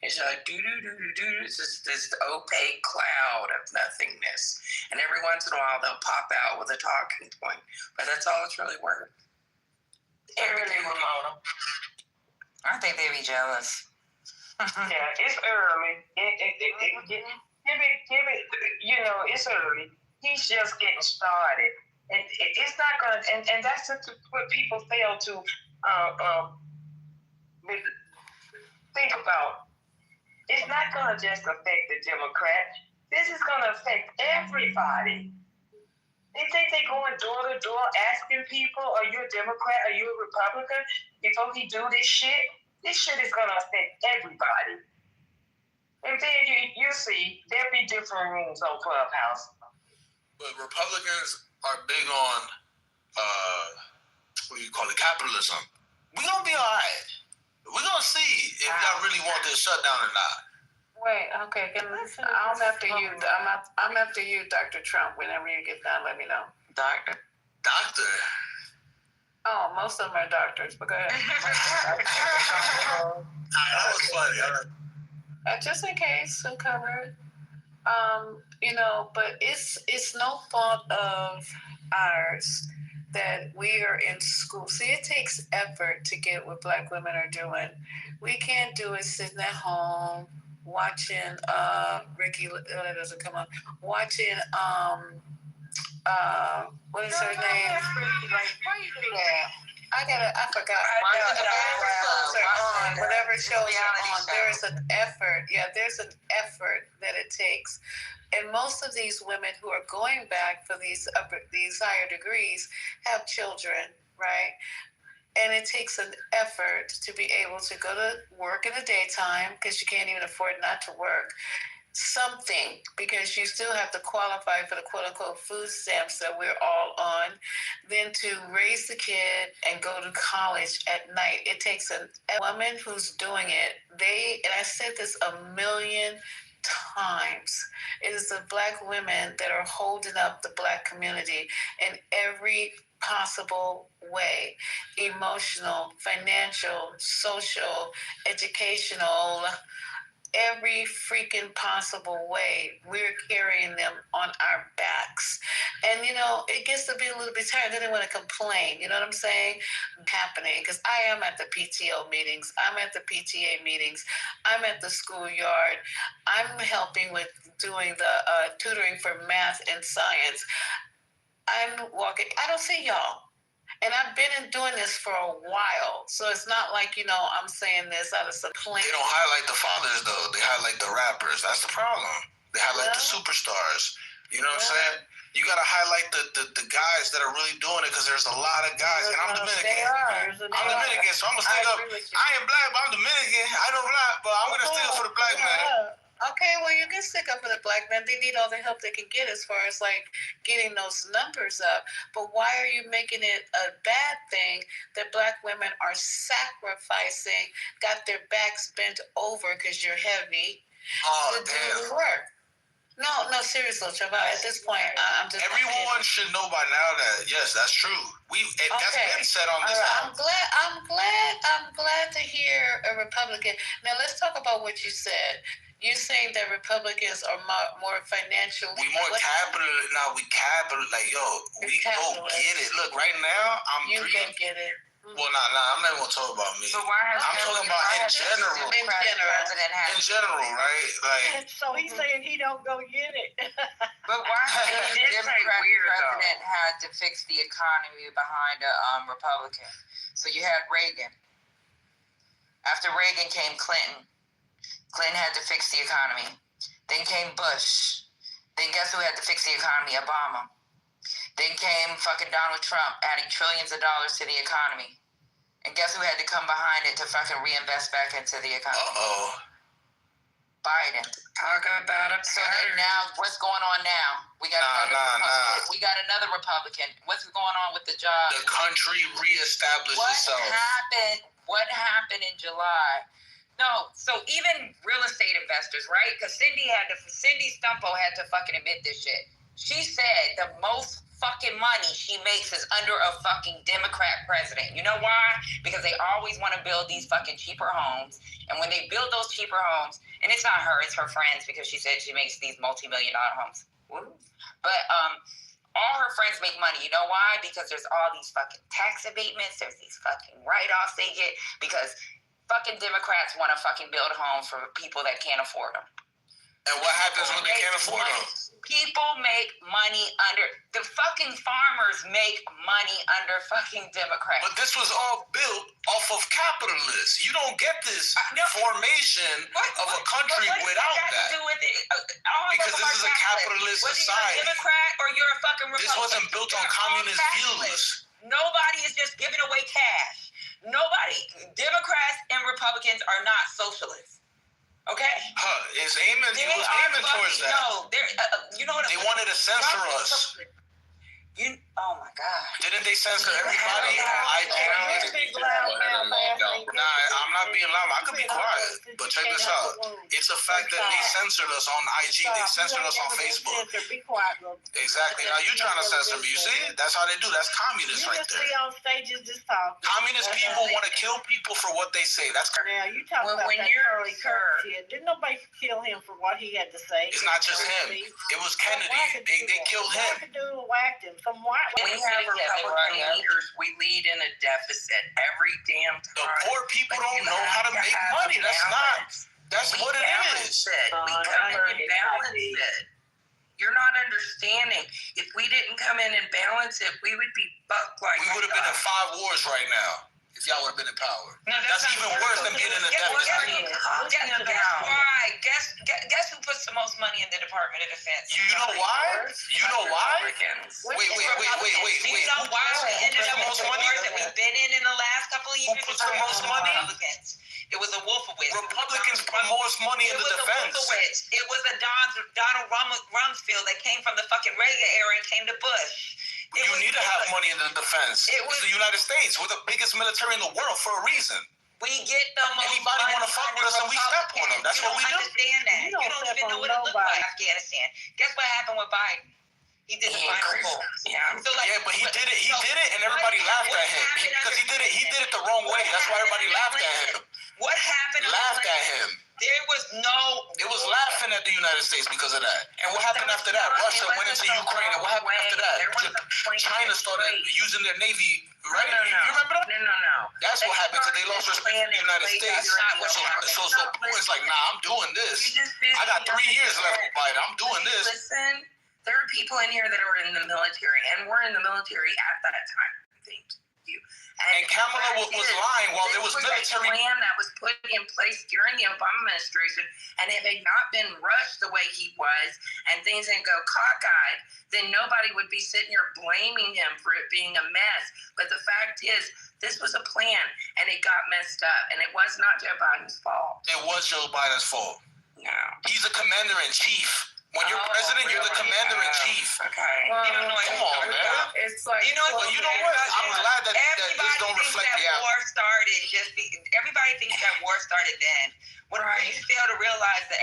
It's like it's just this opaque cloud of nothingness. And every once in a while they'll pop out with a talking point, but that's all it's really worth. Early, Ramona. I think they'd be jealous. Yeah, it's early. Give it. It's early. He's just getting started. And it's not going to, and that's what people fail to think about. It's not going to just affect the Democrats. This is going to affect everybody. They think they're going door to door asking people, are you a Democrat, are you a Republican? Before he do this shit is going to affect everybody. And then you see, there'll be different rooms on Clubhouse. But Republicans are big on, capitalism. We're going to be all right. We're going to see if y'all really want this shutdown or not. Wait, okay. I'm after you. I'm after you, Dr. Trump. Whenever you get done, let me know. Doctor? Oh, most of them are doctors, but go ahead. That was funny. Just in case, so covered. But it's no fault of ours that we are in school. See, it takes effort to get what Black women are doing. We can't do it sitting at home watching Ricky. That doesn't come on. Watching what is her name? Why you do that? I forgot. Whatever shows are on, there's an effort. Yeah, there's an effort that it takes. And most of these women who are going back for these higher degrees have children, right? And it takes an effort to be able to go to work in the daytime because you can't even afford not to work. something, because you still have to qualify for the quote-unquote food stamps that we're all on, than to raise the kid and go to college at night. It takes a woman who's doing it. And I said this a million times. It is the Black women that are holding up the Black community in every possible way: emotional, financial, social, educational, every freaking possible way. We're carrying them on our backs. And, it gets to be a little bit tired. Then they want to complain. You know what I'm saying? Happening. Because I am at the PTO meetings. I'm at the PTA meetings. I'm at the schoolyard. I'm helping with doing the tutoring for math and science. I'm walking. I don't see y'all. And I've been doing this for a while. So it's not like, I'm saying this out of some plan. They don't highlight the fathers, though. They highlight the rappers. That's the problem. They highlight the superstars. You know what I'm saying? You got to highlight the guys that are really doing it, because there's a lot of guys. And I'm Dominican. I'm Dominican, so I'm going to stick up. I ain't Black, but I'm Dominican. I don't Black, but I'm going to stick up for the Black man. Okay, well, you can stick up for the Black men. They need all the help they can get as far as, getting those numbers up. But why are you making it a bad thing that Black women are sacrificing, got their backs bent over because you're heavy, to do the work? No, seriously, Trevor. At this point, I'm just. Everyone should know by now that yes, that's true. That's been said on this. I'm glad to hear a Republican. Now let's talk about what you said. You're saying that Republicans are more financially. We more capital. Now we capital. We go get it. Look, right now You can get it. Well, I'm not even gonna talk about me. So why has I'm talking about in general. In general, right? So he's saying he don't go get it. But why has the Democrat president had to fix the economy behind a Republican? So you had Reagan. After Reagan came Clinton. Clinton had to fix the economy. Then came Bush. Then guess who had to fix the economy? Obama. Then came fucking Donald Trump, adding trillions of dollars to the economy. And guess who had to come behind it to fucking reinvest back into the economy? Biden. Talk about it. So then now, what's going on now? We got We got another Republican. What's going on with the job? The country reestablished itself. What happened in July? No, so even real estate investors, right? Because Cindy Stumpo had to fucking admit this shit. She said the most fucking money she makes is under a fucking Democrat president. You know why? Because they always want to build these fucking cheaper homes. And when they build those cheaper homes, and it's not her, it's her friends, because she said she makes these multi-million-dollar homes. But all her friends make money. You know why? Because there's all these fucking tax abatements. There's these fucking write-offs they get, because fucking Democrats want to fucking build homes for people that can't afford them. And what happens when they can't afford them? People make money under... The fucking farmers make money under fucking Democrats. But this was all built off of capitalists. You don't get this formation of a country without that. To do with it? Because this is a capitalist society. You're a Democrat or you're a fucking Republican. This wasn't built on communist views. Nobody is just giving away cash. Nobody. Democrats and Republicans are not socialists. Okay? He was aiming towards that. No, you know what? They wanted to censor us. Oh my God. Didn't they censor everybody? I'm not being loud. I could be quiet. But check this out. It's a fact that they censored us on IG. They censored us on Facebook. Exactly. Now you're trying to censor me. You see? That's how they do. That's communist right there. You on stages just talking. Communist people want to kill people for what they say. That's now you talking about that Charlie Kirk kid. Didn't nobody kill him for what he had to say? It's not just him. It was Kennedy. They killed him. Whacked him. Some white. We have Republican leaders. We lead in a deficit every damn time. The poor people don't know how to make money. That's what it is. We come in and balance it. You're not understanding. If we didn't come in and balance it, we would be fucked like. We would have been in 5 wars right now. If y'all would have been in power. No, that's even worse than being in a deficit. Guess who puts the most money in the Department of Defense? You know why? You know why? Wait. You know why we ended up with the wars that we've been in the last couple of years? Who puts the most money? Republicans. It was a Wolfowitz. Republicans put more money in the defense. It was a Donald Rumsfeld that came from the fucking Reagan era and came to Bush. You need to have money in the defense. It's the United States. We're the biggest military in the world for a reason. We get the most Anybody want to fuck with us and we step on them. That's what we do. Understand that. You don't even know what it looked like Afghanistan. Guess what happened with Biden? He did the final pull. Yeah, but he did it, and everybody laughed at him because he did it the wrong way. That's why everybody laughed at him. What happened? Laughed at him. There was no. It was laughing at the United States because of that. And what happened after that? Russia went into Ukraine, and what happened after that? China started using their navy, right? You remember that? No. That's what happened because they lost respect for the United States. So Putin's like, nah, I'm doing this. I got 3 years left with Biden. I'm doing this. Listen, there are people in here that are in the military, and were in the military at that time. Thank you. And Kamala was lying while there was military. A plan that was put in place during the Obama administration, and if it had not been rushed the way he was, and things didn't go cockeyed, then nobody would be sitting here blaming him for it being a mess. But the fact is, this was a plan, and it got messed up, and it was not Joe Biden's fault. It was Joe Biden's fault. No. He's a commander-in-chief. When you're president, you're the commander-in-chief. Okay. Come on, man. It's like, you know what? I'm glad that this don't reflect the war started. Everybody thinks that war started then. What you fail to realize, the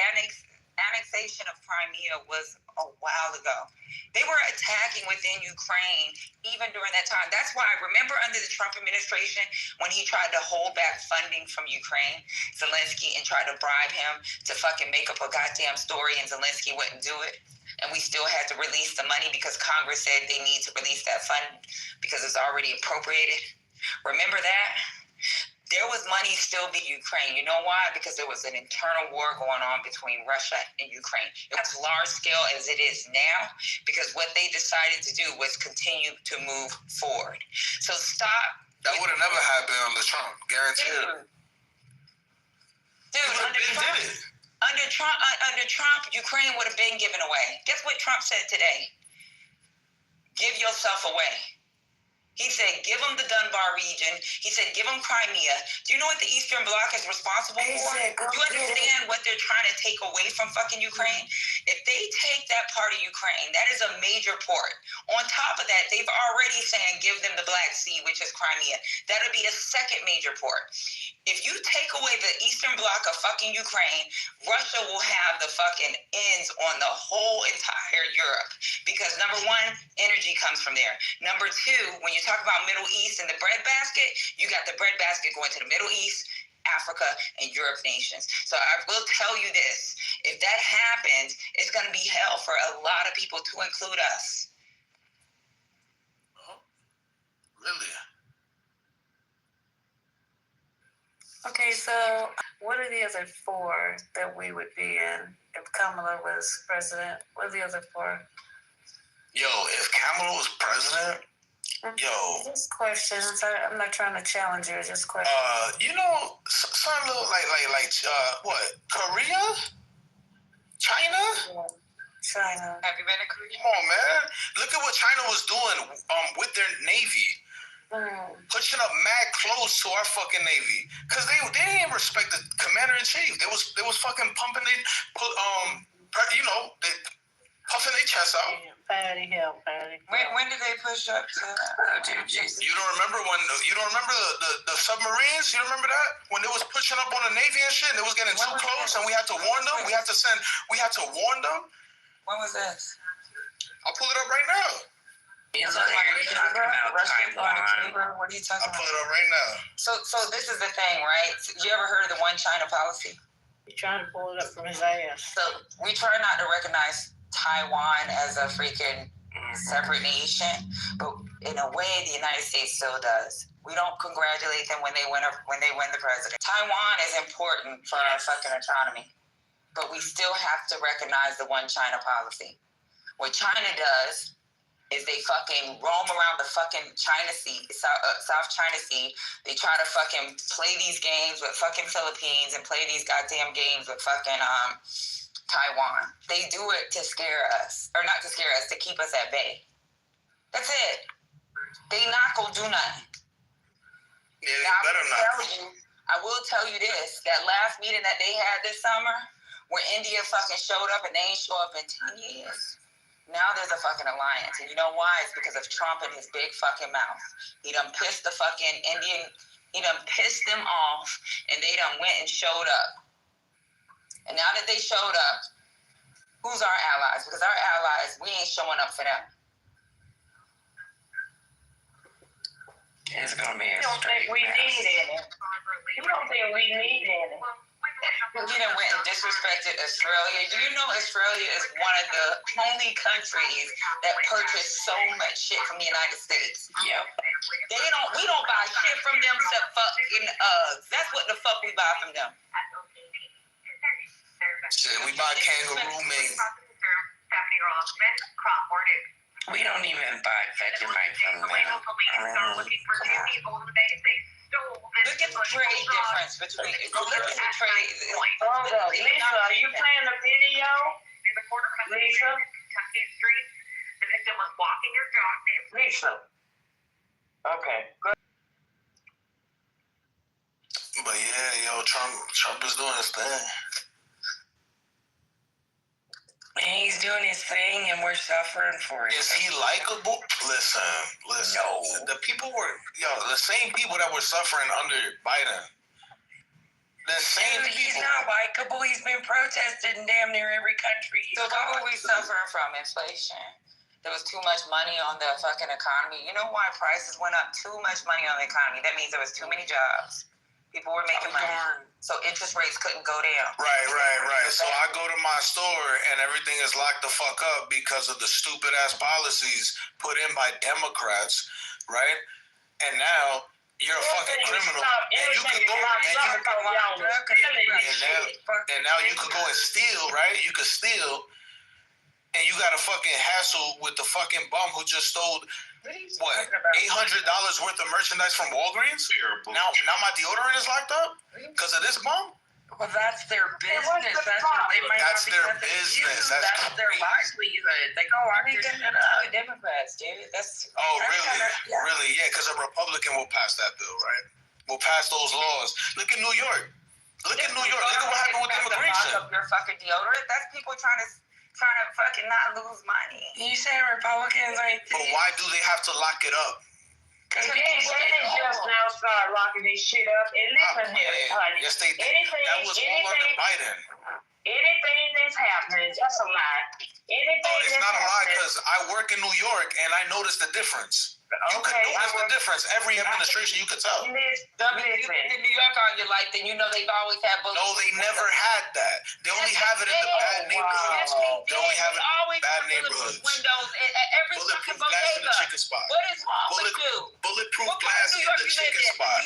annexation of Crimea was a while ago. They were attacking within Ukraine even during that time. That's why, remember under the Trump administration when he tried to hold back funding from Ukraine, Zelensky, and tried to bribe him to fucking make up a goddamn story, and Zelensky wouldn't do it? And we still had to release the money because Congress said they need to release that fund because it's already appropriated. Remember that? There was money still in Ukraine. You know why? Because there was an internal war going on between Russia and Ukraine. It's large scale as it is now because what they decided to do was continue to move forward. So stop. That would have never happened under Trump, guaranteed. Dude, under Trump, Ukraine would have been given away. Guess what Trump said today? Give yourself away. He said, give them the Donbas region. He said, give them Crimea. Do you know what the Eastern Bloc is responsible for? Do you understand what they're trying to take away from fucking Ukraine? If they take that part of Ukraine, that is a major port. On top of that, they've already saying, give them the Black Sea, which is Crimea. That'll be a second major port. If you take away the Eastern Bloc of fucking Ukraine, Russia will have the fucking ends on the whole entire Europe. Because number one, energy comes from there. Number two, when you talk about Middle East and the breadbasket, you got the breadbasket going to the Middle East, Africa, and Europe nations. So I will tell you this, if that happens, it's going to be hell for a lot of people, to include us. Oh, really? Okay, so what are the other four that we would be in if Kamala was president? What are the other four? Yo, if Kamala was president, Just questions. I'm not trying to challenge you. Just questions. You know, something like what? Korea? China? Yeah. China. Have you been to Korea? Come on, man. Look at what China was doing with their Navy. Pushing up mad close to our fucking Navy. Because they didn't respect the commander-in-chief. They was fucking pumping they puffing their chest out. Patty. When did they push up to You don't remember the submarines? You remember that? When they was pushing up on the Navy and shit, and it was getting too close, and we had to warn them. We had to warn them. When was this? I'll pull it up right now. What are you talking about? I'll pull it up right now. So this is the thing, right? You ever heard of the One China policy? He's trying to pull it up from his ass. So we try not to recognize Taiwan as a freaking separate nation, but in a way, the United States still does. We don't congratulate them when they win the president. Taiwan is important for our fucking autonomy, but we still have to recognize the One China policy. What China does is they fucking roam around the fucking China Sea, South China Sea. They try to fucking play these games with fucking Philippines and play these goddamn games with fucking Taiwan. They do it to scare us, or not to scare us, to keep us at bay. That's it. They not gonna do nothing. Yeah, they better not. I will tell you this, that last meeting that they had this summer, where India fucking showed up and they ain't show up in 10 years. Now there's a fucking alliance. And you know why? It's because of Trump and his big fucking mouth. He done pissed the fucking he done pissed them off, and they done went and showed up. And now that they showed up, who's our allies? Because our allies, we ain't showing up for them. It's gonna be You don't think we need any? You don't think we need any? You done went and disrespected Australia. Do you know Australia is one of the only countries that purchase so much shit from the United States? Yep. We don't buy shit from them except fucking Uggs. That's what the fuck we buy from them. Shit, we buy kangaroo meat. We don't even buy Vegemite from them. Look at the trade difference between. Look at the trade. Hold on, Lisa, are you playing the video? Lisa? Lisa. Okay. Good. But yeah, yo, Trump is doing his thing. He's doing his thing, and we're suffering for it. Is he likable? Listen. No. The people were, the same people that were suffering under Biden. The same people. He's not likable. He's been protested in damn near every country. So what were we suffering from? Inflation. There was too much money on the fucking economy. You know why prices went up? Too much money on the economy. That means there was too many jobs. People were making money. So interest rates couldn't go down. Right. So I go to my store and everything is locked the fuck up because of the stupid ass policies put in by Democrats, right? And now you're a fucking criminal. And you could go and now you could go and steal, right? You could steal and you got a fucking hassle with the fucking bum who just stole what, $800 worth of merchandise from Walgreens? Now my deodorant is locked up because of this bum? Well, that's their business. That's their business. That's their livelihood. They go lock this shit up. Democrats, dude. Really? Yeah, because a Republican will pass that bill, right? Will pass those laws. Look at New York. Look at what happened with immigration. Lock up your fucking deodorant. That's people trying to fucking not lose money. You saying Republicans ain't? But why do they have to lock it up? They just now start locking this shit up. And listen here, honey. Yes, they did. That was all under Biden. Anything that's happening, that's a lie. It's not a lie because I work in New York and I noticed the difference. You could notice the difference. Every administration, you could tell. Listen. In New York all your life, then you know they've always had bullets. No, they never had that. They only have it in the bad neighborhoods. They only have it in bad neighborhoods. Windows at every fucking Bulletproof glass in the chicken spot. What is wrong with you? Bulletproof glass in the chicken spot.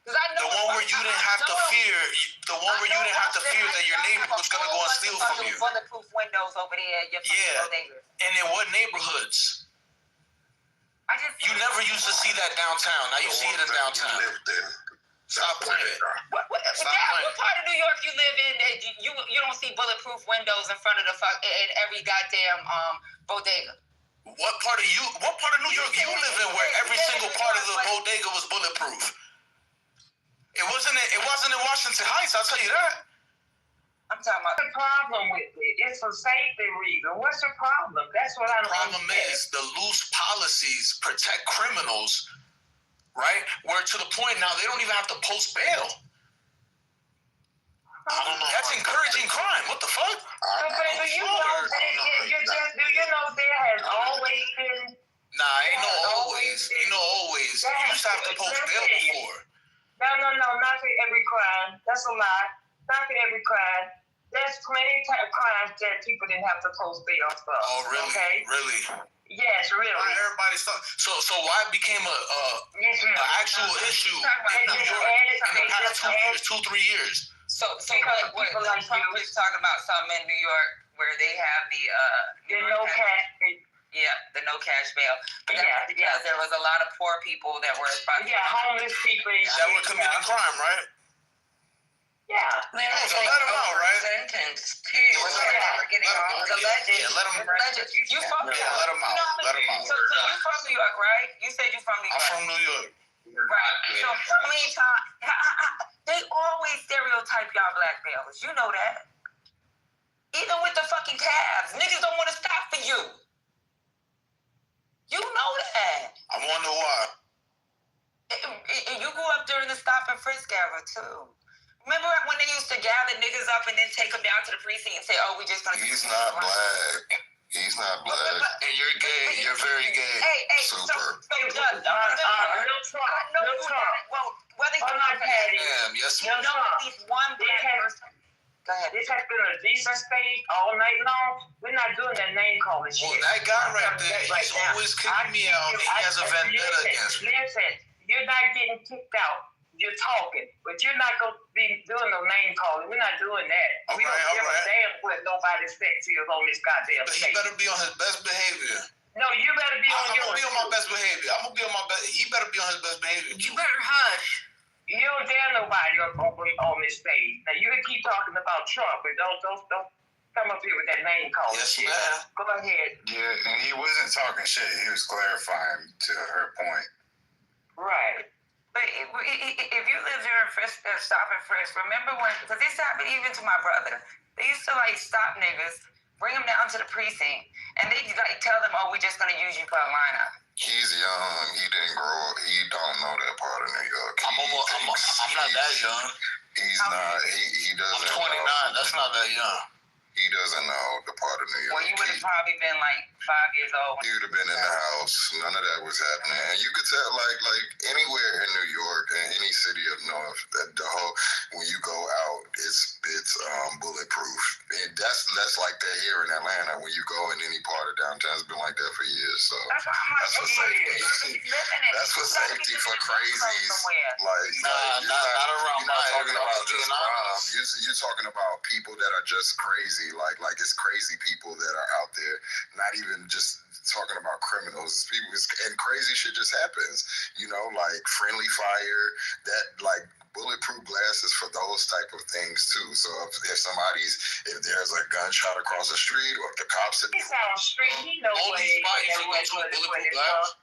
The one where you didn't have to fear. The one where you didn't have to fear that your neighbor was gonna go and steal from you. Bulletproof windows over there at your neighbors. And in what neighborhoods? You never used to see that downtown. Now you see it in downtown. Stop playing. What part of New York you live in that you don't see bulletproof windows in front of in every goddamn bodega? What part of New York you live in where every single part of the bodega was bulletproof? It wasn't in Washington Heights, I'll tell you that. I'm talking about the problem with it. It's a safety reason. What's the problem? That's what I don't understand. The problem is the loose policies protect criminals, right? Where to the point now they don't even have to post bail. I don't know. That's encouraging crime. What the fuck? Do you know there has always been? Nah, ain't no always. You used to have to post bail before. No, not for every crime. That's a lie. Not for every crime. There's plenty of crimes that people didn't have to post bail for. Oh, really? Okay? Really? Yes, really. Everybody so why it became an actual issue in New York in the past 2-3 years? So what Trump was talking about something in New York where they have the no cash. Yeah, the no cash bail. But because there was a lot of poor people that were homeless people that were committing crime, right? Yeah. So let them out, right? Sentence too. Let them out. You from New York? Let them out. So you from New York, right? You said you from New York. I'm from New York. Right. So how many times they always stereotype y'all black males? You know that. Even with the fucking cabs, niggas don't want to stop for you. You know that. I wonder why. And you grew up during the stop and frisk era too. Remember when they used to gather niggas up and then take them down to the precinct and say, "Oh, we just gonna." He's not black. He's not black. And you're gay. You're very gay. Hey, Super. So Doug, well, whether you're not Patty, yes, you know at least one black person. Go ahead. This has been a decent state all night long. We're not doing that name calling shit. Well, that guy right there, he's always kicking me out. He has a vendetta against me. Listen, you're not getting kicked out. You're talking, but you're not going to be doing no name calling. We're not doing that. We don't give a damn what nobody's sexy is on this goddamn state. He better be on his best behavior. No, you better be on yours. I'm going to be on my best behavior. I'm going to be on my best. He better be on his best behavior. You better hush. You don't dare nobody on this stage. Now you can keep talking about Trump, but don't come up here with that name calling shit. Go ahead. Yeah, and he wasn't talking shit. He was clarifying to her point. Right. But if you live during stop and frisk, remember when? Because this happened even to my brother. They used to like stop niggas, bring them down to the precinct, and they like tell them, "Oh, we're just gonna use you for a lineup." He's young. He didn't grow up. He don't know that part of New York. I'm not that young. He's not. He doesn't. I'm 29. Know. That's not that young. He doesn't know the part of New York. Well, you would have probably been like 5 years old. He would have been in the house. None of that was happening. And you could tell, like anywhere in New York, in any city up north, that the whole when you go out, it's bulletproof. And that's like that here in Atlanta. When you go in any part of downtown, it's been like that for years. So that's for safety. That's for safety for crazies. Like not around. You're not talking about just crime. You're talking about people that are just crazy. Like it's crazy people that are out there, not even just talking about criminals. It's people, and crazy shit just happens. You know, like friendly fire, that like bulletproof glasses for those type of things too. So if there's a gunshot across the street or if the cops are he's on the street, he knows where bulletproof glass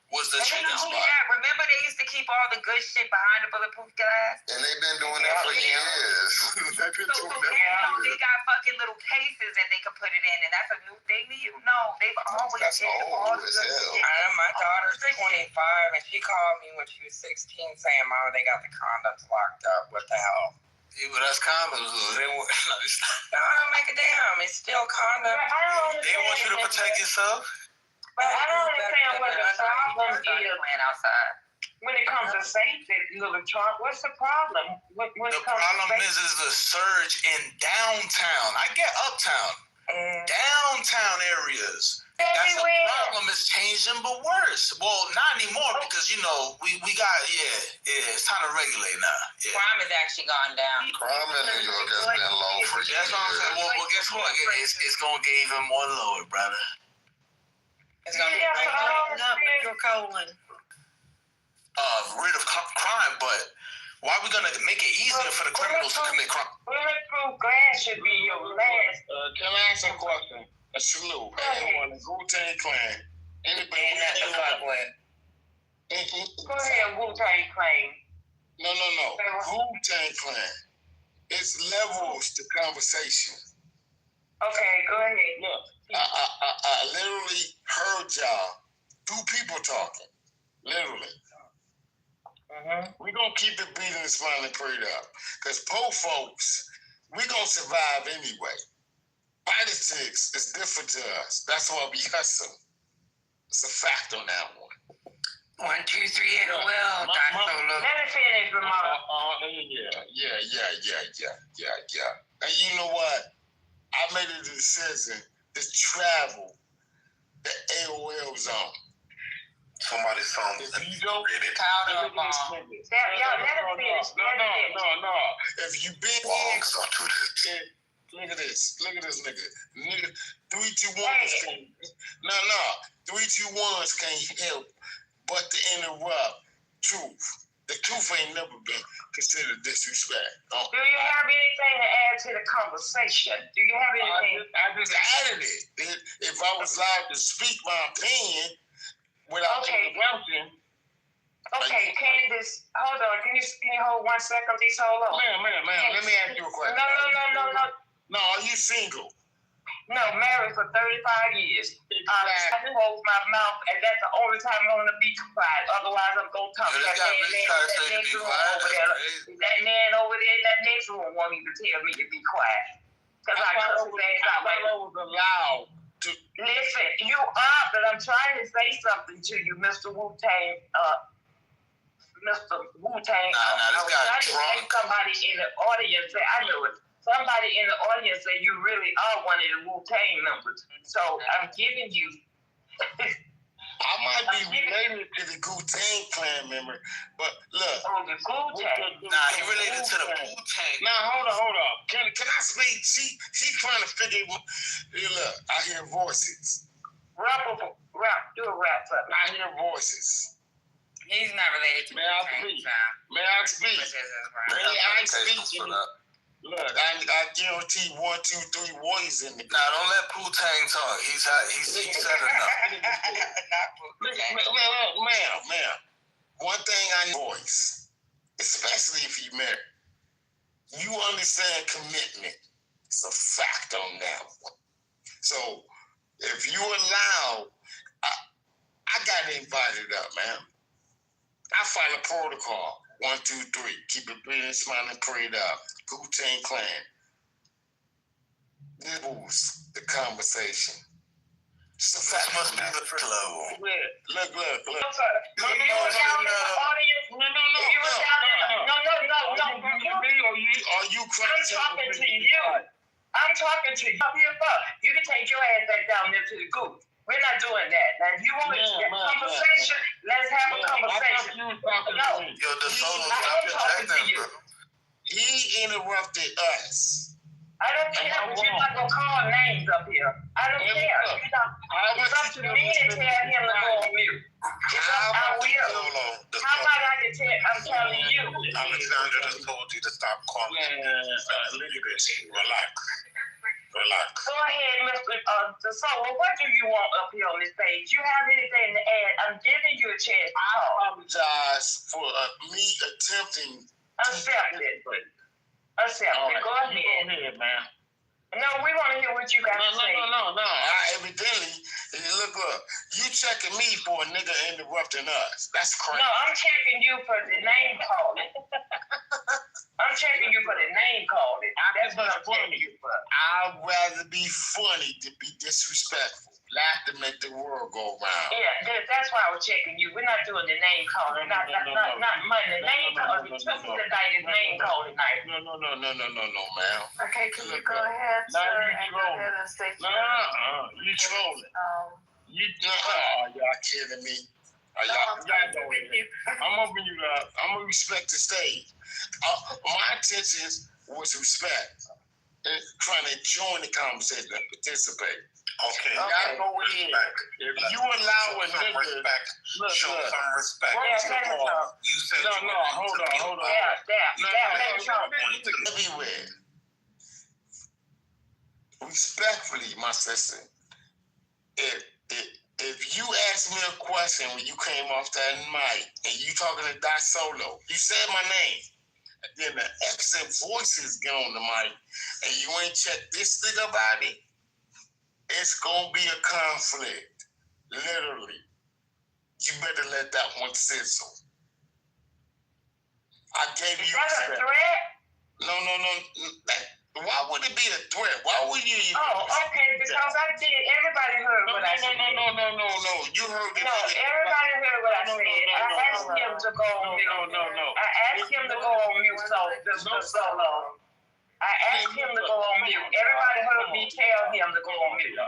was the chicken spot. Yeah, remember they used to keep all the good shit behind the bulletproof glass? And they've been doing that for years. They've been doing that for years. They got fucking little cases that they can put it in, and that's a new thing to you? No, they've always did all the good shit. My daughter's 25, and she called me when she was 16 saying, "Mama, they got the condoms locked up. What the hell?" Yeah, but that's condoms. They want don't make a damn. It's still condoms. They want you to protect yourself. But I don't understand what the problem is when it comes to safety, little Trump. What's the problem? The problem is the surge in downtown. I get uptown. Downtown areas. That's the problem. It's changing, but worse. Well, not anymore because, you know, we got, it's time to regulate now. Yeah. Crime has actually gone down. Crime in New York has been low for years. That's what I'm saying. Well, guess what? It's going to get even more lower, brother. It's going to be your colon. Rid of crime, but why are we going to make it easier for the criminals to commit crime? Bulletproof glass should be your last. Can I ask a question? A salute. Anyone, the Wu-Tang Clan. Anybody not to fuck with. Go ahead, Wu-Tang Clan. No. Wu-Tang Clan. It's levels to conversation. Okay, go ahead. Look, I literally heard y'all, two people talking. Literally. We're going to keep it beating and smiling prayed up. Because poor folks, we're going to survive anyway. Politics is different to us. That's why we hustle. It's a fact on that one. 1, 2, 3, and well. Let me finish, Ramon. Yeah. And you know what? I made a decision to travel the AOL zone. Somebody's phone. If you don't, No. If you been look at this nigga. 321s can't. No. 321s can't help but to interrupt truth. The truth ain't never been considered disrespect. Do you have anything to add to the conversation? Do you have anything? I just added it. If I was allowed to speak my opinion without interruption. Okay, Candace, hold on. Can you hold 1 second, please? Hold on. Ma'am, let me ask you a question. No. No, are you single? No, married for 35 years. I close my mouth, and that's the only time I'm going to be quiet. Otherwise, I'm going to talk to that next room over there. That man over there in that next room won't even tell me to be quiet. Because I cuss his ass out. I was allowed to. Listen, you are, but I'm trying to say something to you, Mr. Wu-Tang. Mr. Wu-Tang. Nah, this guy drunk. Somebody in the audience say, I know it. Somebody in the audience say you really are one of the Wu-Tang members. So I'm giving you. I might be related to the Wu-Tang clan member, but look. Oh, the Wu-Tang. Nah, he related to the Wu-Tang. Nah, hold on. Can I speak? She trying to figure. Look, I hear voices. Do a rap for me. I hear voices. He's not related to May I speak? Look, I guarantee 1, 2, 3 warriors in the. Nah, don't let Wu-Tang talk. He said enough. Ma'am. One thing I know, voice, especially if you married, you understand commitment. It's a fact on that one. So if you allow, I got invited up, man. I follow protocol. 1, 2, 3. Keep it breathing, smiling, prayed up. Wu-Tang Clan. This was the conversation. So that must be the first level. Look. You was down in the audience. No. Are you crazy? I'm talking to you. You can take your ass back down there to the goop. We're not doing that. Now, if you want to have a conversation, let's have a conversation. Yo, the solo, stop protecting, bro. He interrupted us. I don't care, but you're not going to call names up here. I don't care. It's up to me to tell him to go on mute. How about I can tell? I'm telling you. Alexander just told you to stop calling. Relax. Go ahead, Mr. Solo. What do you want up here on this page? You have anything to add? I'm giving you a chance. I apologize for me attempting. Accept it. Go ahead. Go ahead, man. No, we want to hear what you got to say. No. Evidently, look. You checking me for a nigga interrupting us. That's crazy. No, I'm checking you for the name calling. That's what I'm checking you for. I'd rather be funny than be disrespectful. Laugh to make the world go round. Yeah, that's why I was checking you. We're not doing the name calling. Not money. Name calling. Twisted tonight is name calling night. No, ma'am. Okay, can you go ahead, sir, and go ahead and state your... You trolling. Y'all kidding me. I'm gonna be I'm gonna respect the stage. My intentions was respect and trying to join the conversation and participate. Okay. Y'all go in. If you allow a nigga, show some respect. First of all, you said hold on. Everywhere. Respectfully, my sister. If you asked me a question when you came off that mic and you talking to Doc Solo, you said my name. And then the accent voices get on the mic and you ain't checked this thing about it, it's gonna be a conflict. Literally. You better let that one sizzle. I gave you respect. Is that a threat? No. Why would it be a threat? Why would you even? Okay, because I did. Everybody heard what I said. No. You heard it. No, everybody heard what I said. I asked him to go on mute. I asked him to go on mute, Solo. I asked him to go on mute. Everybody heard me tell him to go on mute.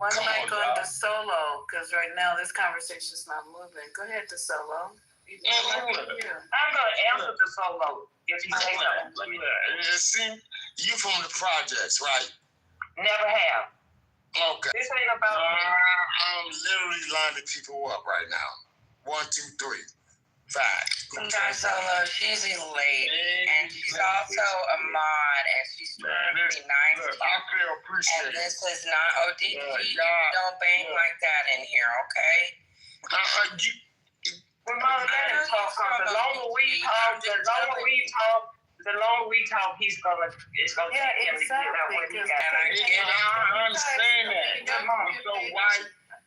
One mic on the Solo, because right now this conversation's not moving. Go ahead to Solo. I'm going to answer the Solo if he says something. See, you from the projects, right? Never have. Okay. This ain't about me. I'm literally lining people up right now. 1, 2, 3, 5. Solo, she's elite, and she's also a mod, and she's trying to be nice. Look, I feel appreciated. And this is not ODG. You don't bang like that in here, okay? Ramon, let him talk. he's gonna. It's gonna. Yeah, take him to exactly. get out what he got. I understand that. So why?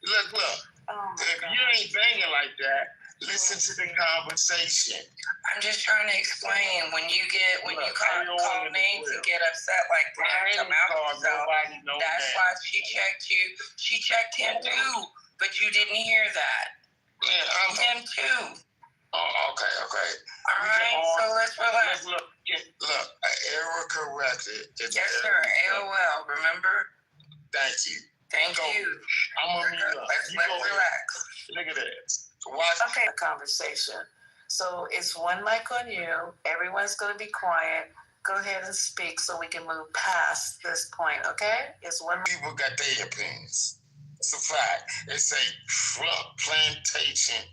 Look. If you ain't banging like that, listen to the conversation. I'm just trying to explain when you call names and get upset like that. Come out yourself. That's why she checked you. She checked him too, but you didn't hear that. Yeah, him too. Oh, okay. All right, so let's relax. Look, error corrected. Yes, sir. AOL. Remember? Thank you. Thank you. I'm gonna mute up. Let's relax. Look at this. Watch. Okay, a conversation. So it's one mic on you. Everyone's going to be quiet. Go ahead and speak so we can move past this point, okay? It's one. People got their opinions. It's a fact. They say Trump plantation,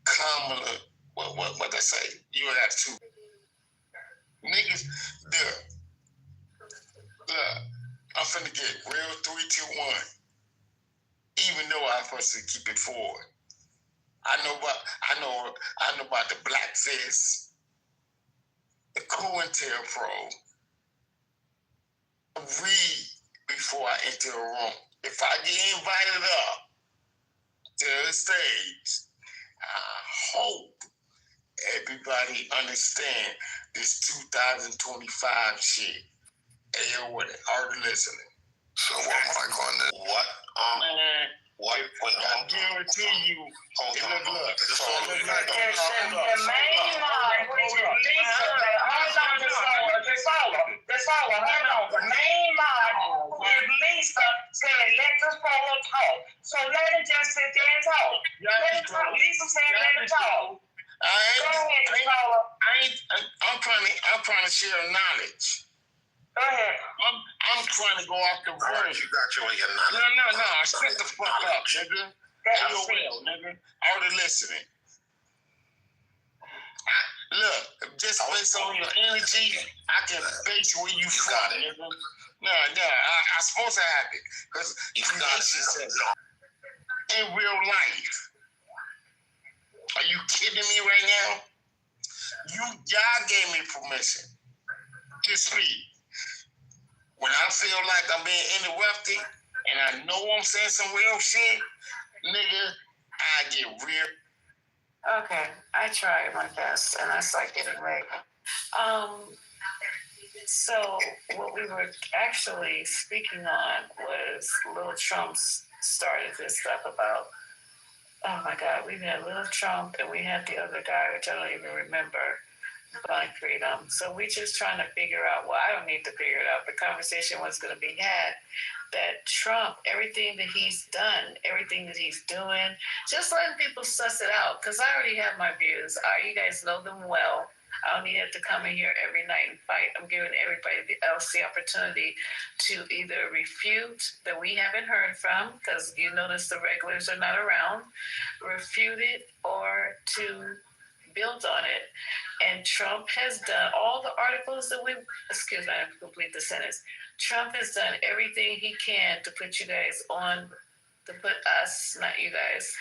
Kamala. What they say? You would have two niggas. Look, I'm finna get real 3, 2, 1. Even though I'm supposed to keep it forward. I know about the Black Fist, the COINTELPRO. Read before I enter a room. If I get invited up to the stage, I hope everybody understand this 2025 shit. Hey, what are you listening? So what am I going to? What? Man. Wait, I guarantee you. Hold on. The main line, which is Lisa, the main line is Lisa said, let the fellow talk. So let him just sit there and talk. Let him talk. Lisa said, let him talk. I'm trying to share knowledge. Go ahead. I'm trying to go off the road. You got you on your knowledge. No. Shut the fuck up, nigga. AOL, nigga. Already listening. Look, just based on your energy, I can base where you from, nigga. No, I'm supposed to have it. Because creation says it. In real life. Are you kidding me right now? Y'all gave me permission to speak. When I feel like I'm being interrupted and I know I'm saying some real shit, nigga, I get real. Okay, I try my best, and that's like getting ready. So what we were actually speaking on was Lil Trump's started this stuff about, oh my God, we had Lil Trump and we had the other guy, which I don't even remember. Blind freedom. So we just trying to figure out, well, I don't need to figure it out. The conversation was going to be had that Trump, everything that he's done, everything that he's doing, just letting people suss it out. Because I already have my views. You guys know them well. I don't need to come in here every night and fight. I'm giving everybody else the opportunity to either refute that we haven't heard from, because you notice the regulars are not around, refute it, or to build on it. And Trump has done all the articles that I have to complete the sentence. Trump has done everything he can to put you guys on, to put us, not you guys,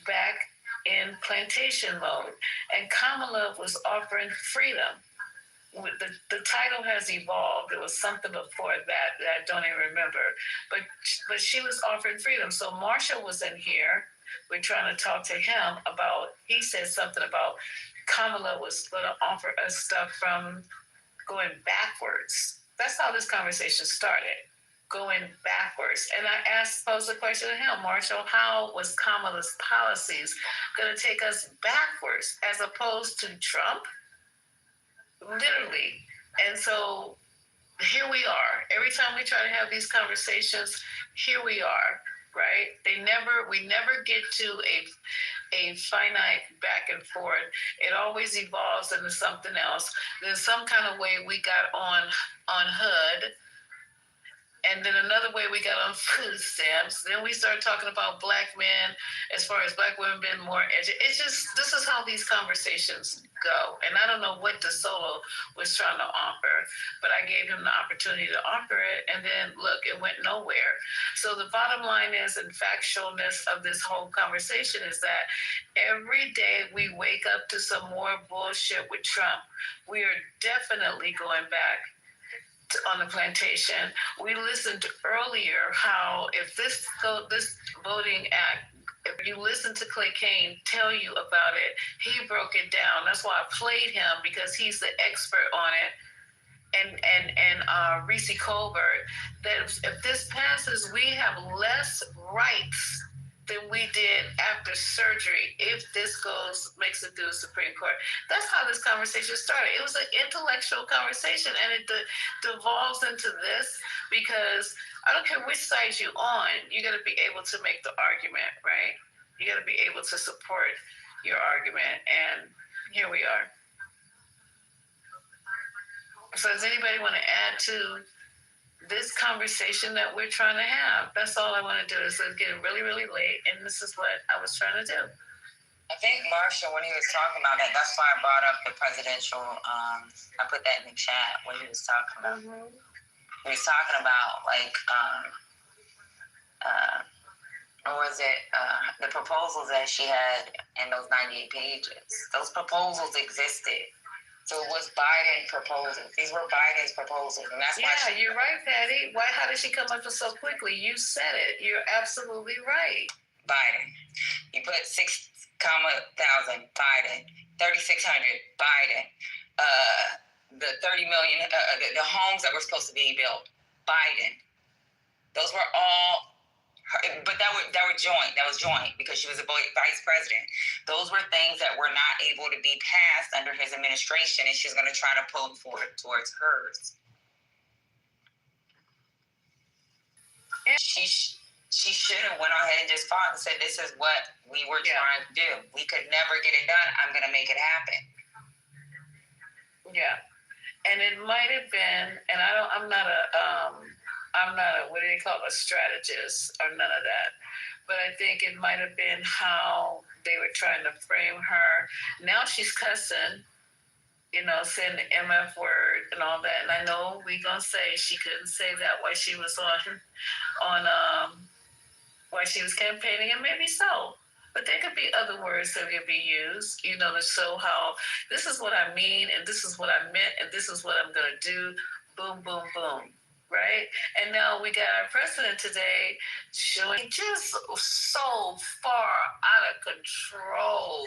back in plantation mode. And Kamala was offering freedom. The title has evolved. There was something before that I don't even remember. But she was offering freedom. So Marshall was in here. We're trying to talk to him about, he said something about Kamala was going to offer us stuff from going backwards. That's how this conversation started, going backwards. And I posed the question to him, Marshall, how was Kamala's policies going to take us backwards as opposed to Trump? Literally. And so here we are. Every time we try to have these conversations, here we are. Right? We never get to a finite back and forth. It always evolves into something else. There's some kind of way we got on HUD And then another way we got on food stamps. Then we started talking about black men, as far as black women being more educated. It's just, this is how these conversations go. And I don't know what DeSoto was trying to offer, but I gave him the opportunity to offer it. And then look, it went nowhere. So the bottom line is, and factualness of this whole conversation is that every day we wake up to some more bullshit with Trump. We are definitely going back on the plantation. We listened earlier how if this voting act, if you listen to Clay Kane tell you about it, he broke it down. That's why I played him, because he's the expert on it. And Reese Colbert, that if this passes, we have less rights than we did after surgery if this makes it through the Supreme Court. That's how this conversation started. It was an intellectual conversation, and it devolves into this, because I don't care which side you're on, you got to be able to make the argument, right? You got to be able to support your argument, and here we are. So does anybody want to add to this conversation that we're trying to have? That's all I want to do, is it's getting really, really late, and this is what I was trying to do. I think Marshall, when he was talking about that, that's why I brought up the presidential, I put that in the chat when he was talking about. Mm-hmm. He was talking about, like, what was it, the proposals that she had in those 98 pages. Those proposals existed. So it was Biden's proposals. These were Biden's proposals, and that's why. Yeah, you're right, Patty. Why? How did she come up with so quickly? You said it. You're absolutely right. Biden. You put 6,000 Biden, 3,600 Biden. The 30 million, the homes that were supposed to be built, Biden. Those were all. But that were joint. That was joint because she was a vice president. Those were things that were not able to be passed under his administration, and she's going to try to pull them forward towards hers. Yeah. She should have went ahead and just fought and said, "This is what we were trying to do. We could never get it done. I'm going to make it happen." Yeah, and it might have been. And I'm not a what do they call it, a strategist or none of that. But I think it might have been how they were trying to frame her. Now she's cussing, saying the MF word and all that. And I know we're going to say she couldn't say that while she was while she was campaigning, and maybe so. But there could be other words that could be used, to show how this is what I mean, and this is what I meant, and this is what I'm going to do. Boom, boom, boom. Right? And now we got our president today showing just so far out of control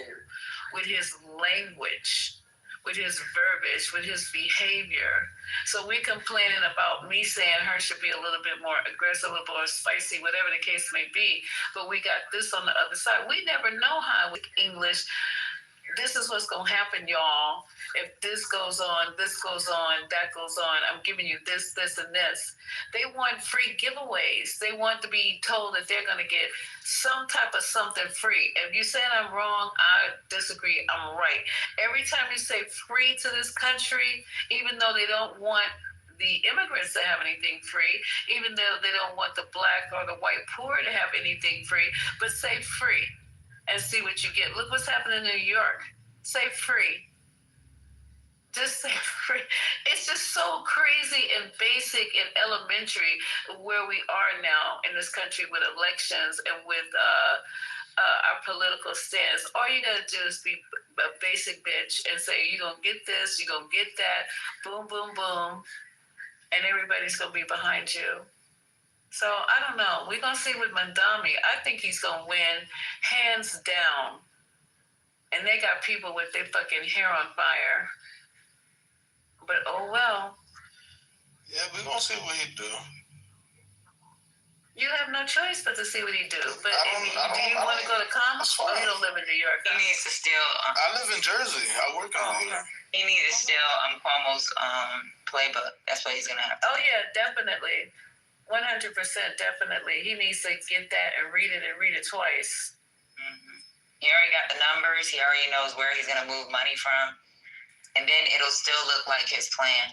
with his language, with his verbiage, with his behavior. So we complaining about me saying her should be a little bit more aggressive or spicy, whatever the case may be. But we got this on the other side. We never know how with English. This is what's going to happen, y'all. If this goes on, that goes on. I'm giving you this, and this. They want free giveaways. They want to be told that they're going to get some type of something free. If you're saying I'm wrong, I disagree. I'm right. Every time you say free to this country, even though they don't want the immigrants to have anything free, even though they don't want the black or the white poor to have anything free, but say free. And see what you get. Look what's happening in New York. Say free. Just say free. It's just so crazy and basic and elementary where we are now in this country with elections and with our political stance. All you gotta do is be a basic bitch and say, you're gonna get this, you're gonna get that, boom, boom, boom, and everybody's gonna be behind you. So I don't know. We're going to see with Mandami. I think he's going to win hands down. And they got people with their fucking hair on fire. But oh well. Yeah, we're going to see what he do. You have no choice but to see what he do. But do you want to go to Commerce? Or you don't live in New York? He needs to still... I live in Jersey. I work out here. He needs to steal Cuomo's playbook. That's what he's going to have to do. Oh, yeah, definitely. 100% definitely. He needs to get that and read it twice. Mm-hmm. He already got the numbers. He already knows where he's going to move money from. And then it'll still look like his plan.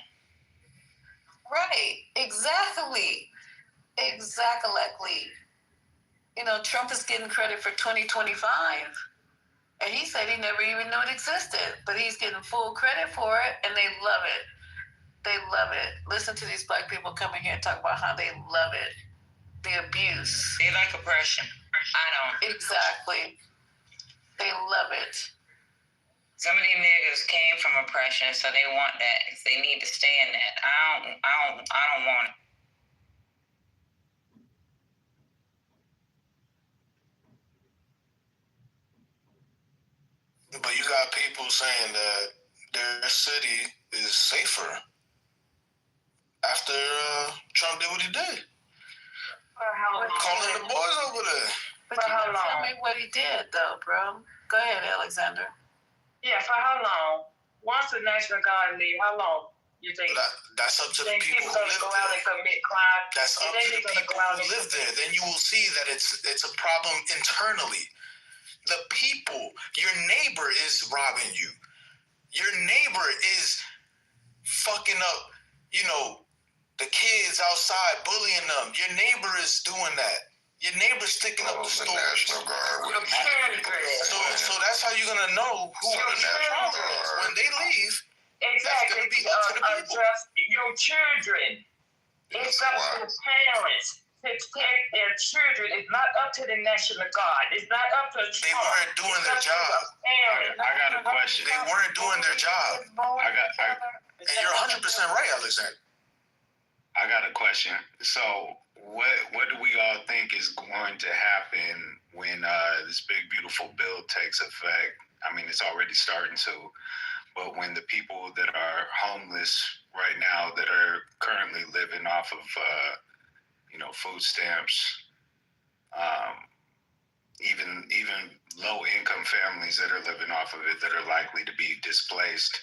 Right. Exactly. Exactly. You know, Trump is getting credit for 2025, and he said he never even knew it existed, but he's getting full credit for it, and they love it. They love it. Listen to these black people coming here and talk about how they love it. The abuse. They like oppression. I don't. Exactly. They love it. Some of these niggas came from oppression, so they want that. They need to stay in that. I don't want it. But you got people saying that their city is safer after Trump did what he did. Calling the boys over there. But you didn't tell me what he did, though, bro. Go ahead, Alexander. Yeah, for how long? Once the National Guard leave, how long you think? That's up to the people who live go out and commit crime? That's up to the people who live there. Then you will see that it's a problem internally. The people, your neighbor is robbing you. Your neighbor is fucking up, you know, the kids outside, bullying them. Your neighbor is doing that. Your neighbor's sticking up the store. National Guard. So that's how you're gonna know who the National Guard is. When they leave, exactly. That's gonna be up to the people. Address your children. It's up to the parents to protect their children. It's not up to the National Guard. It's not up to Trump. They weren't doing their job. I got a question. They weren't doing their job. And you're 100% right, Alexander. I got a question. So, what do we all think is going to happen when this big beautiful bill takes effect? I mean, it's already starting to, but when the people that are homeless right now, that are currently living off of, food stamps, even low income families that are living off of it, that are likely to be displaced,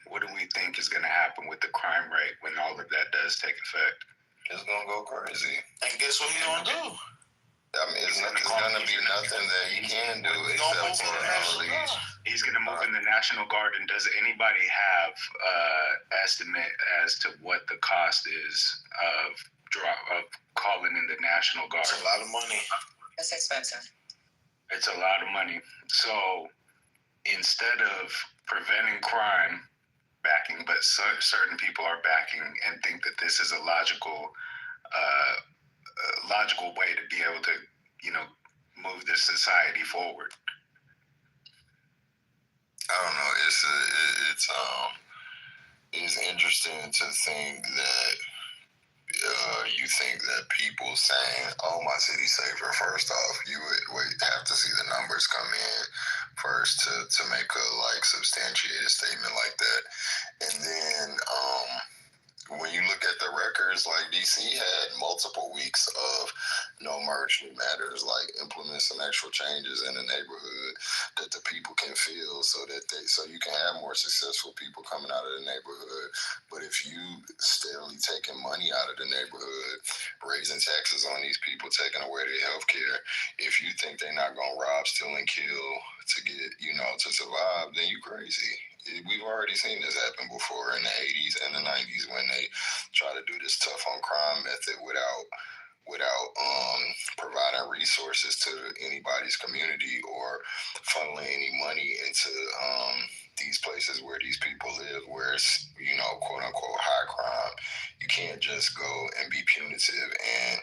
what do we think is going to happen with the crime rate when all of that does take effect? It's gonna go crazy. And guess what he's gonna do? I mean, it's gonna be nothing that he can do except for release. He's gonna move in the National Guard. And does anybody have estimate as to what the cost is of calling in the National Guard? It's a lot of money. It's expensive. It's a lot of money. So instead of preventing crime, backing, but certain people are backing and think that this is a logical way to be able to, move this society forward. I don't know. It's interesting to think that you think that people saying, "Oh, my city's safer." First off, you would have to see the numbers come in first to make a substantiated statement like that, and then when you look at the records, DC had multiple weeks of no merge, new matters, implement some actual changes in the neighborhood that the people can feel, so you can have more successful people coming out of the neighborhood. But if you steadily taking money out of the neighborhood, raising taxes on these people, taking away their health care, if you think they're not gonna rob, steal, and kill to get, to survive, then you crazy. We've already seen this happen before in the 80s and the 90s when they try to do this tough on crime method without providing resources to anybody's community or funneling any money into these places where these people live, where it's, quote unquote high crime. You can't just go and be punitive and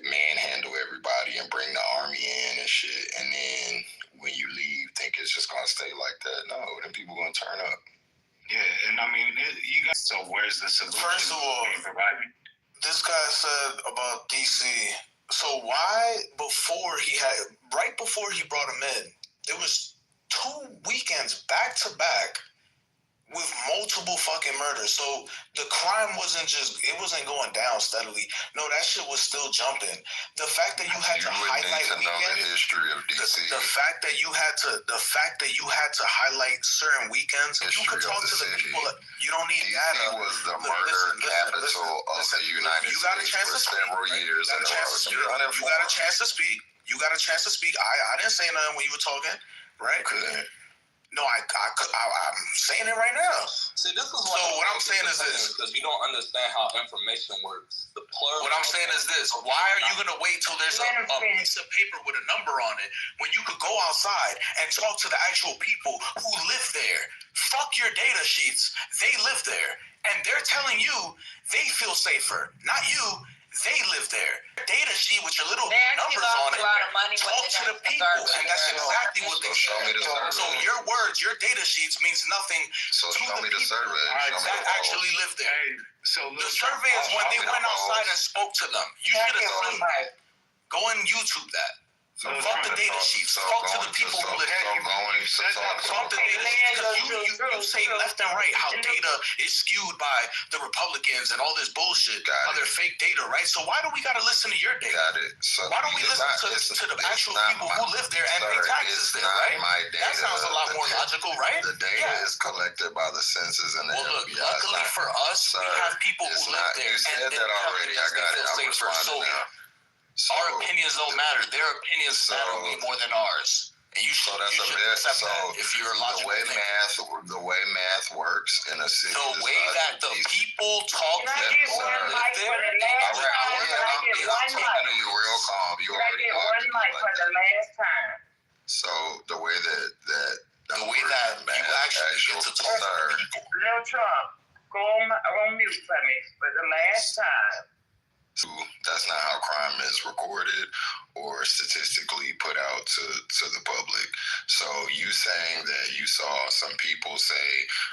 manhandle everybody and bring the army in and shit, and then when you leave, think it's just gonna stay like that. No, then people gonna turn up. Yeah, and I mean, so where's the solution? First of all, this guy said about DC. So why right before he brought him in, there was 2 weekends back to back with multiple fucking murders. So the crime wasn't going down steadily. No, that shit was still jumping. The fact that you had to highlight weekends, the history of DC. The fact that you had to highlight certain weekends. You could talk to the people. You don't need data. DC was the murder capital of the United States for several years. You got a chance to speak. I didn't say nothing when you were talking, right? No, I'm saying it right now. See, this is so what I'm saying is this. Because you don't understand how information works. What I'm saying is this. Why are you going to wait till there's a piece of paper with a number on it when you could go outside and talk to the actual people who live there? Fuck your data sheets. They live there. And they're telling you they feel safer. Not you. They live there. Data sheet with your little numbers on it. Talk to the people, and that's exactly what they show me. So your words, your data sheets means nothing to the people that actually live there. The survey is when they went outside and spoke to them. You should have seen that. Go and YouTube that. Fuck the data sheets. Talk to the people who live there. Fuck the data sheets. You say left and right how data is skewed by the Republicans and all this bullshit. How they're fake data, right? So why do we gotta listen to your data? Why don't we listen to the actual people who live there and pay taxes there, right? That sounds a lot more logical, right? The data is collected by the census and the FBI. Luckily for us, we have people who live there. You said that already. I got it. I'm responding now. Our opinions don't matter. Their opinions matter way more than ours. And you should accept that if you're a logical the way math works in a city. The way that the people talk to people who live there. I'm talking to you real calm. You already one mic for the last time. So the way that you actually get to talk to people. Little Trump, go on mute for me for the last time. That's not how crime is recorded or statistically put out to the public. So you saying that you saw some people say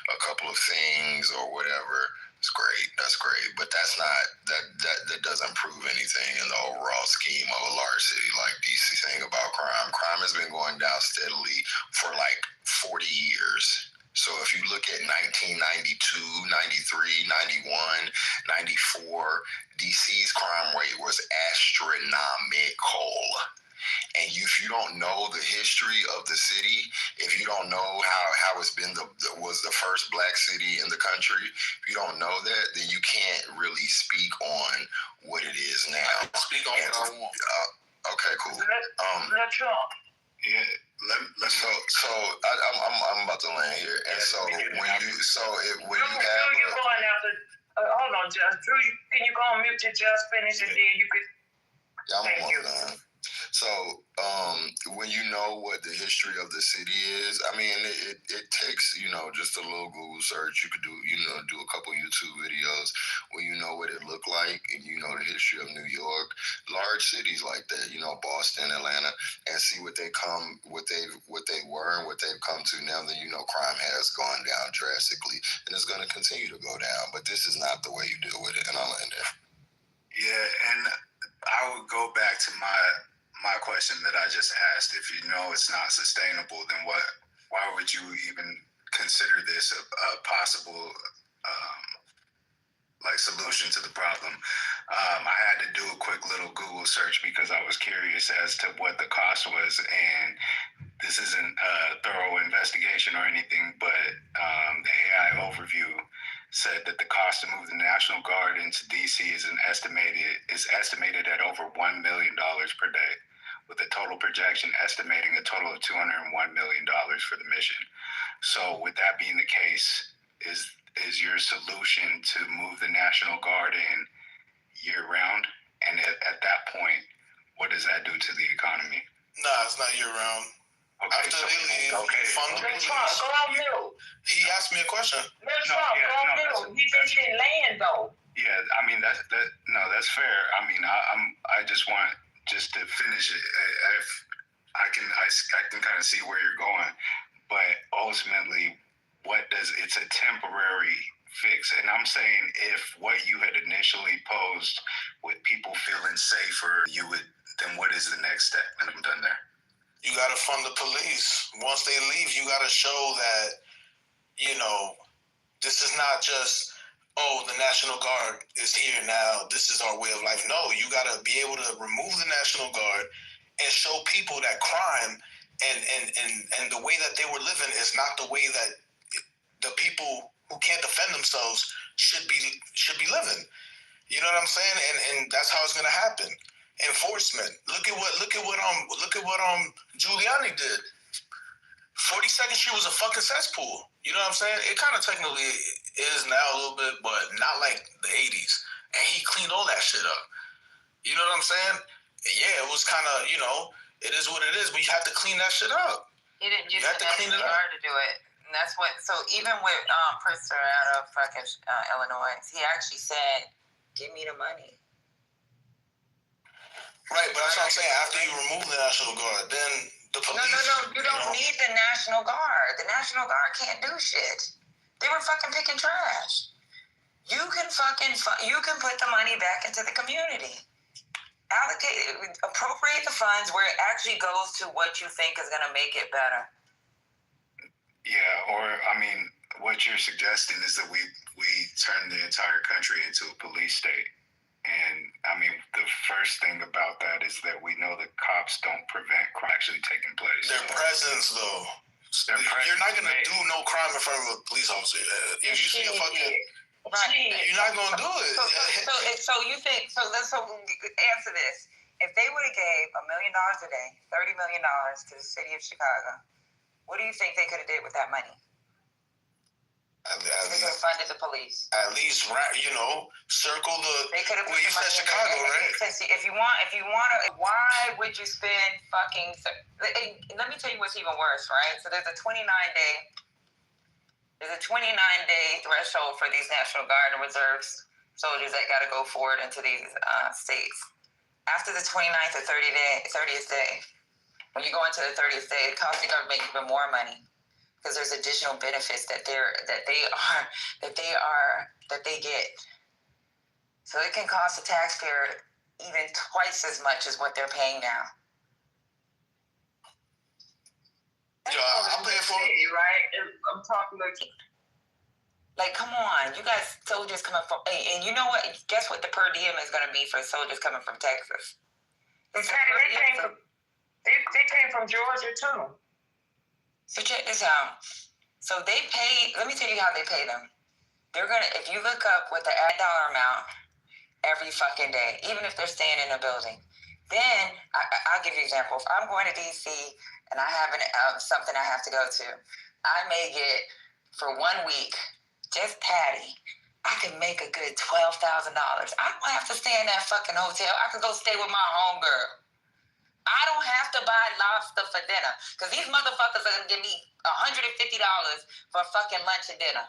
a couple of things or whatever, it's great. That's great. But that's not that doesn't prove anything in the overall scheme of a large city like DC. Thing about crime has been going down steadily for like 40 years. So if you look at 1992, 93, 91, 94, DC's crime rate was astronomical. And if you don't know the history of the city, if you don't know how it's been was the first black city in the country, if you don't know that, then you can't really speak on what it is now. Speak on what I want. Okay, cool. Yeah. So I'm about to land here, and so when you have hold on, Just Drew, can you go on mute to just finish and then you could? Yeah, I'm almost done. So when you know what the history of the city is, I mean, it takes, just a little Google search. You could do a couple YouTube videos when you know what it looked like and you know the history of New York, large cities like that, Boston, Atlanta, and see what they were and what they've come to now. Then crime has gone down drastically and it's going to continue to go down. But this is not the way you deal with it, and I'll end there. Yeah, and I would go back to my question that I just asked. If you know it's not sustainable, then why would you even consider this a possible solution to the problem? I had to do a quick little Google search because I was curious as to what the cost was, and this isn't a thorough investigation or anything, but the AI overview said that the cost to move the National Guard into DC is estimated at over $1 million per day, with a total projection estimating a total of $201 million for the mission. So with that being the case, is your solution to move the National Guard in year round? And at that point, what does that do to the economy? Nah, it's not year round. Okay, after they leave, fund the police. He asked me a question. He didn't land though. Yeah, I mean that's fair. I mean, I just want to finish it. If I can kind of see where you're going, but ultimately, it's a temporary fix. And I'm saying if what you had initially posed with people feeling safer, then what is the next step? And I'm done there. You got to fund the police. Once they leave, you got to show that, this is not just, the National Guard is here now. This is our way of life. No, you got to be able to remove the National Guard and show people that crime and the way that they were living is not the way that the people who can't defend themselves should be living. You know what I'm saying? And that's how it's going to happen. Enforcement. Look at what Giuliani did. 42nd Street was a fucking cesspool. You know what I'm saying? It kind of technically is now a little bit, but not like the 80s. And he cleaned all that shit up. You know what I'm saying? Yeah, it was kind of, you know, it is what it is, but you have to clean that shit up. He didn't use the National Guard to do it. And that's what, so even with Pritzker out of fucking Illinois, he actually said, give me the money. Right, but that's what I'm saying. After you remove the National Guard, then the police... No. You don't need the National Guard. The National Guard can't do shit. They were fucking picking trash. You can put the money back into the community. Appropriate the funds where it actually goes to what you think is going to make it better. Yeah, or, I mean, what you're suggesting is that we turn the entire country into a police state. And, I mean, the first thing about that is that we know that cops don't prevent crime actually taking place. Their presence, though. You're not going to do no crime in front of a police officer. If you see a fucking... Right. You're not going to do it. So you think... So answer this. If they would have gave $1 million a day, $30 million to the city of Chicago, what do you think they could have did with that money? They could have funded the police. At least, you know, circle the... They could have put you said Chicago, right? If you want to... Why would you spend fucking... Let me tell you what's even worse, right? So there's a 29-day threshold for these National Guard and Reserves soldiers that got to go forward into these states. After the 29th or 30th day, when you go into the 30th day, it costs the government even more money because there's additional benefits that they get. So it can cost the taxpayer even twice as much as what they're paying now. I'm paying for it, right? I'm talking like, come on, you guys, soldiers coming from, and you know what? Guess what the per diem is going to be for soldiers coming from Texas? They came from Georgia too. So check this out. So they pay. Let me tell you how they pay them. They're gonna. If you look up what the ad dollar amount every fucking day, even if they're staying in a building, then I'll give you an example. If I'm going to DC and I have something I have to go to, I may get for 1 week. Just Patty, I can make a good $12,000. I don't have to stay in that fucking hotel. I can go stay with my homegirl. I don't have to buy lobster for dinner because these motherfuckers are gonna give me $150 for fucking lunch and dinner.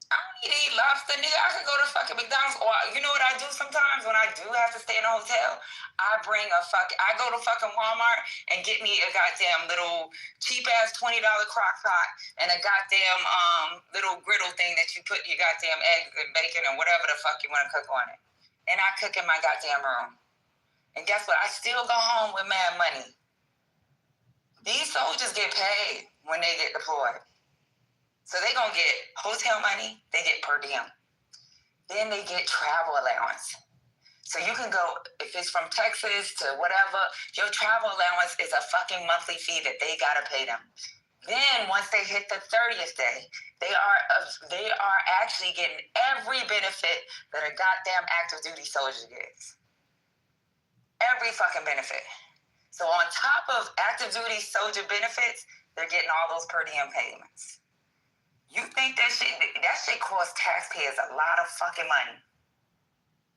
I don't need to eat lobster, nigga. I can go to fucking McDonald's. Or you know what I do sometimes when I do have to stay in a hotel? I go to fucking Walmart and get me a goddamn little cheap ass $20 crock pot and a goddamn little griddle thing that you put your goddamn eggs and bacon and whatever the fuck you want to cook on it. And I cook in my goddamn room. And guess what? I still go home with mad money. These soldiers get paid when they get deployed. So they gonna get hotel money, they get per diem. Then they get travel allowance. So you can go, if it's from Texas to whatever, your travel allowance is a fucking monthly fee that they gotta pay them. Then once they hit the 30th day, they are actually getting every benefit that a goddamn active duty soldier gets. Every fucking benefit. So on top of active duty soldier benefits, they're getting all those per diem payments. You think that shit costs taxpayers a lot of fucking money.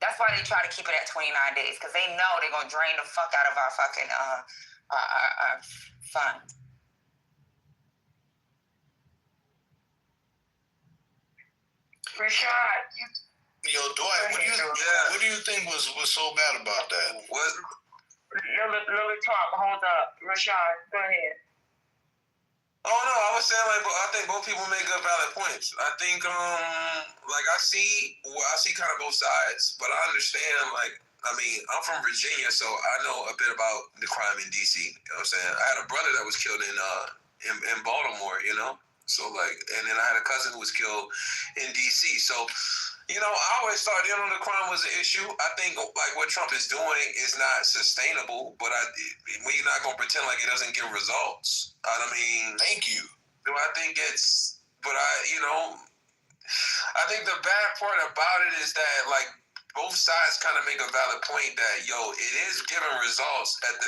That's why they try to keep it at 29 days, because they know they're going to drain the fuck out of our fucking our funds. Rashad. Yo, Dwight, what do you think was so bad about that? What? Let me talk. Hold up. Rashad, go ahead. Oh no, I was saying I think both people make good valid points. I think I see kind of both sides, but I understand I'm from Virginia, so I know a bit about the crime in DC. You know what I'm saying? I had a brother that was killed in Baltimore, you know? So and then I had a cousin who was killed in DC. So, you know, I always thought, you know, the crime was an issue. I think what Trump is doing is not sustainable, but we're not going to pretend like it doesn't give results. I mean, thank you. I think I think the bad part about it is that both sides kind of make a valid point that it is giving results at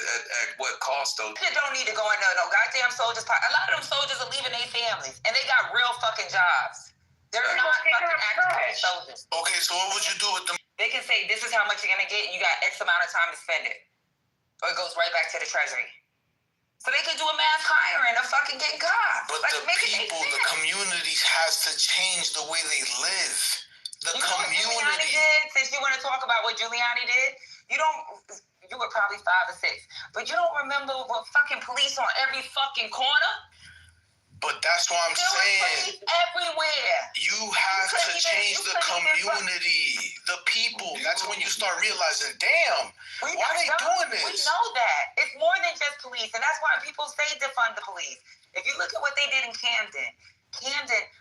what cost though. You don't need to go into no goddamn soldiers, a lot of them soldiers are leaving their families, and they got real fucking jobs. They're not fucking active soldiers. Okay, so what would you do with them? They can say, this is how much you're going to get, and you got X amount of time to spend it. Or it goes right back to the treasury. So they could do a mass hiring of fucking getting cops. But like, the people, the communities has to change the way they live. The community. What Giuliani did, since you want to talk about what Giuliani did, you were probably 5 or 6, but you don't remember what fucking police on every fucking corner? But that's what I'm saying. Everywhere. You have to change the community, the people. That's when you start realizing, damn, why are they doing this? We know that. It's more than just police, and that's why people say defund the police. If you look at what they did in Camden,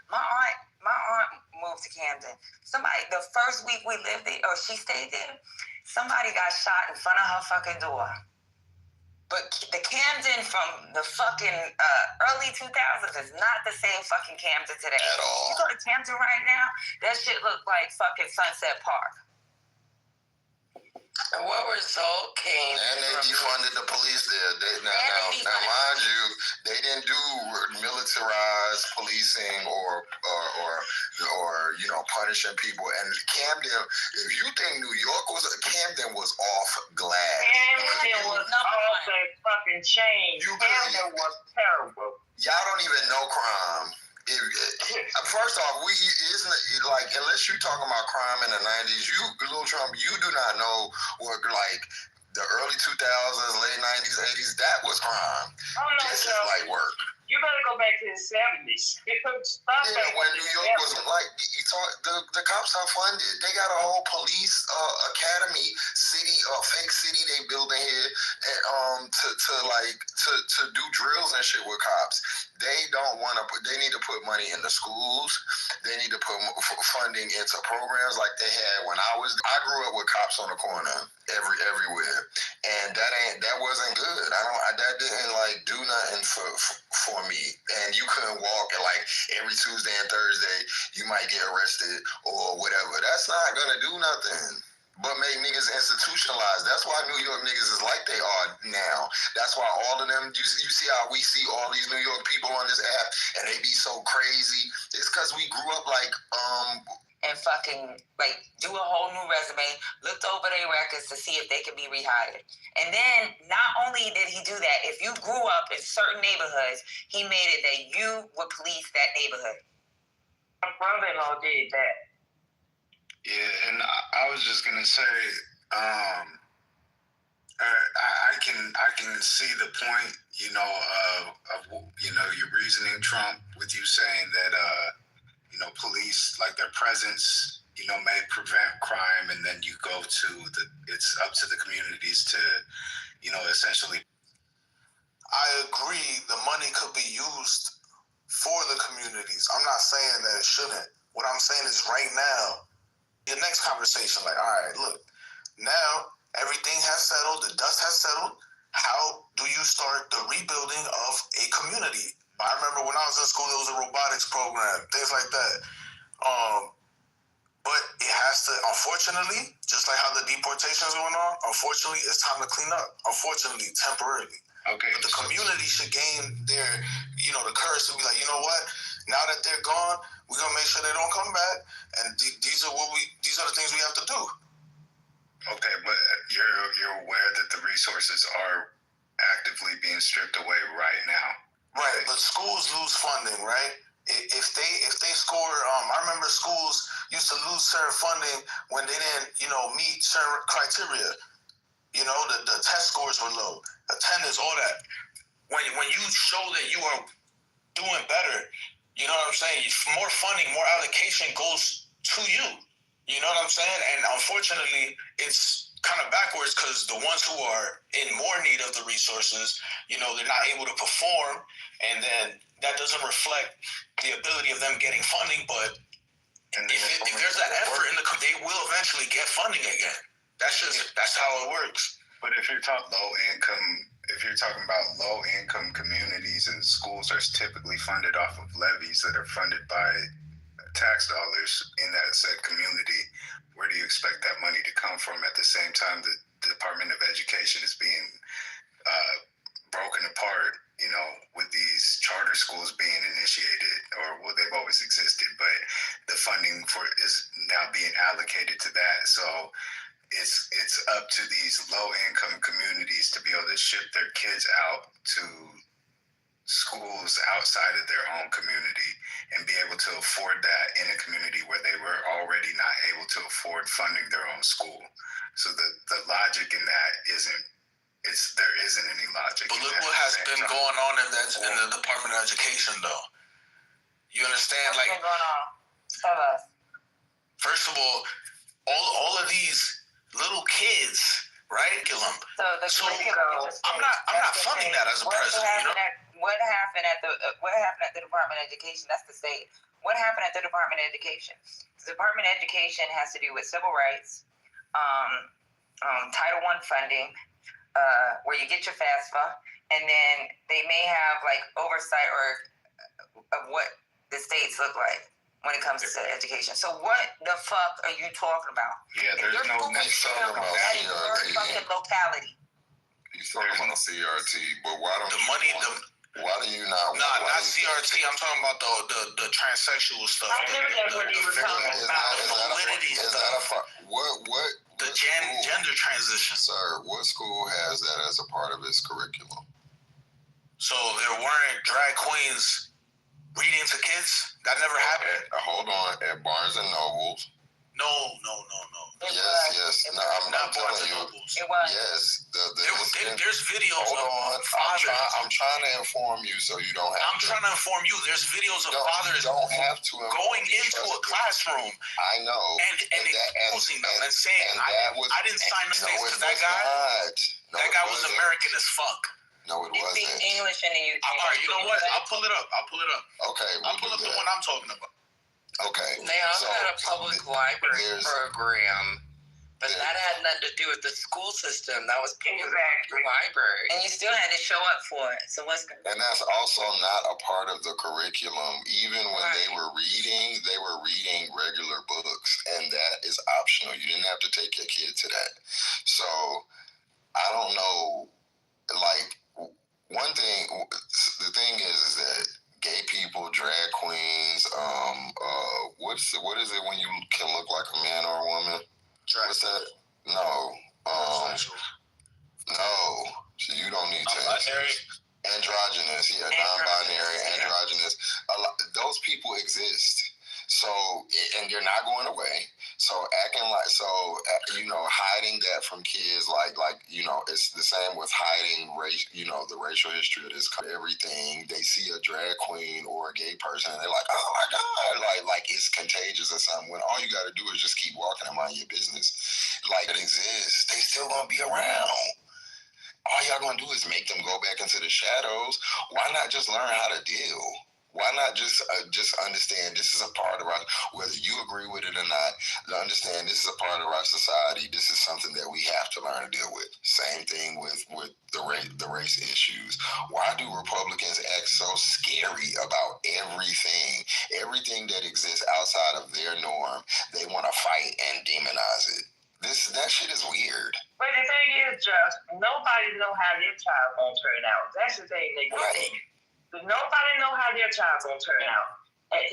my aunt moved to Camden. The first week we lived there, or she stayed there, somebody got shot in front of her fucking door. But the Camden from the fucking early 2000s is not the same fucking Camden today. At all. You go to Camden right now, that shit look like fucking Sunset Park. And what result came? And they defunded the police there. Now, mind you, they didn't do militarized policing or punishing people. And Camden, if you think New York Camden was off glass. Camden was off the fucking chain. Camden was terrible. Y'all don't even know crime. First off, unless you're talking about crime in the 90s, Lil Trump, you do not know what the early 2000s, late 90s, 80s, that was crime. Oh no, this is light work. You better go back to the 70s. When New York was the cops are funded. They got a whole police academy, fake city they building here, to do drills and shit with cops. They don't want to they need to put money in the schools. They need to put funding into programs like they had when I grew up with cops on the corner everywhere, and that wasn't good. That didn't do nothing for me. And you couldn't walk every Tuesday and Thursday you might get arrested or whatever. That's not gonna do nothing but make niggas institutionalized. That's why New York niggas is like they are now. That's why all of them, you see how we see all these New York people on this app and they be so crazy. It's because we grew up and fucking do a whole new resume, looked over their records to see if they could be rehired. And then not only did he do that, if you grew up in certain neighborhoods, he made it that you would police that neighborhood. My brother-in-law did that. Yeah, and I was just gonna say, I can see the point, of your reasoning, Trump, with you saying that police, their presence, may prevent crime, and then you go to it's up to the communities to, essentially. I agree. The money could be used for the communities. I'm not saying that it shouldn't. What I'm saying is right now, your next conversation, all right, look, now everything has settled, the dust has settled. How do you start the rebuilding of a community? I remember when I was in school, there was a robotics program, things like that. But it has to, unfortunately, just like how the deportation is going on, unfortunately, it's time to clean up. Unfortunately, temporarily. Okay. But the community should gain their, the courage to be like, you know what? Now that they're gone, we're gonna make sure they don't come back. And these are the things we have to do. Okay, but you're aware that the resources are actively being stripped away right now. Right, but schools lose funding, right? If they score, I remember schools used to lose certain funding when they didn't, meet certain criteria. The test scores were low, attendance, all that. When you show that you are doing better, you know what I'm saying? More funding, more allocation goes to you. You know what I'm saying? And unfortunately, it's kind of backwards because the ones who are in more need of the resources, they're not able to perform, and then that doesn't reflect the ability of them getting funding. But if there's that effort they will eventually get funding again. That's how it works. But if you're talking about low income communities, and schools are typically funded off of levies that are funded by tax dollars in that said community, where do you expect that money to come from? At the same time, the Department of Education is being broken apart, with the schools outside of their own community and be able to afford that in a community where they were already not able to afford funding their own school. So the logic in that there isn't any logic. But look what has been going on in the Department of Education, though. You understand? What's been going on? Tell us. First of all of these little kids, right? Kill them. So I'm not funding that as a president. What happened at the Department of Education? That's the state. What happened at the Department of Education? The Department of Education has to do with civil rights, Title I funding, where you get your FAFSA, and then they may have like oversight of what the states look like when it comes to education. So what the fuck are you talking about? Yeah, there's no necessarily that in your fucking locality. He's talking about CRT, but why don't why do you not? Not CRT. I'm talking about the transsexual stuff. I knew that's what he was talking about. What the gender transition? Sir, what school has that as a part of its curriculum? So there weren't drag queens reading to kids? That never happened. Hold on, at Barnes and Nobles. No. Yes. No, I'm telling you. It was. Yes. There's videos. Hold on. I'm trying to inform you so you don't have to. I'm trying to inform you. There's videos of fathers going into a classroom. I know. And exposing them and saying, I didn't sign the states because that guy was American as fuck. No, it wasn't. Speak English in the UK. All right, you know what? I'll pull it up. Okay. I'll pull up the one I'm talking about. Okay. They also had a public library program, but that had nothing to do with the school system. That was public library. And you still had to show up for it. So what's going on? And that's also not a part of the curriculum. Even when they were reading regular books, and that is optional. You didn't have to take your kid to that. So I don't know, like, one thing, the thing is that gay people, drag queens, what is it when you can look like a man or a woman? What's that? No. No. So you don't need to. Androgynous, non-binary, androgynous. Those people exist. So, and they're not going away. So hiding that from kids, it's the same with hiding race, the racial history of this country, everything. They see a drag queen or a gay person and they're like, oh my God, like it's contagious or something, when all you got to do is just keep walking and mind your business. Like, it exists. They still going to be around. All y'all going to do is make them go back into the shadows. Why not just learn how to deal? Why not just understand this is a part of our, whether you agree with it or not, understand this is a part of our society. This is something that we have to learn to deal with. Same thing with the race issues. Why do Republicans act so scary about everything that exists outside of their norm? They want to fight and demonize it. That shit is weird. But the thing is, just nobody know how their child gonna turn out. That's the thing they think. Nobody know how their child's gonna turn out. I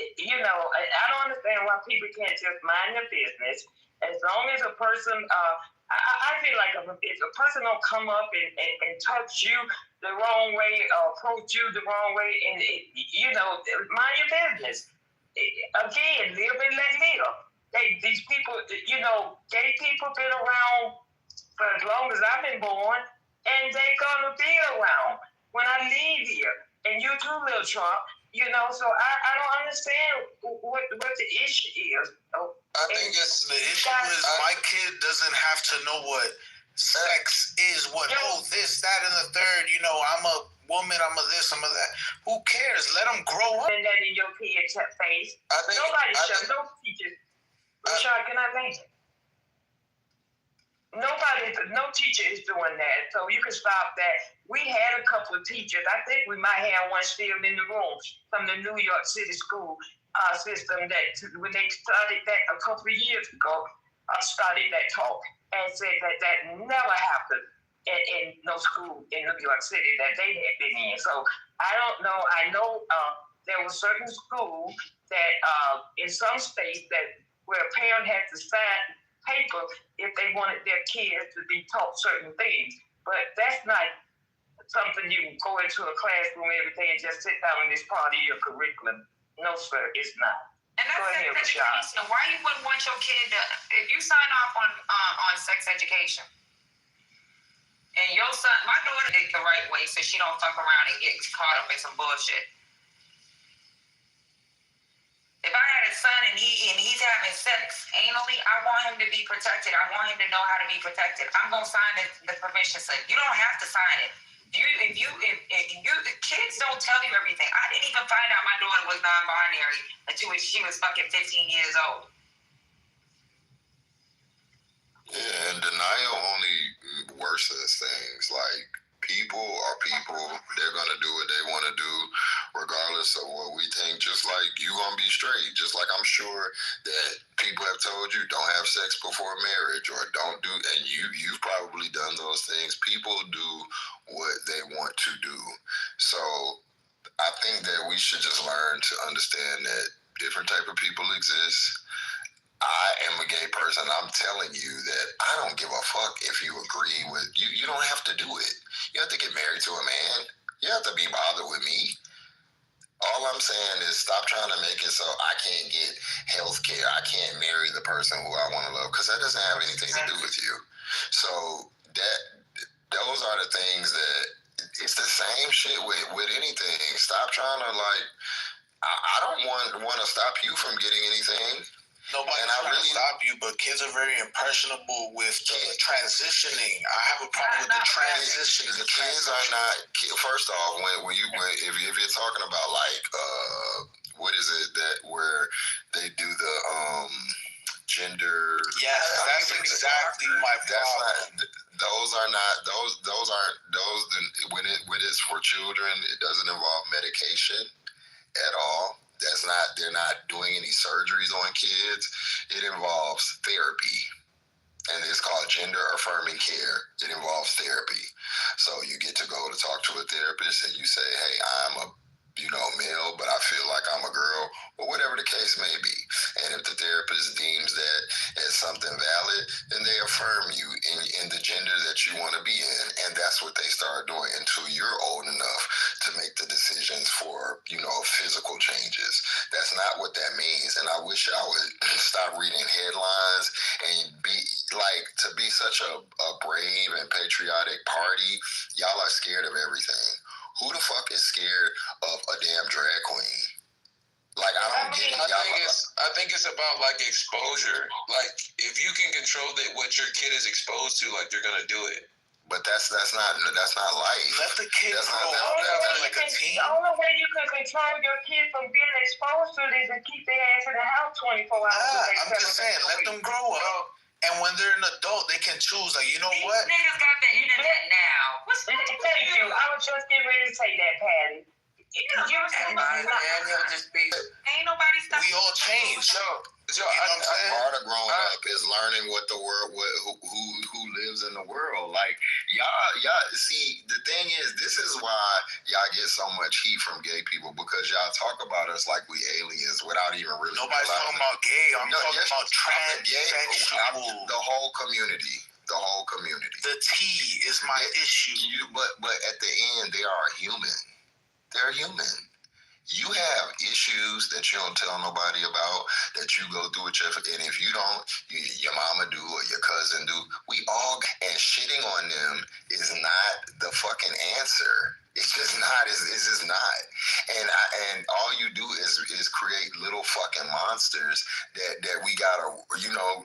don't understand why people can't just mind their business. As long as a person, I feel like if a person don't come up and touch you the wrong way or approach you the wrong way, and mind your business. Again, live and let live. These people, gay people been around for as long as I've been born, and they gonna be around when I leave here. And you too, Lil Trump, so I don't understand what the issue is. I think the issue is my kid doesn't have to know what sex is, this, that, and the third. I'm a woman, I'm a this, I'm a that. Who cares? Let them grow up. And that in your kid's face. No teachers. Rashad, can I thank you? No teacher is doing that, so you can stop that. We had a couple of teachers. I think we might have one still in the room from the New York City school system that when they started that a couple of years ago, started that talk and said that never happened in no school in New York City that they had been in. So I don't know. I know there were certain schools that in some states where a parent had to sign paper if they wanted their kids to be taught certain things. But that's not something you go into a classroom every day and just sit down and it's part of your curriculum. No, sir, it's not. And that's education. Why you wouldn't want your kid to, if you sign off on sex education, and your son, my daughter did the right way so she don't fuck around and get caught up in some bullshit. If I had a son and he's having sex anally, I want him to be protected. I want him to know how to be protected. I'm gonna sign the permission slip. You don't have to sign it. If kids don't tell you everything. I didn't even find out my daughter was non-binary until she was fucking 15 years old. Yeah, and denial only worsens things. Like, people are people. They're going to do what they want to do regardless of what we think. Just like you going to be straight. Just like I'm sure that people have told you don't have sex before marriage or don't do, and you've probably done those things. People do what they want to do. So I think that we should just learn to understand that different type of people exist. I am a gay person. I'm telling you that I don't give a fuck if you agree with you. You don't have to do it. You have to get married to a man. You have to be bothered with me. All I'm saying is stop trying to make it so I can't get health care. I can't marry the person who I want to love, because that doesn't have anything to do with you. So those are the things that, it's the same shit with anything. Stop trying to, like, I don't want to stop you from getting anything. Nobody's trying to stop you, but kids are very impressionable with the transitioning. I have a problem with the transitioning. The kids are not. First off, if you're talking about, like, what is it that where they do the gender? Yes, that's exactly my problem. Those when it's for children, it doesn't involve medication at all. They're not doing any surgeries on kids. It involves therapy. And it's called gender affirming care. It involves therapy. So you get to go to talk to a therapist and you say, hey, I'm a male, but I feel like I'm a girl, or whatever the case may be. And if the therapist deems that as something valid, then they affirm you in the gender that you want to be in. And that's what they start doing until you're old enough to make the decisions for, physical changes. That's not what that means. And I wish I would stop reading headlines and to be such a brave and patriotic party. Y'all are scared of everything. Who the fuck is scared of a damn drag queen? Like, I don't get it. I think it's about, like, exposure. Like, if you can control what your kid is exposed to, like, they're gonna do it. But that's not life. Let the kid grow up. The only way you can control your kid from being exposed to it is to keep their ass in the house 24 hours. I'm just saying, let them grow up. And when they're an adult, they can choose. Like, you know what? These niggas got the internet now. Thank you. I was just getting ready to say that, Patty. Ain't nobody stopping. We all change. Part of growing up is learning what the world, who lives in the world. Like, y'all. See, the thing is, this is why y'all get so much heat from gay people, because y'all talk about us like we aliens without even really. Nobody's talking about gay. I'm talking about transsexual. The whole community. The whole community. The T is my issue. But at the end, they are human. They're human. You have issues that you don't tell nobody about, that you go through with and if you don't, your mama do or your cousin do. We all, and shitting on them is not the fucking answer. It's just not. It's just not. And all you do is create little fucking monsters that we gotta,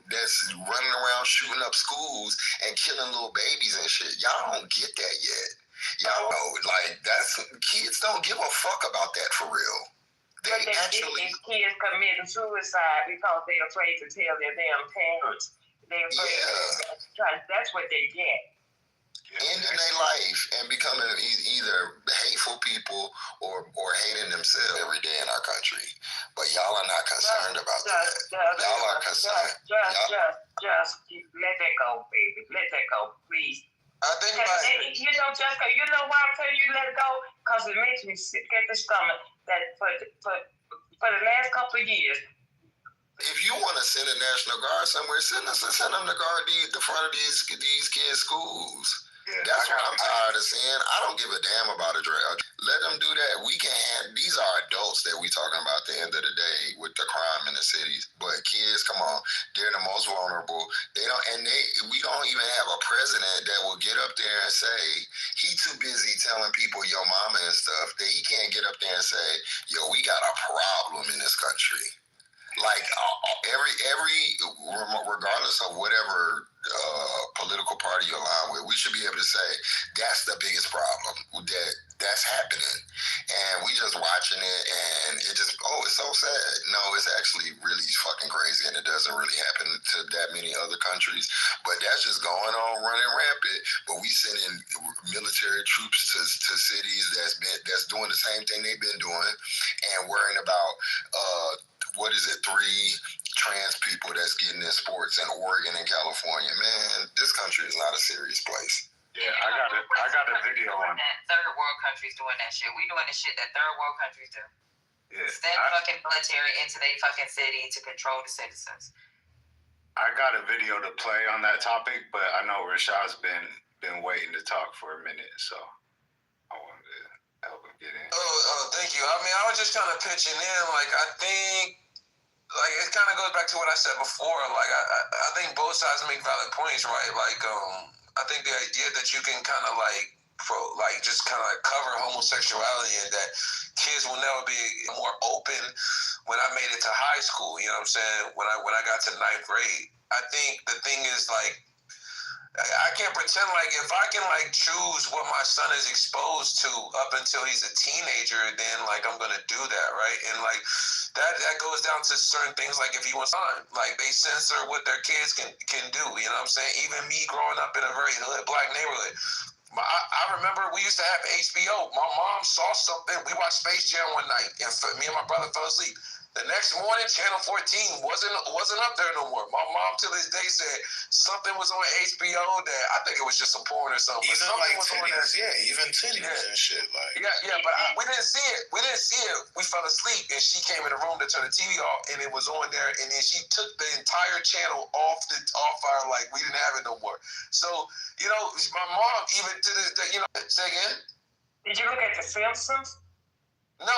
that's running around shooting up schools and killing little babies and shit. Y'all don't get that yet. Y'all know, like, kids don't give a fuck about that for real. These kids committing suicide because they're afraid to tell their damn parents. They're afraid that's what they get. Ending their life and becoming either hateful people or hating themselves every day in our country. But y'all are not concerned about that. Y'all are concerned. Just let that go, baby. Let that go, please. I think Jessica, you know why I'm telling you to let it go? Because it makes me sick at the stomach that for the last couple of years. If you want to send a National Guard somewhere, send them to guard the front of these kids' schools. That's what I'm tired of seeing. I don't give a damn about a drug. Let them do that. We can't. These are adults that we talking about at the end of the day with the crime in the cities. But kids, come on, they're the most vulnerable. They don't, and we don't even have a president that will get up there and say he too busy telling people your mama and stuff that he can't get up there and say, yo, we got a problem in this country. Like regardless of whatever political party you align with, we should be able to say that's the biggest problem that's happening, and we just watching it, and it just it's so sad. No, it's actually really fucking crazy, and it doesn't really happen to that many other countries. But that's just going on, running rampant. But we sending military troops to cities that's doing the same thing they've been doing, and worrying about what is it, 3 trans people that's getting in sports in Oregon and California. Man, this country is not a serious place. Yeah, I got a video on that. Third world countries doing that shit. We doing the shit that third world countries do. Yeah, send fucking military into their fucking city to control the citizens. I got a video to play on that topic, but I know Rashad's been waiting to talk for a minute, so I wanted to help him get in. Thank you. I mean, I was just kind of pitching in. Like, I think, like, it kind of goes back to what I said before. Like, I think both sides make valid points, right? Like, I think the idea that you can kind of just kind of cover homosexuality and that kids will never be more open. When I made it to high school, you know what I'm saying? When I got to 9th grade, I think the thing is, like, I can't pretend like if I can like choose what my son is exposed to up until he's a teenager, then like I'm gonna do that, right? And like that goes down to certain things, like if he wants on, like they censor what their kids can do, you know what I'm saying? Even me growing up in a very hood black neighborhood, I remember we used to have HBO. My mom saw something. We watched Space Jam one night, and me and my brother fell asleep. The next morning, Channel 14 wasn't up there no more. My mom to this day said something was on HBO that I think it was just some porn or something. Even like titties, even titties and shit. Like but we didn't see it. We didn't see it. We fell asleep, and she came in the room to turn the TV off, and it was on there. And then she took the entire channel off our, like, we didn't have it no more. So you know, my mom even to this day, you know, say again. Did you look at The Simpsons? No.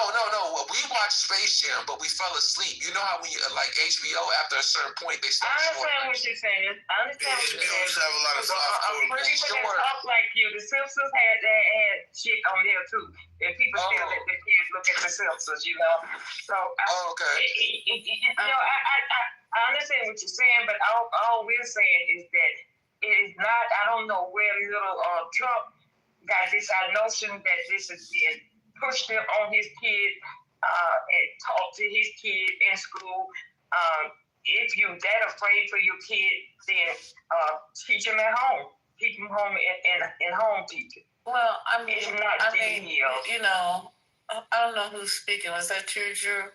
We watched Space Jam, but we fell asleep. You know how when you like HBO, after a certain point, they start. I understand what you're saying. HBO used to have a lot of stuff. I'm pretty sure up like you. The Simpsons had shit on there too. And people still let their kids look at The Simpsons, you know. So you know, I understand what you're saying, but all we're saying is that it is not. I don't know where little Trump got this notion that this is being pushed on his kid and talk to his kid in school. If you're that afraid for your kid, then teach him at home. Keep him home in home teaching. Well, I mean, you know, I don't know who's speaking. Was that you, Drew?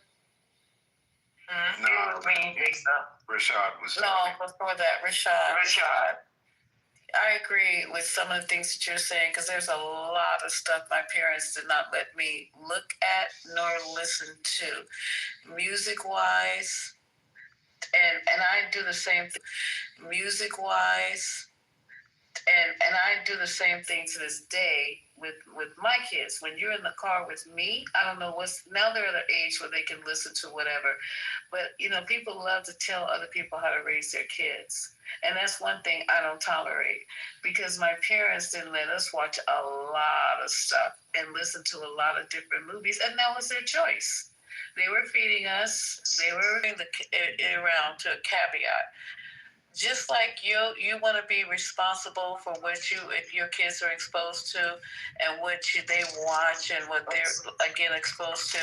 No, Rashad was. No, before that, Rashad. I agree with some of the things that you're saying, because there's a lot of stuff my parents did not let me look at nor listen to, music-wise, and I do the same thing, music-wise, and I do the same thing to this day with my kids. When you're in the car with me, I don't know now they're at an age where they can listen to whatever, but you know, people love to tell other people how to raise their kids. And that's one thing I don't tolerate, because my parents didn't let us watch a lot of stuff and listen to a lot of different movies, and that was their choice. They were feeding us. They were bringing it around to a caveat. Just like you want to be responsible for if your kids are exposed to, and what they watch and what they're again exposed to.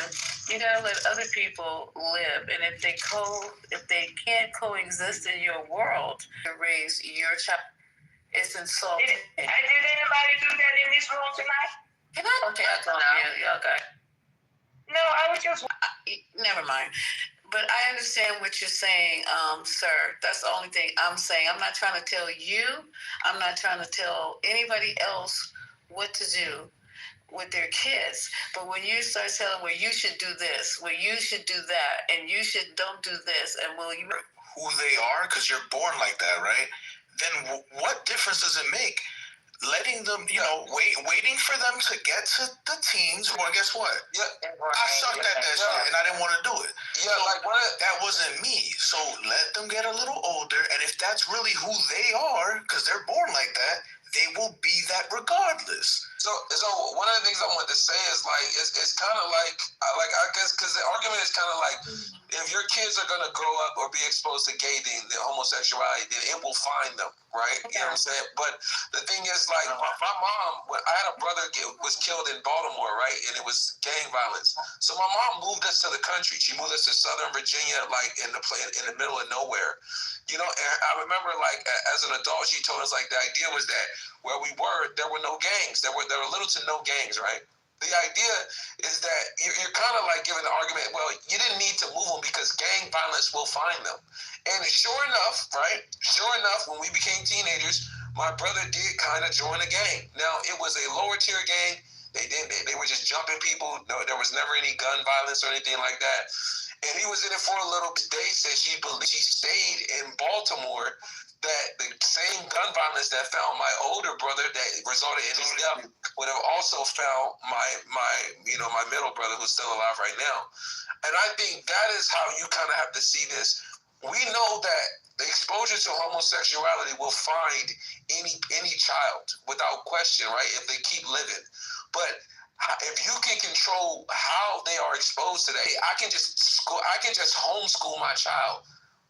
You gotta let other people live, and if they can't coexist in your world to raise your child, it's insulting. Did anybody do that in this room tonight? Okay, I told you. Okay. No, I was just. Never mind. But I understand what you're saying, sir. That's the only thing I'm saying. I'm not trying to tell you. I'm not trying to tell anybody else what to do with their kids. But when you start telling, well, you should do this, well, you should do that, and you don't do this, and will you... Who they are, because you're born like that, right? Then what difference does it make? letting them, waiting for them to get to the teens. Well, guess what? Yeah, I sucked at that shit, and I didn't want to do it. Yeah, so like that wasn't me. So let them get a little older, and if that's really who they are, because they're born like that, they will be that regardless. So one of the things I want to say is like it's kind of like I guess because the argument is kind of like if your kids are gonna grow up or be exposed to gay the homosexuality, then it will find them, right? You know what I'm saying? But the thing is, like my mom, I had a brother was killed in Baltimore, right? And it was gang violence. So my mom moved us to the country. She moved us to Southern Virginia, like in the middle of nowhere. And I remember, like, as an adult, she told us, like, the idea was that where we were, there were no gangs. There were little to no gangs, right? The idea is that you're kind of like giving the argument, well, you didn't need to move them because gang violence will find them. And sure enough, right? Sure enough, when we became teenagers, my brother did kind of join a gang. Now, it was a lower tier gang. They were just jumping people. No, there was never any gun violence or anything like that. And he was in it for a little bit. They said she stayed in Baltimore, that the same gun violence that found my older brother that resulted in his death would have also found my middle brother who's still alive right now. And I think that is how you kind of have to see this. We know that the exposure to homosexuality will find any child without question, right? If they keep living. But if you can control how they are exposed today, I can just homeschool my child.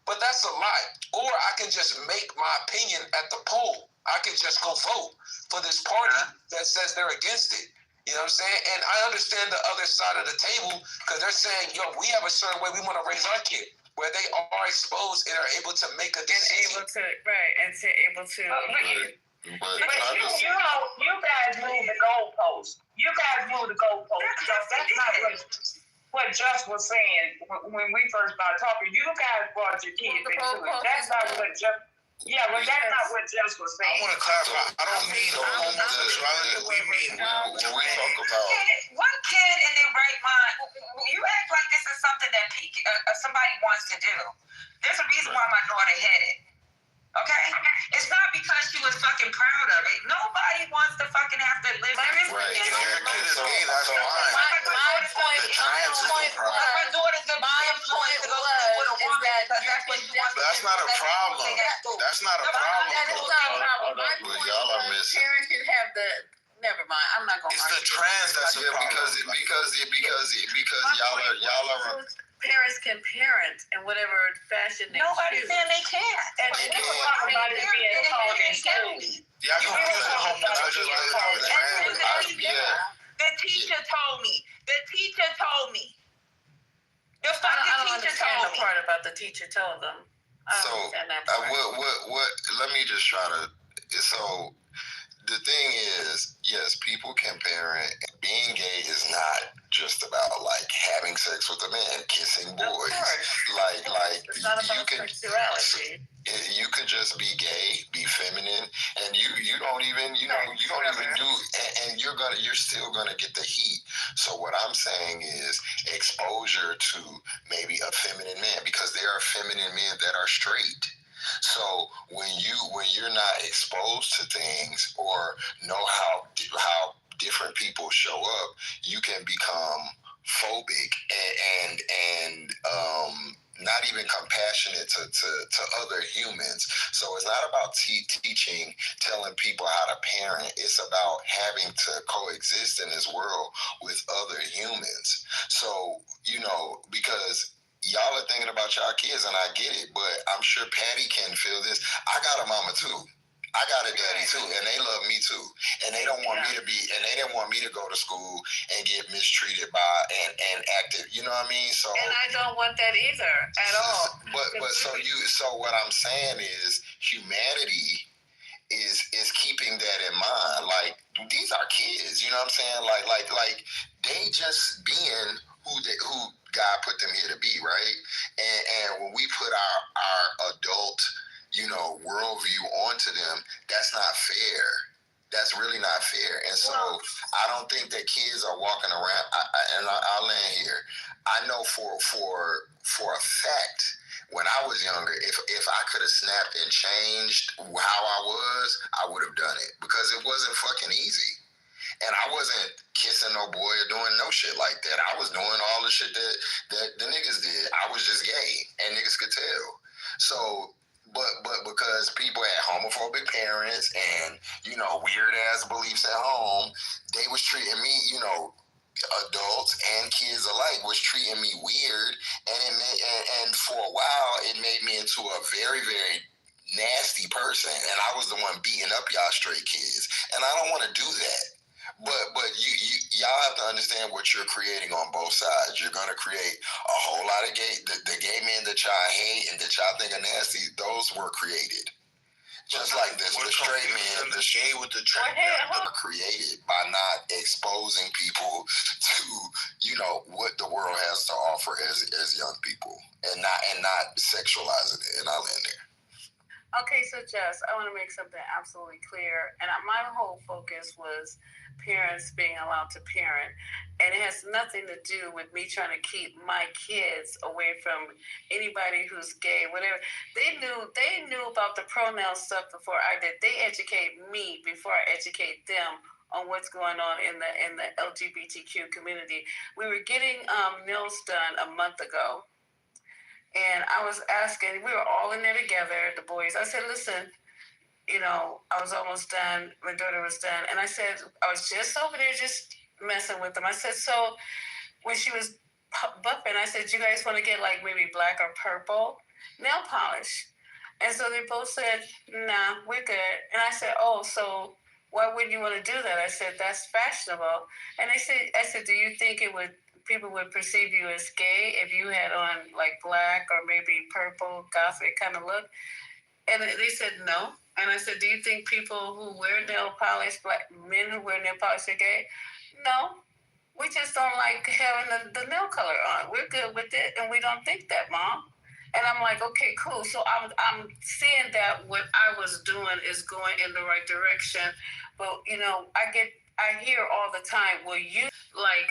But that's a lie. Or I can just make my opinion at the poll. I can just go vote for this party that says they're against it. You know what I'm saying? And I understand the other side of the table because they're saying, we have a certain way we want to raise our kid, where they are exposed and are able to make a decision. But you guys move the goalposts. You guys move the goalposts. That's not what Just was saying when we first started talking. You guys brought your kids into it. That's not what Just. Yeah, but that's not what Just was saying. I want to clarify. I don't mean homosexuality. We mean when we talk about. What kid in their right mind? You act like this is something that somebody wants to do. There's a reason why my daughter hid it. Okay? It's not because she was fucking proud of it. Nobody wants to fucking have to live there. Right. If your kid is gay, that's fine. My point is that's not a problem. That's not a problem. Y'all are missing. Parents should have the. Never mind. I'm not going to. It's the trans that's a problem because y'all are. Parents can parent in whatever fashion they Nobody's saying they can't. And we were talking about it being taught in school. Yeah, the teacher told me. The fucking teacher told me. The part about the teacher told them. So, what? Let me just try to. So, the thing is, yes, people can parent. Being gay is not just about like having sex with a man, kissing boys. Like it's not about sexuality. You could just be gay, be feminine, and you don't even do, and you're still gonna get the heat. So what I'm saying is exposure to maybe a feminine man, because there are feminine men that are straight. So when you're not exposed to things or know how different people show up, you can become phobic and not even compassionate to other humans. So it's not about teaching, telling people how to parent. It's about having to coexist in this world with other humans. So, because y'all are thinking about y'all kids, and I get it, but I'm sure Patty can feel this. I got a mama too. I got a daddy too, and they love me too, and they don't want me to be, and they didn't want me to go to school and get mistreated by and acted. You know what I mean? So, and I don't want that either at all. So what I'm saying is humanity is keeping that in mind. Like, these are kids. You know what I'm saying? Like they just being who God put them here to be, right? And when we put our adult worldview onto them, that's not fair. That's really not fair. And so I don't think that kids are walking around, I'll land here. I know for a fact when I was younger, if I could have snapped and changed how I was, I would have done it because it wasn't fucking easy. And I wasn't kissing no boy or doing no shit like that. I was doing all the shit that the niggas did. I was just gay, and niggas could tell. So, but because people had homophobic parents and, you know, weird ass beliefs at home, they was treating me, you know, adults and kids alike was treating me weird, and for a while it made me into a very, very nasty person, and I was the one beating up y'all straight kids, and I don't want to do that. But y'all have to understand what you're creating on both sides. You're gonna create a whole lot of the gay men that y'all hate and that y'all think are nasty. Those were created. Just like this, the straight man, the shade with the track are created by not exposing people to, you know, what the world has to offer as young people, and not sexualizing it. And I'll end there. Okay, so Jess, I want to make something absolutely clear, and my whole focus was parents being allowed to parent, and it has nothing to do with me trying to keep my kids away from anybody who's gay, whatever. They knew about the pronoun stuff before I did. They educate me before I educate them on what's going on in the LGBTQ community. We were getting nails done a month ago. And I was asking, we were all in there together, the boys. I said, listen, you know, I was almost done. My daughter was done. And I said, I was just over there just messing with them. I said, so when she was bumping, I said, you guys want to get like maybe black or purple nail polish? And so they both said, nah, we're good. And I said, oh, so why wouldn't you want to do that? I said, that's fashionable. And I said, do you think people would perceive you as gay if you had on like black or maybe purple, gothic kind of look? And they said no. And I said, do you think people who wear nail polish, black men who wear nail polish are gay? No. We just don't like having the nail color on. We're good with it, and we don't think that, Mom. And I'm like, okay, cool. So I'm seeing that what I was doing is going in the right direction. But, you know, I hear all the time, well, you like,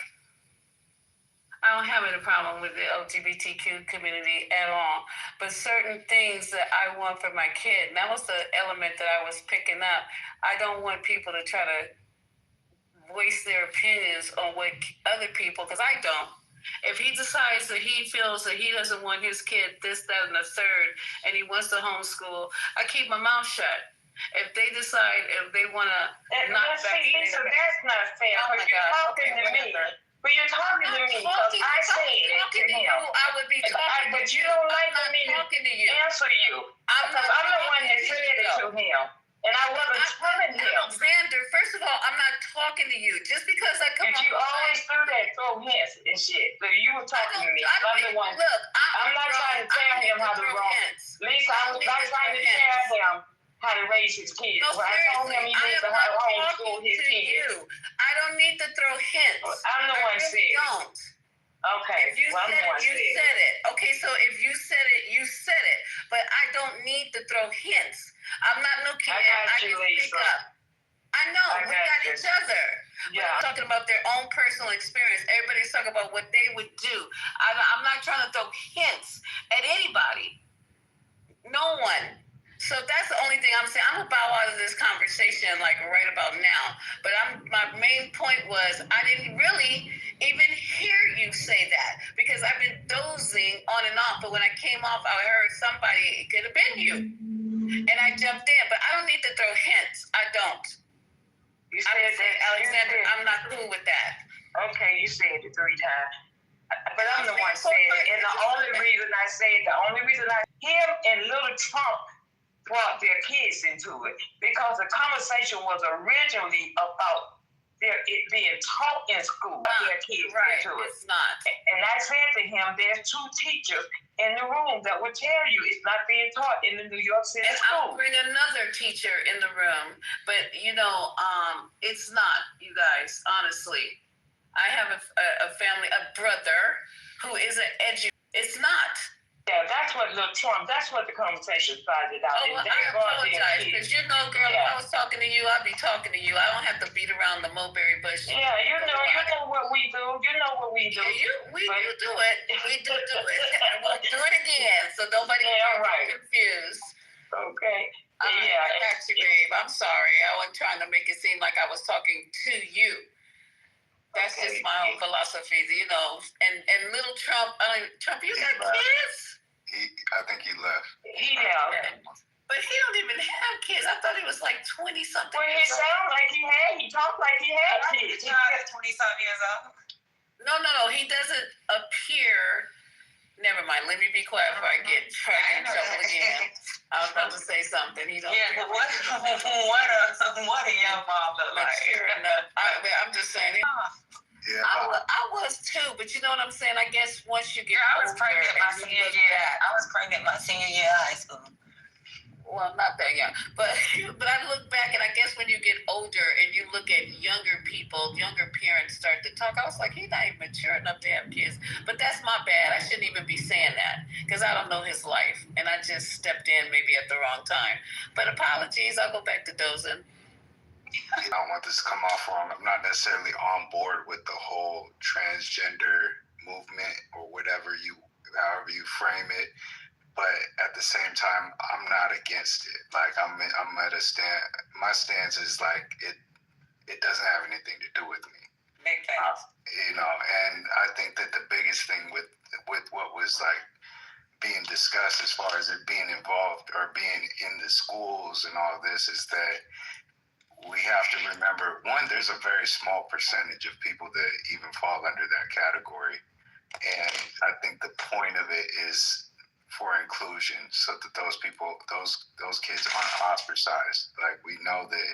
I don't have any problem with the LGBTQ community at all. But certain things that I want for my kid, and that was the element that I was picking up. I don't want people to try to waste their opinions on what other people, because I don't. If he decides that he feels that he doesn't want his kid this, that, and the third, and he wants to homeschool, I keep my mouth shut. If they decide, if they want to not see, Lisa, that's not fair. Oh my God. Talking to me. But you're talking to me because I said it to him. I would be talking but you don't like for me to answer you. Because I'm the one that said it to him. And I wasn't telling him. Alexander, first of all, I'm not talking to you. Just because I come on. You always do that, throw hints and shit. So you were talking to me. I'm the one. Look, I'm not trying to tell him how to roll. Lisa, I was not trying to tell him how to raise his kids. No, well, I told him he needs to homeschool his kids. I don't need to throw hints. I'm the one saying. Don't. Okay. If you said it, you said it. Okay, so if you said it, you said it. But I don't need to throw hints. I'm not no kid. I can speak up. I know. We got each other. Yeah. We're talking about their own personal experience. Everybody's talking about what they would do. I'm not trying to throw hints at anybody. No one. So that's the only thing I'm saying. I'm gonna bow out of this conversation like right about now. But my main point was I didn't really even hear you say that because I've been dozing on and off. But when I came off, I heard somebody. It could have been you, and I jumped in. But I don't need to throw hints. I don't. You said that, Alexander. I'm not cool with that. Okay, you said it 3 times. But I'm the one saying it. And the only reason him and Little Trump brought their kids into it because the conversation was originally about it being taught in school. Their kids into it. It's not. And I said to him, there's 2 teachers in the room that will tell you it's not being taught in the New York City school. I'll bring another teacher in the room, but you know, it's not. You guys, honestly, I have a family, a brother who is an educator. It's not. Yeah, that's what the conversation started out. Oh, well, I apologize, because girl, if I was talking to you, I'd be talking to you. I don't have to beat around the mulberry bush. Yeah, you know what we do. You know what we do. Yeah, we do it. We do it. We'll do it again, so nobody get confused. Okay. I got you, babe. I'm sorry. I wasn't trying to make it seem like I was talking to you. That's just my own philosophy, you know. And little Trump, you got kids? I think he left. He left. But he don't even have kids. I thought he was like 20-something. Well, he sounded like he talked like he had kids. He's not 20-something years old. No. He doesn't appear. Never mind. Let me be quiet before I get in trouble again. I was about to say something. He don't. Yeah, but what a young mom look like. Sure enough. I'm just saying. Yeah, I was too, but you know what I'm saying? I guess once you get I was pregnant my senior year. I was pregnant my senior year of high school. Well, not that young, but I look back and I guess when you get older and you look at younger people, younger parents start to talk, I was like, he's not even mature enough to have kids. But that's my bad. I shouldn't even be saying that because I don't know his life and I just stepped in maybe at the wrong time. But apologies, I'll go back to dozing. I don't want this to come off wrong. I'm not necessarily on board with the whole transgender movement or however you frame it. But at the same time, I'm not against it. Like I'm at a stand. My stance is like it doesn't have anything to do with me. Big facts. You know, and I think that the biggest thing with what was like being discussed as far as it being involved or being in the schools and all this is that we have to remember, one, there's a very small percentage of people that even fall under that category. And I think the point of it is for inclusion so that those kids aren't ostracized. Like we know that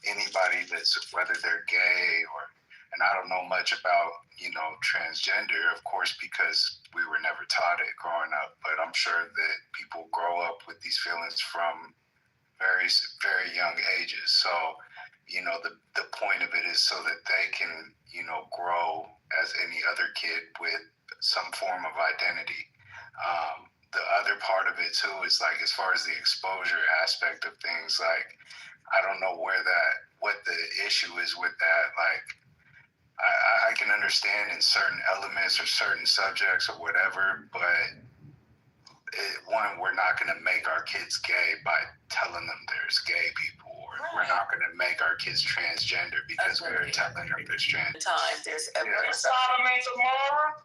anybody that's, whether they're gay or, and I don't know much about, transgender, of course, because we were never taught it growing up, but I'm sure that people grow up with these feelings from very, very young ages. So, the point of it is so that they can, grow as any other kid with some form of identity. The other part of it too is like, as far as the exposure aspect of things, like, I don't know what the issue is with that. Like, I can understand in certain elements or certain subjects or whatever, but we're not going to make our kids gay by telling them there's gay people, or we're not going to make our kids transgender because we're telling them there's trans. There's evidence. Sodom and Gomorrah.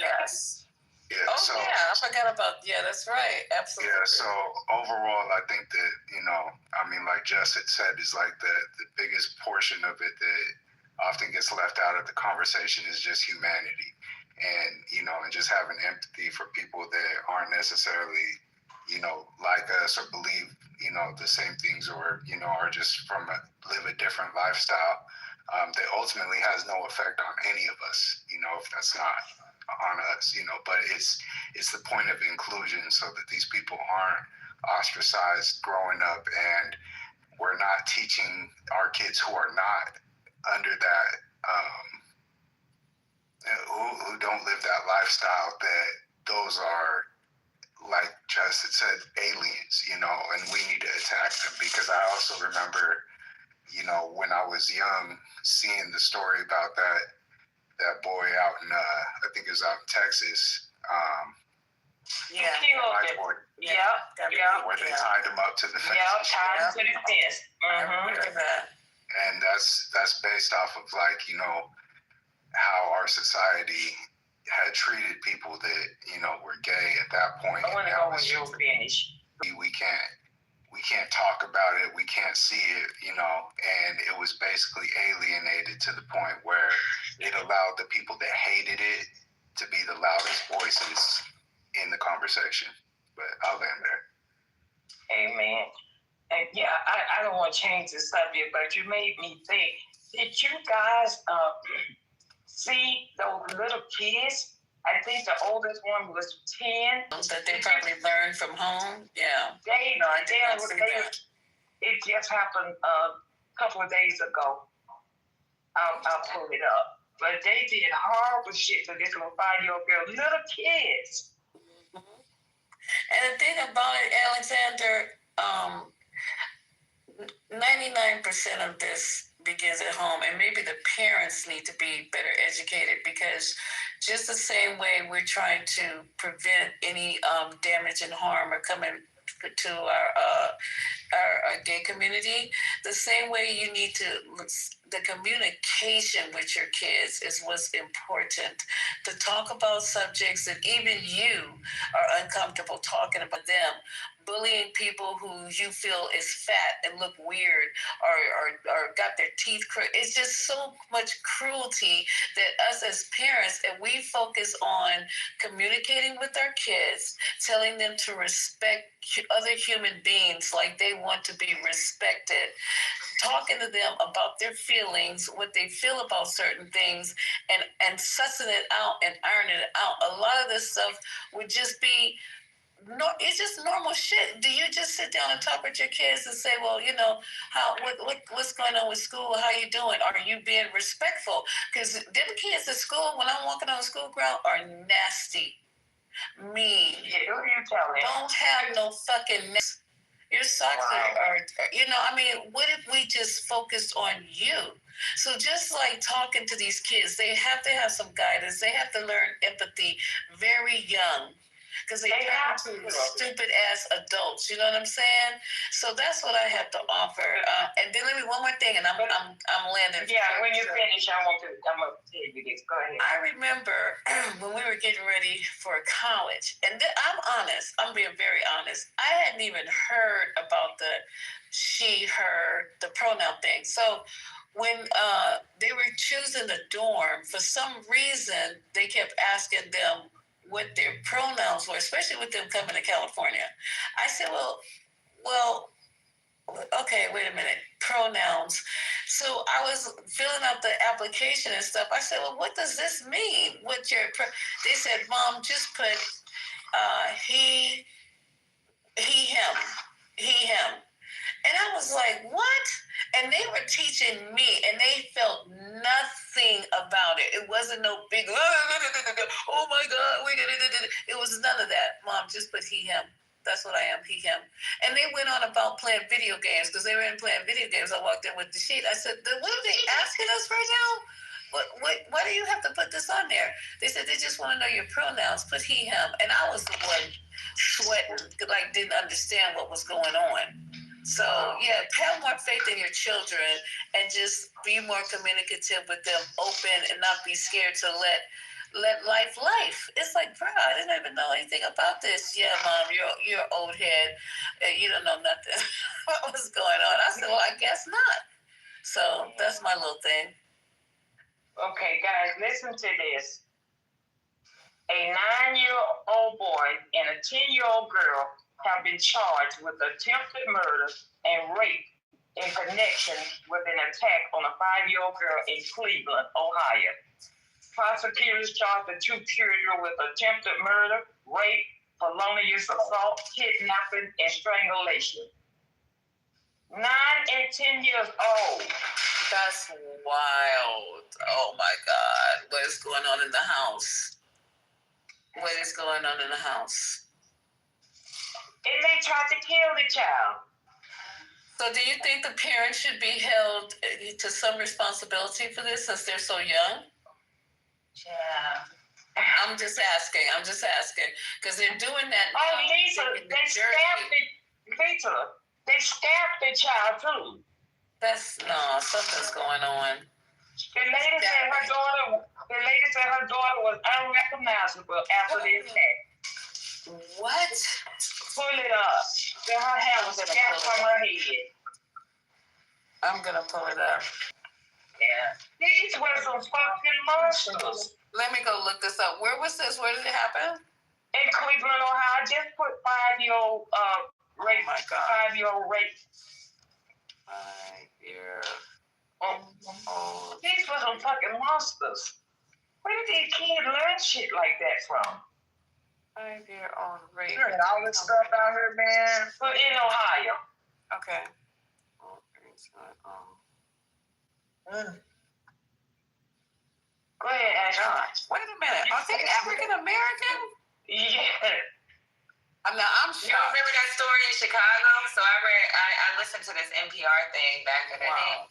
Yes. Yeah, I forgot about. Yeah, that's right. Absolutely. Yeah. So overall, I think that like Jess had said, is like the biggest portion of it that often gets left out of the conversation is just humanity. And, and just having empathy for people that aren't necessarily, like us or believe, the same things or, are just live a different lifestyle that ultimately has no effect on any of us, if that's not on us, but it's the point of inclusion so that these people aren't ostracized growing up, and we're not teaching our kids who are not under that, who don't live that lifestyle, that those are, like Justin said, aliens, and we need to attack them. Because I also remember, when I was young, seeing the story about that boy out in, I think it was out in Texas. Where they tied him up to the fence. Yeah, tied him to the fence. And that's based off of how our society had treated people that were gay at that point. I want to know when you'll finish. We can't talk about it. We can't see it. And it was basically alienated to the point where it allowed the people that hated it to be the loudest voices in the conversation. But I'll end there. Amen. And I don't want to change the subject, but you made me think. Did you guys see those little kids? I think the oldest one was 10. That they probably learned from home. Yeah. It just happened a couple of days ago. I'll pull it up. But they did horrible shit to this little 5-year-old girl. Little kids. And the thing about it, Alexander, 99% of this begins at home, and maybe the parents need to be better educated, because just the same way we're trying to prevent any damage and harm or coming to our gay community, the same way you need to, the communication with your kids is what's important. To talk about subjects that even you are uncomfortable talking about them. Bullying people who you feel is fat and look weird or got their teeth crooked. It's just so much cruelty that us as parents, and we focus on communicating with our kids, telling them to respect other human beings like they want to be respected, talking to them about their feelings, what they feel about certain things, and sussing it out and ironing it out. A lot of this stuff would just be, no, it's just normal shit. Do you just sit down and talk with your kids and say, well, you know, what's going on with school? How you doing? Are you being respectful? Because them kids at school, when I'm walking on the school ground, are nasty, mean. Yeah, who you telling? Don't have no fucking mess. Your socks are, you know, I mean, what if we just focused on you? So just like talking to these kids, they have to have some guidance. They have to learn empathy very young, because they turn into stupid ass adults. You know what I'm saying? So that's what I have to offer. And then let me one more thing, and I'm landing. Yeah, when you finish, I'm gonna tell you this. Go ahead. I remember when we were getting ready for college, and I'm honest. I'm being very honest. I hadn't even heard about the she, her, the pronoun thing. So when they were choosing the dorm, for some reason, they kept asking them what their pronouns were, especially with them coming to California. I said, well, okay, wait a minute, pronouns. So I was filling out the application and stuff. I said, well, what does this mean? They said, Mom, just put he, him, him. And I was like, what? And they were teaching me, and they felt nothing about it. It wasn't no big, oh my God, it was none of that. Mom, just put he, him. That's what I am, he, him. And they went on about playing video games, because they were in playing video games. I walked in with the sheet. I said, what are they asking us right now? Why do you have to put this on there? They said they just want to know your pronouns. Put he, him. And I was the one sweating, like didn't understand what was going on. So, yeah, have more faith in your children and just be more communicative with them, open, and not be scared to let life. It's like, bro, I didn't even know anything about this. Yeah, Mom, you're an old head. You don't know nothing. What was going on? I said, well, I guess not. So that's my little thing. Okay, guys, listen to this. A 9-year-old boy and a 10-year-old girl have been charged with attempted murder and rape in connection with an attack on a 5-year-old girl in Cleveland, Ohio. Prosecutors charged the two children with attempted murder, rape, felonious assault, kidnapping, and strangulation. 9 and 10 years old. That's wild. Oh my God. What is going on in the house? What is going on in the house? And they tried to kill the child. So do you think the parents should be held to some responsibility for this since they're so young? Yeah. I'm just asking, because they're doing that now. Oh, Lisa, they stabbed the child too. Something's going on. The lady said her daughter was unrecognizable after the attack. What? Pull it up. Then her hair was snapped from her head. I'm gonna pull it up. Yeah. These were some fucking monsters. Let me go look this up. Where was this? Where did it happen? In Cleveland, Ohio. I just put 5-year-old rape. Oh my God. 5-year-old rape. 5-year. These were some fucking monsters. Where did these kids learn shit like that from? 5-year-old rape. Hearing all this stuff out here, man. But in Ohio. Okay. Go ahead, Ashton. Wait a minute. Are they African American? Yeah. I'm shocked. You remember that story in Chicago? So I listened to this NPR thing back in the day.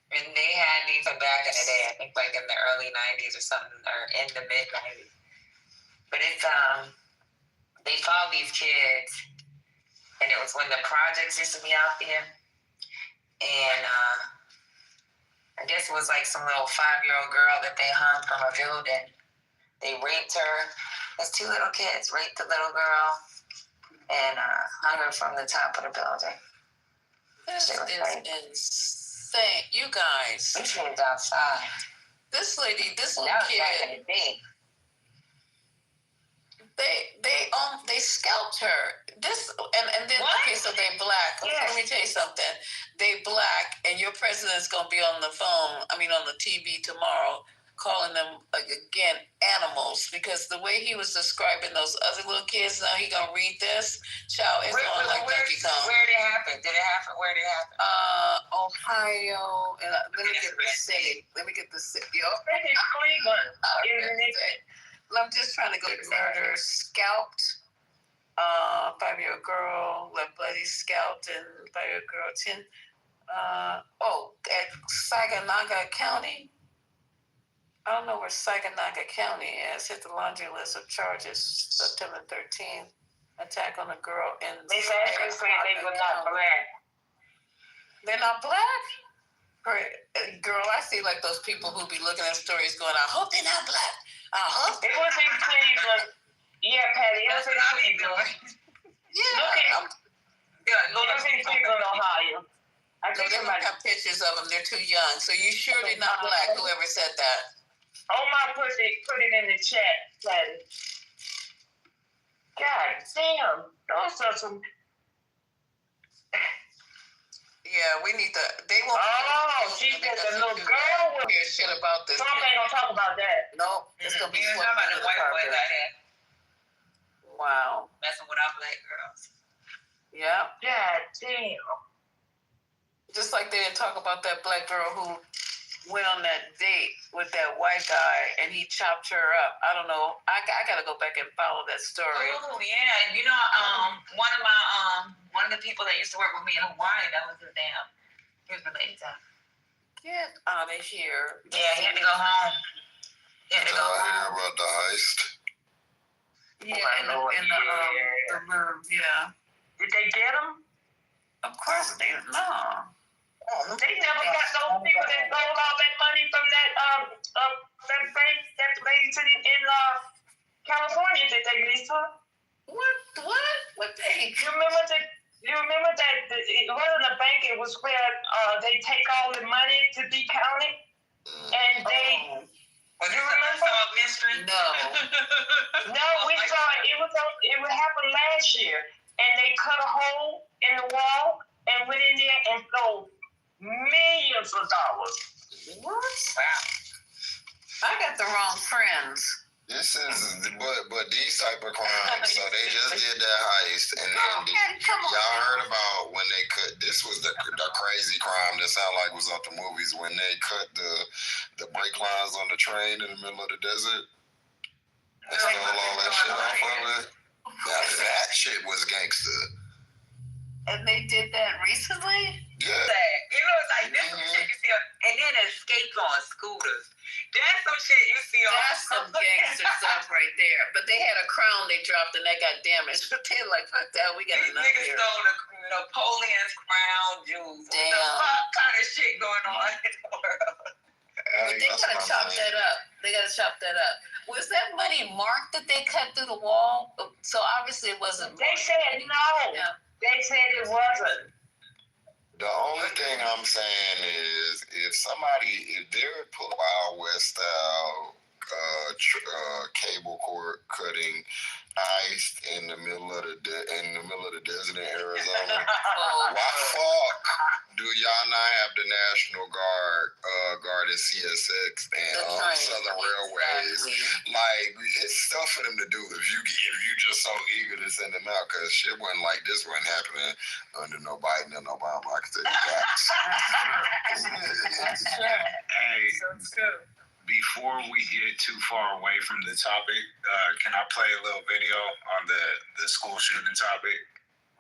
And they had these back in the day, I think like in the early 90s or something, or in the mid 90s. But it's, they followed these kids, and it was when the projects used to be out there. And I guess it was like some little 5-year-old girl that they hung from a building. They raped her. There's 2 little kids raped the little girl and hung her from the top of the building. This is insane. You guys. She was outside. This lady, this little kid. They scalped her. This and then what? Okay, so they black. Okay, let me tell you something. They black, and your president's gonna be on the phone. I mean, on the TV tomorrow, calling them again animals because the way he was describing those other little kids. Now he gonna read this. Child, it's going like Donkey Kong. Where did it happen? Did it happen? Where did it happen? Ohio. And let me get the city. Cleveland. I'm just trying to go to murder, scalped, 5-year-old girl, left bloody scalped, and 5-year-old girl, 10. At Saginaw County. I don't know where Saginaw County is. Hit the laundry list of charges September 13th. Attack on a girl in. They said they were not black. They're not black? Girl, I see like those people who be looking at stories going, I hope they're not black. It was in Cleveland. Yeah, Patty, it was in Cleveland. It was in Cleveland, Ohio. I think they don't have pictures of them. They're too young. So you sure they're not black, whoever said that? Omar put it in the chat, Patty. God damn. Those are some... Yeah, we need to. They won't. She said the little girl will hear shit about this. Trump ain't gonna talk about that. No, it's gonna be swept about the white boys out here. Wow. Messing with our black girls. Yeah. God damn. Just like they didn't talk about that black girl who went on that date with that white guy and he chopped her up. I don't know. I gotta go back and follow that story. Oh yeah, you know, one of the people that used to work with me in Hawaii, that was his damn. He was related to. Get out of here. Yeah, he had to go home. He had to go home. Hear about the heist? Yeah, in the room. Yeah. Did they get him? Of course they no. They never got those people that stole all that money from that bank, that lady in California. Did they, Lisa? What bank? You remember that it wasn't a bank. It was where they take all the money to be counted, and they. Was you remember mystery? No. No, we saw it. It would happen last year, and they cut a hole in the wall and went in there and stole millions of dollars. What? Wow. I got the wrong friends. This is, but these type of crimes, so they just did that heist, and then y'all heard about when they cut, this was the crazy crime that sounded like was off the movies, when they cut the brake lines on the train in the middle of the desert. They stole all that shit off of it. Now that shit was gangster. And they did that recently? Yeah. You know, it's like this some shit you see, and then escapes on scooters. That's some shit you see on. That's some gangster stuff right there. But they had a crown they dropped and that got damaged. They're like, fuck that, we got enough here. These niggas stole the Napoleon's crown jewels. Damn. What kind of shit going on in the world? But they gotta chop that up. Was that money marked that they cut through the wall? So obviously it wasn't. They said no. Yeah. They said it wasn't. The only thing I'm saying is if they're put Wild West style cable cord cutting heist in the middle of the desert in Arizona, why fuck do y'all not have the National Guard guarding CSX and Southern Railways? Like, it's stuff for them to do if you just so eager to send them out, because shit wasn't like this wasn't happening under no Biden and Obama. I can tell you that. Hey, so true. before we get too far away from the topic, can I play a little video on the school shooting topic?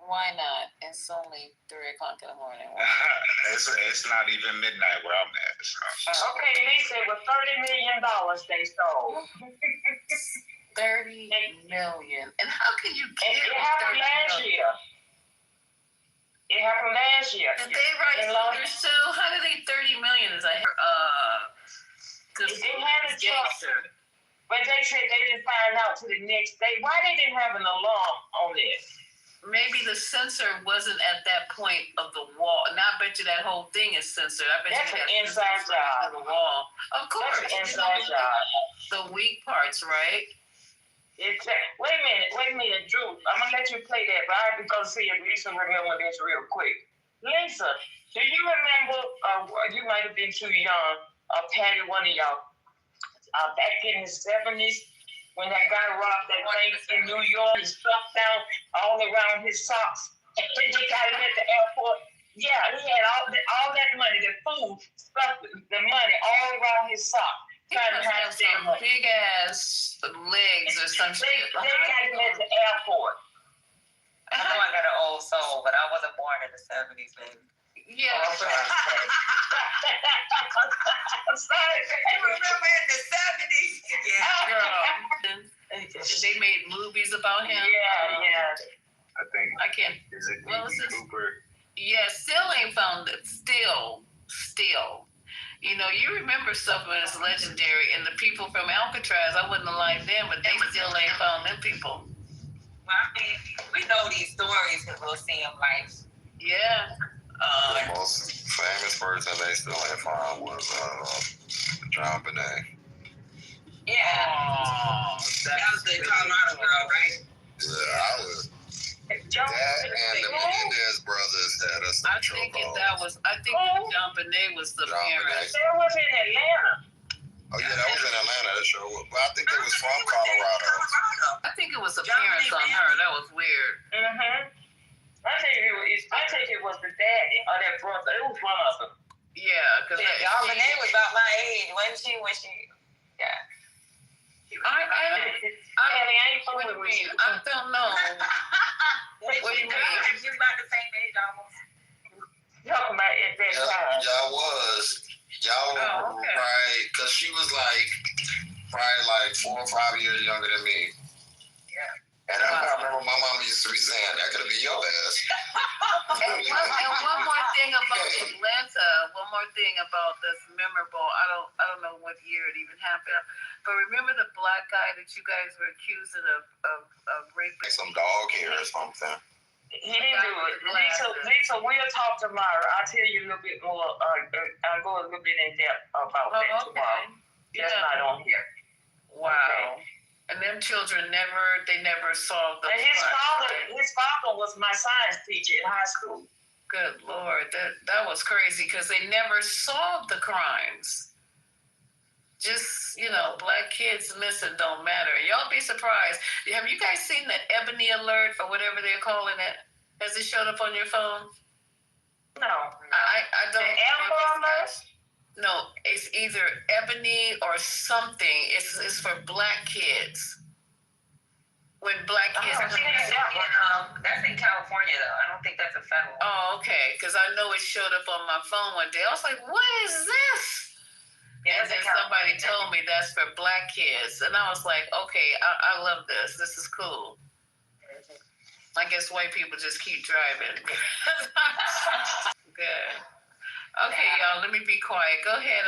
Why not? It's only 3 o'clock in the morning. It's not even midnight where I'm at. So. Okay, Lisa, it was $30 million they stole. $30 million. And how can you kill it happened last year? It happened last year. Did they write shooters too? How did they 30 million? Is I they had a truck, but they said they didn't find out till the next day. Why they didn't have an alarm on this? Maybe the sensor wasn't at that point of the wall. And I bet you that whole thing is censored. I bet that's you an inside job. The wall. Of course. That's an inside job. The weak parts, right? Wait a minute, Drew. I'm gonna let you play that, but I have to go see if Lisa remember this real quick. Lisa, do you remember? You might have been too young. Patty, one of y'all, back in the 70s, when that guy robbed that bank in New York, he stuck down all around his socks. They got him at the airport. Yeah, he had all that money, the food, stuff, the money all around his socks. He must have some big ass legs or some shit. They got him at the airport. I know I got an old soul, but I wasn't born in the 70s, baby. Yeah. I'm sorry. You remember in the 70s? Yeah, girl. They made movies about him. Yeah. I think. I can't. Is it Cooper? Yeah, still ain't found it. Still. You know, you remember stuff when it's legendary, and the people from Alcatraz, I wouldn't have liked them, but they still ain't found them people. Well, I mean, we know these stories because we'll see them like. Yeah. The most famous person they still ain't found was John Bonet. Yeah. That was the Colorado girl, right? Yeah, that and the Menendez brothers had us in trouble. I think John Bonet was the parent. That was in Atlanta. Oh yeah, that was in Atlanta. That show, but I think they was from Colorado. I think it was the parents on her. That was weird. I think it was the daddy or that brother. It was one of them. Yeah, because John Bonet was about my age, wasn't she? Yeah. What do you mean? I don't know. What do you mean? She was about the same age almost. Talking about at that time. Y'all were right, because she was probably 4 or 5 years younger than me. Yeah. And I remember my mama used to be saying, that could be your ass. And one more thing about Atlanta, one more thing about this memorable, I don't know what year it even happened, but remember the black guy that you guys were accusing of raping? Like some dog hair or something. He didn't do it. Lisa, we'll talk tomorrow. I'll tell you a little bit more. I'll go a little bit in depth about that tomorrow. That's not on here. Wow. Okay. And them children never solved the crime. His father was my science teacher in high school. Good Lord, that was crazy because they never solved the crimes. Just, black kids missing don't matter. Y'all be surprised. Have you guys seen the Ebony Alert or whatever they're calling it? Has it showed up on your phone? No. I don't. The Amber Alert? No, it's either Ebony or something. It's for black kids. When black kids. That's in California, though. I don't think that's a federal. Oh, okay. Because I know it showed up on my phone one day. I was like, what is this? Yeah, and then somebody told me that's for black kids. And I was like, okay, I love this. This is cool. I guess white people just keep driving. Good. Okay, y'all, let me be quiet. Go ahead.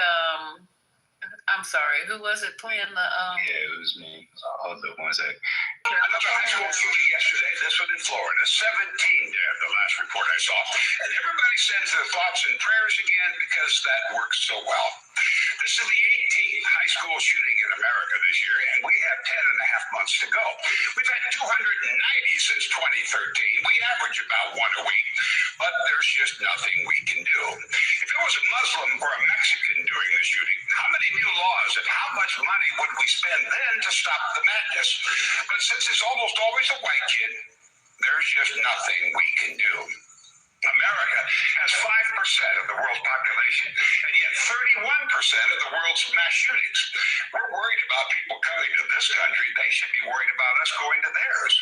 I'm sorry. Who was it playing the? Yeah, it was me. Hold on 1 second. Another high school shooting yesterday. This one in Florida. 17 dead, the last report I saw. And everybody sends their thoughts and prayers again because that works so well. This is the 18th high school shooting in America this year, and we have 10 and a half months to go. We've had 290 since 2013. We average about one a week, but there's just nothing we can do. If it was a Muslim or a Mexican doing the shooting, how many new laws and how much money would we spend then to stop the madness? But since it's almost always a white kid, there's just nothing we can do. America has 5% of the world's population, and yet 31% of the world's mass shootings. We're worried about people coming to this country. They should be worried about us going to theirs.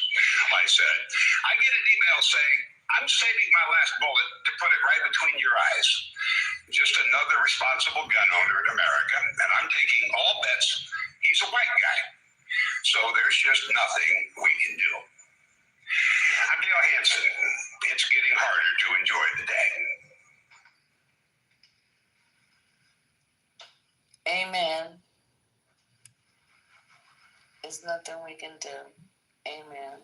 I said, I get an email saying, I'm saving my last bullet to put it right between your eyes. Just another responsible gun owner in America, and I'm taking all bets. He's a white guy. So there's just nothing we can do. I'm Dale Hansen. It's getting harder to enjoy the day. Amen. There's nothing we can do. Amen.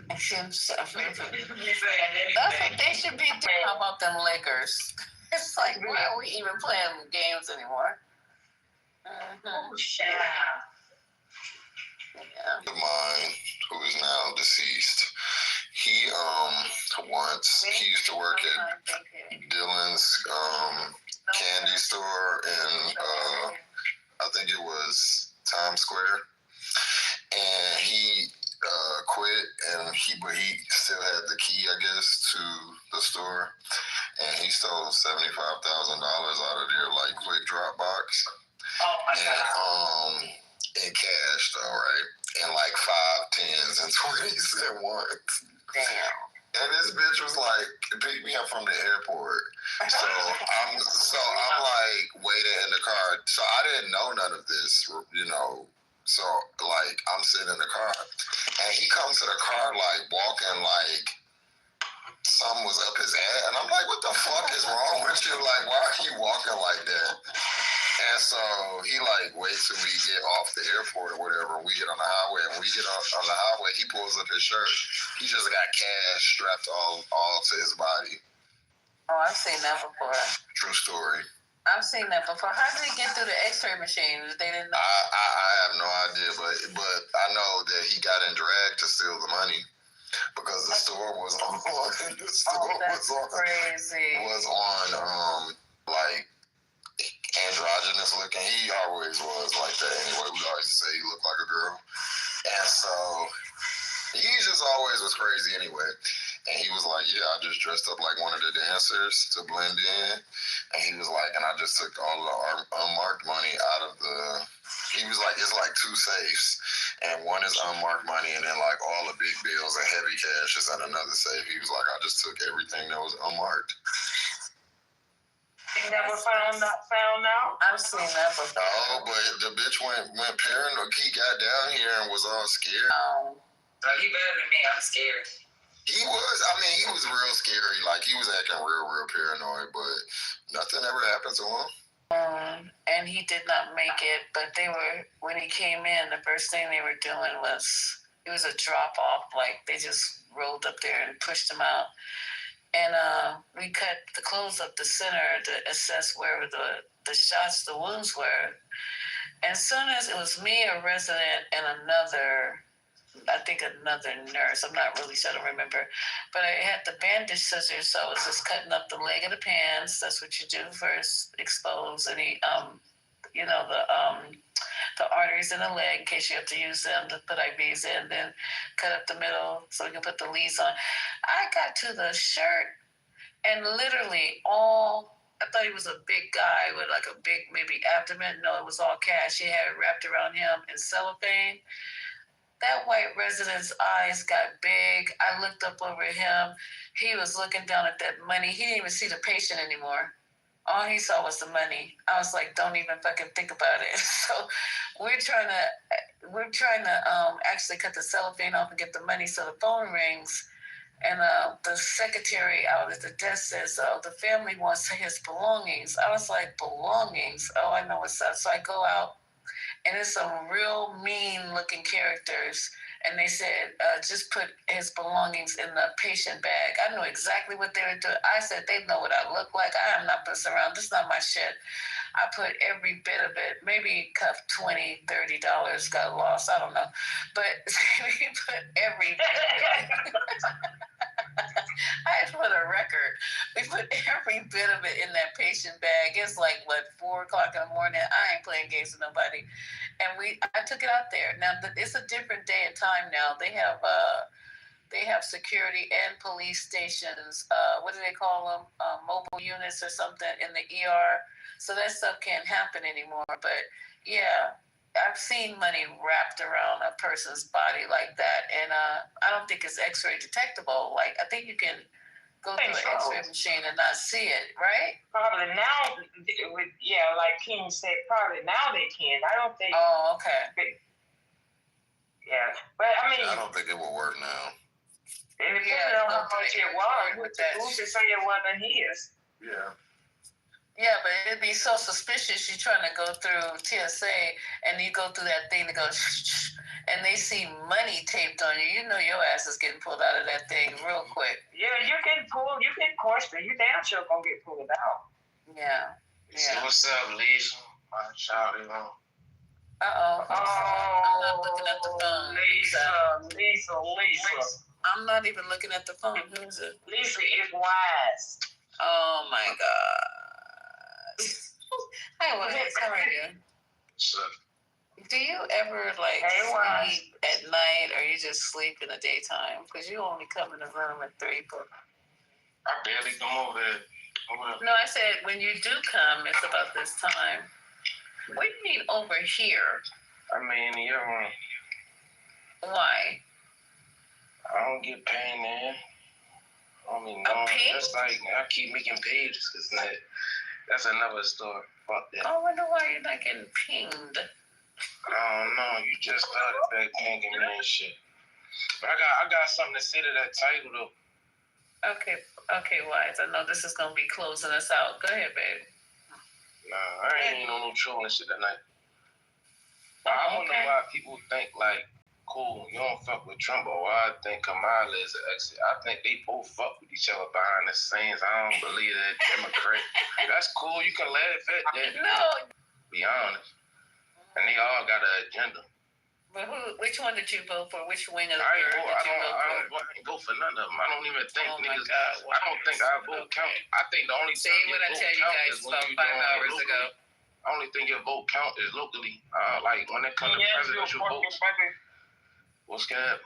That's what they should be doing. How about them Lakers? It's like, why are we even playing games anymore? Oh, shit. Of mine, who is now deceased, he used to work at Dylan's candy store in I think it was Times Square, and he quit, and he still had the key, I guess, to the store, and he stole $75,000 out of their like quick drop box. Oh my God. In cash though, right? And like 5 10s and 20s at once. Damn. And this bitch was like, picked me up from the airport. So I'm like waiting in the car. So I didn't know none of this, you know. So like I'm sitting in the car, and he comes to the car like walking like something was up his ass, and I'm like, what the fuck is wrong with you? Like, why are you walking like that? And so he like waits till we get off the airport or whatever. We get on the highway, and when we get on the highway, he pulls up his shirt. He just got cash strapped all to his body. Oh, I've seen that before. True story. I've seen that before. How did he get through the X-ray machine? They didn't know. I have no idea, but I know that he got in drag to steal the money because the store was on. The store was on like androgynous looking. He always was like that anyway. We always say he looked like a girl, and so he just always was crazy anyway. And he was like, yeah, I just dressed up like one of the dancers to blend in. And he was like, and I just took all the unmarked money out of he was like, it's like 2 safes. And one is unmarked money, and then like all the big bills and heavy cash is in another safe. He was like, I just took everything that was unmarked. You never found out? I've seen that before. No, but the bitch went paranoid. He got down here and was all scared. Oh, he better than me. I'm scared. He was real scary. Like, he was acting real paranoid, but nothing ever happened to him. And he did not make it, but when he came in, the first thing they were doing was, it was a drop off. Like, they just rolled up there and pushed him out. And we cut the clothes up the center to assess where the shots, the wounds were. And as soon as it was me, a resident, and another nurse, I'm not really sure, I don't remember. But I had the bandage scissors, so I was just cutting up the leg of the pants. That's what you do first, expose any, the arteries in the leg in case you have to use them to put IVs in, then cut up the middle so you can put the leads on. I got to the shirt, and literally I thought he was a big guy with like a big maybe abdomen. No, it was all cash. He had it wrapped around him in cellophane. That white resident's eyes got big. I looked up over him. He was looking down at that money. He didn't even see the patient anymore. All he saw was the money. I was like, don't even fucking think about it. So we're trying to actually cut the cellophane off and get the money. So the phone rings, and the secretary out at the desk says, the family wants his belongings. I was like, belongings? Oh, I know what's up. So I go out, and it's some real mean-looking characters. And they said, just put his belongings in the patient bag. I knew exactly what they were doing. I said, they know what I look like. I am not messing around. This is not my shit. I put every bit of it. Maybe cuffed $20, $30 got lost. I don't know. But we put every bit of it. I for the record, we put every bit of it in that patient bag. It's like, 4 o'clock in the morning. I ain't playing games with nobody. And I took it out there. Now, it's a different day and time now. They have they have security and police stations. What do they call them? Mobile units or something in the ER. So that stuff can't happen anymore. But yeah, I've seen money wrapped around a person's body like that, and I don't think it's X-ray detectable. Like I think you can go through an X-ray machine and not see it, right? Probably now, like King said, probably now they can. I don't think. Oh, okay. Yeah, but I mean, I don't think it will work now. It depends on how much it was. Who should say it wasn't his? Yeah. Yeah, but it'd be so suspicious. You're trying to go through TSA and you go through that thing that goes, and they see money taped on you. You know your ass is getting pulled out of that thing real quick. Yeah, you can question. You damn sure gonna get pulled out. Yeah. So what's up, Lisa? My child is on. I'm not looking at the phone. Lisa. I'm not even looking at the phone. Who is it? Lisa is wise. Oh my God. Hi, Wise. How are you? What's up? Do you ever sleep at night, or you just sleep in the daytime? Because you only come in the room at 3. I barely come over there. No, I said when you do come, it's about this time. What do you mean over here? I mean, in your room. Why? I don't get paid in. I mean, no, that's like I keep making pages because that's another story. Fuck that. I wonder why you're not getting pinged. I don't know. You just started back pinging me and shit. But I got something to say to that title though. Okay, Wise. I know this is gonna be closing us out. Go ahead, babe. Nah, I ain't even on no trolling shit tonight. I wonder why people think like, cool, you don't fuck with Trump, or why I think Kamala is an exit. I think they both fuck with each other behind the scenes. I don't believe that Democrat. That's cool. You can laugh at that. No. Be honest. And they all got an agenda. But which one did you vote for? Which wing of the I bird did you vote for? I ain't vote for none of them. I don't even think niggas. God, I don't think I vote count. I think the only say what I tell you guys about 5 hours ago. I only think your vote count is locally. Like when it comes to presidential votes. What's that?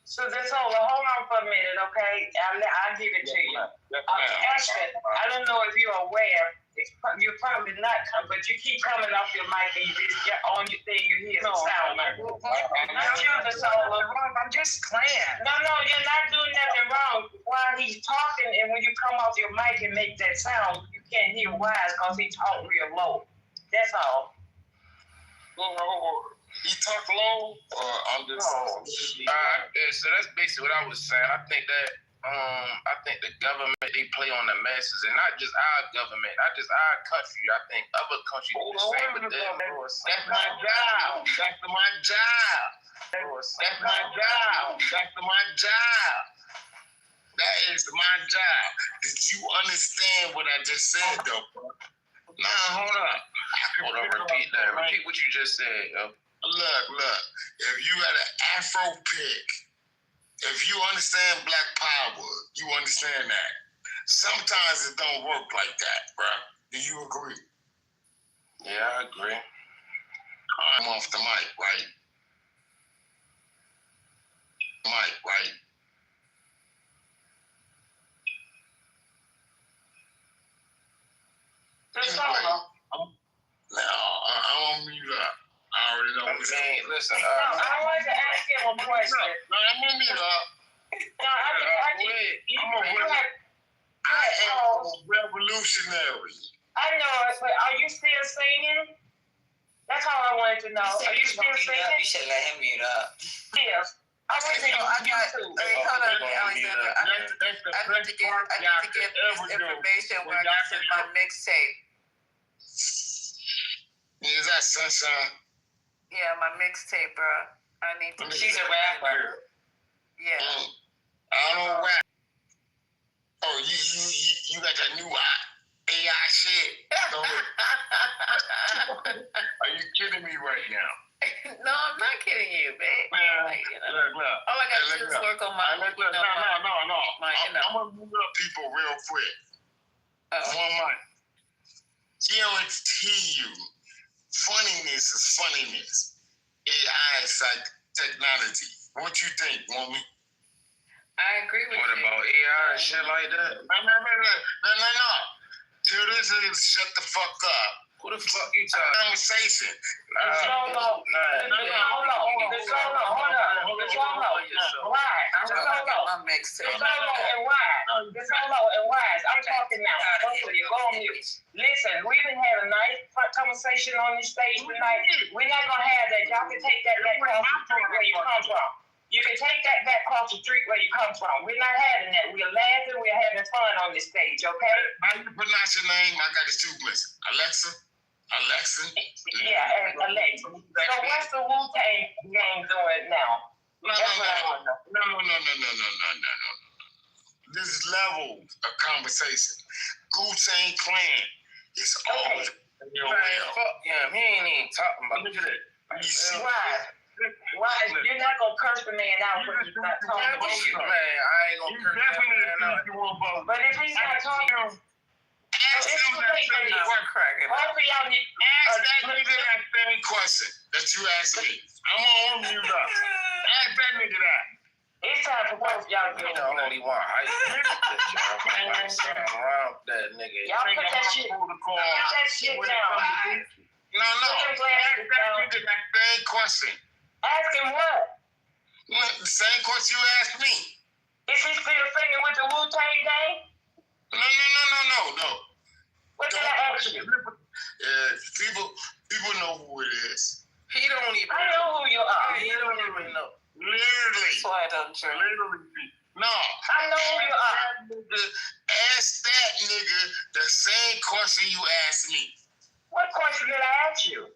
So that's all. Hold on for a minute, okay? I'll give it to you. Ashton, I don't know if you're aware. You're probably not, but you keep coming off your mic and you just get on your thing. You hear the sound. Not you, the solo. I'm just playing. No, you're not doing nothing wrong. While he's talking, and when you come off your mic and make that sound, you can't hear Wise because he talk real low. That's all. He talk low, or I'm just. So that's basically what I was saying. I think that the government, they play on the masses, and not just our government, not just our country. I think other countries do the same with them. That's my job. That's my job. That's my job. That's my job. That is my job. Did you understand what I just said, though, bro? Nah, hold up. Repeat that. Repeat what you just said, yo. Look. If you had an Afro pick, if you understand Black Power, you understand that. Sometimes it don't work like that, bro. Do you agree? Yeah, I agree. I'm off the mic, right? I'm on mute up. I already know. Listen. I wanted to ask him a question. No, I'm on mute up. I am revolutionary. I know it, but are you still singing? That's all I wanted to know. Are you still singing? You should let him mute up. Yes. I want to know. Hold on, Alexander. I need to give this information where I can send my mixtape. Is that Sunshine? Yeah, my mixtape, bro. I need to. She's a rapper. Yeah. I don't rap. Oh, you got that new AI shit. Are you kidding me right now? No, I'm not kidding you, babe. Look. All I got to do is work on my. No. I'm gonna move up people real quick. One mic. Guarantee you, funniness is funniness. AI technology. What you think, woman? I agree with What you. about AI and shit like that? No. Till this nigga shut the fuck up. Who the fuck you talking? Conversation. Hold on. Why? I'm talking now. Both of you, go on mute. Listen, we done had a nice conversation on this stage tonight. We're not gonna have that. Y'all can take that back across the street where you come from. You can take that back across the street where you come from. We're not having that. We're laughing. We're having fun on this stage, okay? How you pronounce your name? I got his two missing. Alexa? Yeah, and Alexa. So what's the Wu-Tang gang doing now? No. This is level of conversation. Wu-Tang Clan is always in your way. Fuck him. He ain't even talking about. Look at it. Why? You're not gonna curse the man out when he's not talking about you. Man, I ain't gonna curse that man out. But if he's not talking, ask him that same question. Ask that nigga that same question that you asked me. I'm on mute up. Ask that nigga that. It's time for both y'all to get on. Only one. Something wrong with that nigga. Y'all put that shit down. No. Ask that nigga that same question. Ask him what? The same question you asked me. Is he still singing with the Wu-Tang gang? No. What did I ask you? People know who it is. He don't even I know who you are. He don't even know. Literally. That's why I don't drink. No. I know who you are. Ask that nigga the same question you asked me. What question did I ask you?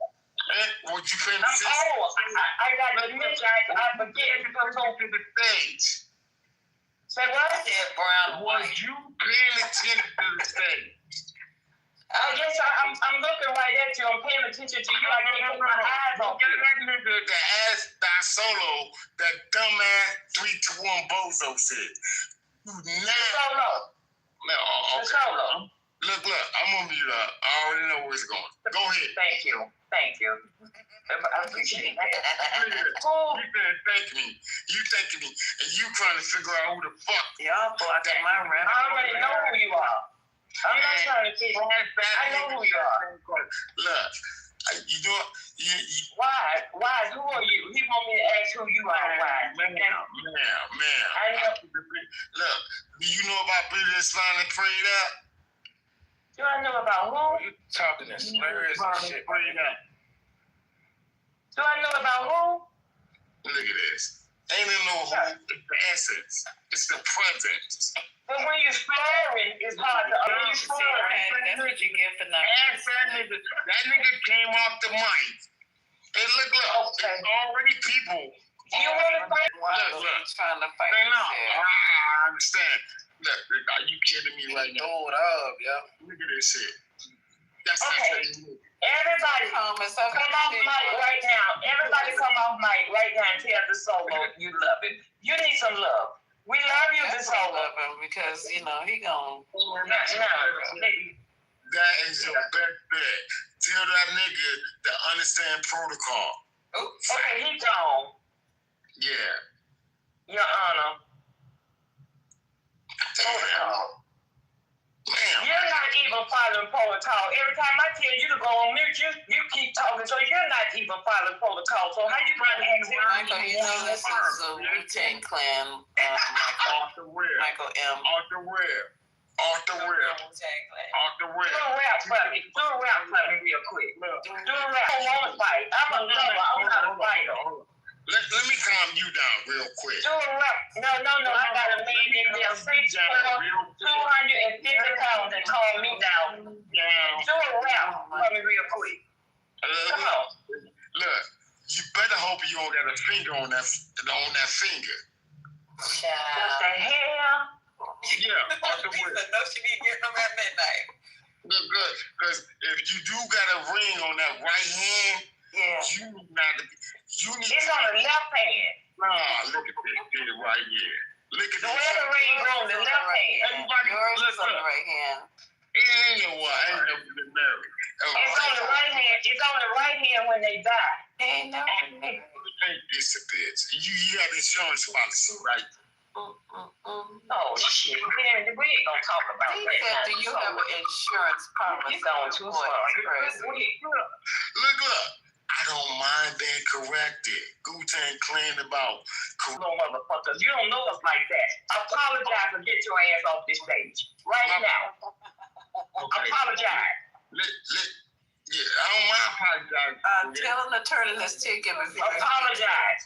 What you finna say? I got to admit, I forget. Come to the stage. Say what? Was you paying attention to the stage? Yes, I'm looking right at you. I'm paying attention to you. I can't put my eyes on you. That nigga that asked that solo, that dumbass 3-2-1 bozo shit. Solo. No, okay. Solo. Look, I'm gonna mute up. I already know where it's going. Go ahead. Thank you. I appreciate that. You said thank me. You thanking me. And you trying to figure out who the fuck. Y'all blocking my rap. I already know who you are. I'm not trying to figure out. I know who you are. Look, you do it. Why? Who are you? He want me to ask who you are. Why? Ma'am. I know. Look, do you know about Peter and Slime and Prayed Up? Do I know about who? You talking in slurs and shit. Do I know about who? Look at this. Ain't no who. It's the essence. It's the presence. But when you're slurring, it's hard to understand. That's what you get for not. Ask that nigga. That nigga came off the mic. And look, okay. There's already people. You want to fight? Look. Trying to fight. I understand. Look, are you kidding me right now? Hold up, yo. Look at this shit. That's okay. Everybody come off mic right now. Everybody come off mic right now and tell the solo you love it. You need some love. We love you, the solo. Love him because he gon' That is your best bet. Tell that nigga to understand protocol. Okay, he gone. Yeah. Your Honor. Protocol. Ma'am. You're not even following protocol. Every time I tell you to go on mute, you keep talking, so you're not even following protocol. So how you going to ask him? Michael, you know this is a Wu-Tang Clan. Arthur Ware. Michael M. Arthur Ware. Do a rap for me. Do a rap for me real quick. Do a rap. I don't want to fight. I'm a lover. I'm not a fighter. Let me calm you down real quick. Do a rap. No. I got a man in there 6'2", 250 pounds and calm me down. Do a rap for me real quick. Come on. Look, you better hope you don't got a finger on that finger. What the hell? Yeah, Arthur Ware. No, she be getting them at midnight. Look good, because if you do got a ring on that right hand, you need. It's on the left hand. Nah, look at this shit right here. Look at this. Where the ring on the left hand? Everybody, yours is on the right hand. I ain't never been married. It's on the right hand. It's on the right hand when they die. Ain't no. This a bitch. You have insurance policy, right? Oh shit, we ain't gonna talk about that. Do you have an insurance policy? You're going too far. Look. I don't mind being corrected. Wu-Tang Clan about no motherfuckers. You don't know us like that. Apologize and get your ass off this stage right now. Okay. Apologize. Yeah, I don't mind apologizing. Tell an attorney that's taking me. Apologize.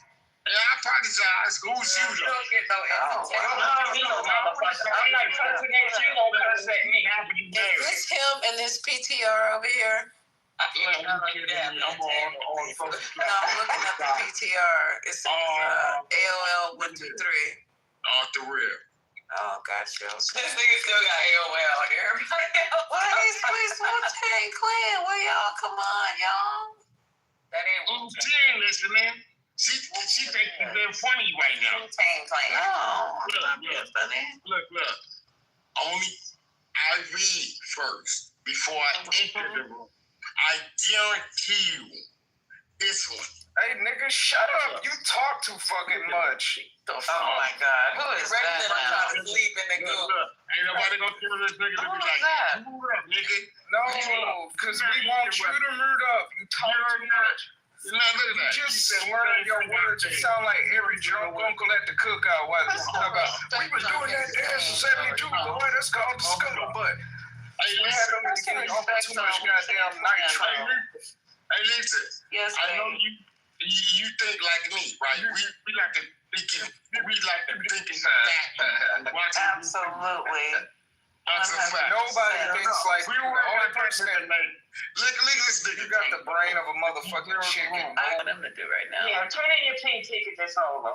Yeah, I apologize. Who's you though? I'm not cursing at you, don't curse at me. Is this him in this PTR over here? I'm looking at the PTR. It says AOL 123. Off the rear. Oh, gotcha. This nigga still got AOL like everybody else. What is this Wu-Tang Clan? Where y'all? Come on, y'all. That ain't Wu-Tang, listen, man. She thinks she's being funny right now. Wu-Tang Clan. Oh, Look. Only I read first before I enter the room. I guarantee you this one. Hey, nigga, shut up. You talk too fucking much. Oh, my God. Who is that? I'm trying to sleep in the group. Ain't nobody gonna tell this nigga to be like, move up, nigga. No, because we want you to move up. You talk too much. You just learn your words. You sound like every drunk uncle at the cookout. We was doing that dance in 72, boy. That's called the scuttlebutt. We had them getting off too much goddamn night. Hey, listen. Yes, I know you think like me, right? We like to think. We like to think back. Absolutely. Nobody thinks like you. The only person that look this nigga. You got the brain of a motherfucking chicken. I want him to do right now. Yeah, turn in your pink ticket. That's over.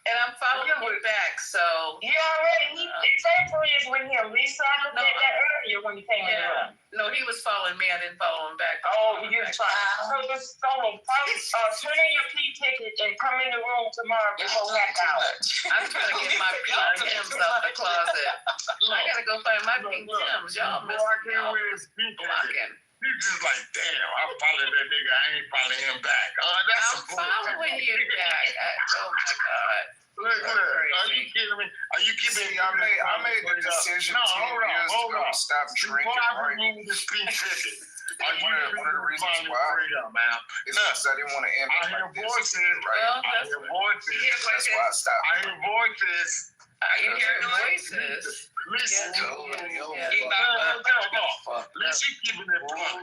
And I'm following you back, so. Yeah, already. Take friends with him. Lisa, I looked at that earlier when you came in the room. No, he was following me. I didn't follow him back. Oh, you just trying. So just turn in your pink ticket and come in the room tomorrow before that hour. I'm trying to get my pink Tims out the closet. I gotta go find my pink Tims. Y'all missing out. Blocking. You just like, damn, I followed that nigga. I ain't following him back. I'm following you back. Oh my God. Look. Are you kidding me? Are you kidding me? I made the decision 10 years ago to stop drinking. Before I remove this pink ticket, one of the reasons why is because I didn't want to end up like this. I hear voices. That's why I stopped. I hear voices. Are you hearing voices? Listen. Listen, keeping it blunt. I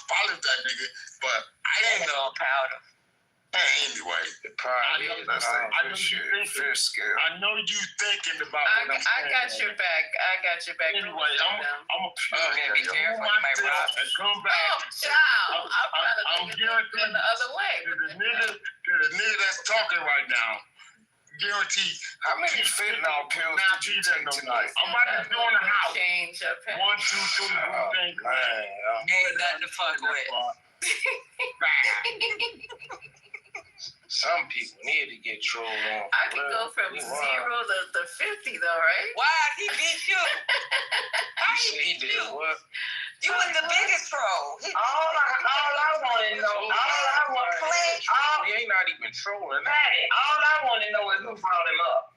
followed that nigga, but I didn't know powder. Anyway, I know you thinking about what I got your back. Anyway, I'm be careful. You might rob and come back. Oh, child. I'm guaranteeing the other way. The nigga that's talking right now. Guarantee. How many fentanyl pills did you take tonight? I'm about to do in the house. Change up. 1, 2, 3, ain't nothing to fuck with. Some people need to get trolled on. I can go from 0 to 50 though, right? Why? He beat you. How he beat you? What? You was the biggest troll. All I want to know. He ain't not even trolling. Patty, all I want to know is who brought him up.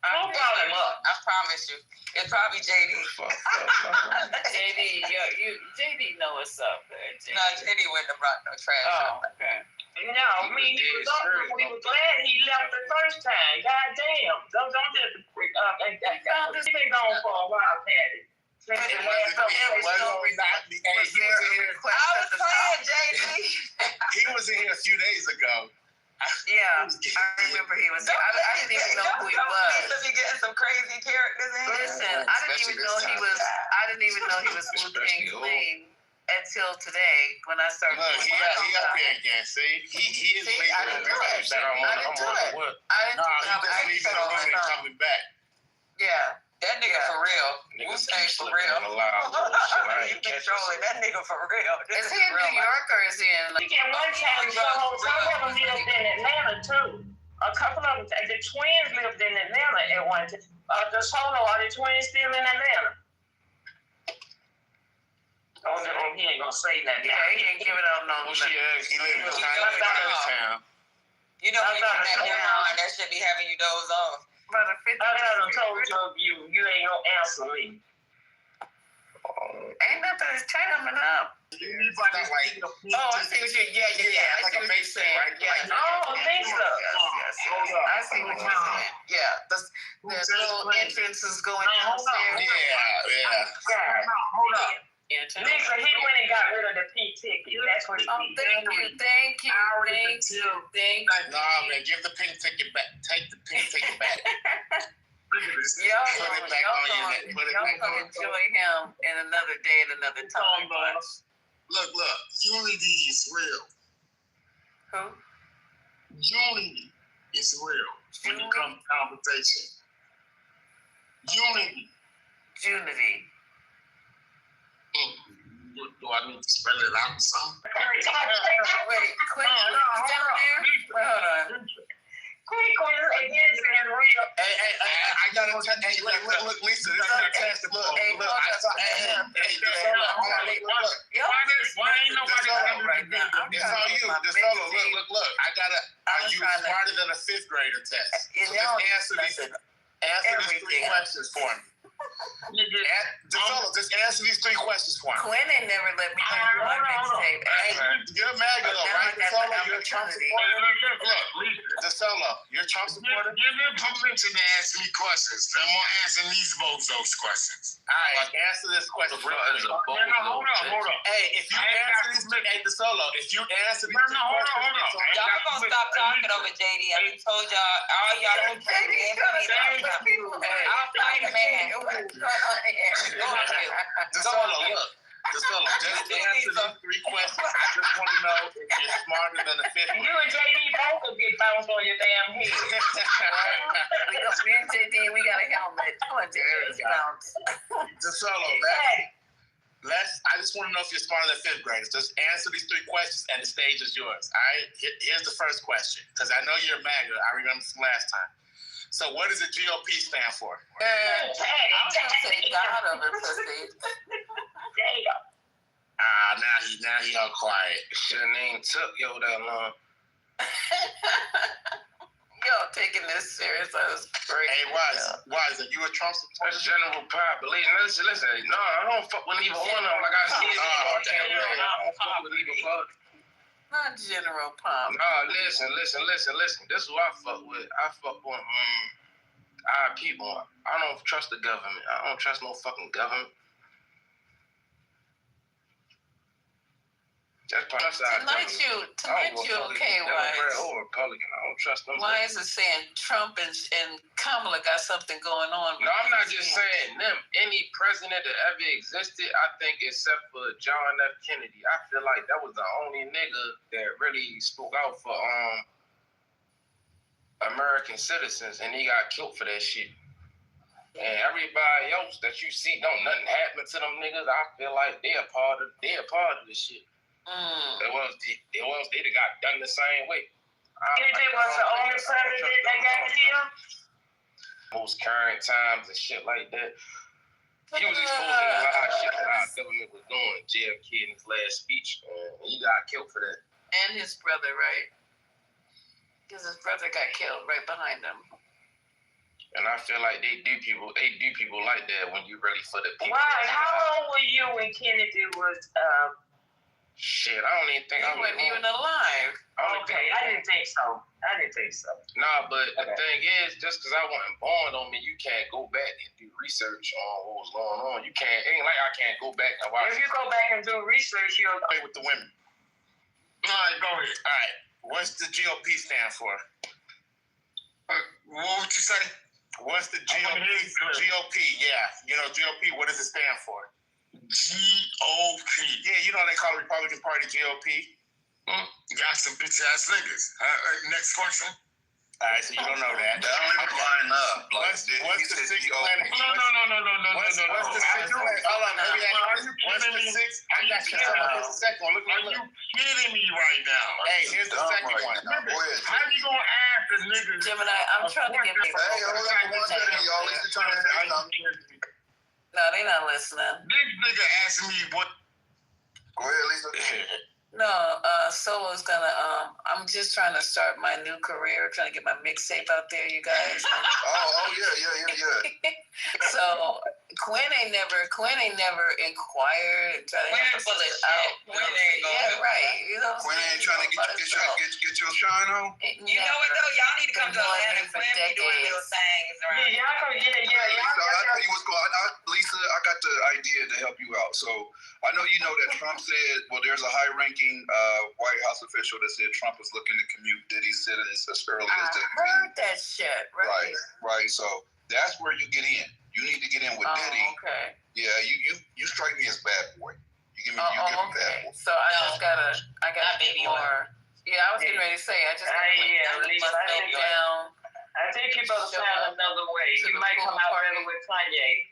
Who brought him up? I promise you. It's probably JD. JD know what's up. No, JD wouldn't have brought no trash up. Oh, okay. No, we were glad he left the first time. God damn. Don't just he's been gone for a while, Patty. I was playing, JD. He was in here a few days ago. Yeah, I remember he was. I didn't even know who he was. Be getting some crazy characters in here. Listen, I didn't even know he was. I didn't even know he was Wu-Tang Clan until today when I started. Look, he up here again. See, he is making I didn't do it. I didn't do it. He's just leaving the room and coming back. Yeah. That nigga for real. Wu-Tang for real. You controlling that nigga for real. Is he in New York or is he in? One time, some of them lived in Atlanta too. A couple of them, the twins lived in Atlanta at one time. The Solo, are the twins still in Atlanta? he ain't gonna say nothing. Yeah, he ain't giving out no. Well, he live in Chinatown. You know, when you come back down, that should be having you doze off. I done told you ain't gonna answer me. Ain't nothing is coming up. I see what you. Yeah. Like a face thing, right? Yeah. Oh, I think so. Yes. I see what you're saying. Yeah. The little entrance is going downstairs. Yeah. Hold up. Lisa, he went and got rid of the pink ticket. That's what he did. Thank you. Nah, man, give the pink ticket back. Take the pink ticket back. Y'all gonna enjoy him in another day and another time. Look, unity is real. Who? Unity is real when it comes to conversation. Unity. Do I need to spell it out or something? Wait, Quinn, down there? Hold on. I gotta tell you, look, Lisa, this is a test. Look, I saw, why ain't nobody right now? It's all you. Look, are you smarter than a fifth grader test? So just answer these 3 questions for me. Just answer these 3 questions for me. Quinn ain't never let me do my mixtape. You're MAGA though, right? DeSolo, you're a Trump supporter. Look, DeSolo, you're a Trump supporter. Don't mention to ask me questions. I'm gonna answer these those questions. All right, answer this question. Hold on. Hey, if you answer these, DeSolo, if you answer these 3 questions, y'all gonna stop talking over JD. I told y'all, all y'all don't care. I'll fight a man. DeSolo, just answer these 3 questions. I just want to know if you're smarter than a fifth. You and JD both will get bounced on your damn head. Me and JD, we got a helmet. Come on, JD, bounce. DeSolo, I just want to know if you're smarter than 5th graders. Just answer these 3 questions and the stage is yours. All right? Here's the first question, because I know you're MAGA. I remember from last time. So what does the GOP stand for? I'm gonna say God over pussy. Now he all quiet. Shouldn't even took yo that long. Y'all taking this serious? That was great. Hey, why is it? You a Trump supporter? That's general population. Listen. No, I don't fuck with neither one of them. Like I said, I don't fuck with either one. Not general pop. No, listen. This is who I fuck with. I fuck with our people. I don't trust the government. I don't trust no fucking government. Tonight you okay, Wise? Or Republican. I don't trust them. Why is it saying Trump and Kamala got something going on? No, I'm not just saying them. Any president that ever existed, I think, except for John F. Kennedy. I feel like that was the only nigga that really spoke out for American citizens, and he got killed for that shit. And everybody else that you see, don't nothing happen to them niggas. I feel like they're a part of this shit. They got done the same way. Kennedy was the only president that got killed? Most current times and shit like that. He was exposing a lot of shit that our government was doing. JFK in his last speech, and he got killed for that. And his brother, right? Because his brother got killed right behind him. And I feel like they do people like that when you really for the people. Why? How long were you when Kennedy was Shit, I don't even think I wasn't even alive. Okay, I didn't think so. Nah, but the thing is, just because I wasn't born don't mean you can't go back and do research on what was going on. You can't. It ain't like I can't go back and watch. If you go back and do research, you'll play with the women. All right, go ahead. All right, what's the GOP stand for? What would you say? What's the GOP? GOP, yeah. You know, GOP, what does it stand for? GOP. Yeah, you know they call the Republican Party GOP. Got some bitch ass niggas. Next question. All right, so you don't know that. That don't even line up. What's the sixth planet? No. What's the sixth planet? Hold on, let me ask you. What's the sixth? I got you. Here's the second one. Look. Are you kidding me right now? Hey, here's the second one. How you gonna ask the niggas? Gemini, I'm trying to get people. Hey, hold on one second, y'all. Lisa trying to say something. No, they not listening. This nigga asked me what Go ahead, Lisa. No, Solo's gonna. I'm just trying to start my new career, trying to get my mixtape out there, you guys. Oh yeah. So Quinn ain't never inquired and tried to help us out. Yeah, right. You know, Quinn ain't trying to get your shine on. You know what though? Y'all need to come to Atlanta. Quinn be doing little things around. Yeah, y'all come. Yeah. I'll tell you what's going on. Lisa, I got the idea to help you out. So I know you know that Trump said, well, there's a high-ranking White House official that said Trump was looking to commute Diddy's citizens as early as they can. I heard that shit. Right. So that's where you get in. You need to get in with Diddy. Okay. Yeah, you strike me as bad boy. You give me bad boy. So I gotta baby more. Yeah, I was getting ready to say I just gotta down. I think you better find another way. You might come out better with Kanye.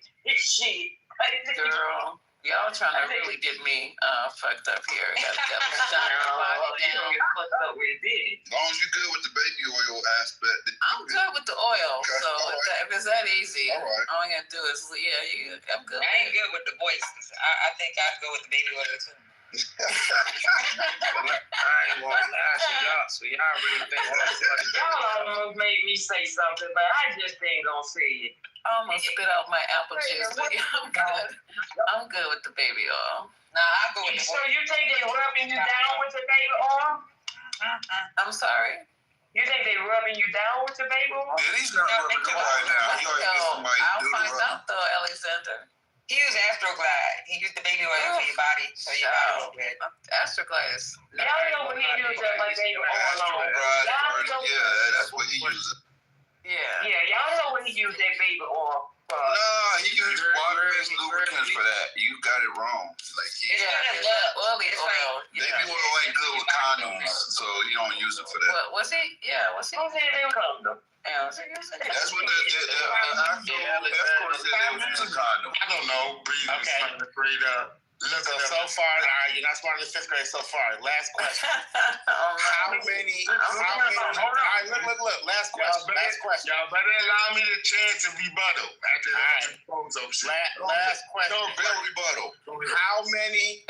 Girl, y'all trying to really get me fucked up here. Gotta shine my body down. Get fucked up with Diddy. As long as you're good with the baby oil aspect. I'm good with the oil. Okay. So if it's that easy, all I gotta do is I'm good. I ain't good with the voices. I think I'd go with the baby oil too. I ain't gonna lie to y'all, so y'all really think y'all almost made me say something, but I just ain't gonna say it. I almost spit out my apple juice, but I'm good. I'm good with the baby oil. Nah, I go with the So you think they rubbing you down with the baby oil? I'm sorry? You think they rubbing you down with the baby oil? Diddy's not rubbing nobody down. You already get somebody to do the rubbing. I'll find out though, Alexander. He used Astroglide. He used the baby oil for your body, so your body look good. Astroglide is. Y'all know what he used that like baby oil on. Yeah, that's what he uses. Yeah. Yeah, y'all know what he used that baby oil for. No, he used water-based lubricants for that. You got it wrong. Like oily oil. Baby oil ain't good with condoms, so you don't use it for that. Was he? Yeah, was he? Who said they condom? That's what the escort said they was using condom. I don't know. Breathe up. So far, you're not smart in the fifth grade so far. Last question. How many? All right, look. Last question. Y'all better allow me the chance to rebuttal. Last question. No rebuttal. How many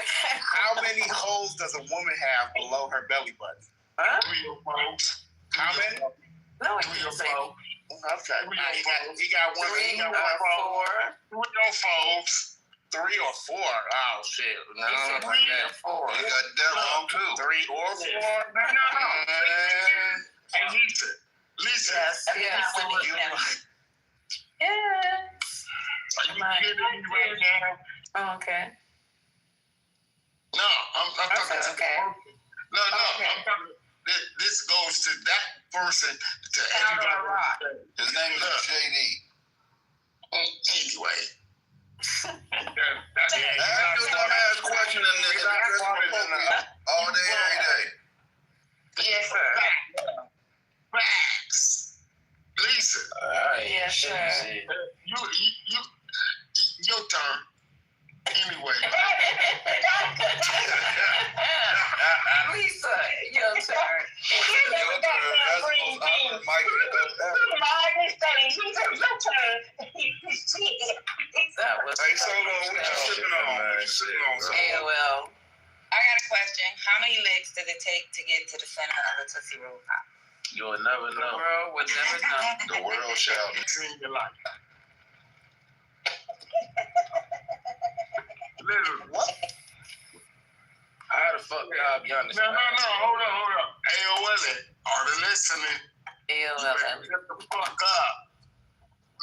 holes does a woman have below her belly button? Huh? 3 or 4. How many? No, 3 or 4. Okay. He got one. 3 or 4. 3 or 4. 3 or 4. Oh shit. No, 3 or 4. You got that wrong too. 3 or 4. No. Hey, Lisa. Yes. Yes. Are you kidding me right now? Oh, okay. No, I'm talking. Okay. No. I'm talking. This goes to that person, to everybody. His name is JD. Anyway. That's Ask your dumbass question all day, every day. Yes, sir. Facts. Lisa. Yes, sir. Your turn. Anyway. Lisa, your turn. That was. Hey, Solo, what you sipping on? AOL. I got a question. How many licks does it take to get to the center of a Tootsie Roll Pop? You'll never The know. world would never know. The world shall in your life. Literally. What? How the fuck y'all be understanding? No. Hold on. AOL, are they listening? AOL. Shut the fuck up.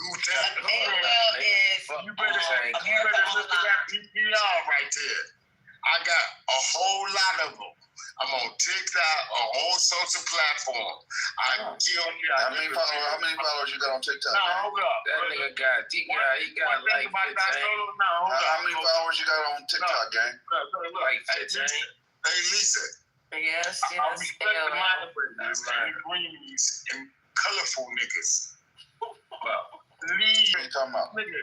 Lieutenant. AOL is You better look at that PPR right there. I got a whole lot of them. I'm on TikTok, on all sorts of platforms. How many followers you got on TikTok? No, hold up. That nigga got like 15. How many followers you got on TikTok, gang? Like 15. Hey, Lisa. Yes. I'll be greenies and colorful niggas. Well, What you talking about? Nigga,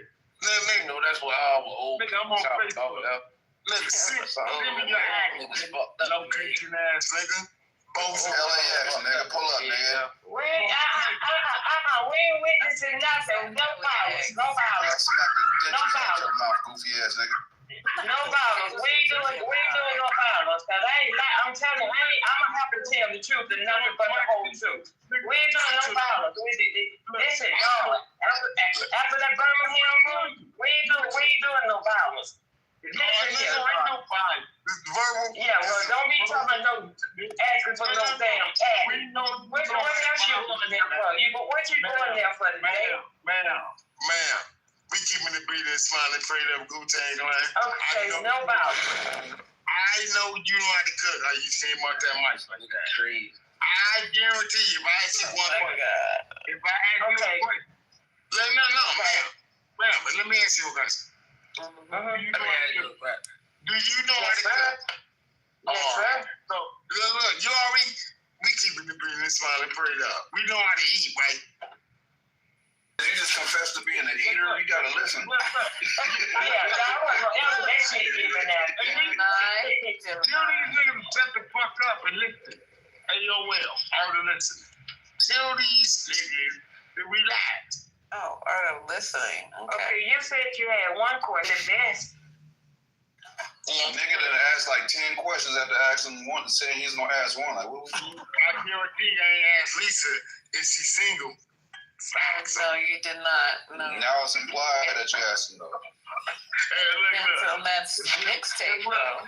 you know that's what our old nigga, I'm on talk Facebook. about. Nigga, Give me your Niggas fucked up. location ass nigga. both LAX, nigga, pull up, nigga. We ain't witnessing nothing. No violence. Smack the dent in your mouth, goofy ass nigga. No violence. We ain't doing no violence. Cause I'm telling you, I'm gonna have to tell the truth and nothing but the whole truth. We ain't doing no violence. Listen, y'all. After that Birmingham room, we ain't doing no violence. Listen here, no violence. Yeah, well, don't be talking asking for no damn ad. What else you going there for? What you going there for today? Ma'am. We keeping the breathing, smiling, prayed up, Wu-Tang Clan. Okay, no violence. I know you know how to cook. How you say about that mic like that? I guarantee you, if I ask you one question. If I ask you one question. No, ma'am. But let me ask you a question. Do you know how to cook? Yes, sir. So, look, you already, we keeping the breathing, smiling, prayed up. We know how to eat, right? You just confessed to being an eater. You gotta listen. Yeah, I wasn't gonna answer that shit even now. Tell these niggas to shut the fuck up and listen. Hey, yo, Will, all the listening. Tell these niggas to relax. Oh, are listening? Okay, you said you had one question. Best. A nigga that asked like 10 questions after asking one, saying he's gonna ask one. Like, what was you? I guarantee I ain't asked Lisa if she's single. No, you did not. No. Now it's implied that you asked him though. And that's mixtape though.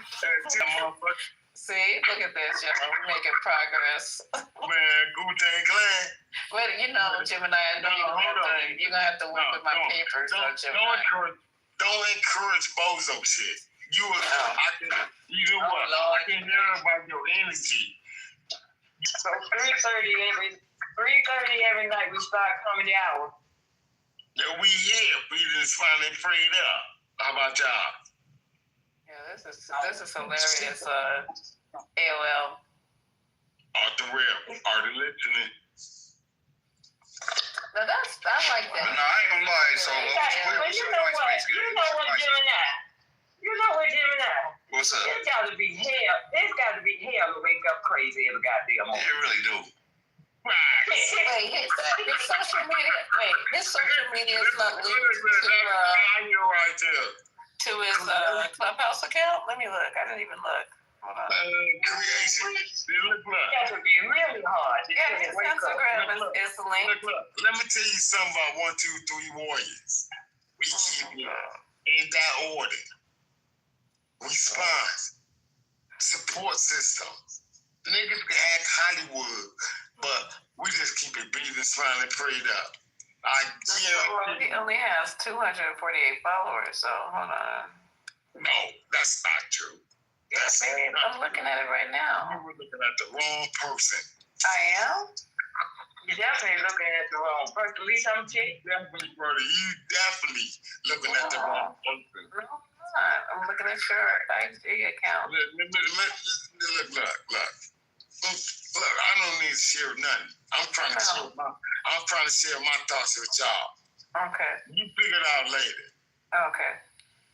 See, look at this, y'all. We're making progress. Man, Wu-Tang Clan. But you know, Gemini, I know you're gonna have to work with my papers, Gemini. Don't encourage bozo shit. You know what? I can hear about your energy. So 3:30 every night we start comedy hour. Yeah, we here. We just finally prayed up. How about y'all? Yeah, this is hilarious. AOL. Off the real. Are they listening? Now I like that. No, I ain't gonna lie. So But you know what? Gemini. You know what, Gemini? What's up? There's got to be hell to wake up crazy every goddamn morning. It really do. Wait, his social media is not linked to his Clubhouse account. Let me look. I didn't even look. Hold on. Creation. That would be really hard. Yeah, his Instagram is linked. Look. Let me tell you something about 1, 2, 3 Warriors. We keep it in that order. Response. Support system. Niggas can act Hollywood, but we just keep it breathing, smiling, prayed up. He only has 248 followers, so hold on. No, that's not true. I'm looking at it right now. You were looking at the wrong person. I am? You're definitely looking at the wrong person. At least I'm checking. Definitely, brother. You definitely looking at the wrong person. No, I'm looking at your IG account. Look. Look, I don't need to share nothing. I'm trying to share my thoughts with y'all. Okay. You figure it out later. Okay.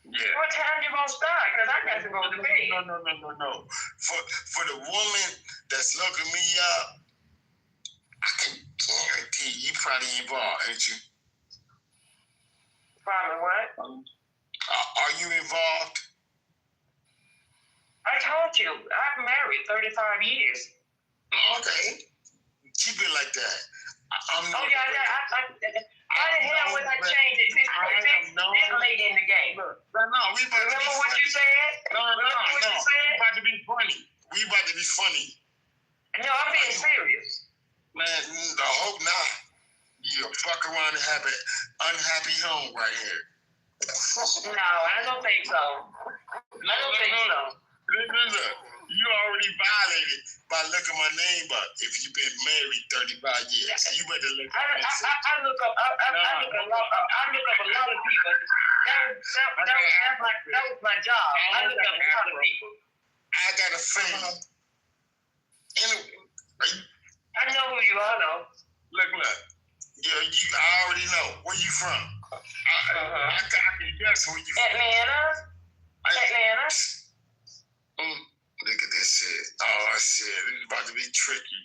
Yeah. What time you gonna start? Because I got to go to bed. No. For the woman that's looking me up, I can guarantee you probably involved, ain't you? Probably what? Are you involved? I told you, I've married 35 years. Okay. Keep it like that. How the hell would I change it? This late in the game. No, we about Remember what you said? No. We about to be funny. No, I'm being serious. Man, I hope not. You fuck around and have an unhappy home right here. No, I don't think so. Look, you already violated by looking my name up. If you've been married 35 years, you better look up. I look up a lot of people. That was my job. I look up a lot of people. I got a friend. I know who you are, though. Look. I already know. Where you from? I can guess where you from. Atlanta. Look at this shit. Oh, shit. This is about to be tricky.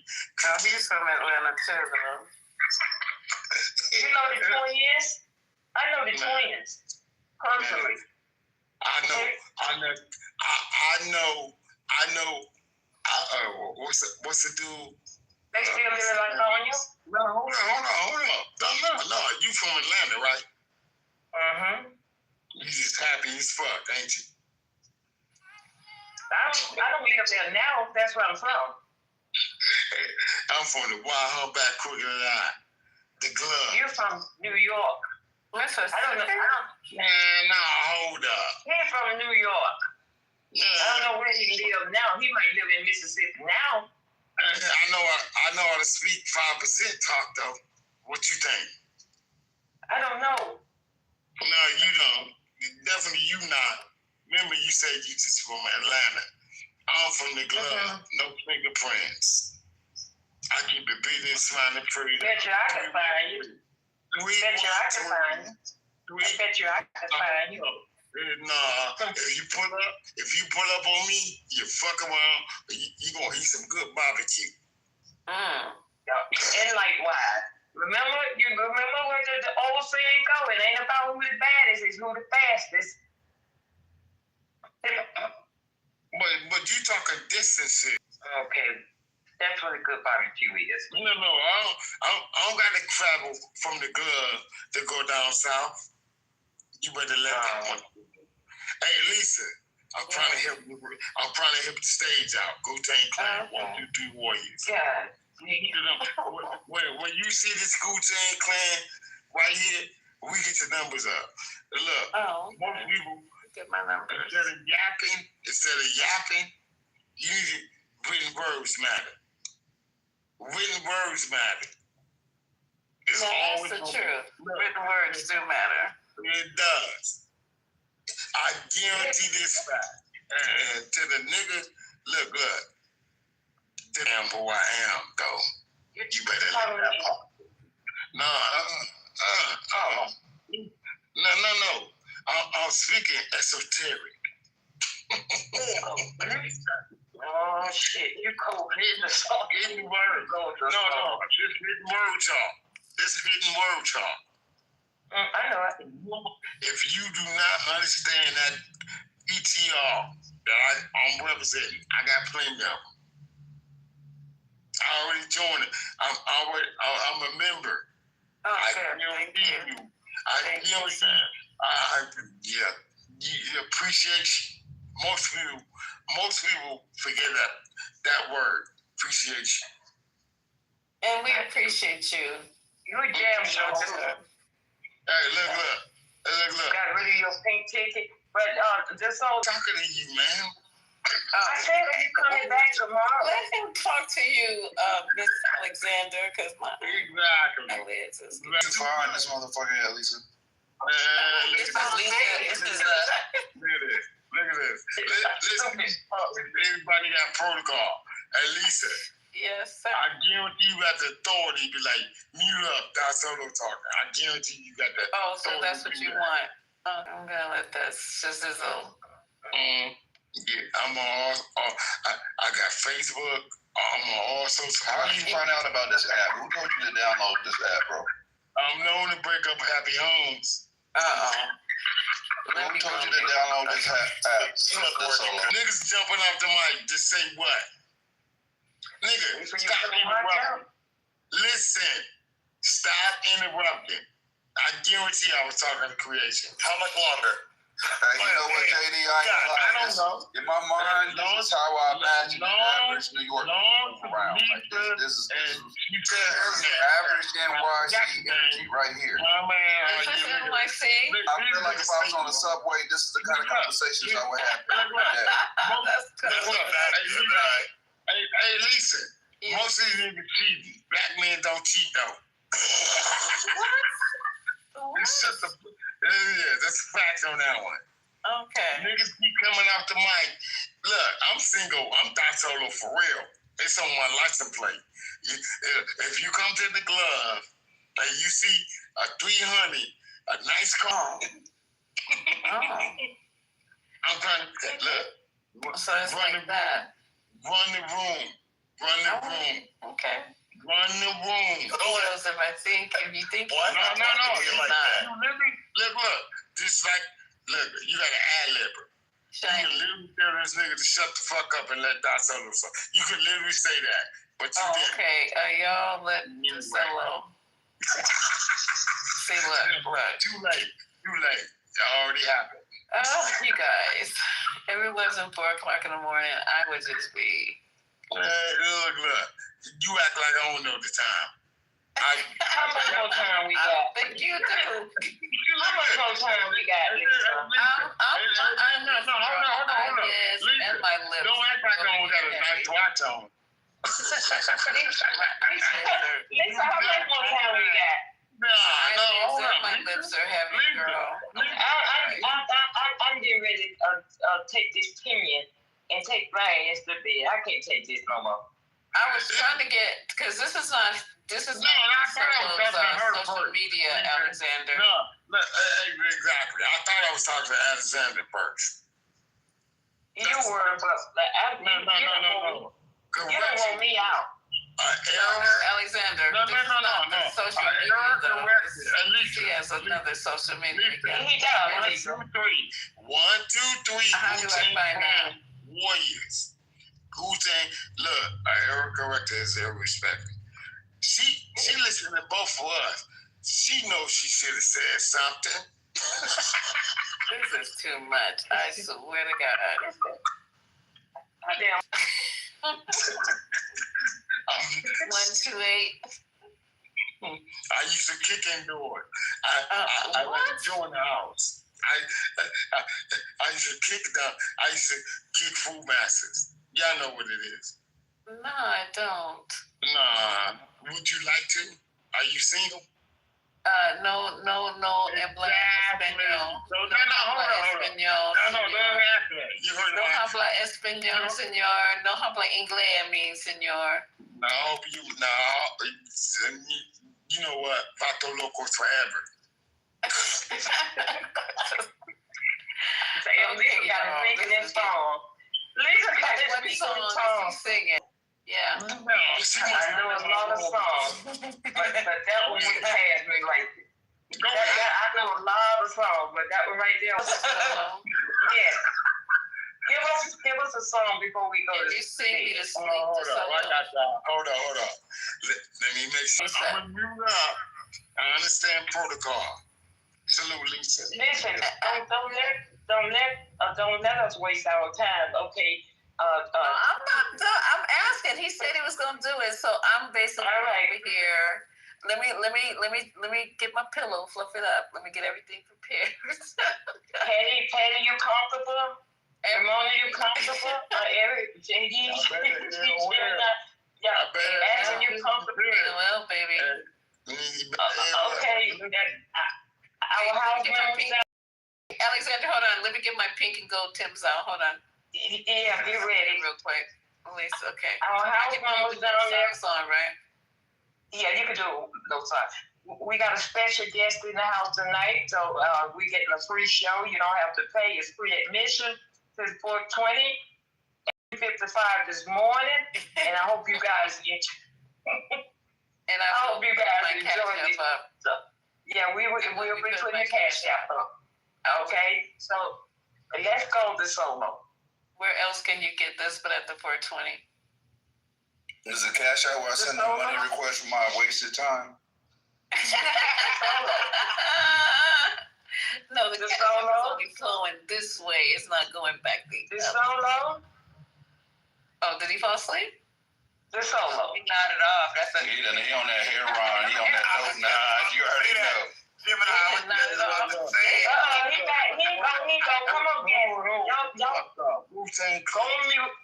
Oh, he's from Atlanta, too, though. You know the twins? I know the twins. Personally. I What's the dude? They still live in California? No, hold on. No, you from Atlanta, right? You just happy as fuck, ain't you? I don't live there now. That's where I'm from. I'm from the Wild Humpback Crooked Eye. The Glove. You're from New York. I don't know. Man, hold up. He's from New York. Yeah. I don't know where he lives now. He might live in Mississippi now. I know how to speak 5% talk though. What you think? I don't know. No, you don't. Definitely you not. Remember you said you just from Atlanta. I'm from the Glove. No fingerprints. I keep it busy and smiling pretty. Bet you I can find you. Bet you I can find you. Bet you I can find you. Nah, if you pull up on me, you fuck around, you gonna eat some good barbecue. And likewise. Remember where the old saying go? It ain't about who the baddest, it's who the fastest. But you talking distance shit. Okay. That's what a good barbecue is. No, I don't gotta travel from the Glove to go down south. You better let that one. Hey, Lisa, I'm trying to help you. I'm trying to help the stage out. Wu-Tang Clan, 1, 2, 3 Warriors. Yeah. When you see this Wu-Tang Clan right here, we get the numbers up. Look, most people get my numbers. Instead of yapping, you need to, written words matter. Written words matter. It's that's the truth. Written words do matter. It does. I guarantee this fact. And to the niggas, look. To them who I am, though. You better let that pop. No. I'm speaking esoteric. Oh shit, you cold-headed. Hidden word. No, just hidden word talk. This hidden word talk. I know it. If you do not understand that PTR that I'm representing, I got plenty of them. I already joined it. I'm a member. I guarantee you. You appreciation. Most people forget that word, appreciation. And we appreciate you. You're damn sure. Hey, look. Got rid of your pink ticket, but this whole talking to you, man. I said he's coming back tomorrow. Let him talk to you, Miss Alexander, because my legs is find this motherfucker at Lisa. This is Lisa. This is Look at this. Listen, everybody got protocol. Hey, Lisa. Yes, sir. I guarantee you got the authority to be like, mute up, that solo talking. I guarantee you got that. Oh, so that's what you want. I'm gonna let that sizzle. Yeah, I'm on. I got Facebook. I'm on all social. How did you find out about this app? Who told you to download this app, bro? I'm known to break up happy homes. Who told you to download this app? Niggas jumping off the mic to say what? Nigga, stop interrupting. Listen, stop interrupting. I guarantee I was talking to creation. How much longer? You know what, JD? I don't know. In my mind, this is how I imagine the average New York around. Like this is average NYC energy right here. Is this NYC? I feel like if I was on the subway, this is the kind of conversations I would have. Hey, listen. Yeah. Most of these niggas cheating. Black men don't cheat though. That's a fact on that one. Okay. Niggas keep coming off the mic. Look, I'm single. I'm Don Solo for real. It's on my license plate. If you come to the Glove and you see a 300, a nice car. I'm trying to look. So it's like that. Run the room. Okay. Run the room. Because if you think what? No. You're not. Look. Just like, look, you got an ad-libber. You can literally tell this nigga to shut the fuck up and let Dot solo song. You can literally say that, but you didn't. Okay, y'all let me solo. See, look. Too late. It already happened. Oh, you guys. If it wasn't 4 o'clock in the morning, I would just be. Look. You act like I don't know the time. How much more time we got? Thank you, too. How much more time we got, Lisa? I'm not. Hold on. Yes, and my lips. Don't act like I don't got a nice watch on. Lisa, how much more time we got? No, my lips are heavy, girl. I'm getting ready to take this opinion and take my ass to bed. I can't take this no more. I was trying to get, because this is not social media, Alexander. No, exactly. I thought I was talking to Alexander first. You were, but No. You don't want me out. Alexander. No. Social media. Alicia. He has another social media. He does. 1, 2, 3. 1, 2, 3. How do I find out? Warriors. Wu-Tang. Look, Erica Rector is ill respected. She listened to both of us. She knows she should have said something. This is too much. I swear to God. Damn. 1, 2, 8. I used to kick indoors. I like to join the house. I used to kick down. I used to kick food masters. Y'all know what it is. No, I don't. Nah. Would you like to? Are you single? No, habla español. No, hold on. You heard no habla español, señor. No habla inglés, señor. No. You know what? Vato Locos forever. Lisa got to think in this song. Lisa got to speak in this song. Singing. Yeah. I know a lot of songs, but that one went past me right there. I know a lot of songs, but that one right there. Yeah. Give us a song before we go to sing me to sleep. Hold on. Let me make sure. I'm gonna mute up. I understand protocol. Salute, Lisa. Listen, don't let us waste our time. Okay. I'm not done. I'm asking. He said he was going to do it, so I'm basically over here. Let me get my pillow, fluff it up. Let me get everything prepared. Patty, you comfortable? Ramona, you comfortable? Eric, JD, asking you comfortable? Well, baby. Okay. Our house members. Alexander, hold on. Let me get my pink and gold Timbs out. Hold on. Yeah, get ready. Real quick. Lisa, okay. Our house members down there. Song, right? Yeah, you can do no time. We got a special guest in the house tonight, so we getting a free show. You don't have to pay. It's free admission to 420, 8:55 this morning, and I hope you guys get. And I hope you guys enjoy this. So, yeah, we'll be putting your cash app up. Okay, so let's go to solo. Where else can you get this but at the 420? There's a cash out where I send the money request for my wasted time. No, the cash is only flowing this way. It's not going back the solo? Oh, did he fall asleep? The solo. He nodded off. That's a he on that hair run. He on that dope nod. You already know. He go. Come on, y'all. Wu-Tang. Go on mute.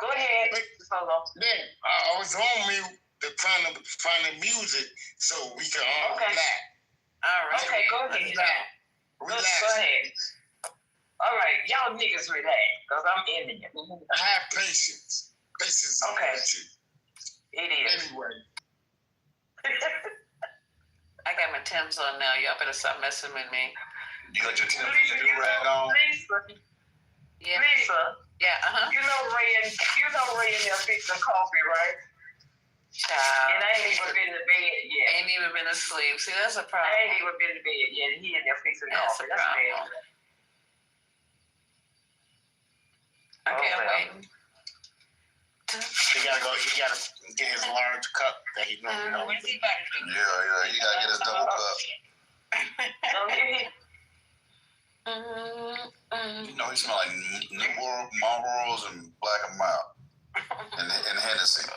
Go ahead. Solo. Then I was on mute to find the music so we can all relax. All right. Okay, go ahead. Relax. Go ahead. All right, y'all niggas relax, because I'm ending it. Have patience. Patience. Okay. It is. Anyway. I got my Timbs on now. Y'all better stop messing with me. You got your Timbs and your do-rag on? Yeah. Lisa. Yeah, You know Ray and them fixing coffee, right? Child. And I ain't even been to bed yet. Ain't even been asleep. See, that's a problem. I ain't even been to bed yet. And he in there fixing coffee. That's a problem. I can't wait. He gotta get his large cup that he normally What's he about to do? Yeah, he gotta get his double cup. You know, he smell like New World Marlboros and Black and Mild and Hennessy.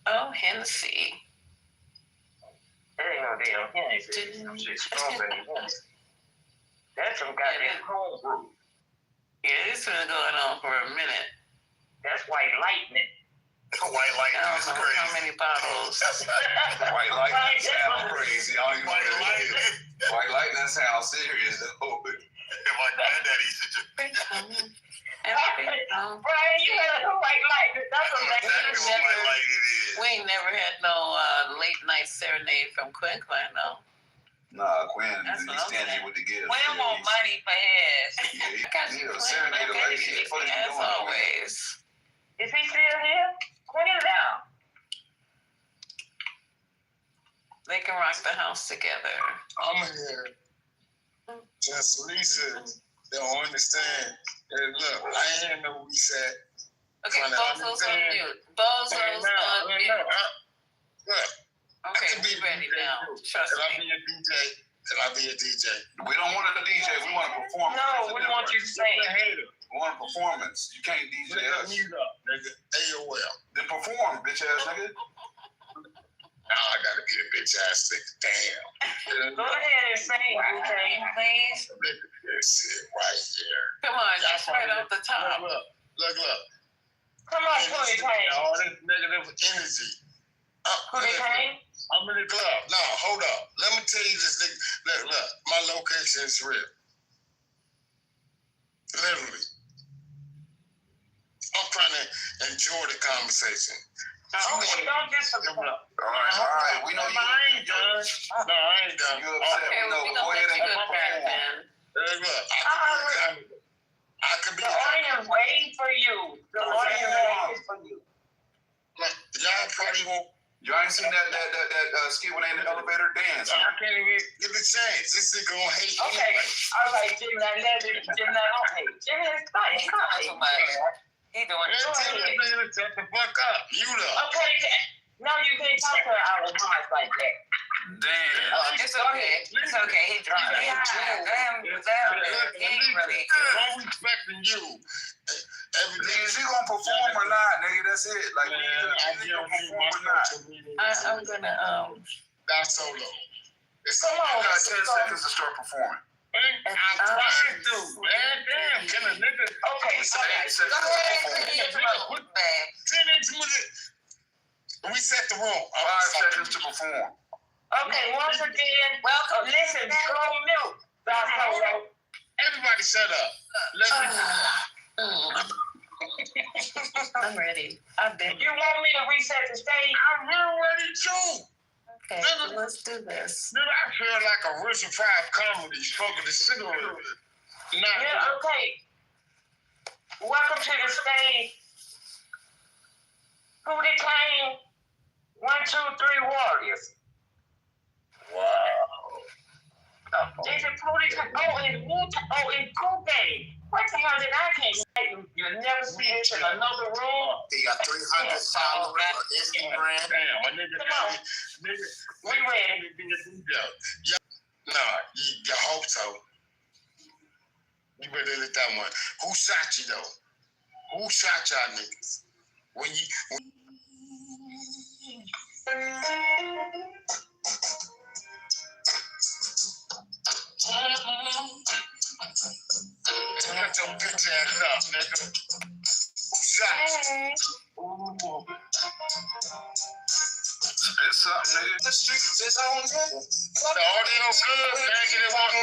Oh, Hennessy. That ain't no damn Hennessy. Some shit strawberry Hennessy. That's some goddamn home brew. Yeah, this been going on for a minute. That's White Lightning. White Lightning is crazy. How many bottles? White Lightning sound crazy. I don't even know what it is. White Lightning sound serious though. My daddy used to just. Brian, you had a White Lightning. That's We ain't never had no late night serenade from Quinn though. Nah, Quinn, he's stingy with the gifts. Quinn want money for his. He'll serenade a lady. As always. Is he still here? Quinn it out. They can rock the house together. I'm here. Just Lisa don't understand. And look, I ain't hear no what we said. Okay, Bozo's on mute. Bozo's on mute. Look. Okay, we ready now. Trust me. Can I be a DJ? We don't want a DJ. We want a performance. No, we want you to sing. We want a performance. You can't DJ us. Mute up, nigga. AOL. Then perform, bitch ass nigga. I gotta be a bitch ass nigga. Damn. Go ahead and sing, DJ, please. This shit right here. Come on, just right off the top. Look. Come on, Pootie Tang. All this negative energy. Pootie Tang? I'm in the club. No, hold up. Let me tell you this nigga. Look. My location is real. Literally. I'm trying to enjoy the conversation. Okay, don't disappoint. All right. We know you. I ain't done. No, I ain't done. You upset? Okay, We know. we Go gonna ahead let you and go back then. Look, I could be. The audience waiting for you. The audience waiting for you. Y'all probably won't. You ain't seen that skit when they in the elevator dance. I can't even get the chance. This nigga gonna hate. Okay, all right, Jimmy. Jimmy, don't hate. Jimmy is funny. He's not too much. He doing it. Shut the fuck up. You know. Okay, no, you can't talk to her out of heart like that. Damn. It's okay. It's okay. He drunk. Damn. He ain't really. I'm respecting you. Everything. Is he gonna perform or not, nigga? That's it. Like, I'm gonna That's solo. Come on. You got 10 seconds to start performing. I'm trying to, man. Damn, can a nigga? Okay. 8 seconds to perform. 10 inches with it. We set the room. 5 seconds to perform. Okay, once again, welcome. Listen, go mute. That's solo. Everybody shut up. Let me. I'm ready. I've been. You want me to reset the stage? I'm real ready too. Okay, so let's do this. Nigga, I feel like a Richard Pryor comedy smoking the cigarette. Yeah, okay. Welcome to the stage. Pootie Tang, 1, 2, 3 Warriors. Wow. Is it Pootie Tang? And Cool Game. What the hell did I can't say? You'll never see this in another room. He got 300 followers on Instagram. Damn, my nigga. Come on. We ready. Nah, you hope so. You better let that one. Who shot you though? Who shot y'all niggas? When you. Shut your bitch ass up, nigga. Who shot you? Ooh. It's up, nigga. The streets is on you. The audience good. Can I get it 100?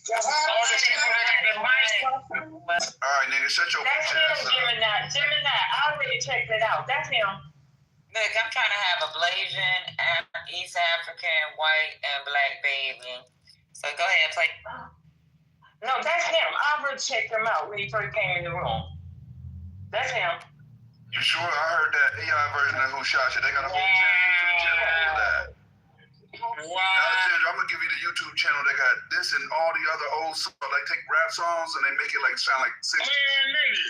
All the people that got their mics. All right, nigga, shut your That's bitch ass him, up. Gemini. I already checked it out. That's him. Look, I'm trying to have a Blasian, East African, white, and black baby. So go ahead, play. No, that's him. I already checked him out when he first came in the room. That's him. You sure? I heard that AI version of Who Shot You. They got a whole channel for that. Alexandra, I'm gonna give you the YouTube channel that got this and all the other old songs. Like take rap songs and they make it like sound like 60s. Man, nigga,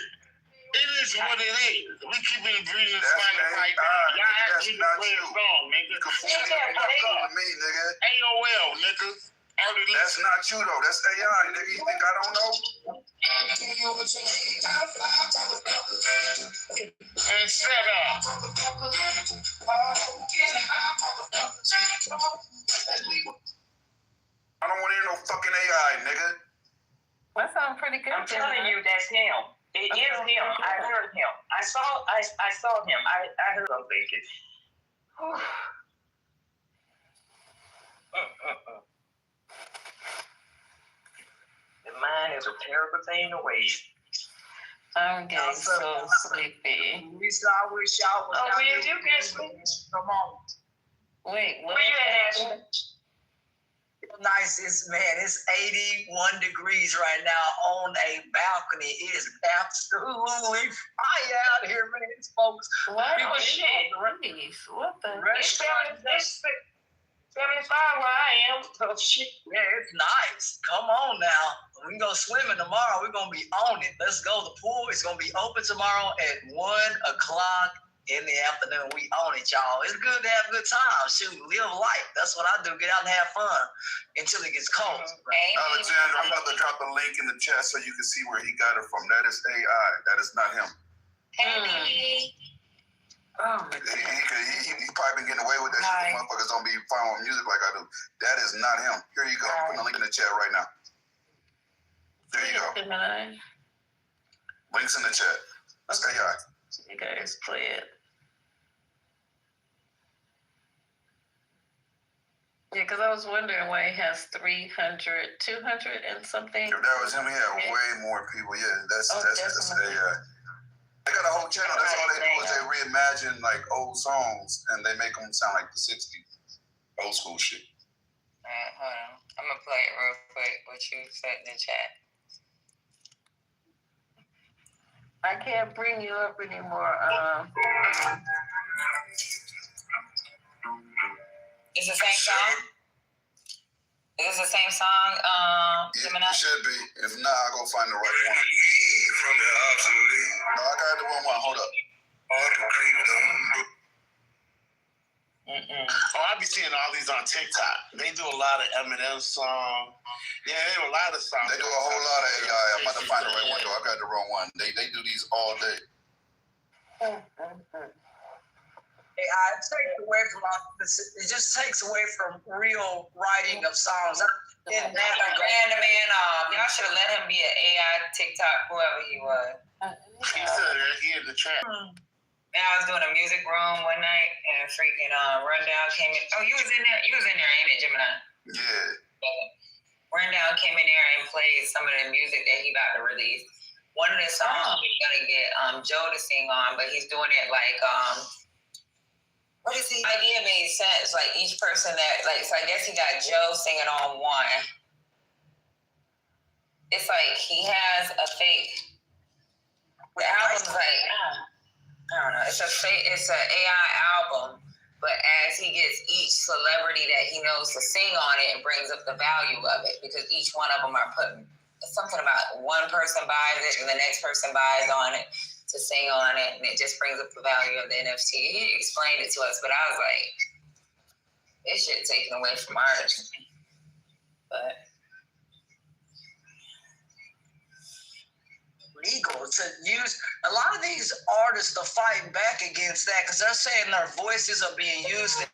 it is what it is. We keep it breathing smiling like that. Y'all ask me to play a song, nigga. You can fool me, nigga. AOL, nigga. That's not you though. That's AI, nigga. You think I don't know? And shut up. I don't want to hear no fucking AI, nigga. That sounds pretty good. I'm telling you, that's him. It is him. I heard him. I saw him. I heard him thinking. The mind is a terrible thing to waste. I'm getting so sleepy. I wish y'all was. Oh, will you get sleep? Come on. Wait, where you at, Ashley? Nice, it's 81 degrees right now on a balcony. It is absolutely fire out here, man. It's folks. What? Shit. What the? It's 75 where I am. So shit, man, it's nice. Come on now. We can go swimming tomorrow. We're gonna be on it. Let's go. The pool is gonna be open tomorrow at 1:00 in the afternoon. We own it, y'all. It's good to have a good time. Shoot, live life. That's what I do. Get out and have fun until it gets cold. Alexander, I'm about to drop a link in the chat so you can see where he got it from. That is AI. That is not him. Hey. Oh, he probably been getting away with that shit. The motherfuckers don't be fine with music like I do. That is not him. Here you go. I'm putting a link in the chat right now. There you go. Links in the chat. That's AI. You guys play it. Yeah, because I was wondering why he has 300, 200 and something. If that was him, he had way more people. Yeah, that's AI. They got a whole channel. That's all they do is they reimagine like old songs and they make them sound like the 60s. Old school shit. Hold on. I'm going to play it real quick, what you said in the chat. I can't bring you up anymore. It's the same song? Is this the same song, Gemini? It should be. If not, I'll go find the right one. No, I got the wrong one. Hold up. Oh, I be seeing all these on TikTok. They do a lot of Eminem songs. Yeah, they do a lot of songs. They do a whole lot of AI. I'm about to find the right one, though. I got the wrong one. They do these all day. AI it just takes away from real writing of songs. Ran the man off. Y'all should have let him be an AI TikTok, whoever he was. He said he in the trap. And I was doing a music room one night, and freaking Rundown came in. Oh, you was in there, ain't it, Gemini? Yeah. Rundown came in there and played some of the music that he about to release. One of the songs he's gonna get Joe to sing on, but he's doing it like what is the idea made sense? Like each person that so I guess he got Joe singing on one. It's like he has a fake. The album's like I don't know. It's an AI album, but as he gets each celebrity that he knows to sing on it, it brings up the value of it because each one of them are putting something about one person buys it and the next person buys on it to sing on it, and it just brings up the value of the NFT. He explained it to us, but I was like, this shit taken away from artists. But legal to use. A lot of these artists are fighting back against that because they're saying their voices are being used.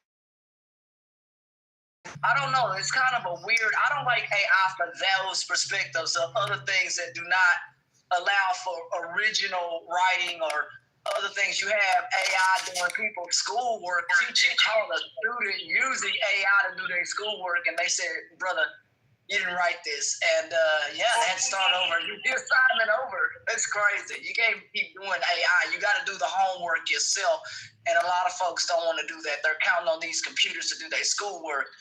I don't know. It's kind of a weird. I don't like AI for those perspectives of other things that do not allow for original writing or other things. You have AI doing people's schoolwork, teaching how a student using AI to do their schoolwork, and they said, "Brother, you didn't write this," and they had to start over. Your assignment over. It's crazy. You can't keep doing AI. You got to do the homework yourself, and a lot of folks don't want to do that. They're counting on these computers to do their schoolwork,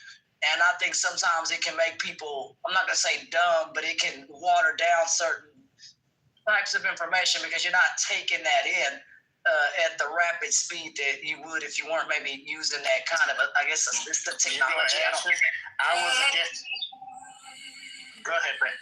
and I think sometimes it can make people, I'm not going to say dumb, but it can water down certain types of information because you're not taking that in. at the rapid speed that you would if you weren't maybe using that kind of I guess it's the technology. I was against. Go ahead, Brent.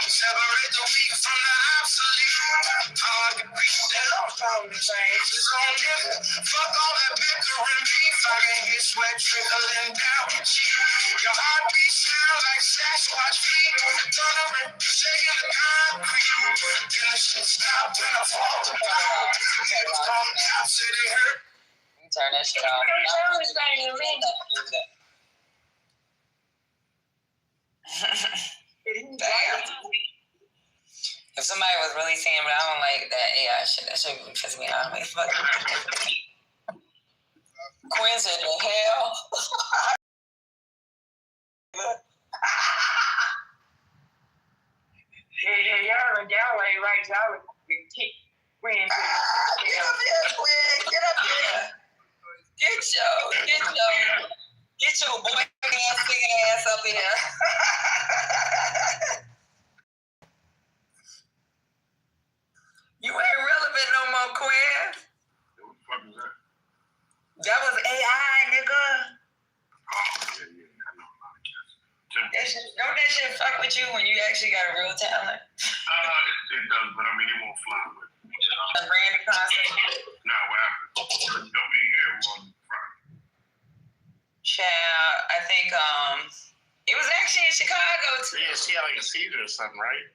Separate the weak from the obsolete. Hard to preach that all found the same. It's on different. Fuck all that bickering beef. I can hear sweat trickling down your cheek. Your heartbeat sound like Sasquatch feet. Thundering, shaking the concrete. Then the shit stopped and I fall apart. Hands come out, say they hurt. Turn that shit off. Damn. If somebody was really saying, but I don't like that AI shit, that shit really piss me off. Like, fuck. Quinn said, the hell? Y'all ain't right. Y'all would kick Quinn. Get up here, Quinn. Get up here. Get your boy ass, singing ass up here. You ain't relevant no more, Quinn. What the fuck is that? That was AI, nigga. Don't that shit fuck with you when you actually got a real talent? It does, but I mean, it won't fly with it. A branded concept? Nah, what happened? Don't be here on Friday. Child, I think it was actually in Chicago too. Yeah, she had like a seizure or something, right?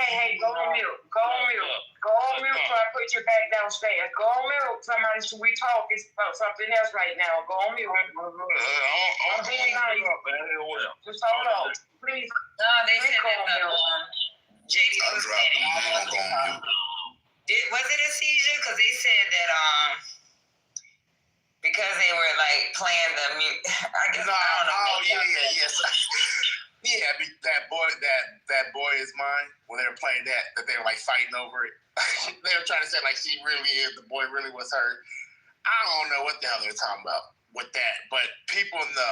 Hey, go on mute. Go on mute so I put you back downstairs. Go on mute. Somebody, we talk. It's about something else right now. Go on mute. I'm being nice. Just hold on. Please. No, they said that JD was saying. Was it a seizure? Because they said that because they were like playing the mute. I guess I don't know. Yes. Yeah, that boy is mine. When they were playing that they were like fighting over it. They were trying to say like she really is, the boy really was hurt. I don't know what the hell they're talking about with that. But people in the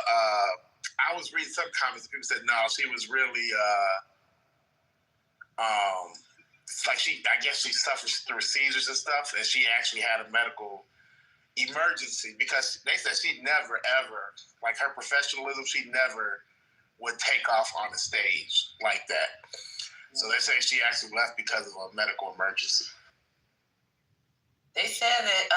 I was reading some comments. People said no, she was really it's like I guess she suffers through seizures and stuff, and she actually had a medical emergency because they said she never ever, like her professionalism, she never would take off on the stage like that. So they say she actually left because of a medical emergency. They said that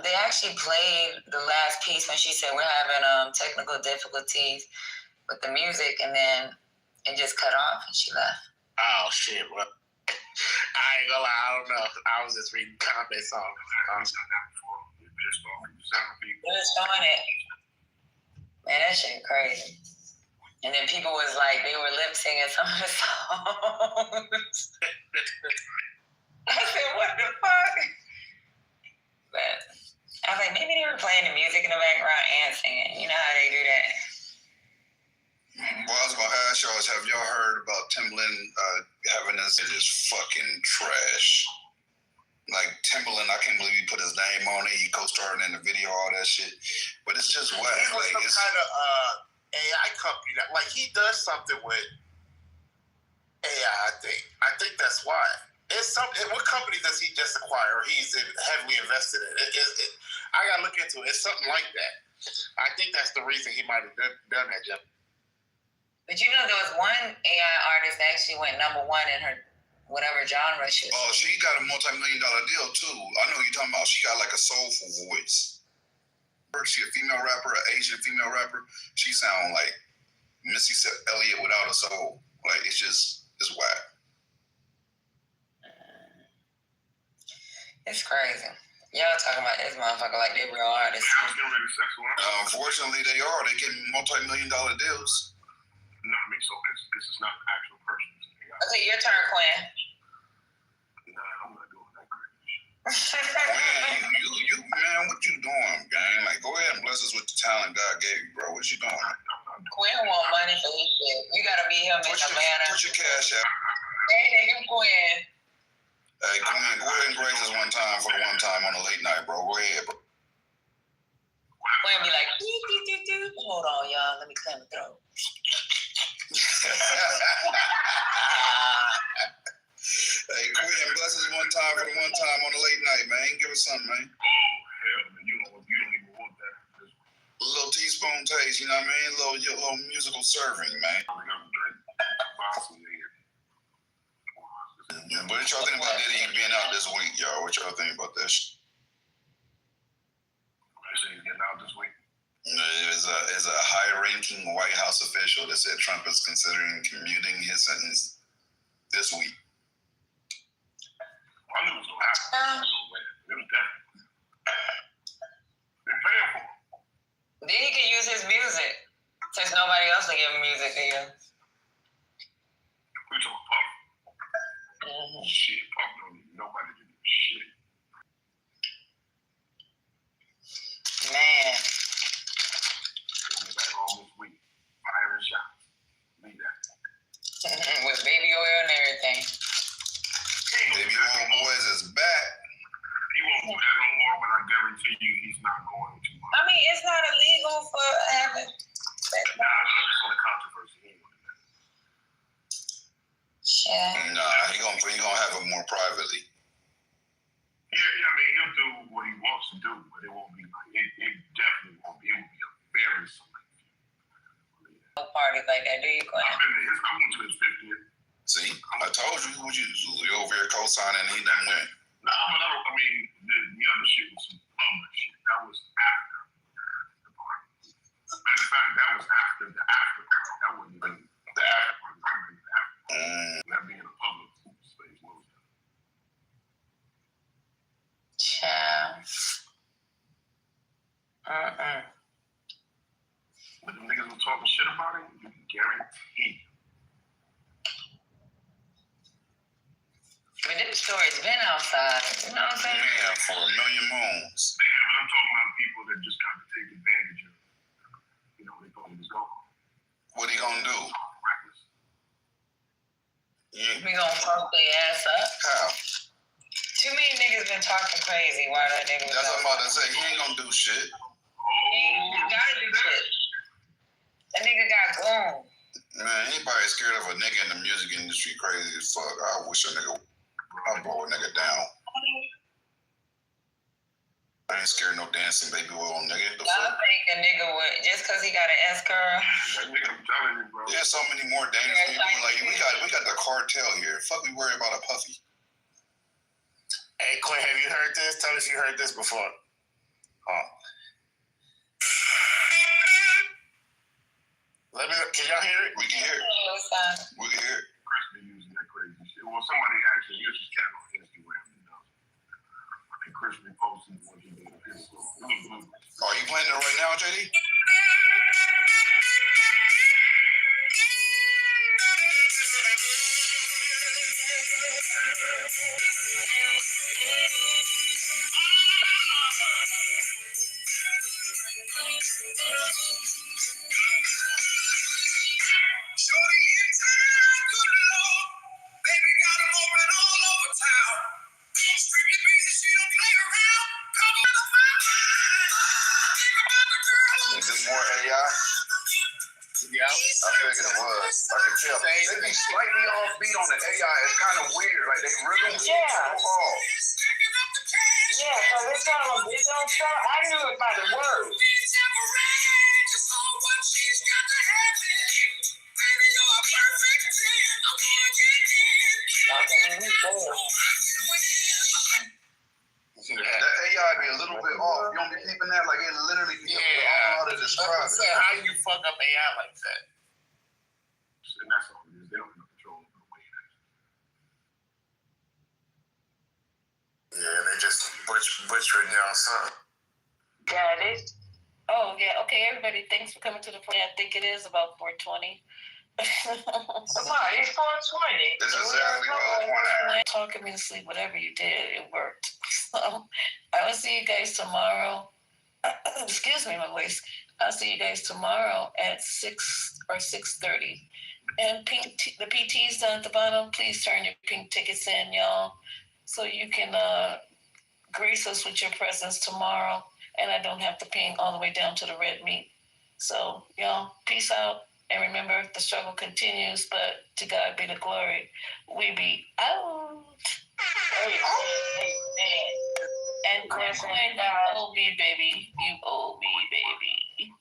they actually played the last piece when she said we're having technical difficulties with the music, and then it just cut off and she left. Oh shit! Well, I ain't gonna lie, I don't know. I was just reading comments on. Just on it. Man, that shit crazy. And then people was like, they were lip singing some of the songs. I said, what the fuck? But I was like, maybe they were playing the music in the background and singing. You know how they do that. Well, I was going to ask y'all, have y'all heard about Timbaland having this? It is fucking trash. Like Timbaland, I can't believe he put his name on it. He co-starred in the video, all that shit. But it's just whack. He was like, some kind of AI company that, like, he does something with AI. I think that's why. It's something. What company does he just acquire? Or he's heavily invested in. I gotta look into it. It's something like that. I think that's the reason he might have done that, Jeff. But you know, there was one AI artist that actually went #1 in her whatever genre she was. Oh, she got a multi-million-dollar deal too. I know what you're talking about. She got like a soulful voice. She a female rapper, an Asian female rapper. She sound like Missy Elliott without a soul. Like it's whack. It's crazy. Y'all talking about this motherfucker like they real artists. Unfortunately, they are. They get multi-million-dollar deals. No, I mean, so this is not an actual person. Okay, your turn, Quinn. Nah, I'm not doing that crazy. Man, what you doing, gang? Like, go ahead and bless us with the talent God gave you, bro. What you doing? Quinn want money for his shit. You gotta meet him in Atlanta. Put your cash out. Hey, nigga, Quinn. Hey, Quinn, go ahead and grace us one time for the one time on the late night, bro. Go ahead, bro. Quinn be like, doo. Hold on, y'all. Let me clear my throat. Hey, Quinn, bless us one time for the one time on the late night, man. Give us something, man. Oh, hell, man. You don't even want that. A little teaspoon taste, you know what I mean? A little musical serving, man. What y'all think about Diddy being out this week, y'all? What y'all think about this? He's getting out this week. There's a high-ranking White House official that said Trump is considering commuting his sentence this week. I knew it was going to happen. It was definitely. They're paying for it. Then he can use his music, since nobody else will give him music to use. We talking Puff? Shit, Puff don't need nobody to do shit. Man. He'll be back home this week. Firing shots. Leave that. With baby oil and everything. Baby oil boys is back. He won't do that no more, but I guarantee you he's not going to. I mean, it's not illegal for having sex. Nah, for the controversy. He ain't gonna do that. Yeah. Nah, he gonna have it more privately. Yeah, I mean, he'll do what he wants to do, but it won't be like, it definitely won't be, it will be a very select few. No parties like that, do you, Quinn? I went to his 50th. See, I told you, you over here co-signing and he done win. Nah, but I mean, the other shit was some bummer shit. That was after the party. Matter of fact, that was after the after party. That wasn't even the after party. That was the after party. That being a public space, what was that? Child. When the niggas were talking shit about it, you can guarantee. But this story's been outside, you know what I'm saying? Yeah, for a million moons. Yeah, but I'm talking about people that just kind of take advantage of, they thought he was gone. What he gonna do? We gonna fuck their ass up? How? Too many niggas been talking crazy. Why that nigga? That's what I'm about to say. He ain't gonna do shit. He gotta do shit. That nigga got gone. Man, anybody scared of a nigga in the music industry crazy as fuck. I wish a nigga, I'd blow a nigga down. I ain't scared of no dancing baby oil nigga. Y'all think a nigga would, just cause he got an S curl? There's so many more dangerous people. Like we got the cartel here. Fuck, we worry about a puffy. Hey Quinn, have you heard this? Tell us you heard this before. Can y'all hear it? We can hear it. We can hear it. Chris been using that crazy shit. Well, somebody actually, here's his cat on Instagram. And Chris been posting what he did with his song. Are you playing it right now, JD? Is this more AI? Yeah, I figured it was. I can tell. They be slightly offbeat on the AI. It's kind of weird. Like they rhythm so off. Yeah, so this song, it don't sound, I knew it by the words. That AI be a little bit off. You don't be keeping that, like it literally be I don't know how to describe it. How you fuck up AI like that? And that's all it is. They don't have control over the way it is. Yeah, they just butchering down something. Got it. Oh, yeah. Okay, everybody, thanks for coming to the party. I think it is about 4:20. Come on, it's 4:20. This is exactly what I want. Talking me to sleep, whatever you did, it worked. So I will see you guys tomorrow. excuse me, my voice. I'll see you guys tomorrow at 6 or 6:30. And the PT's down at the bottom. Please turn your pink tickets in, y'all, so you can grace us with your presence tomorrow, and I don't have to ping all the way down to the red meat. So, y'all, peace out. And remember, the struggle continues, but to God be the glory. We be out. And Congressman, you owe me, baby. You owe me, baby.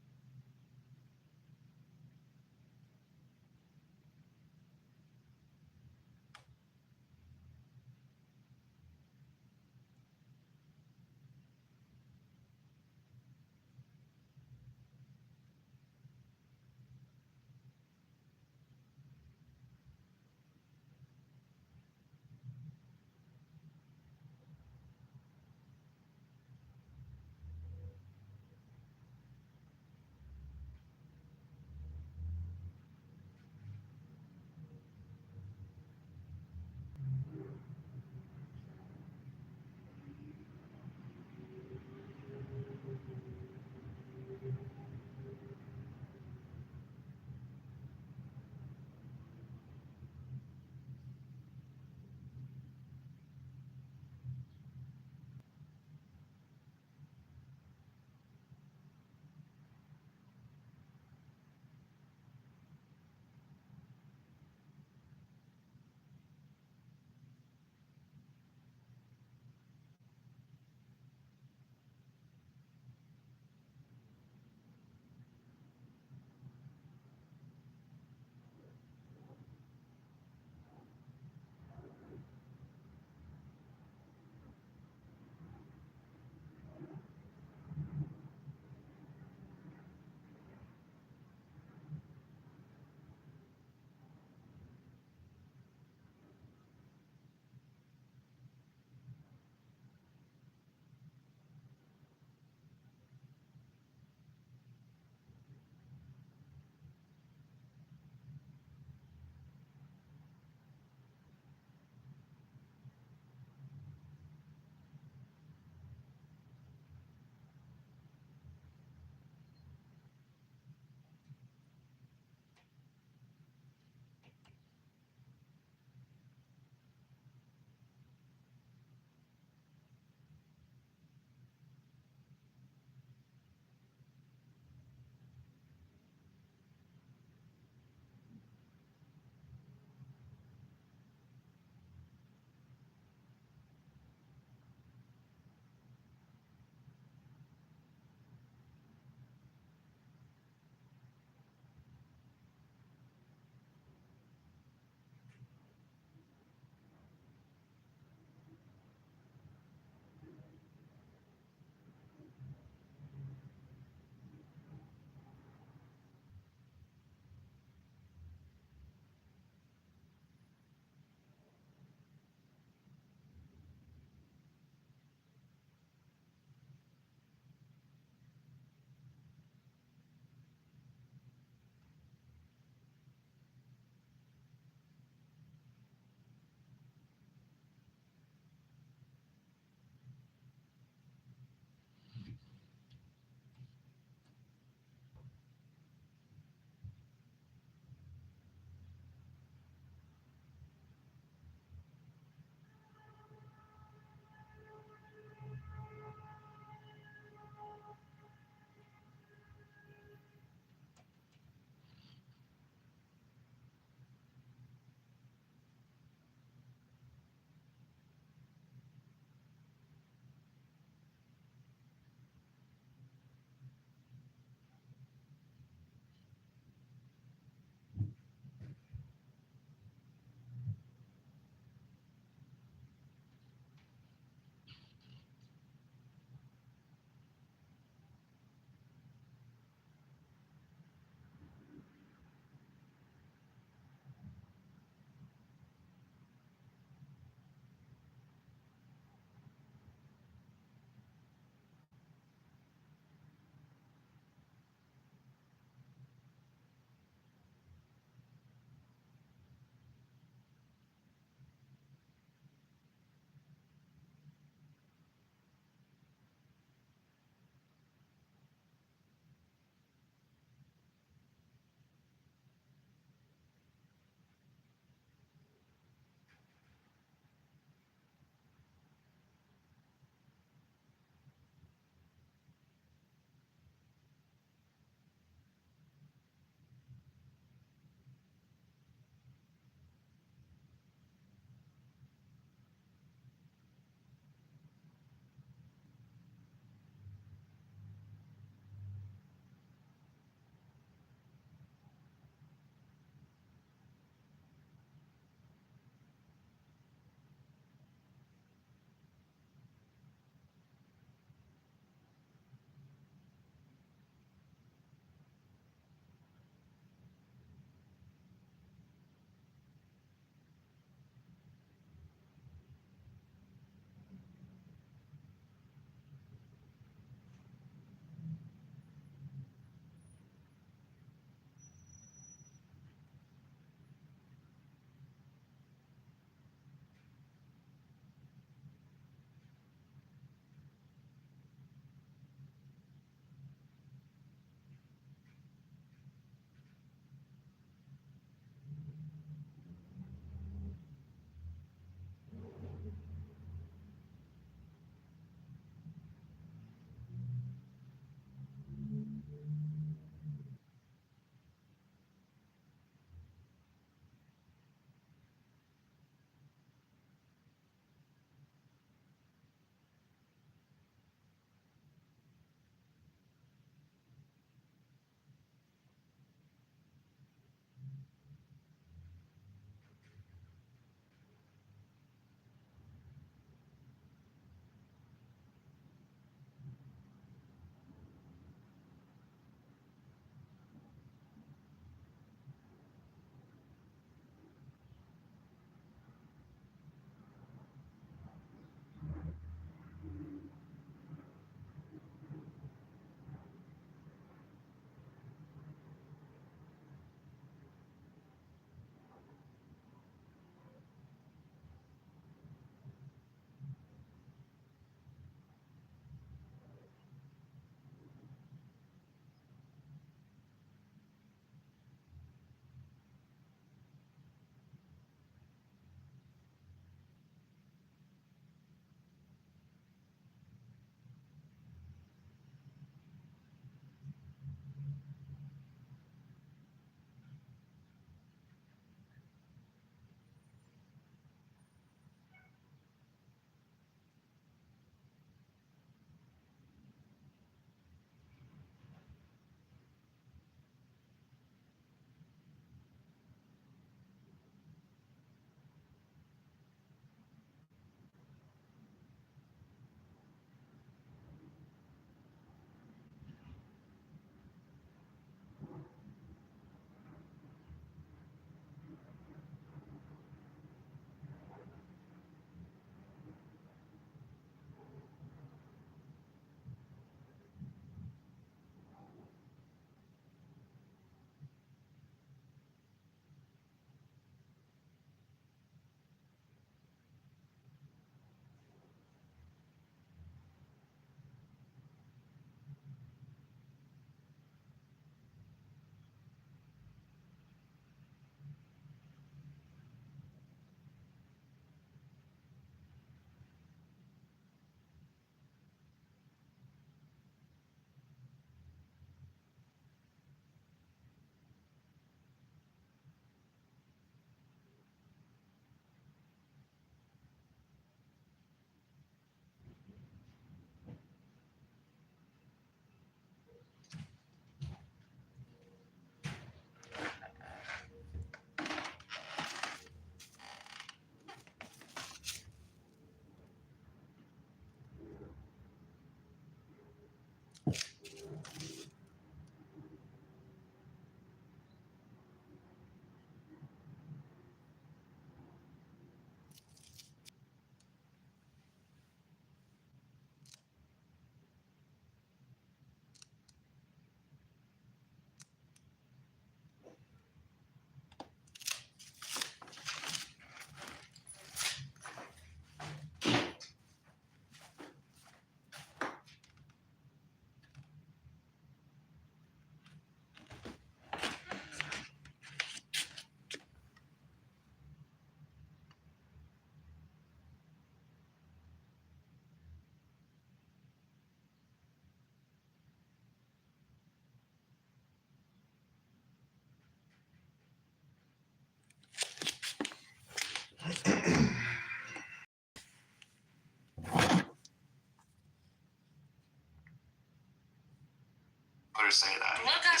Say that. Look up.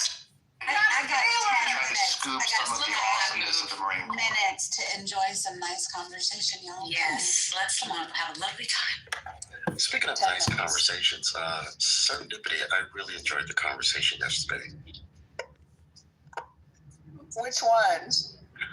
I got 10 minutes. To scoop some of the awesomeness of the Marine Corps. Minutes to enjoy some nice conversation, y'all. Yes, let's come on, have a lovely time. Speaking of nice conversations, serendipity, I really enjoyed the conversation yesterday. Which ones?